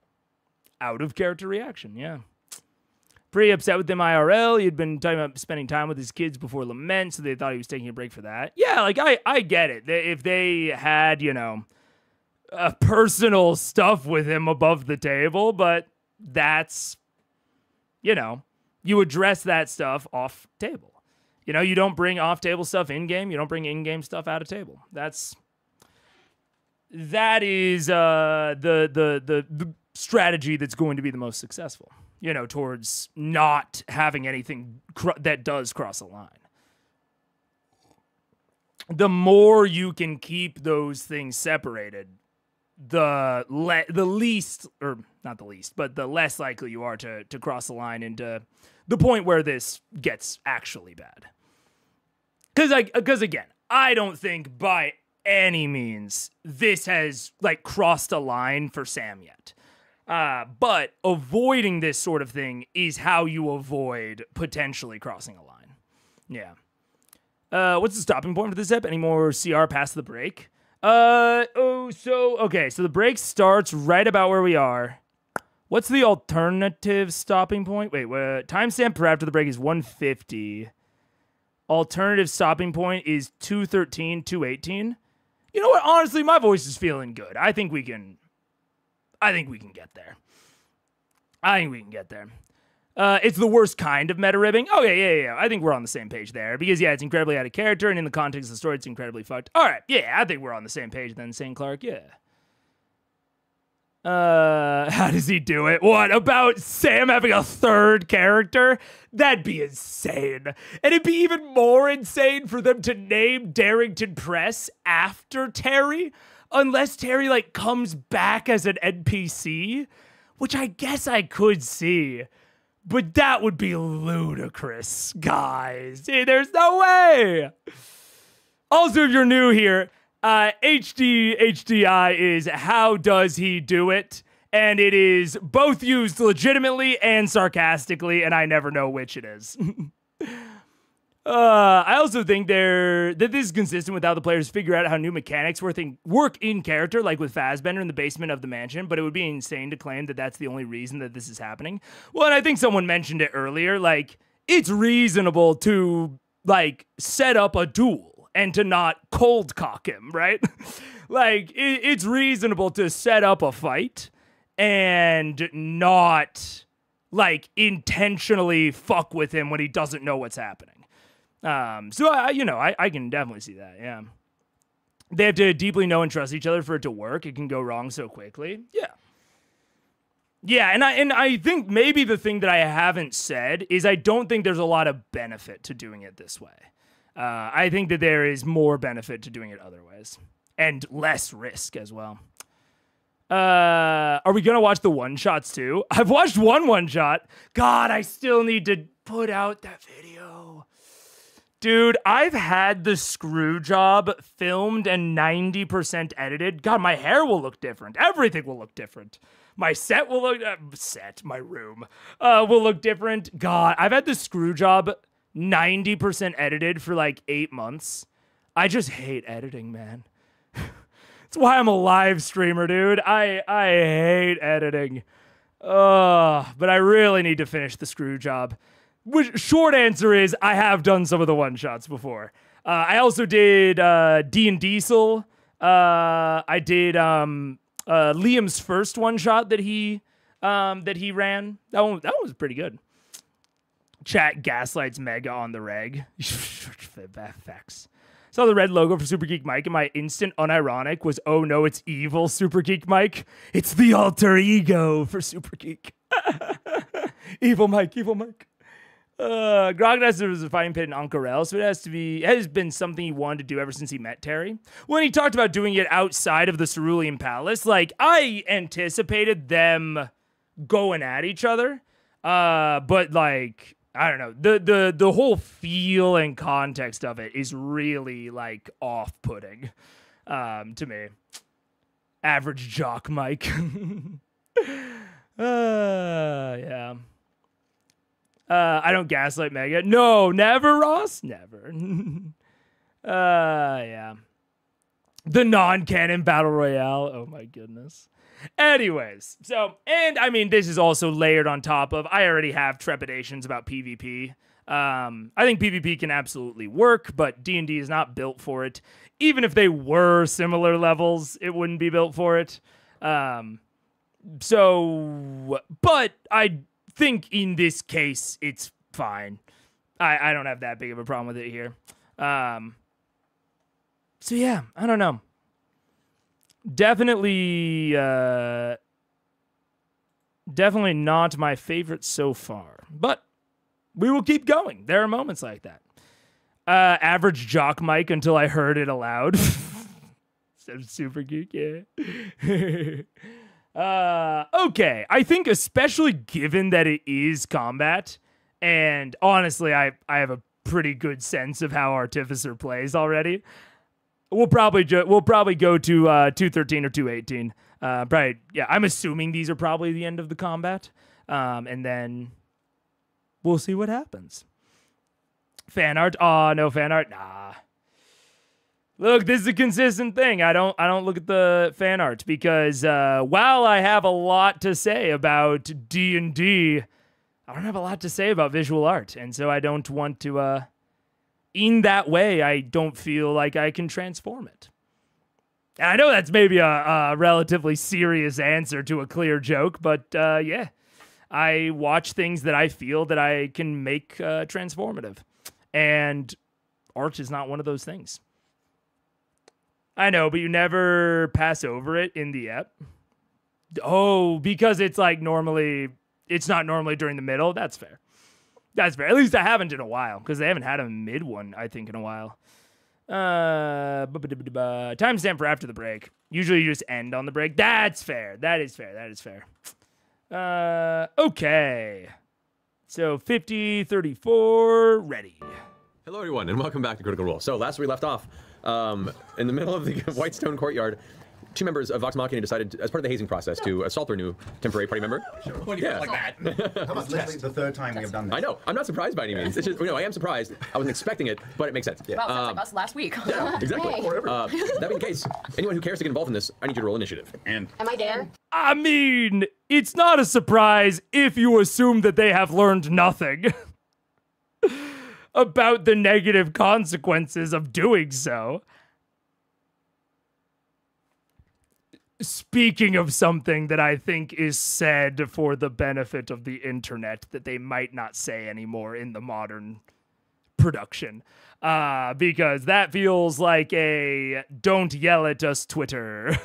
out of character reaction. Yeah. Pretty upset with him IRL. He'd been talking about spending time with his kids before Lament, so they thought he was taking a break for that. Yeah, like I get it. If they had, personal stuff with him above the table, but that's, you address that stuff off table. You don't bring off-table stuff in-game. You don't bring in-game stuff out of table. That is the strategy that's going to be the most successful, towards not having anything that does cross a line. The more you can keep those things separated, the least, or not the least, but the less likely you are to cross the line into the point where this gets actually bad. because again, I don't think by any means this has like crossed a line for Sam yet. But avoiding this sort of thing is how you avoid potentially crossing a line. Yeah. What's the stopping point for this ep? Any more CR past the break? So the break starts right about where we are. What's the alternative stopping point? Wait, timestamp for after the break is 150. Alternative stopping point is 213, 218. You know what? Honestly, my voice is feeling good. I think we can get there. It's the worst kind of meta ribbing. Okay, yeah. I think we're on the same page there. Because, yeah, it's incredibly out of character, and in the context of the story, it's incredibly fucked. All right, yeah, I think we're on the same page then, St. Clark, yeah. How does he do it? What, about Sam having a third character? That'd be insane. And it'd be even more insane for them to name Darrington Press after Terry, unless Terry, like, comes back as an NPC, which I guess I could see. But that would be ludicrous, guys. There's no way. Also, if you're new here, HDI is how does he do it? And it is both used legitimately and sarcastically, and I never know which it is. I also think that this is consistent with how the players figure out how new mechanics work in character, like with Fassbender in the basement of the mansion, but it would be insane to claim that that's the only reason that this is happening. Well, and I think someone mentioned it earlier, like, it's reasonable to, like, set up a duel and to not cold cock him, right? Like, it's reasonable to set up a fight and not, intentionally fuck with him when he doesn't know what's happening. I can definitely see that, yeah. They have to deeply know and trust each other for it to work. It can go wrong so quickly. Yeah. Yeah, and I think maybe the thing that I haven't said is I don't think there's a lot of benefit to doing it this way. I think that there is more benefit to doing it other ways. And less risk as well. Are we going to watch the one-shots too? I've watched one-shot. God, I still need to put out that video. Dude, I've had the screw job filmed and 90% edited. God, my hair will look different. Everything will look different. My set will look... my room will look different. God, I've had the screw job 90% edited for like 8 months. I just hate editing, man. That's why I'm a live streamer, dude. I hate editing. But I really need to finish the screw job. Which, short answer is, I have done some of the one-shots before. I also did Diesel. I did Liam's first one-shot that he ran. That one was pretty good. Chat gaslights Mega on the reg. Facts. Saw the red logo for Super Geek Mike, and my instant unironic was, oh no, it's evil Super Geek Mike. It's the alter ego for Super Geek. Evil Mike. Grognaster was a fighting pit in Ankarel, so it has been something he wanted to do ever since he met Terry. When he talked about doing it outside of the Cerulean Palace, like, I anticipated them going at each other, but, like, I don't know, the whole feel and context of it is really, like, off-putting to me. Average jock Mike. Yeah. I don't gaslight Mega. No, never, Ross. Never. Yeah. The non-canon battle royale. Oh my goodness. Anyways, so, and I mean, this is also layered on top of, I already have trepidations about PvP. I think PvP can absolutely work, but D&D is not built for it. Even if they were similar levels, it wouldn't be built for it. But I think in this case, it's fine. I don't have that big of a problem with it here. So yeah, I don't know. Definitely not my favorite so far, but we will keep going. There are moments like that. Average jock Mike until I heard it aloud. Super geek, yeah. Okay, I think especially given that it is combat, and honestly, I have a pretty good sense of how Artificer plays already. We'll probably go to 213 or 218. Probably, yeah. I'm assuming these are probably the end of the combat, and then we'll see what happens. Fan art? Oh, no fan art. Nah. Look, this is a consistent thing. I don't look at the fan art because while I have a lot to say about D&D, I don't have a lot to say about visual art, and so I don't want to. In that way, I don't feel like I can transform it. And I know that's maybe a relatively serious answer to a clear joke, but yeah, I watch things that I feel that I can make transformative, and art is not one of those things. I know, but you never pass over it in the ep. Oh, because it's like normally, it's not normally during the middle. That's fair. That's fair. At least I haven't in a while, because they haven't had a mid one, I think, in a while. Timestamp for after the break. Usually you just end on the break. That's fair. That is fair. That is fair. Okay. So 50-34, ready. Hello, everyone, and welcome back to Critical Role. So last we left off, in the middle of the Whitestone Courtyard, two members of Vox Machina decided, as part of the hazing process, to assault their new temporary party member. When you put it like that. That's literally the third time we have done this. I know. I'm not surprised by any means. It's just, I am surprised. I wasn't expecting it, but it makes sense. Well, sounds like us last week. Yeah, exactly. That being the case, anyone who cares to get involved in this, I need you to roll initiative. Am I there? I mean, it's not a surprise if you assume that they have learned nothing about the negative consequences of doing so. Speaking of something that I think is said for the benefit of the internet that they might not say anymore in the modern production, because that feels like a "don't yell at us" Twitter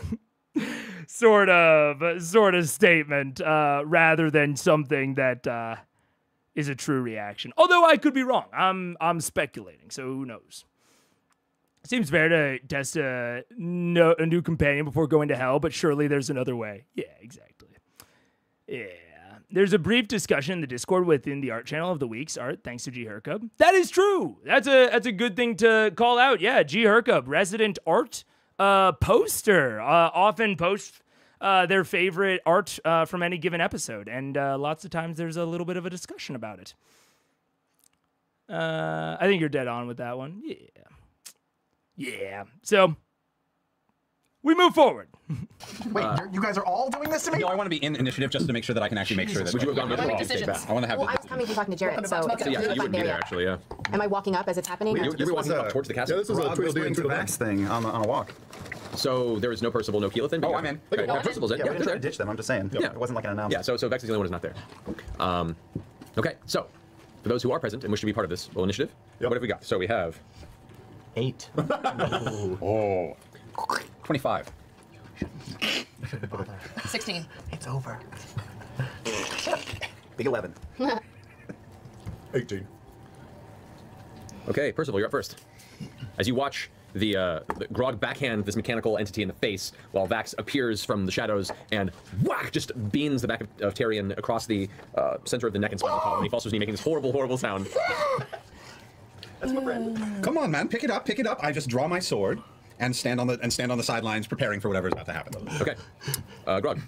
sort of statement, rather than something that is a true reaction. Although I could be wrong. I'm speculating, so who knows? Seems fair to test a new companion before going to hell, but surely there's another way. Yeah, exactly. Yeah. There's a brief discussion in the Discord within the art channel of the week's art, thanks to G. Hercub. That is true. That's a good thing to call out. Yeah, G. Hercub, resident art poster, often posts their favorite art from any given episode, and lots of times there's a little bit of a discussion about it. I think you're dead on with that one. Yeah. Yeah, so we move forward. Wait, you guys are all doing this to me? No, I want to be in initiative just to make sure that I can actually make sure that. Would you have gone with decisions? I want to have. Well, I was coming from talking to Jarrett, so it's yeah, you wouldn't be there actually. Yeah. Am I walking up as it's happening? You were walking up towards the castle. Yeah, this was a Whispering to Vex thing on a walk. So there is no Percival, no Keyleth then? Oh, I'm in. Okay. Percival's in. Yeah, Yeah, we they're didn't try there. to ditch them. I'm just saying. Yeah. It wasn't like an announcement. Yeah, so Vex is the only one who's not there. Okay, so for those who are present and wish to be part of this roll initiative, what have we got? So we have 8. Oh. 25. 16. It's over. Big 11. 18. Okay, Percival, you're up first. As you watch the Grog backhand this mechanical entity in the face, while Vax appears from the shadows and whack just beans the back of Taryon across the center of the neck and spinal column. He falls to his knee, making this horrible, horrible sound. That's my friend. Come on, man, pick it up, pick it up. I just draw my sword and stand on the sidelines, preparing for whatever's about to happen. Okay, Grog.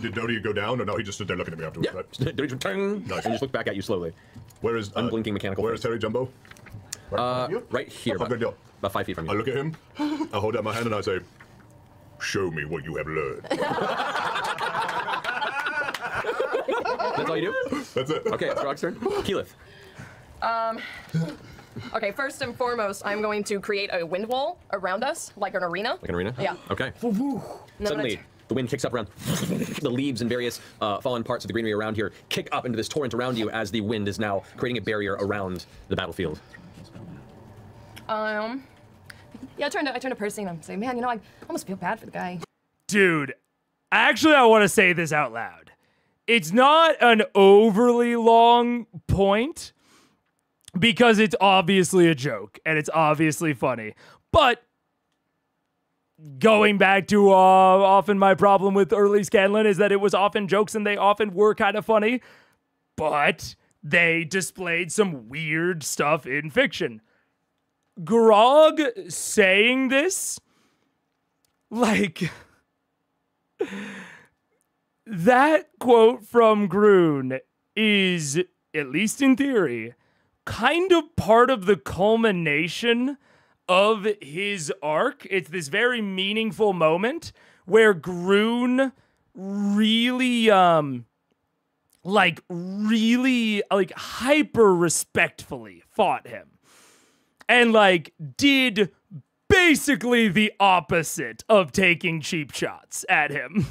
Did Dodie go down, or no? He just stood there looking at me afterwards, right? Dodie turn, nice. And just look back at you slowly. Where is unblinking mechanical? Where is Terry Jumbo? Right here. Oh, good deal. About 5 feet from you. I look at him. I hold out my hand and I say, "Show me what you have learned." That's all you do? That's it. Okay, it's Grog's turn. Keyleth. Okay, first and foremost, I'm going to create a wind wall around us, like an arena. Like an arena? Yeah. Okay. Suddenly, the wind kicks up around. The leaves and various fallen parts of the greenery around here kick up into this torrent around you as the wind is now creating a barrier around the battlefield. Yeah, I turn to Percy and I'm saying, man, you know, I almost feel bad for the guy. Dude, actually, I want to say this out loud. It's not an overly long point because it's obviously a joke and it's obviously funny. But going back to often my problem with early Scanlan is that it was often jokes and they often were kind of funny. But they displayed some weird stuff in fiction. Grog saying this, like, that quote from Groon is, at least in theory, kind of part of the culmination of his arc. It's this very meaningful moment where Groon really, really hyper respectfully fought him. And, like, did basically the opposite of taking cheap shots at him.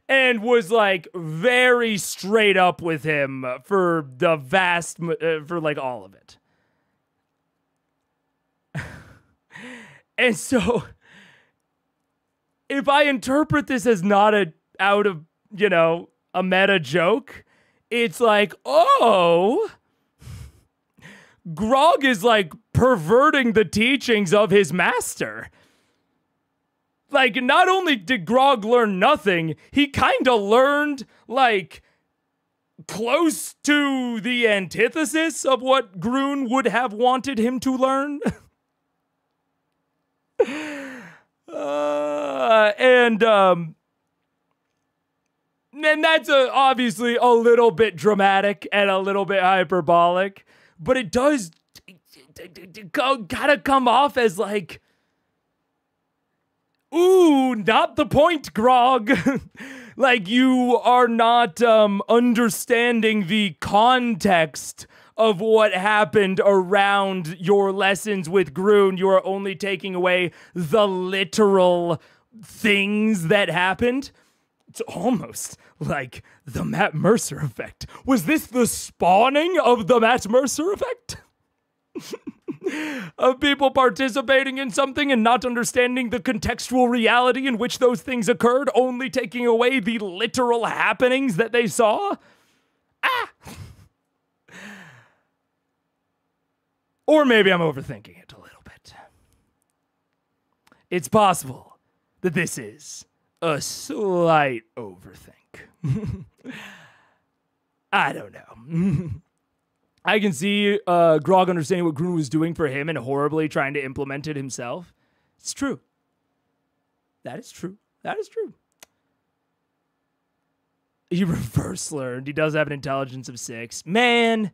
And was, like, very straight up with him for the vast, for, like, all of it. And so, if I interpret this as not out of, a meta joke, it's like, oh, Grog is, like, perverting the teachings of his master. Like, not only did Grog learn nothing, he kind of learned, like, close to the antithesis of what Groon would have wanted him to learn. And that's obviously a little bit dramatic and a little bit hyperbolic, but it does gotta come off as like, ooh, not the point, Grog. Like, you are not understanding the context of what happened around your lessons with Groon. You are only taking away the literal things that happened. It's almost like the Matt Mercer effect. Was this the spawning of the Matt Mercer effect? Of people participating in something and not understanding the contextual reality in which those things occurred, only taking away the literal happenings that they saw? Or maybe I'm overthinking it a little bit. It's possible that this is a slight overthink. I don't know. I can see Grog understanding what Groon was doing for him and horribly trying to implement it himself. It's true. That is true. That is true. He reverse learned. He does have an intelligence of 6. Man,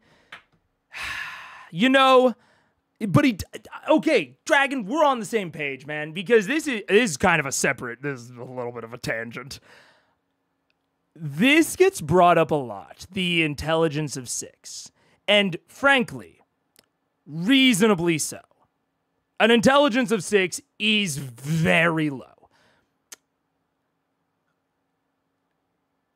but okay, Dragon, we're on the same page, man, because this is kind of this is a little bit of a tangent. This gets brought up a lot, the intelligence of 6. And frankly, reasonably so. An intelligence of 6 is very low.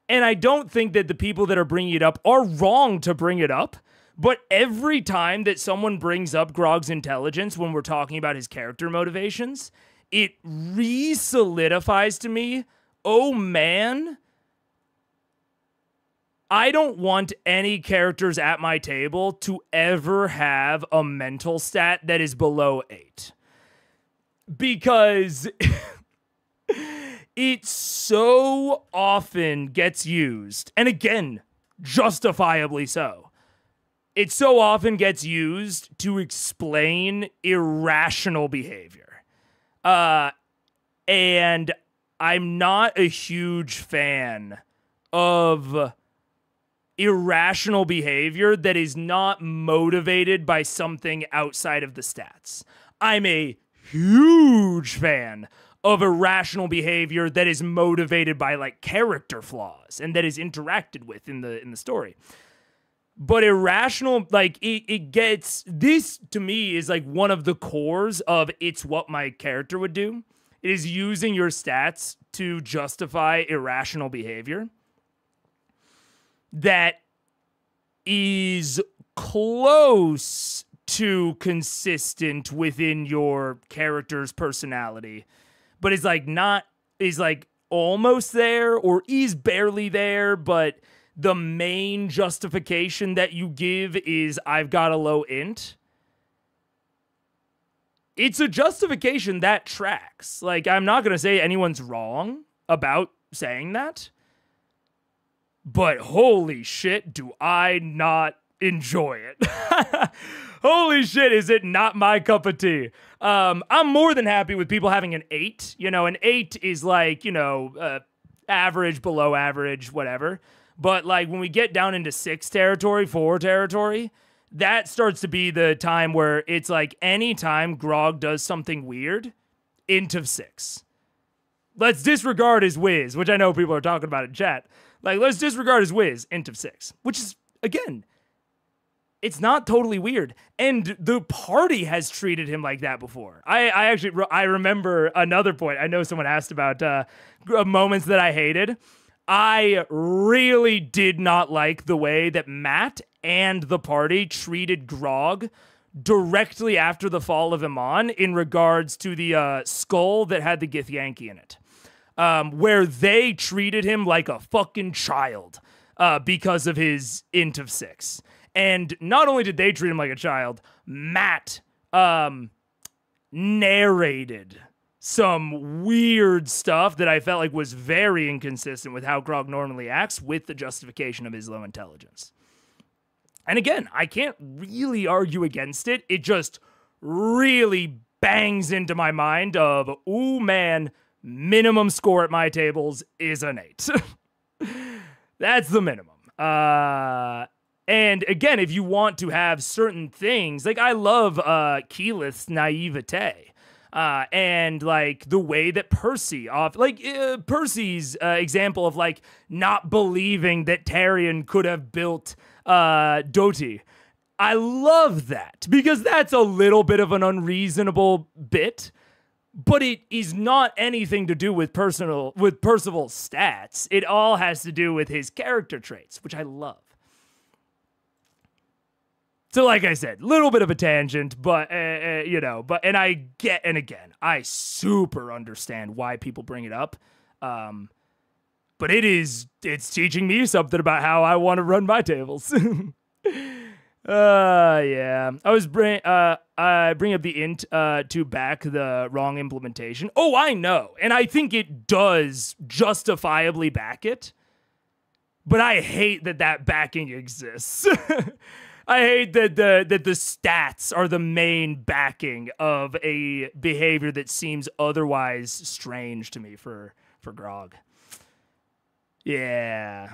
And I don't think that the people that are bringing it up are wrong to bring it up. But every time that someone brings up Grog's intelligence when we're talking about his character motivations, it re-solidifies to me, oh man, I don't want any characters at my table to ever have a mental stat that is below 8. Because it so often gets used, and again, justifiably so. It so often gets used to explain irrational behavior. And I'm not a huge fan of irrational behavior that is not motivated by something outside of the stats. I'm a huge fan of irrational behavior that is motivated by like character flaws and that is interacted with in the story. But irrational, like, it gets, this to me is like one of the cores of it's what my character would do. It is using your stats to justify irrational behavior that is close to consistent within your character's personality, but is like not, is like almost there or is barely there, but the main justification that you give is I've got a low int. It's a justification that tracks. Like, I'm not going to say anyone's wrong about saying that. but holy shit, do I not enjoy it. Holy shit, is it not my cup of tea? I'm more than happy with people having an 8. You know, an 8 is like, you know, average, below average, whatever. But like when we get down into 6 territory, 4 territory, that starts to be the time where it's like anytime Grog does something weird, int of 6. Let's disregard his whiz, which I know people are talking about in chat. Like, let's disregard his whiz, int of 6, which is, again, it's not totally weird. And the party has treated him like that before. I remember another point. I know someone asked about moments that I hated. I really did not like the way that Matt and the party treated Grog directly after the fall of Iman in regards to the skull that had the Githyanki in it. Where they treated him like a fucking child because of his int of 6. And not only did they treat him like a child, Matt narrated some weird stuff that I felt like was very inconsistent with how Grog normally acts with the justification of his low intelligence. And again, I can't really argue against it. It just really bangs into my mind of, ooh man, minimum score at my tables is an 8. That's the minimum. And again, if you want to have certain things, like I love Keyleth's naivete. And like the way that Percy's example of like not believing that Taryon could have built Doti. I love that because that's a little bit of an unreasonable bit, but it is not anything to do with Percival's stats. It all has to do with his character traits, which I love. So like I said, little bit of a tangent, but, you know, and again, I super understand why people bring it up. But it's teaching me something about how I want to run my tables. Yeah. I bring up the int to back the wrong implementation. Oh, I know. And I think it does justifiably back it. But I hate that backing exists. I hate that the stats are the main backing of a behavior that seems otherwise strange to me for Grog. Yeah.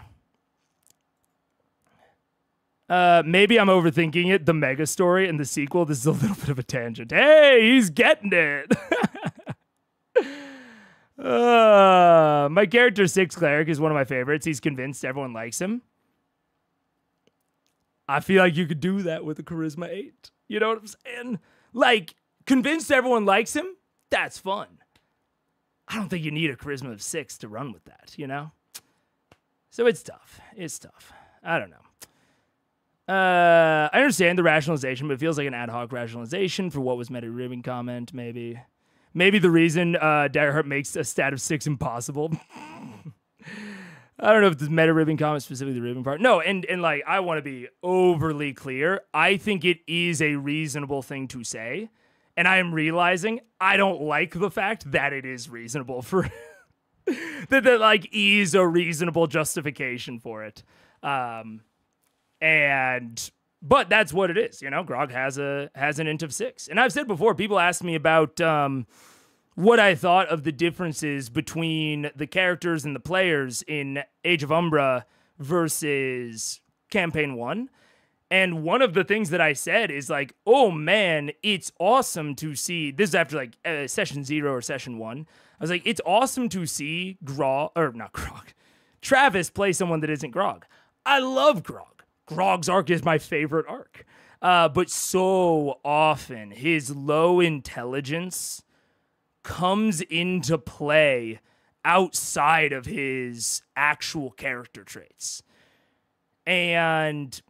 Maybe I'm overthinking it. The mega story and the sequel. This is a little bit of a tangent. Hey, he's getting it. My character 6 Cleric is one of my favorites. He's convinced everyone likes him. I feel like you could do that with a charisma 8. You know what I'm saying? Like, convinced everyone likes him? That's fun. I don't think you need a charisma of 6 to run with that, you know? So it's tough. It's tough. I don't know. I understand the rationalization, but it feels like an ad hoc rationalization for what was meta ribbon comment, maybe. Maybe the reason Daggerheart makes a stat of 6 impossible. I don't know if the meta ribbon comment, specifically the ribbon part. No, and like, I want to be overly clear. I think it is a reasonable thing to say. And I am realizing I don't like the fact that it is reasonable for... that like is a reasonable justification for it. But that's what it is. You know, Grog has an int of 6. And I've said before, people ask me about what I thought of the differences between the characters and the players in Age of Umbra versus Campaign 1. And one of the things that I said is like, oh man, it's awesome to see, this is after like Session 0 or Session 1. I was like, it's awesome to see Travis play someone that isn't Grog. I love Grog. Grog's arc is my favorite arc. But so often his low intelligence comes into play outside of his actual character traits. And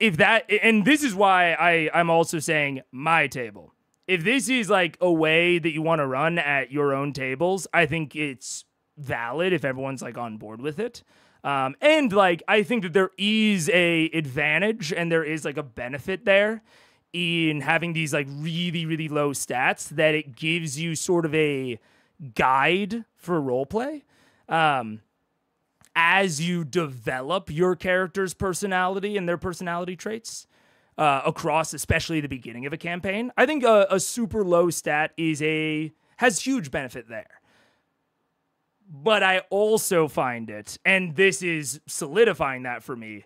this is why I'm also saying my table. If this is like a way that you want to run at your own tables, I think it's valid if everyone's like on board with it. And like, I think that there is a advantage and there is like a benefit there in having these like really, really low stats, that it gives you sort of a guide for roleplay. as you develop your character's personality and their personality traits across, especially the beginning of a campaign. I think a super low stat has huge benefit there. But I also find it, and this is solidifying that for me,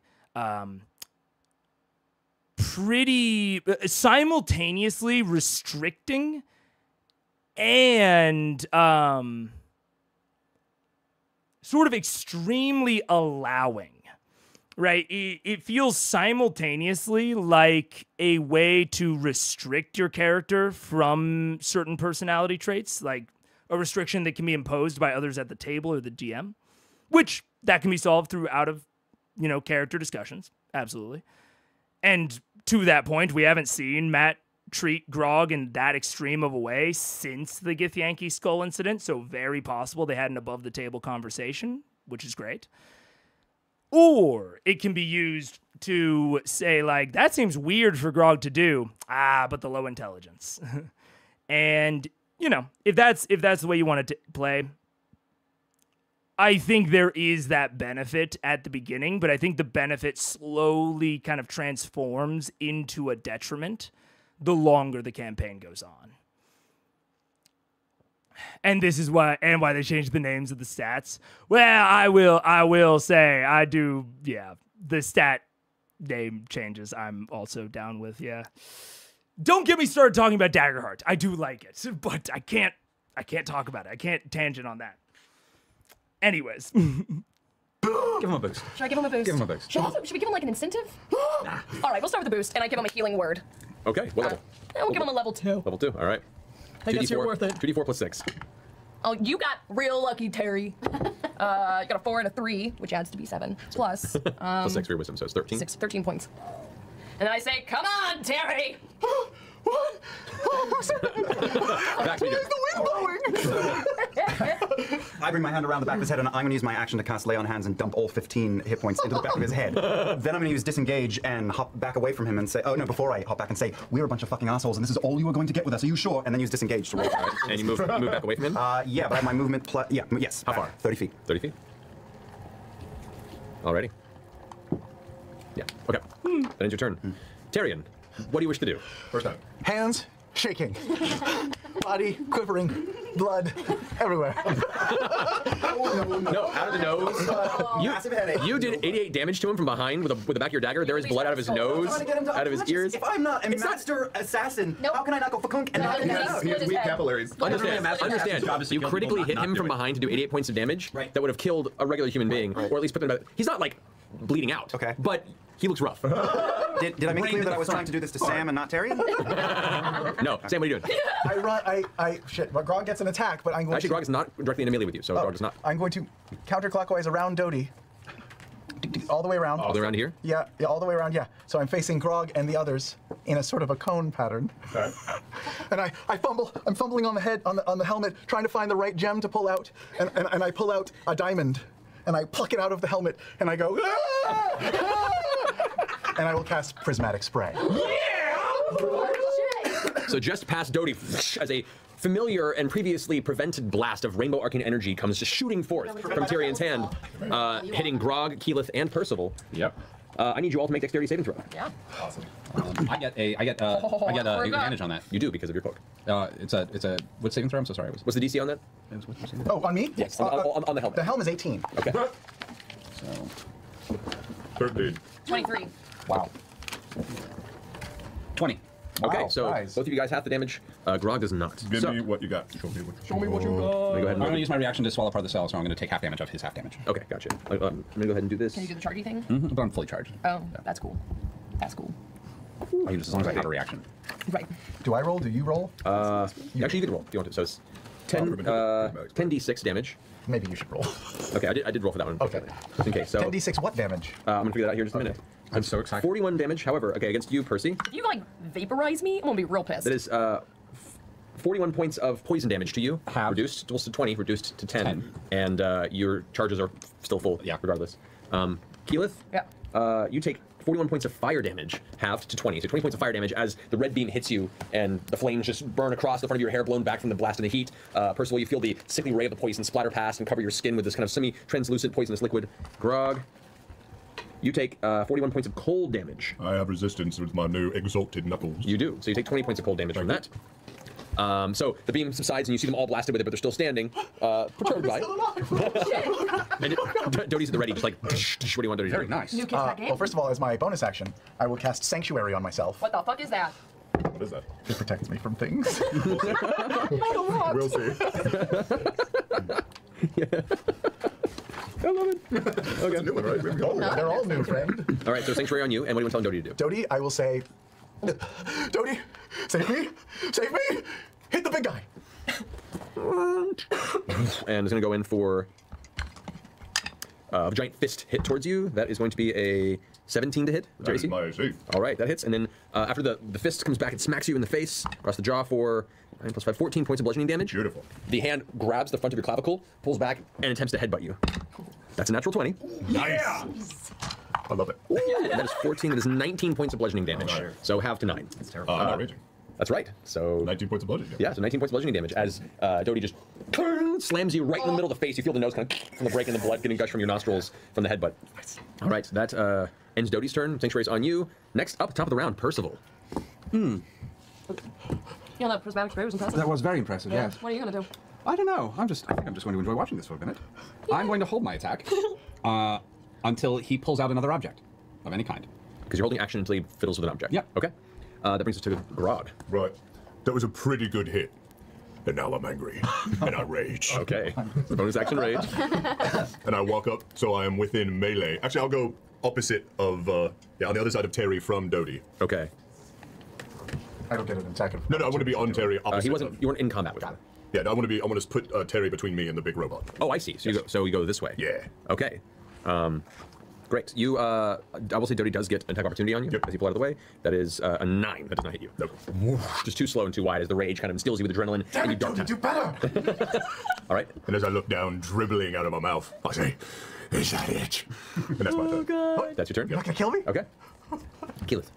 pretty simultaneously restricting and sort of extremely allowing, right? It feels simultaneously like a way to restrict your character from certain personality traits, like a restriction that can be imposed by others at the table or the DM, which that can be solved through character discussions. Absolutely. And to that point, we haven't seen Matt treat Grog in that extreme of a way since the Githyanki skull incident, so very possible they had an above-the-table conversation, which is great. Or it can be used to say, like, that seems weird for Grog to do. But the low intelligence. And, if that's the way you want to play, I think there is that benefit at the beginning, but I think the benefit slowly kind of transforms into a detriment the longer the campaign goes on. And this is why they changed the names of the stats. Well, I will say I do, the stat name changes I'm also down with, Don't get me started talking about Daggerheart. I do like it, but I can't talk about it. I can't tangent on that. Anyways. Give him a boost. Should I give him a boost? Give him a boost. Should we give him like an incentive? Nah. All right, we'll start with the boost, and I give him a healing word. Okay, what level? We'll give him a level 2. Level 2, all right. I guess you're worth it. 2d4 plus 6. Oh, you got real lucky, Terry. You got a 4 and a 3, which adds to be 7. Plus. Plus 6 for your wisdom, so it's 13. 13 points. And then I say, come on, Terry! What? Back to me. Where's the wind blowing? I bring my hand around the back of his head, and I'm going to use my action to cast Lay on Hands and dump all 15 hit points into the back of his head. Then I'm going to use Disengage and hop back away from him and say, before I hop back and say, we're a bunch of fucking assholes, and this is all you are going to get with us. Are you sure? And then use Disengage to roll. Right. And you move back away from him? Yeah, but I have my movement plus. Yeah, yes. How far? 30 feet. 30 feet. Alrighty. Yeah, okay. Then it's your turn. Taryon, what do you wish to do? First time. Hands shaking, body quivering, blood everywhere. No, out of the nose. You did 88 damage to him from behind with the back of your dagger. There is blood out of his nose, out of his ears. If I'm not a master assassin, how can I not go for kunk and not He has weak capillaries. Understand. You critically hit him from behind to do 88 points of damage. Right. That would have killed a regular human being, or at least put them. He's not like bleeding out. Okay. But he looks rough. Did I make it clear that I was trying to do this to Sam and not Terry? No, Sam, what are you doing? I run. Shit. But Grog gets an attack, but I'm going. Actually, Grog is not directly in melee with you, so Grog is not. I'm going to counterclockwise around Dodie. All the way around. All the way around here? Yeah, all the way around, yeah. So I'm facing Grog and the others in a sort of a cone pattern. Okay. And I'm fumbling on the head, on the helmet, trying to find the right gem to pull out. And I pull out a diamond, and I pluck it out of the helmet, and I go, "Ah!" And I will cast Prismatic Spray. So just past Dodie, as a familiar and previously prevented blast of rainbow arcane energy comes just shooting forth from Tyrion's hand, hitting Grog, Keyleth, and Percival. Yep. I need you all to make dexterity saving throw. Yeah. Awesome. I get advantage on that. You do because of your cloak. It's a what saving throw? I'm so sorry. What's the DC on that? Oh, on me? Yes, on the helmet. The helm is 18. Okay. So 13. 23. wow. 20. Okay, Wow, so nice. both of you guys have the damage. Grog does not. Give So, me what you got. Show me what you let me got. go ahead I'm and going to use my reaction to swallow part of the cell, so I'm going to take half damage of his half damage. Okay, gotcha. I'm going to go ahead and do this. Can you do the chargy thing? But I'm fully charged. Oh, that's cool. That's cool. I'll use it as long as I have a reaction. Right. Do I roll? Do you roll? Actually, you can roll if you want to. So it's 10d6 damage. Maybe you should roll. Okay, I did roll for that one. Okay. Just in case. So 10d6 what damage? I'm going to figure that out here in just a minute. I'm so excited. 41 damage, however, okay, against you, Percy. If you like vaporize me, I'm gonna be real pissed. That is 41 points of poison damage to you. Half. Reduced to 20, reduced to 10. And your charges are still full, regardless. Keyleth, Yeah. you take 41 points of fire damage, halved to 20. So 20 points of fire damage as the red beam hits you and the flames just burn across the front of your hair, blown back from the blast of the heat. Percival, you feel the sickly ray of the poison splatter past and cover your skin with this kind of semi-translucent poisonous liquid. Grog, you take 41 points of cold damage. I have resistance with my new exalted knuckles. You do. So you take 20 points of cold damage from that. So the beam subsides and you see them all blasted with it, but they're still standing, perturbed by it. And Doty's at the ready, just like, what do you want Doty to do? Very nice. New kids that game? Well, first of all, as my bonus action, I will cast Sanctuary on myself. What the fuck is that? What is that? It protects me from things. We'll see. I love it. Okay. It's a new one, right? They're all new, friend. All right, so Sanctuary on you, and what do you want Dody to do? Dody, I will say, Dody, save me! Save me! Hit the big guy! And it's going to go in for a giant fist hit towards you. That is going to be a 17 to hit. That is my AC. All right, that hits. And then after the fist comes back and smacks you in the face, across the jaw for 9 plus 5, 14 points of bludgeoning damage. Beautiful. The hand grabs the front of your clavicle, pulls back, and attempts to headbutt you. That's a natural 20. Nice. I love it. That is 14. That is 19 points of bludgeoning damage. Oh, so half to 9. That's terrible. Not raging. That's right. So 19 points of bludgeoning damage. Yeah, so 19 points of bludgeoning damage as Dody just slams you right in the middle of the face. You feel the nose kind of from the break and the blood getting gushed from your nostrils from the headbutt. All right, so that ends Doty's turn. Sanctuary's on you. Next up, top of the round, Percival. Yeah, that prismatic spray was impressive. That was very impressive, Yeah. yes. What are you gonna do? I don't know. I think I'm just going to enjoy watching this for a minute. I'm going to hold my attack until he pulls out another object of any kind. Because you're holding action until he fiddles with an object. Yeah. Okay. That brings us to Grog. Right. That was a pretty good hit. And now I'm angry. And I rage. Okay. Bonus action rage. And I walk up, so I am within melee. Actually, I'll go opposite of, on the other side of Terry from Dody. Okay. I don't get an attack. No, I want to be on Terry opposite. You weren't in combat with him. Yeah, no, I want to put Terry between me and the big robot. Oh, I see. So you go this way. Yeah. Okay. Great. You, I will say Dody does get an attack opportunity on you as you pull out of the way. That is a 9. That does not hit you. Nope. Just too slow and too wide as the rage kind of instills you with adrenaline. Damn and you it, don't Dody, do better! All right. And as I look down, dribbling out of my mouth, I say, is that it? And that's my turn. God. That's your turn? You're not gonna kill me? Okay. Kill it.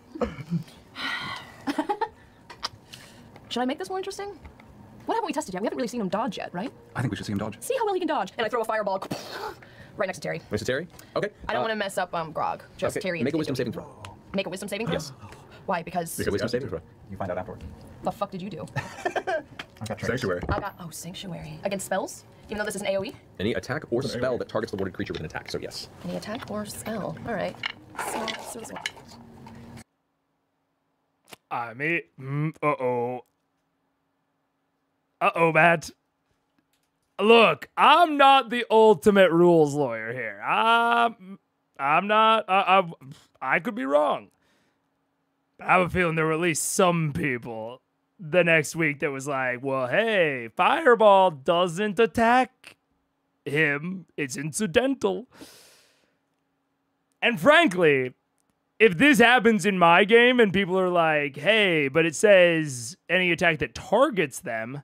Should I make this more interesting? What haven't we tested yet? We haven't really seen him dodge yet, right? I think we should see him dodge. See how well he can dodge. And I throw a fireball right next to Terry. Next to Terry? Okay. I don't want to mess up Grog. Just okay. Terry. Make a wisdom saving throw. Make a wisdom saving throw? Yes. Why? Because Make a wisdom saving throw. You find out afterward. the fuck did you do? I got Sanctuary. I got Sanctuary. Against spells? Even though this is an AoE? Any attack or spell that targets the warded creature with an attack, so yes. Any attack or spell. Alright. So this one. I mean, Matt. Look, I'm not the ultimate rules lawyer here. I'm not. I could be wrong. I have a feeling there were at least some people the next week that was like, well, hey, Fireball doesn't attack him. It's incidental. And frankly, if this happens in my game and people are like, hey, but it says any attack that targets them,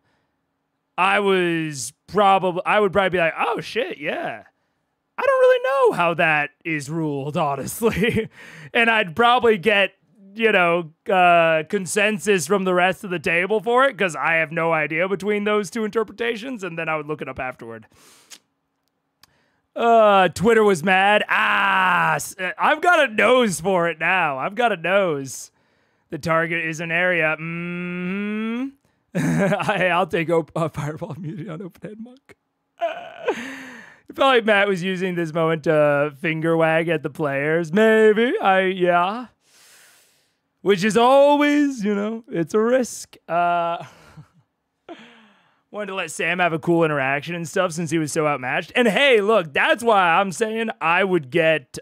I would probably be like, oh shit, yeah. I don't really know how that is ruled, honestly. And I'd probably get, consensus from the rest of the table for it, because I have no idea between those two interpretations, and then I would look it up afterward. Twitter was mad. I've got a nose for it now. I've got a nose. The target is an area. I'll take Fireball immunity on Open Head Monk. It felt like Matt was using this moment to finger wag at the players. Maybe. Yeah. Which is always, it's a risk. Wanted to let Sam have a cool interaction and stuff since he was so outmatched. And hey, look, that's why I'm saying I would get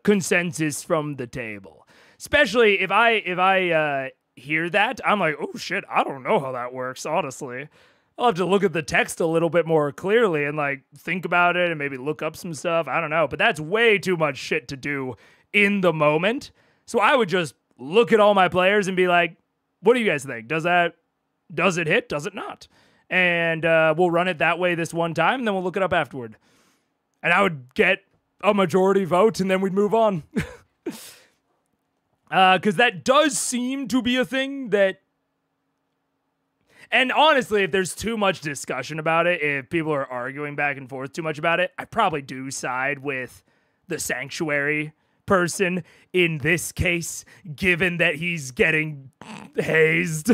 consensus from the table. Especially if I hear that, I'm like, oh shit, I don't know how that works, honestly. I'll have to look at the text a little bit more clearly and think about it and maybe look up some stuff. I don't know, but that's way too much shit to do in the moment. So I would just look at all my players and be like, what do you guys think? Does it hit? Does it not? And we'll run it that way this one time, and then we'll look it up afterward. And I would get a majority vote, and then we'd move on. Because that does seem to be a thing that... And honestly, if there's too much discussion about it, if people are arguing back and forth too much about it, I probably do side with the sanctuary person in this case, given that he's getting hazed.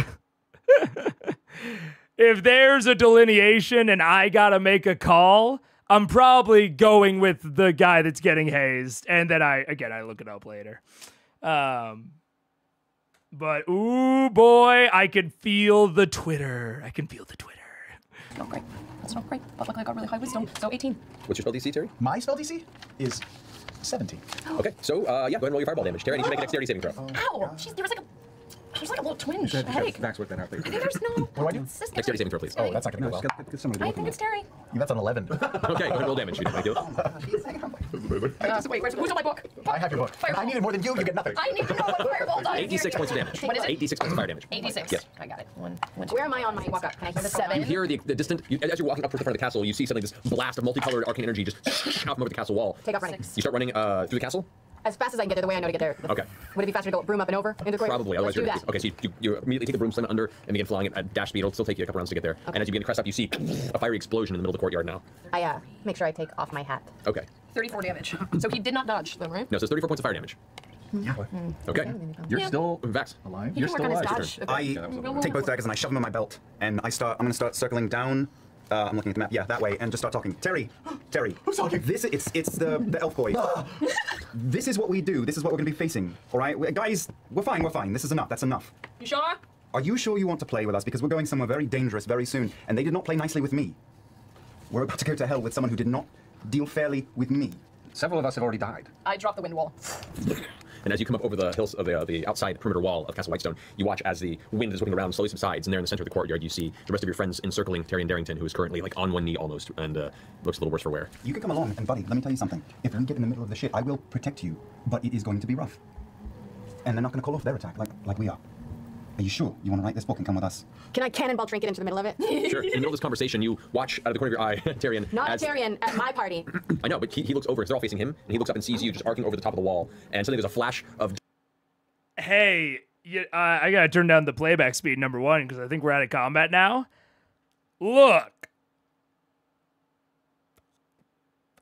If there's a delineation and I gotta make a call, I'm probably going with the guy that's getting hazed. And then I look it up later. But, ooh, boy, I can feel the Twitter. I can feel the Twitter. Not great. That's not great. But luckily I got really high wisdom, so 18. What's your spell DC, Terry? My spell DC is 17. Okay, so, yeah, go ahead and roll your fireball damage. Terry, I need you to make an dexterity saving throw. Ow! Jeez, there's like a little twinge. I think Max work that out later. there's no... What do I do? Dexterity saving throw, please. Oh, that's not going to go well. I think it's Terry. That's an 11. Okay, go ahead and roll damage. You didn't do it. Wait, who's on my book? I have your book. Fireball. I need it more than you. You get nothing. I need to know what fireball does. 8d6 points of damage. What is it? 8d6 points of fire damage. 86. Yes. I got it. One, Where am I on my walk-up? Can I hear the 7? You hear the distant, as you're walking up towards the front of the castle, you see suddenly this blast of multicolored arcane energy just out from over the castle wall. Take off running. You start running through the castle? As fast as I can get there, the way I know to get there. Okay. Would it be faster to go broom up and over into the court? Probably, otherwise Let's you're do that. okay. So you immediately take the broom, slam it under, and begin flying at dash speed. It'll still take you a couple rounds to get there. Okay. And as you begin to crest up, you see a fiery explosion in the middle of the courtyard now. I make sure I take off my hat. Okay. 34 damage. So he did not dodge them, right? No, so it's 34 points of fire damage. Yeah. Okay. You're still Vex. alive. He You're can still work on alive. his dodge. I take both daggers and I shove them in my belt, and I'm going to start circling down. I'm looking at the map. Yeah, that way, and just start talking. Terry, who's talking? It's the elf boy. This is what we do. This is what we're going to be facing. All right, guys, we're fine. We're fine. This is enough. That's enough. You sure? Are you sure you want to play with us? Because we're going somewhere very dangerous very soon, and they did not play nicely with me. We're about to go to hell with someone who did not deal fairly with me. Several of us have already died. I dropped the wind wall. And as you come up over the hills of the outside perimeter wall of Castle Whitestone, you watch as the wind is whipping around, slowly subsides, and there in the center of the courtyard, you see the rest of your friends encircling Taryon Darrington, who is currently like on one knee almost, and looks a little worse for wear. You can come along, and buddy, let me tell you something. If we get in the middle of the shit, I will protect you, but it is going to be rough. And they're not going to call off their attack like we are. Are you sure you want to write this book and come with us? Can I cannonball Trinket into the middle of it? Sure. In the middle of this conversation, you watch out of the corner of your eye, Taryon. Not Taryon, at my party. I know, but he looks over, they're all facing him, and he looks up and sees you just arcing over the top of the wall, and suddenly there's a flash of... Hey, I gotta turn down the playback speed, number one, because I think we're out of combat now. Look.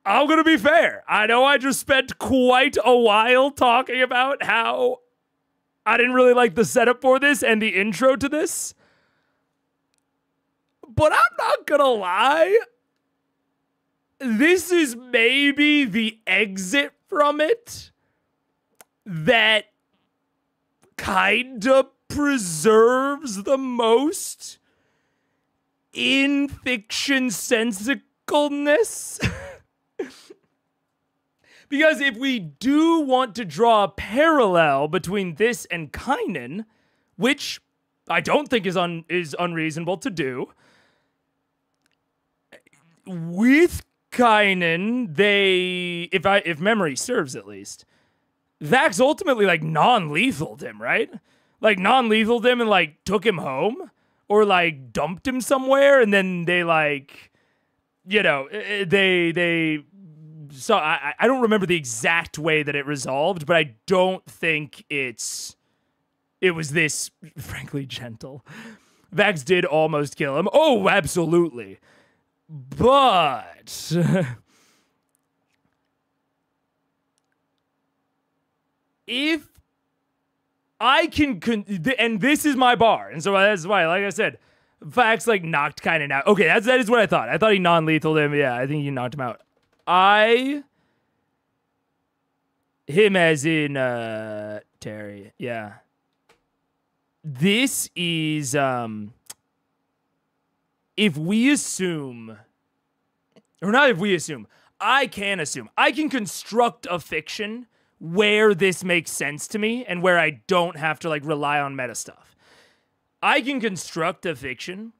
I'm gonna be fair. I know I just spent quite a while talking about how I didn't really like the setup for this and the intro to this. But I'm not gonna lie. This is maybe the exit from it that kinda preserves the most in fiction sensicalness. Because if we do want to draw a parallel between this and Kynan, which I don't think is unreasonable to do, with Kynan, if memory serves at least, Vax ultimately like non-lethaled him, right? Like non-lethaled him and like took him home, or like dumped him somewhere, and then they like, you know, they. So I don't remember the exact way that it resolved, but I don't think it was this, frankly, gentle. Vax did almost kill him. Oh, absolutely. But if I can, and this is my bar, and so that's why, like I said, Vax like knocked Kynan out. Okay, that is what I thought. I thought he non-lethaled him. Yeah, I think he knocked him out. Him as in Terry, yeah. This is if we assume, or not if we assume, I can assume. I can construct a fiction where this makes sense to me and where I don't have to like rely on meta stuff. I can construct a fiction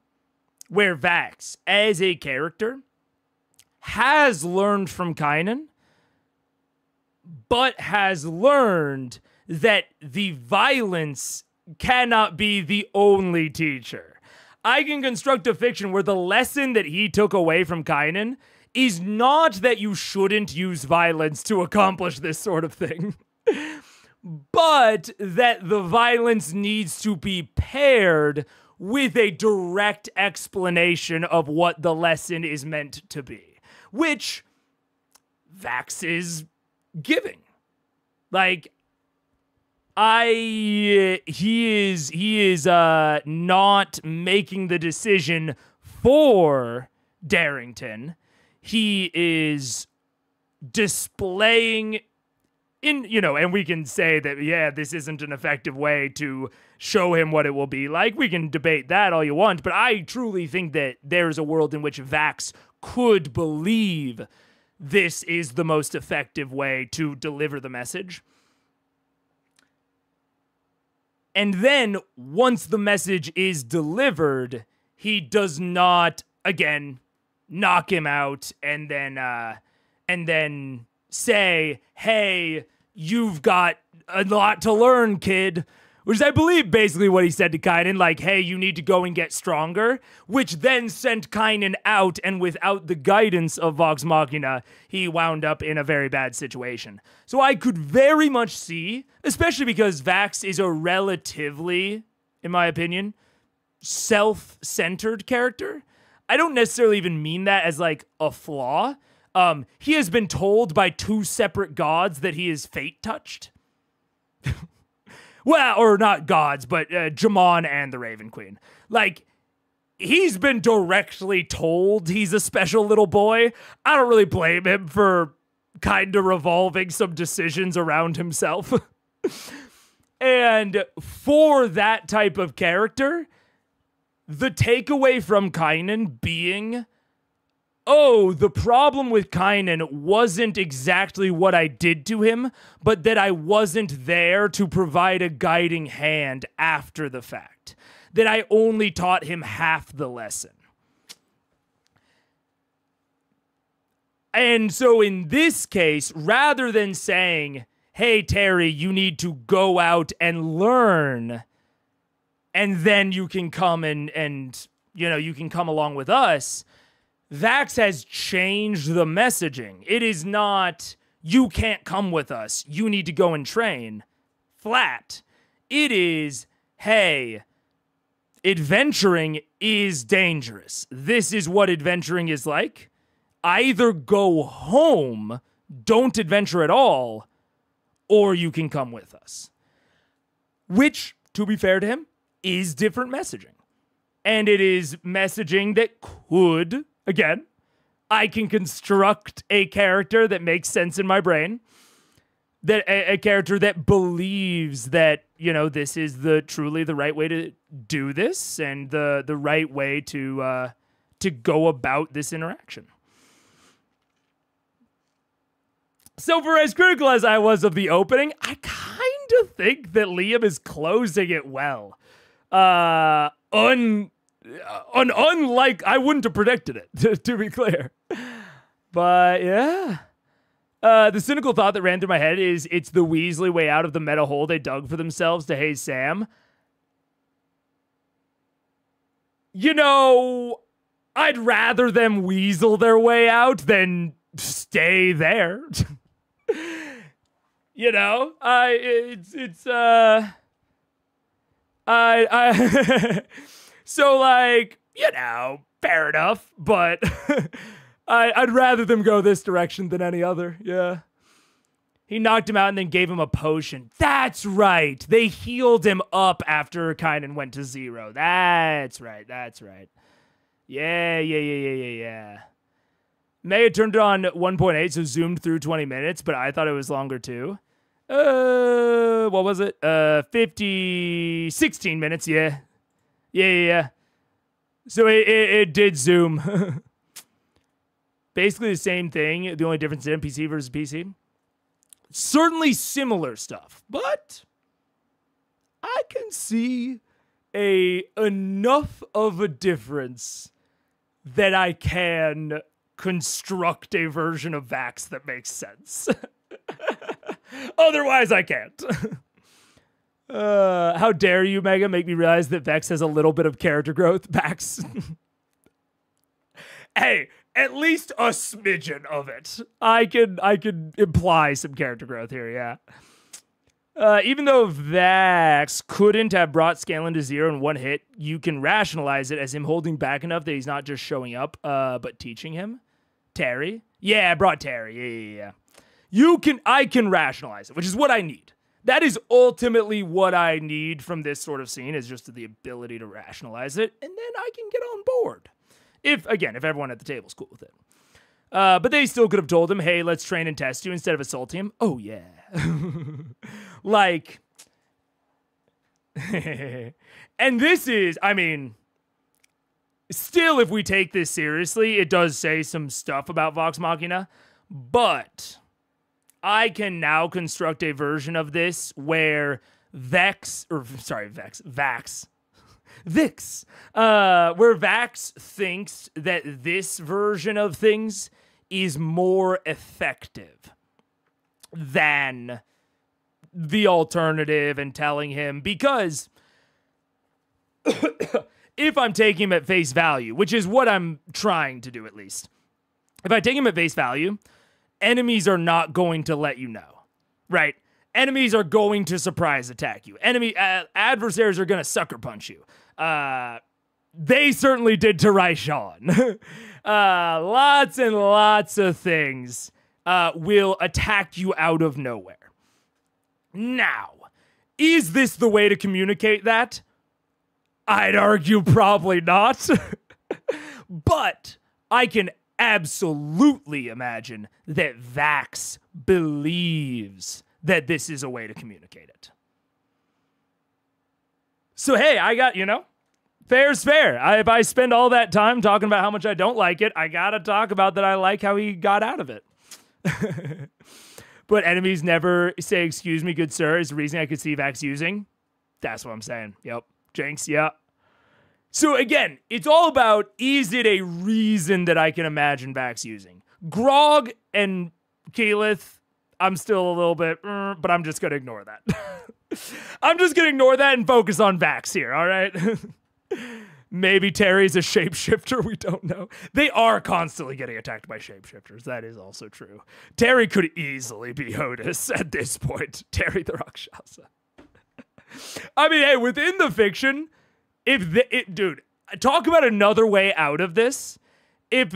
where Vax, as a character, has learned from Kynan, but has learned that the violence cannot be the only teacher. I can construct a fiction where the lesson that he took away from Kynan is not that you shouldn't use violence to accomplish this sort of thing, but that the violence needs to be paired with a direct explanation of what the lesson is meant to be, which Vax is giving. Like, he is not making the decision for Darrington. He is displaying and we can say that, yeah, this isn't an effective way to show him what it will be like. We can debate that all you want, but I truly think that there's a world in which Vax could believe this is the most effective way to deliver the message. And then, once the message is delivered, he does not, again, knock him out and then say, hey, you've got a lot to learn, kid. Which is, I believe, basically what he said to Kynan, like, hey, you need to go and get stronger, which then sent Kynan out, and without the guidance of Vox Machina, he wound up in a very bad situation. So I could very much see, especially because Vax is a relatively, in my opinion, self-centered character. I don't necessarily even mean that as, like, a flaw. He has been told by 2 separate gods that he is fate-touched. Well, or not gods, but Jamon and the Raven Queen. Like, he's been directly told he's a special little boy. I don't really blame him for kind of revolving some decisions around himself. And for that type of character, the takeaway from Kynan being, oh, the problem with Kynan wasn't exactly what I did to him, but that I wasn't there to provide a guiding hand after the fact. That I only taught him half the lesson. And so in this case, rather than saying, hey, Terry, you need to go out and learn, and then you can come and you can come along with us, Vax has changed the messaging. It is not, you can't come with us, you need to go and train. Flat. It is, hey, adventuring is dangerous. This is what adventuring is like. Either go home, don't adventure at all, or you can come with us. Which, to be fair to him, is different messaging. And it is messaging that could, again, I can construct a character that makes sense in my brain. That a character that believes that, this is truly the right way to do this and the right way to go about this interaction. So for as critical as I was of the opening, I kind of think that Liam is closing it well. Unlike, I wouldn't have predicted it, to be clear. But yeah. The cynical thought that ran through my head is it's the Weasley way out of the meta hole they dug for themselves to Hey Sam. I'd rather them weasel their way out than stay there. So, fair enough, but I'd rather them go this direction than any other, yeah. He knocked him out and then gave him a potion. That's right. They healed him up after Kynan went to 0. That's right. Yeah. May had turned it on 1.8, so zoomed through 20 minutes, but I thought it was longer too. What was it? 16 minutes, yeah. Yeah. So it did zoom. Basically the same thing. The only difference is NPC versus PC. Certainly similar stuff, but I can see enough of a difference that I can construct a version of Vax that makes sense. Otherwise, I can't. How dare you, Mega, make me realize that Vex has a little bit of character growth. Vax. Hey, at least a smidgen of it. I could imply some character growth here, yeah. Even though Vax couldn't have brought Scanlan to 0 in one hit, you can rationalize it as him holding back enough that he's not just showing up, but teaching him. Terry? Yeah, I brought Terry. Yeah. I can rationalize it, which is what I need. That is ultimately what I need from this sort of scene, is just the ability to rationalize it, and then I can get on board. If everyone at the table's cool with it. But they still could have told him, hey, let's train and test you instead of assaulting him. Oh, yeah. Like, and this is, I mean, still, if we take this seriously, it does say some stuff about Vox Machina, but I can now construct a version of this where Vix, where Vax thinks that this version of things is more effective than the alternative, and telling him, because if I'm taking him at face value, which is what I'm trying to do at least, if I take him at face value, enemies are not going to let you know, right? Enemies are going to surprise attack you. Adversaries are going to sucker punch you. They certainly did to Raishan. Lots and lots of things will attack you out of nowhere. Now, is this the way to communicate that? I'd argue probably not. But I can absolutely imagine that Vax believes that this is a way to communicate it. So, hey, I got, fair's fair. If I spend all that time talking about how much I don't like it, I gotta talk about that I like how he got out of it. But enemies never say, excuse me, good sir, is the reason I could see Vax using. That's what I'm saying. Yep. Jinx, yeah. So again, it's all about, is it a reason that I can imagine Vax using? Grog and Keyleth, I'm still a little bit, but I'm just going to ignore that. I'm just going to ignore that and focus on Vax here, all right? Maybe Terry's a shapeshifter, we don't know. They are constantly getting attacked by shapeshifters, that is also true. Terry could easily be Hodis at this point. Terry the Rakshasa. I mean, hey, within the fiction, dude, talk about another way out of this. If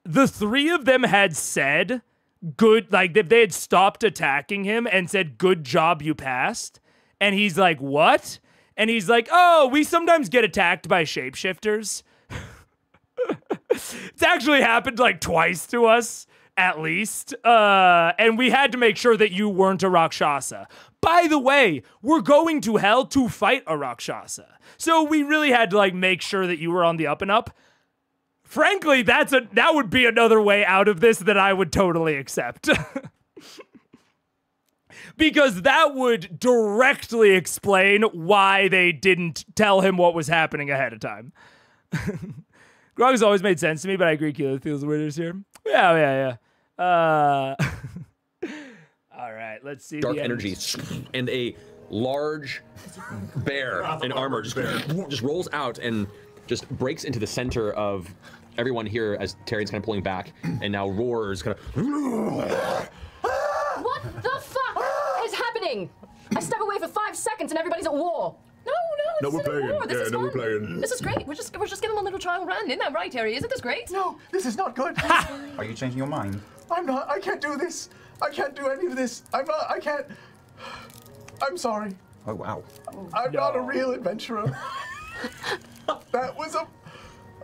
the three of them had said, if they had stopped attacking him and said, good job, you passed, and he's like, what? And he's like, oh, we sometimes get attacked by shapeshifters. It's actually happened like twice to us, at least. And we had to make sure that you weren't a Rakshasa. By the way, we're going to hell to fight a Rakshasa. So we really had to make sure that you were on the up and up. Frankly, that would be another way out of this that I would totally accept. Because that would directly explain why they didn't tell him what was happening ahead of time. Grog has always made sense to me, but I agree Keyleth feels the weirdest here. Yeah. All right, let's see. Dark energy and a large bear in armor just rolls out and just breaks into the center of everyone here as Taryn's kind of pulling back, and now roars kind of. What the fuck is happening? I step away for 5 seconds and everybody's at war. No, we're playing. War. This is fun. We're playing. This is great. We're just giving them a little trial run. Isn't that right, Terry? Isn't this great? No, this is not good. Are you changing your mind? I'm not. I can't do this. I can't do any of this. I'm not. I can't. I'm sorry. Oh, wow. I'm not a real adventurer. That was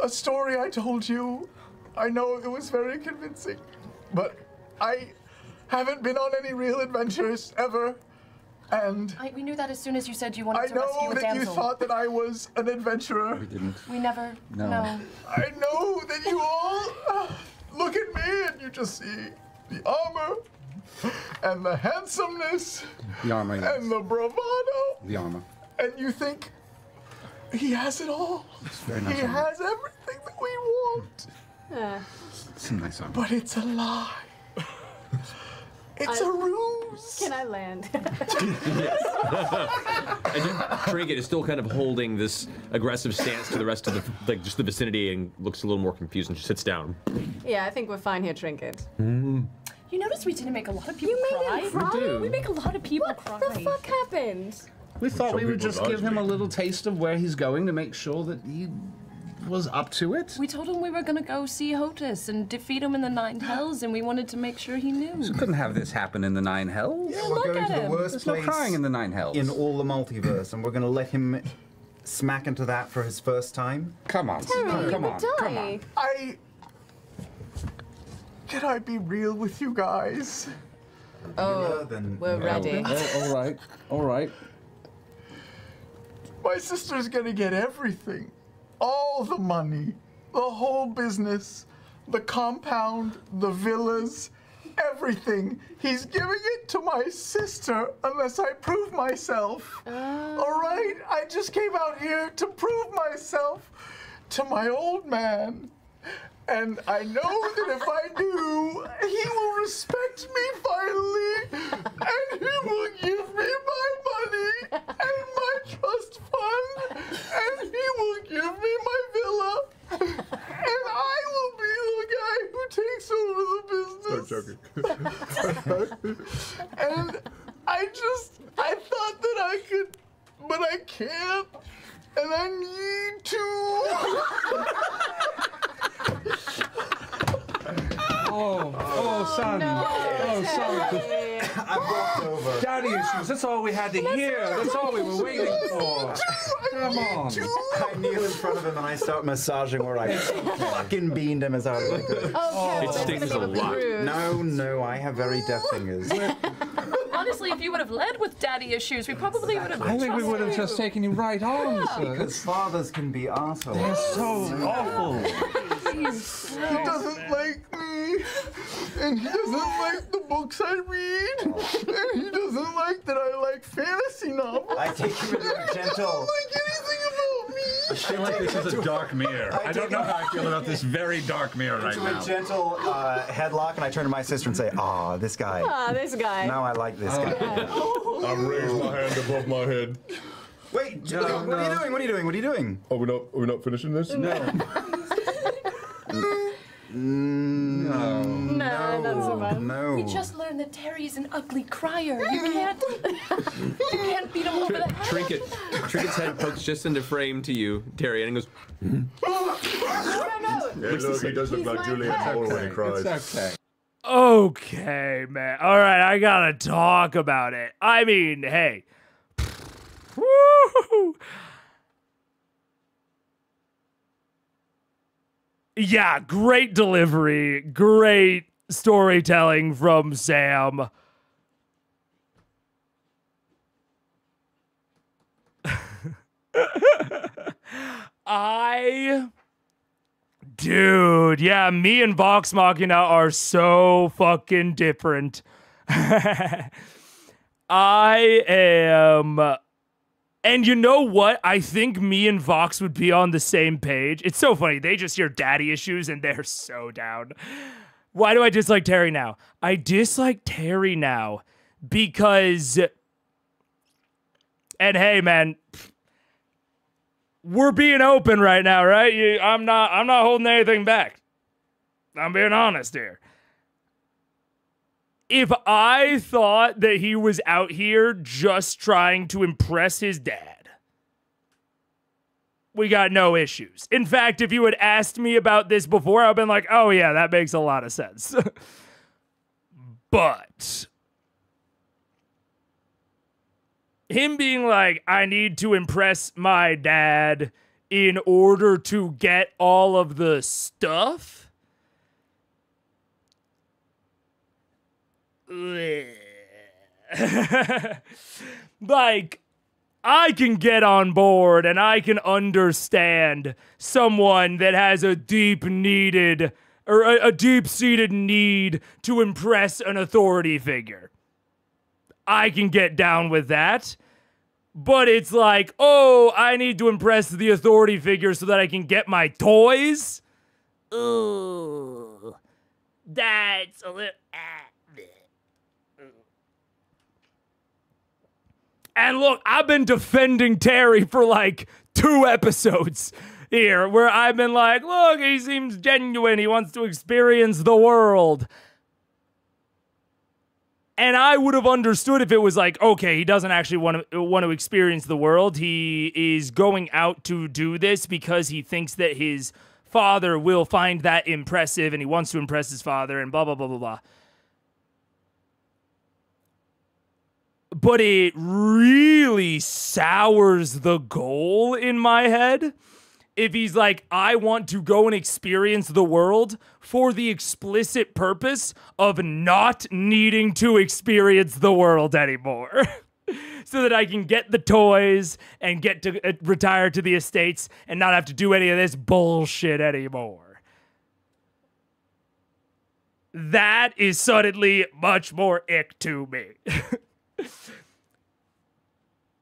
a story I told you. I know it was very convincing, but I haven't been on any real adventures ever. And we knew that as soon as you said you wanted to rescue a I know that damsel. you thought that I was an adventurer. We didn't. We never. No. I know that you all look at me and you just see the armor and the handsomeness The armor, yes. and the bravado. The armor. And you think he has it all. Very nice He armor. has everything that we want. It's a nice armor. But it's a lie. It's a ruse. Can I land? And Trinket is still kind of holding this aggressive stance to the rest of the just the vicinity, and looks a little more confused, and she sits down. Yeah, I think we're fine here, Trinket. You notice we didn't make a lot of people cry? We do. We make a lot of people cry. What the fuck happened? We thought Some we would people just died, give him a mate. little taste of where he's going to make sure that he was up to it. We told him we were gonna go see Hotus and defeat him in the Nine Hells, and we wanted to make sure he knew. So couldn't have this happen in the Nine Hells. Yeah, we're going to the worst There's no place crying in the Nine Hells. in all the multiverse, and we're going to let him smack into that for his first time. Come on, Terry, come you on, would come die. on. Can I be real with you guys? Oh, we're ready. All right, all right. My sister's gonna get everything. All the money, the whole business, the compound, the villas, everything. He's giving it to my sister unless I prove myself. All right? I just came out here to prove myself to my old man. And I know that if I do, he will respect me finally, and he will give me my money and my trust fund, and he will give me my villa, and I will be the guy who takes over the business. And I thought that I could, but I can't, and I need to. Son. No, Oh, son. I walked over. Daddy issues. That's all we had to hear. That's all we were waiting for. Come on. I kneel in front of him and I start massaging where I fucking beamed him as hard as I could. Oh, It stings a lot. No, I have very deft fingers. Honestly, if you would have led with daddy issues, we probably would have. I think we would have just taken you right on, sir. Because fathers can be assholes. They're so awful. He doesn't like me, and he doesn't like the books I read, and he doesn't like that I like fantasy novels. I take him into a gentle. He doesn't like anything about me. I feel like this is a dark mirror. I don't know how I feel about this very dark mirror right Into now. a gentle headlock, and I turn to my sister and say, "Ah, this guy. Ah, this guy. Now I like this guy." I raise my hand above my head. Wait, what are you doing? What are you doing? What are you doing? Are we not finishing this? No, not so much. No. We just learned that Terry's an ugly crier. You can't beat him over the head. Trinket's head pokes just into frame to you, Terry, and goes. Yeah, look, he does look like Julian Moore when he cries. It's okay. Okay, man. All right, I gotta talk about it. I mean, hey. Woo! Yeah, great delivery, great storytelling from Sam. Dude, yeah, me and Vox Machina are so fucking different. I am... And you know what? I think me and Vox would be on the same page. It's so funny. They just hear daddy issues and they're so down. Why do I dislike Terry now? I dislike Terry now because... And hey, man, we're being open right now, right? I'm not holding anything back. I'm being honest here. If I thought that he was out here just trying to impress his dad, we got no issues. In fact, if you had asked me about this before, I've been like, oh yeah, that makes a lot of sense. But him being like, I need to impress my dad in order to get all of the stuff. Like, I can get on board and I can understand someone that has a deep-seated need to impress an authority figure. I can get down with that. But it's like, oh, I need to impress the authority figure so that I can get my toys? Ooh, that's a little... And look, I've been defending Terry for like 2 episodes here where I've been like, look, he seems genuine. He wants to experience the world. And I would have understood if it was like, okay, he doesn't actually want to experience the world. He is going out to do this because he thinks that his father will find that impressive and he wants to impress his father and blah, blah, blah, blah, blah. But it really sours the goal in my head if he's like, I want to go and experience the world for the explicit purpose of not needing to experience the world anymore. So that I can get the toys and get to retire to the estates and not have to do any of this bullshit anymore. That is suddenly much more ick to me.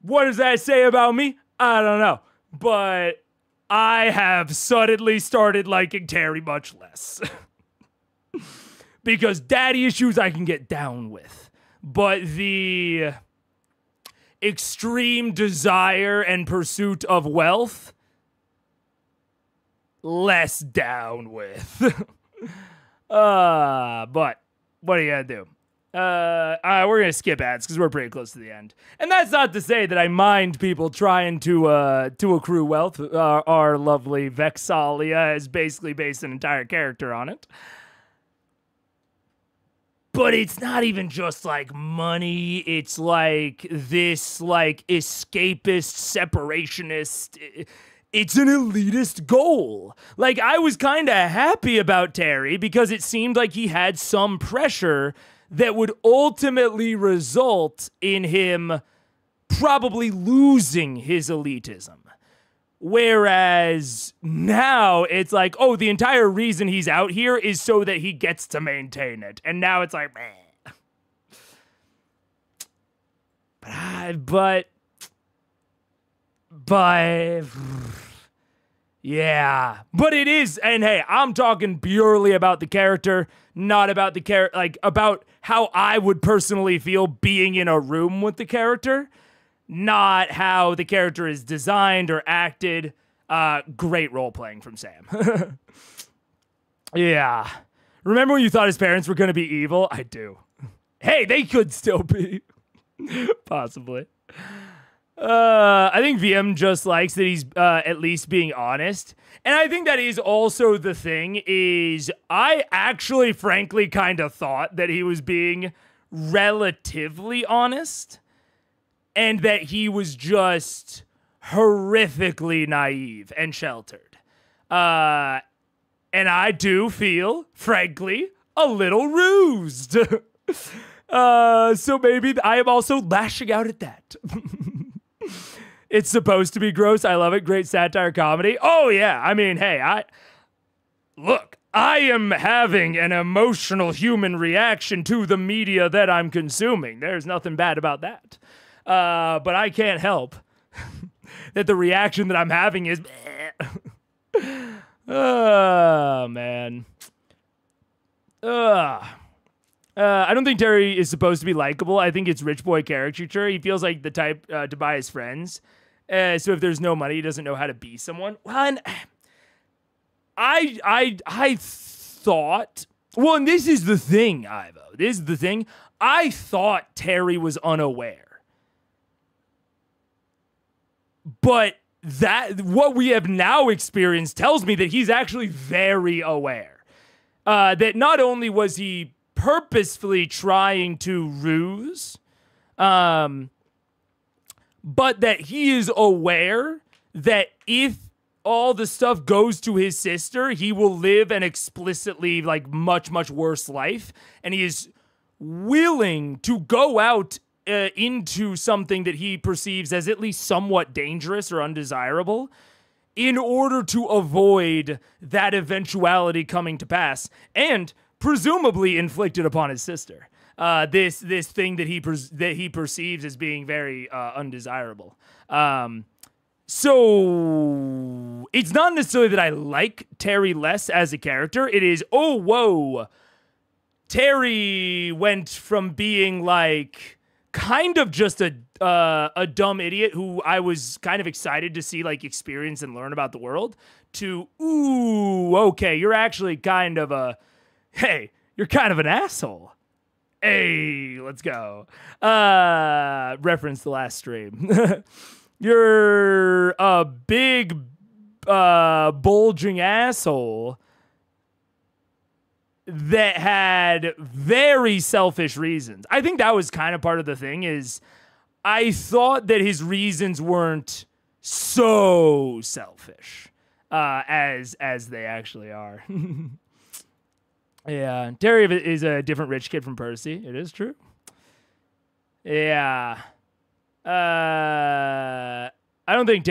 What does that say about me? I don't know. But I have suddenly started liking Terry much less. Because daddy issues I can get down with. But the extreme desire and pursuit of wealth, less down with. But what are you gonna do? We're gonna skip ads because we're pretty close to the end. And that's not to say that I mind people trying to accrue wealth. Our lovely Vexalia has basically based an entire character on it. But it's not even just like money. It's like this like escapist, separationist. It's an elitist goal. Like, I was kind of happy about Terry because it seemed like he had some pressure that would ultimately result in him probably losing his elitism. Whereas now it's like, oh, the entire reason he's out here is so that he gets to maintain it. And now it's like, meh. But yeah, but it is, and hey, I'm talking purely about the character, not about the character, like about how I would personally feel being in a room with the character, not how the character is designed or acted. Great role playing from Sam. Yeah. Remember when you thought his parents were going to be evil? I do. Hey, they could still be. Possibly. I think VM just likes that he's at least being honest. And I think that is also the thing is I actually frankly kind of thought that he was being relatively honest and that he was just horrifically naive and sheltered. And I do feel, frankly, a little rused. So maybe I am also lashing out at that. It's supposed to be gross. I love it. Great satire comedy. Oh, yeah. I mean, hey, I am having an emotional human reaction to the media that I'm consuming. There's nothing bad about that. But I can't help that the reaction that I'm having is... Oh, man. I don't think Terry is supposed to be likable. I think it's rich boy caricature. He feels like the type to buy his friends. So if there's no money, he doesn't know how to be someone. Well, and I thought, well, and this is the thing, Ivo. This is the thing. I thought Terry was unaware. But that what we have now experienced tells me that he's actually very aware. That not only was he purposefully trying to ruse, but that he is aware that if all the stuff goes to his sister, he will live an explicitly like much, much worse life. And he is willing to go out into something that he perceives as at least somewhat dangerous or undesirable in order to avoid that eventuality coming to pass and presumably inflicted upon his sister. This thing that he perceives as being very undesirable. So it's not necessarily that I like Terry less as a character. It is, oh, whoa. Terry went from being like kind of just a dumb idiot who I was kind of excited to see like experience and learn about the world to, ooh, okay, you're actually kind of a, hey, you're kind of an asshole. Hey, let's go. Reference the last stream. You're a big, bulging asshole that had very selfish reasons. I think that was kind of part of the thing is I thought that his reasons weren't so selfish as they actually are. Yeah, Terry is a different rich kid from Percy. It is true. Yeah. I don't think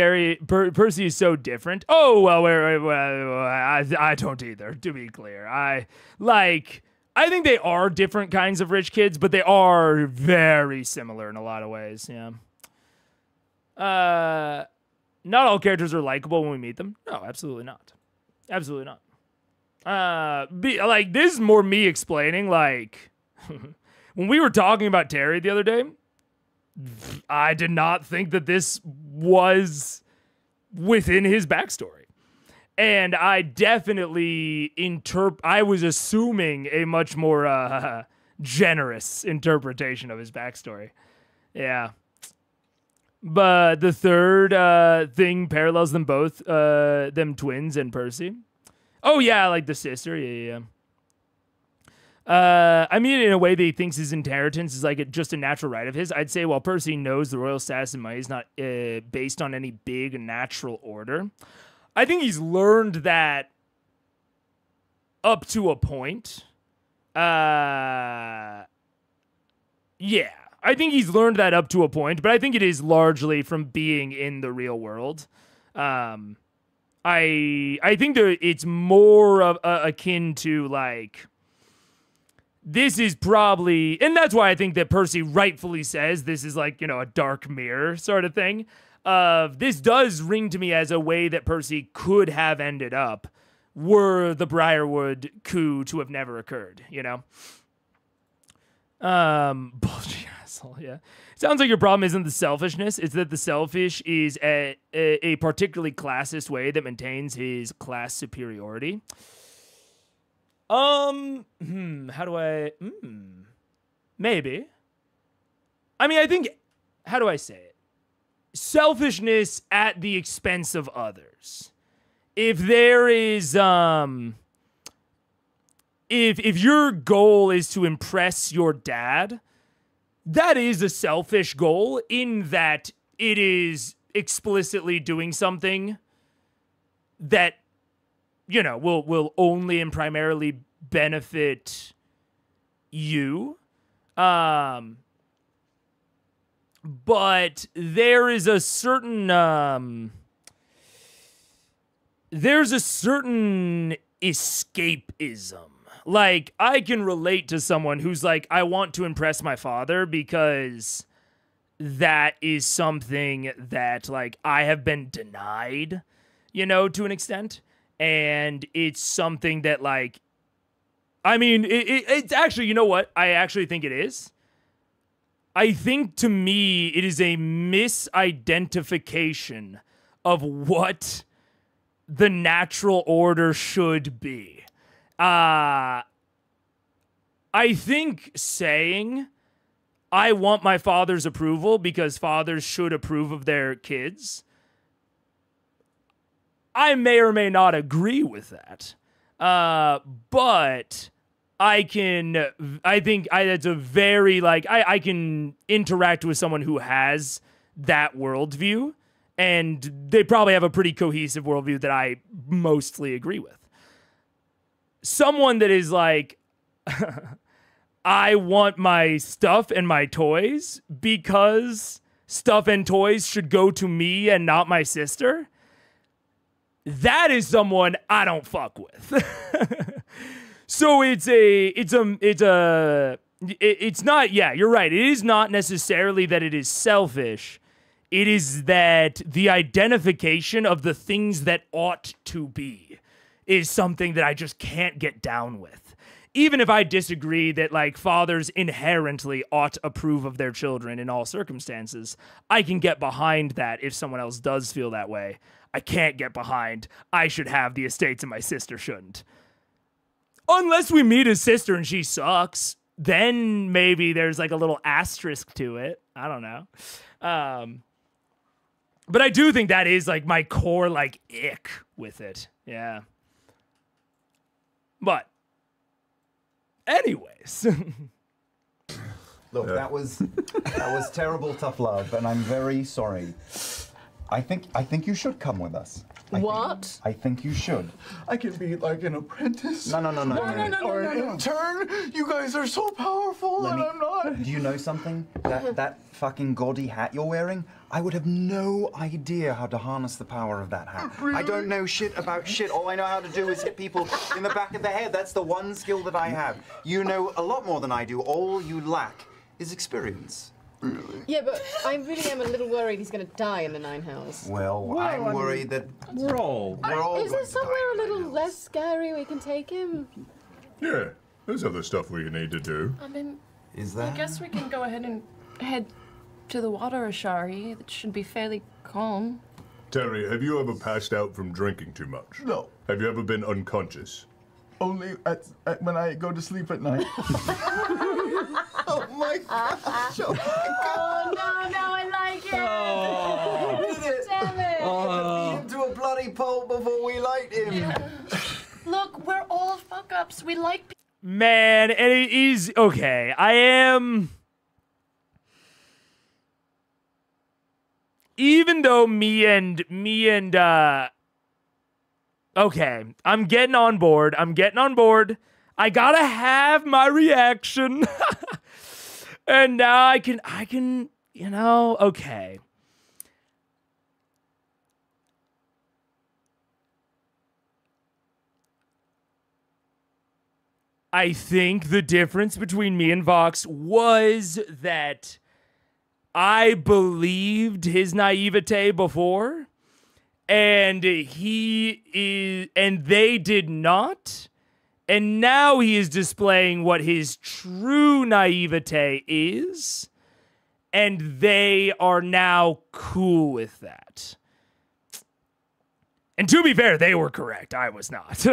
Percy is so different. Oh, well, I don't either, to be clear. I think they are different kinds of rich kids, but they are very similar in a lot of ways, yeah. Not all characters are likable when we meet them. No, absolutely not. Absolutely not. This is more me explaining, like, when we were talking about Terry the other day, I did not think that this was within his backstory. And I definitely I was assuming a much more generous interpretation of his backstory. Yeah. But the third thing parallels them both, them twins and Percy. Oh, yeah, like the sister. Yeah. I mean, in a way that he thinks his inheritance is like just a natural right of his. I'd say while Percy knows the royal status and money is not based on any big natural order, I think he's learned that up to a point. Yeah, I think he's learned that up to a point, but I think it is largely from being in the real world. I think that it's more of akin to like, this is probably, and that's why I think that Percy rightfully says this is like, a dark mirror sort of thing. This does ring to me as a way that Percy could have ended up were the Briarwood coup to have never occurred, Bullshit asshole, yeah. Sounds like your problem isn't the selfishness, it's that the selfish is a particularly classist way that maintains his class superiority. How do I... Maybe. I mean, I think... How do I say it? Selfishness at the expense of others. If there is... If your goal is to impress your dad, that is a selfish goal in that it is explicitly doing something that, will only and primarily benefit you. But there is a certain, there's a certain escapism. Like, I can relate to someone who's like, I want to impress my father because that is something that, like, I have been denied, to an extent. And it's something that, like, I mean, it's actually, you know what? I actually think it is. I think, to me, it is a misidentification of what the natural order should be. I think saying, I want my father's approval because fathers should approve of their kids, I may or may not agree with that. But I think that's a very, like, I can interact with someone who has that worldview, and they probably have a pretty cohesive worldview that I mostly agree with. Someone that is like, I want my stuff and my toys because stuff and toys should go to me and not my sister, that is someone I don't fuck with. So it's not, yeah, you're right. It is not necessarily that it is selfish. It is that the identification of the things that ought to be is something that I just can't get down with. Even if I disagree that, like, fathers inherently ought to approve of their children in all circumstances, I can get behind that if someone else does feel that way. I can't get behind, I should have the estates and my sister shouldn't. Unless we meet his sister and she sucks, then maybe there's like a little asterisk to it. I don't know. But I do think that is like my core like ick with it. Yeah. But anyways. Look, that was terrible tough love, and I'm very sorry. I think you should come with us. I think you should. I can be like an apprentice. No. Or an intern. You guys are so powerful, and I'm not. Do you know something? That fucking gaudy hat you're wearing, I would have no idea how to harness the power of that hat. Really? I don't know shit about shit. All I know how to do is hit people in the back of the head. That's the one skill that I have. You know a lot more than I do. All you lack is experience. Really? Yeah, but I really am a little worried he's going to die in the Nine Hells. Well, I'm worried that we're all Is there somewhere a little less scary we can take him? Yeah, there's other stuff we need to do. I mean, is I guess we can go ahead and head to the water, Ashari. It should be fairly calm. Terry, have you ever passed out from drinking too much? No. Have you ever been unconscious? Only when I go to sleep at night. Oh my gosh! Oh no, I like it! Oh. Did it? Damn it! Oh. Beat him to a bloody pulp before we liked him. Look, we're all fuck-ups. We like Man, and it is okay. I am. Even though me and okay, I'm getting on board. I gotta have my reaction. And now I can, you know, okay. I think the difference between me and Vox was that I believed his naivete before, and they did not. And now he is displaying what his true naivete is, and they are now cool with that. And to be fair, they were correct. I was not.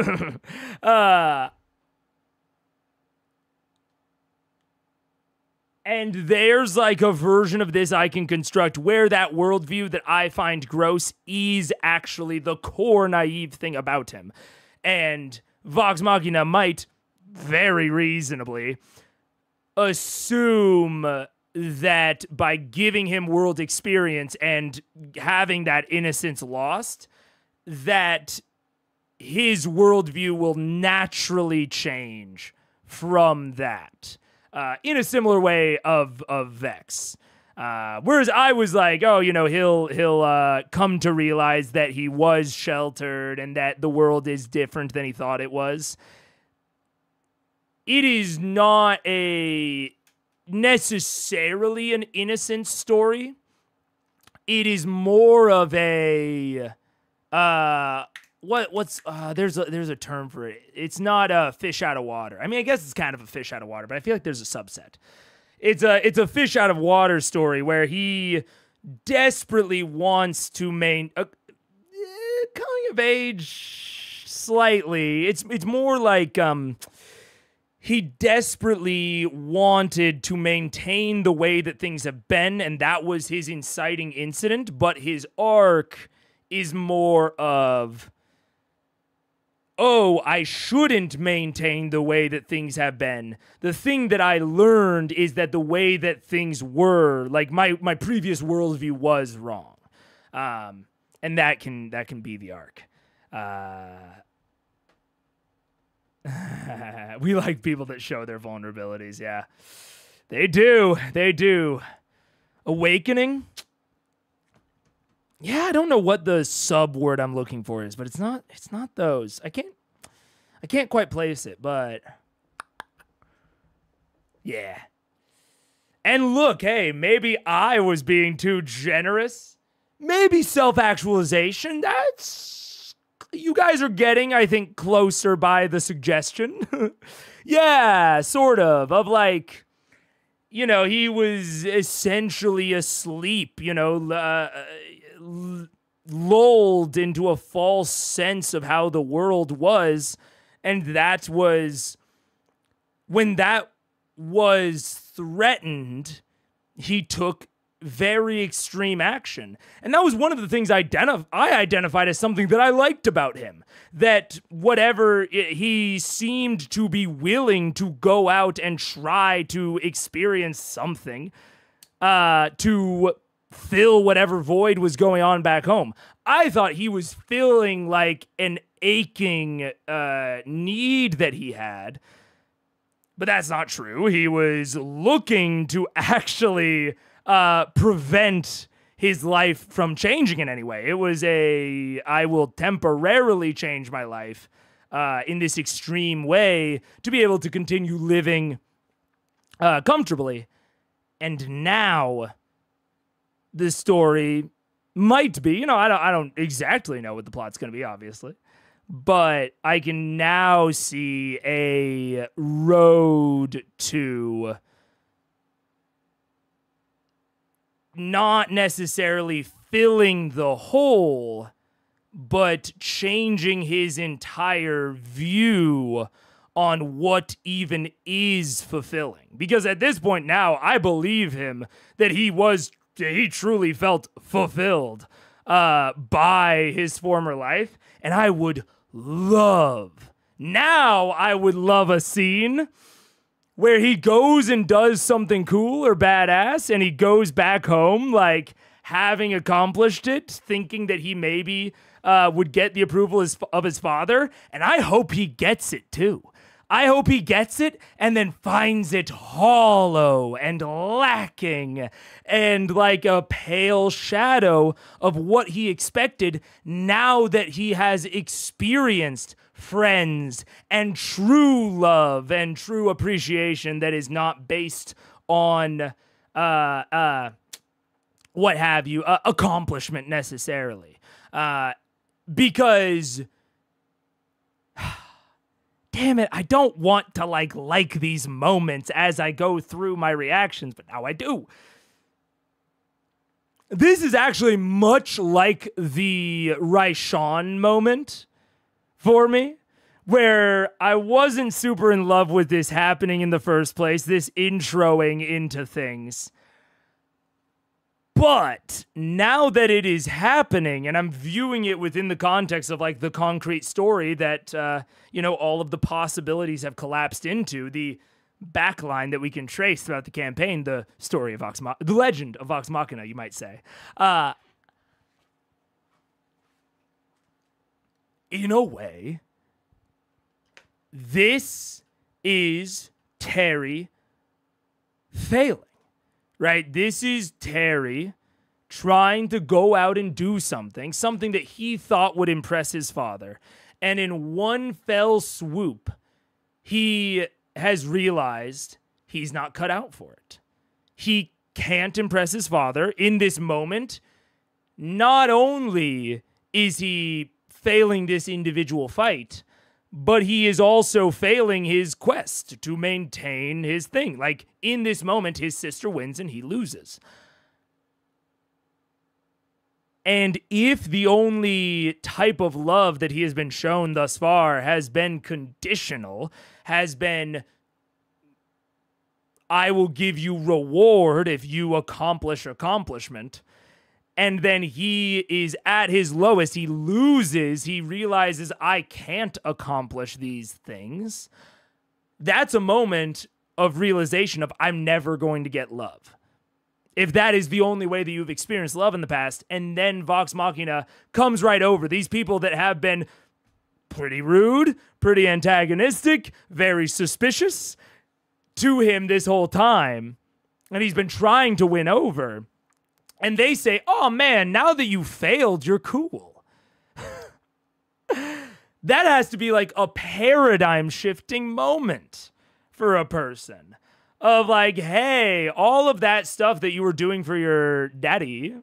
And there's like a version of this I can construct where that worldview that I find gross is actually the core naive thing about him. And Vox Machina might very reasonably assume that by giving him world experience and having that innocence lost, that his worldview will naturally change from that. In a similar way of Vex. Whereas I was like, oh, you know, he'll come to realize that he was sheltered and that the world is different than he thought it was. It is not necessarily an innocent story. It is more of a there's a term for it. It's not a fish out of water. I mean, I guess it's kind of a fish out of water, but I feel like there's a subset. It's a fish out of water story where he desperately wants to coming of age slightly. It's more like he desperately wanted to maintain the way that things have been, and that was his inciting incident, but his arc is more of, oh, I shouldn't maintain the way that things have been. The thing that I learned is that the way that things were, like my previous worldview was wrong. And that can be the arc. We like people that show their vulnerabilities, yeah. They do. Awakening? Yeah, I don't know what the sub word I'm looking for is, but it's not those. I can't quite place it, but yeah. And look, hey, maybe I was being too generous. Maybe self-actualization. That's you guys are getting, I think, closer by the suggestion. Yeah, sort of like, you know, he was essentially asleep, you know, lulled into a false sense of how the world was, and that was when that was threatened, he took very extreme action. And that was one of the things I identified as something that I liked about him. That he seemed to be willing to go out and try to experience something to fill whatever void was going on back home. I thought he was feeling like an aching need that he had. But that's not true. He was looking to actually prevent his life from changing in any way. It was I will temporarily change my life in this extreme way to be able to continue living comfortably. And now the story might be, I don't exactly know what the plot's going to be, obviously. But I can now see a road to not necessarily filling the hole, but changing his entire view on what even is fulfilling. Because at this point now, I believe him that he truly felt fulfilled by his former life. And I would love a scene where he goes and does something cool or badass, and he goes back home, like, having accomplished it, thinking that he maybe would get the approval of his father, and I hope he gets it, too. I hope he gets it and then finds it hollow and lacking and like a pale shadow of what he expected now that he has experienced friends and true love and true appreciation that is not based on what have you, accomplishment necessarily. Because damn it, I don't want to like these moments as I go through my reactions, but now I do. This is actually much like the Raishan moment for me, where I wasn't super in love with this happening in the first place, this introing into things. But now that it is happening, and I'm viewing it within the context of like the concrete story that, all of the possibilities have collapsed into, the backline that we can trace throughout the campaign, the story of the legend of Vox Machina, you might say. In a way, this is Terry failing. Right? This is Terry trying to go out and do something that he thought would impress his father. And in one fell swoop, he has realized he's not cut out for it. He can't impress his father in this moment. Not only is he failing this individual fight, but he is also failing his quest to maintain his thing. Like, in this moment, his sister wins and he loses. And if the only type of love that he has been shown thus far has been conditional, has been, I will give you reward if you accomplish accomplishment, and then he is at his lowest, he loses, he realizes I can't accomplish these things. That's a moment of realization of I'm never going to get love. If that is the only way that you've experienced love in the past, and then Vox Machina comes right over these people that have been pretty rude, pretty antagonistic, very suspicious to him this whole time, and he's been trying to win over. And they say, oh man, now that you failed, you're cool. That has to be like a paradigm shifting moment for a person. Of like, hey, all of that stuff that you were doing for your daddy,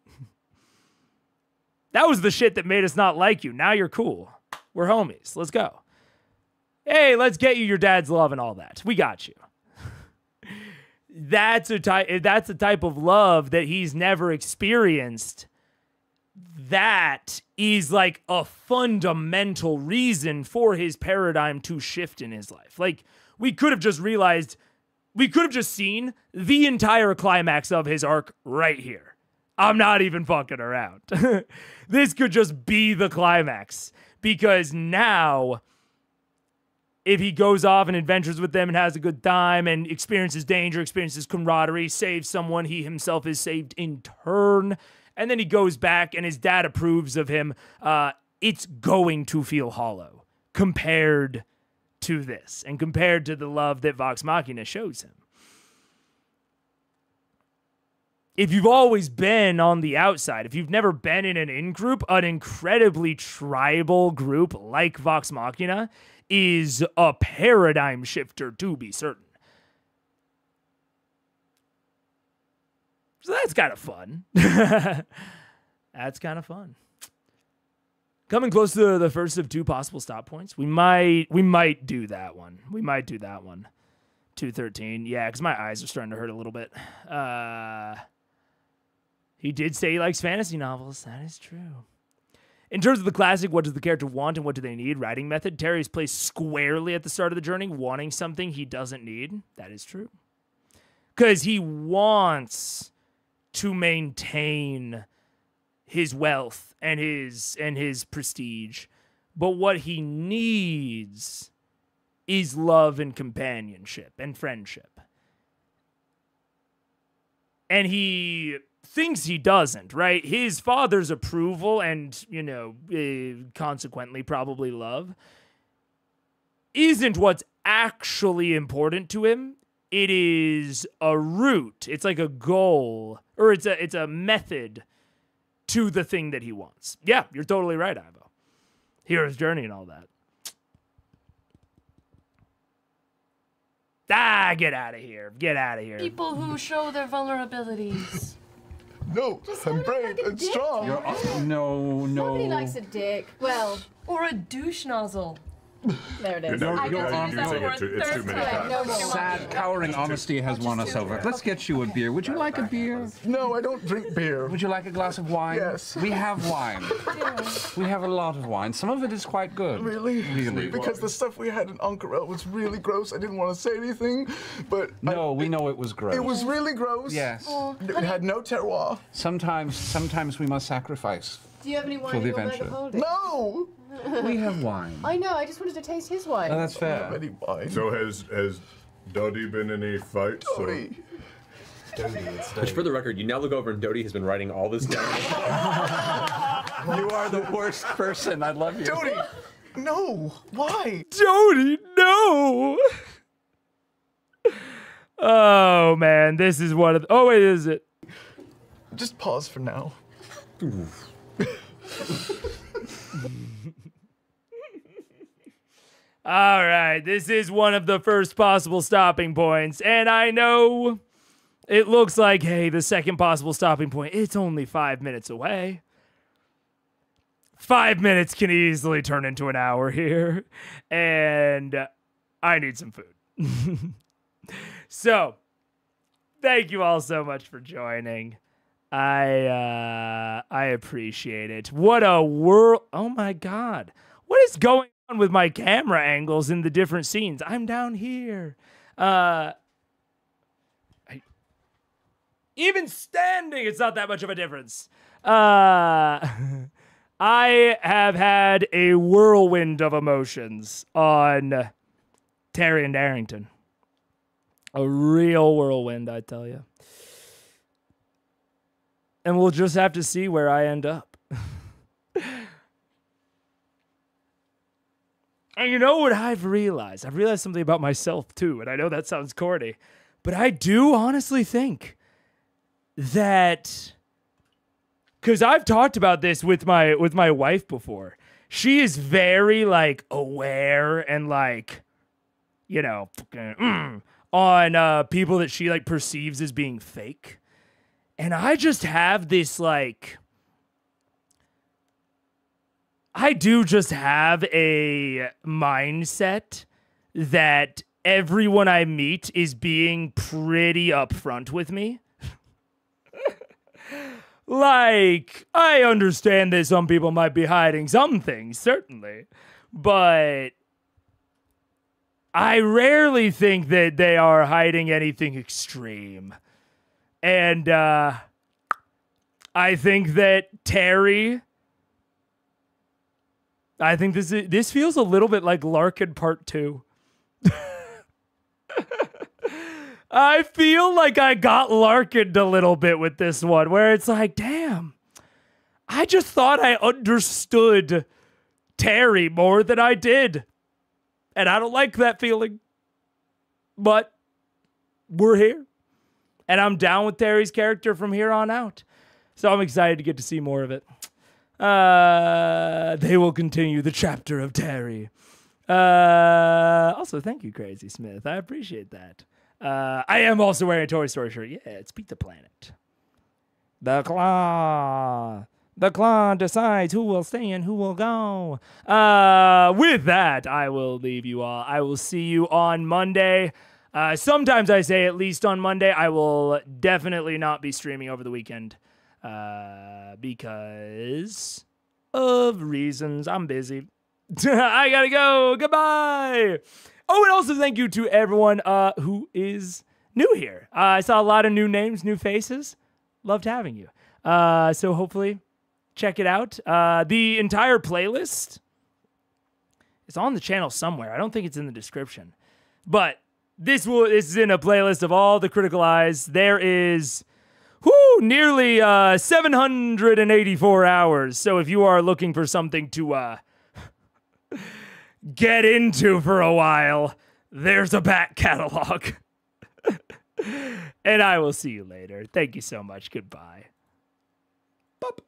that was the shit that made us not like you. Now you're cool. We're homies. Let's go. Hey, let's get you your dad's love and all that. We got you. That's a type of love that he's never experienced. That is like a fundamental reason for his paradigm to shift in his life. Like, we could have just realized we could have just seen the entire climax of his arc right here. I'm not even fucking around. This could just be the climax, because now if he goes off and adventures with them and has a good time and experiences danger, experiences camaraderie, saves someone, he himself is saved in turn, and then he goes back and his dad approves of him, it's going to feel hollow compared to this and compared to the love that Vox Machina shows him. If you've always been on the outside, if you've never been in an in-group, an incredibly tribal group like Vox Machina is a paradigm shifter, to be certain. So that's kind of fun. That's kind of fun. Coming close to the first of 2 possible stop points. We might do that one. 213. Yeah, because my eyes are starting to hurt a little bit. He did say he likes fantasy novels. That is true. In terms of the classic, what does the character want and what do they need? Writing method. Terry is placed squarely at the start of the journey, wanting something he doesn't need. That is true. Because he wants to maintain his wealth and his prestige. But what he needs is love and companionship and friendship. And he thinks he doesn't, right? His father's approval and, consequently probably love isn't what's actually important to him. It is a route. It's like a goal, or it's a method to the thing that he wants. Yeah, you're totally right, Ivo. Hero's journey and all that. Get out of here. Get out of here. People who show their vulnerabilities. No, I'm brave and strong. No. Nobody likes a dick. Well, or a douche nozzle. There it is. It's too many times. Sad, cowering honesty has won us over. Let's get you a beer. Would you like a beer? No, I don't drink beer. Would you like a glass of wine? Yes. We have wine. We have a lot of wine. Some of it is quite good. Really? Really. Because the stuff we had in Ankara was really gross. I didn't want to say anything, but... No, we know it was gross. It was really gross. Yes. It had no terroir. Sometimes we must sacrifice. Do you have any wine For in the your bag adventure. of holding? No! We have wine. I know, I just wanted to taste his wine. Oh, that's fair. Any wine. So has Dodie been in any fights? Dodie. Which, for the record, you now look over and Dodie has been writing all this down. You are the worst person. I love you. Dodie! No! Why? Dodie, no! Oh, man. This is one of the... Oh, wait, is it? Just pause for now. All right, this is one of the first possible stopping points, and I know it looks like, hey, the second possible stopping point, it's only 5 minutes away. 5 minutes can easily turn into an hour here, and I need some food. So, thank you all so much for joining. I appreciate it. What a world. Oh my God. What is going on with my camera angles in the different scenes? I'm down here. Even standing, it's not that much of a difference. I have had a whirlwind of emotions on Terry and Darrington. A real whirlwind, I tell you. And we'll just have to see where I end up. And you know what I've realized? I've realized something about myself too, and I know that sounds corny, but I do honestly think that, because I've talked about this with my wife before. She is very like aware and like, on people that she like perceives as being fake. And I just have this, like, I do just have a mindset that everyone I meet is being pretty upfront with me. Like, I understand that some people might be hiding some things, certainly. But I rarely think that they are hiding anything extreme. And I think that Terry... I think this feels a little bit like Larkin Part 2. I feel like I got Larkined a little bit with this one, where it's like, damn, I just thought I understood Terry more than I did. And I don't like that feeling. But we're here. And I'm down with Terry's character from here on out. So I'm excited to get to see more of it. They will continue the chapter of Terry. Also, thank you, Crazy Smith. I appreciate that. I am also wearing a Toy Story shirt. Yeah, it's Beat the Planet. The Claw. The Claw decides who will stay and who will go. With that, I will leave you all. I will see you on Monday. Sometimes I say at least on Monday. I will definitely not be streaming over the weekend. Because of reasons. I'm busy. I gotta go. Goodbye. Oh, and also thank you to everyone who is new here. I saw a lot of new names, new faces. Loved having you. So hopefully check it out. The entire playlist is on the channel somewhere. I don't think it's in the description. But this is in a playlist of all the Critical Eyes. There is... nearly 784 hours. So if you are looking for something to get into for a while, there's a back catalog. And I will see you later. Thank you so much. Goodbye. Bop.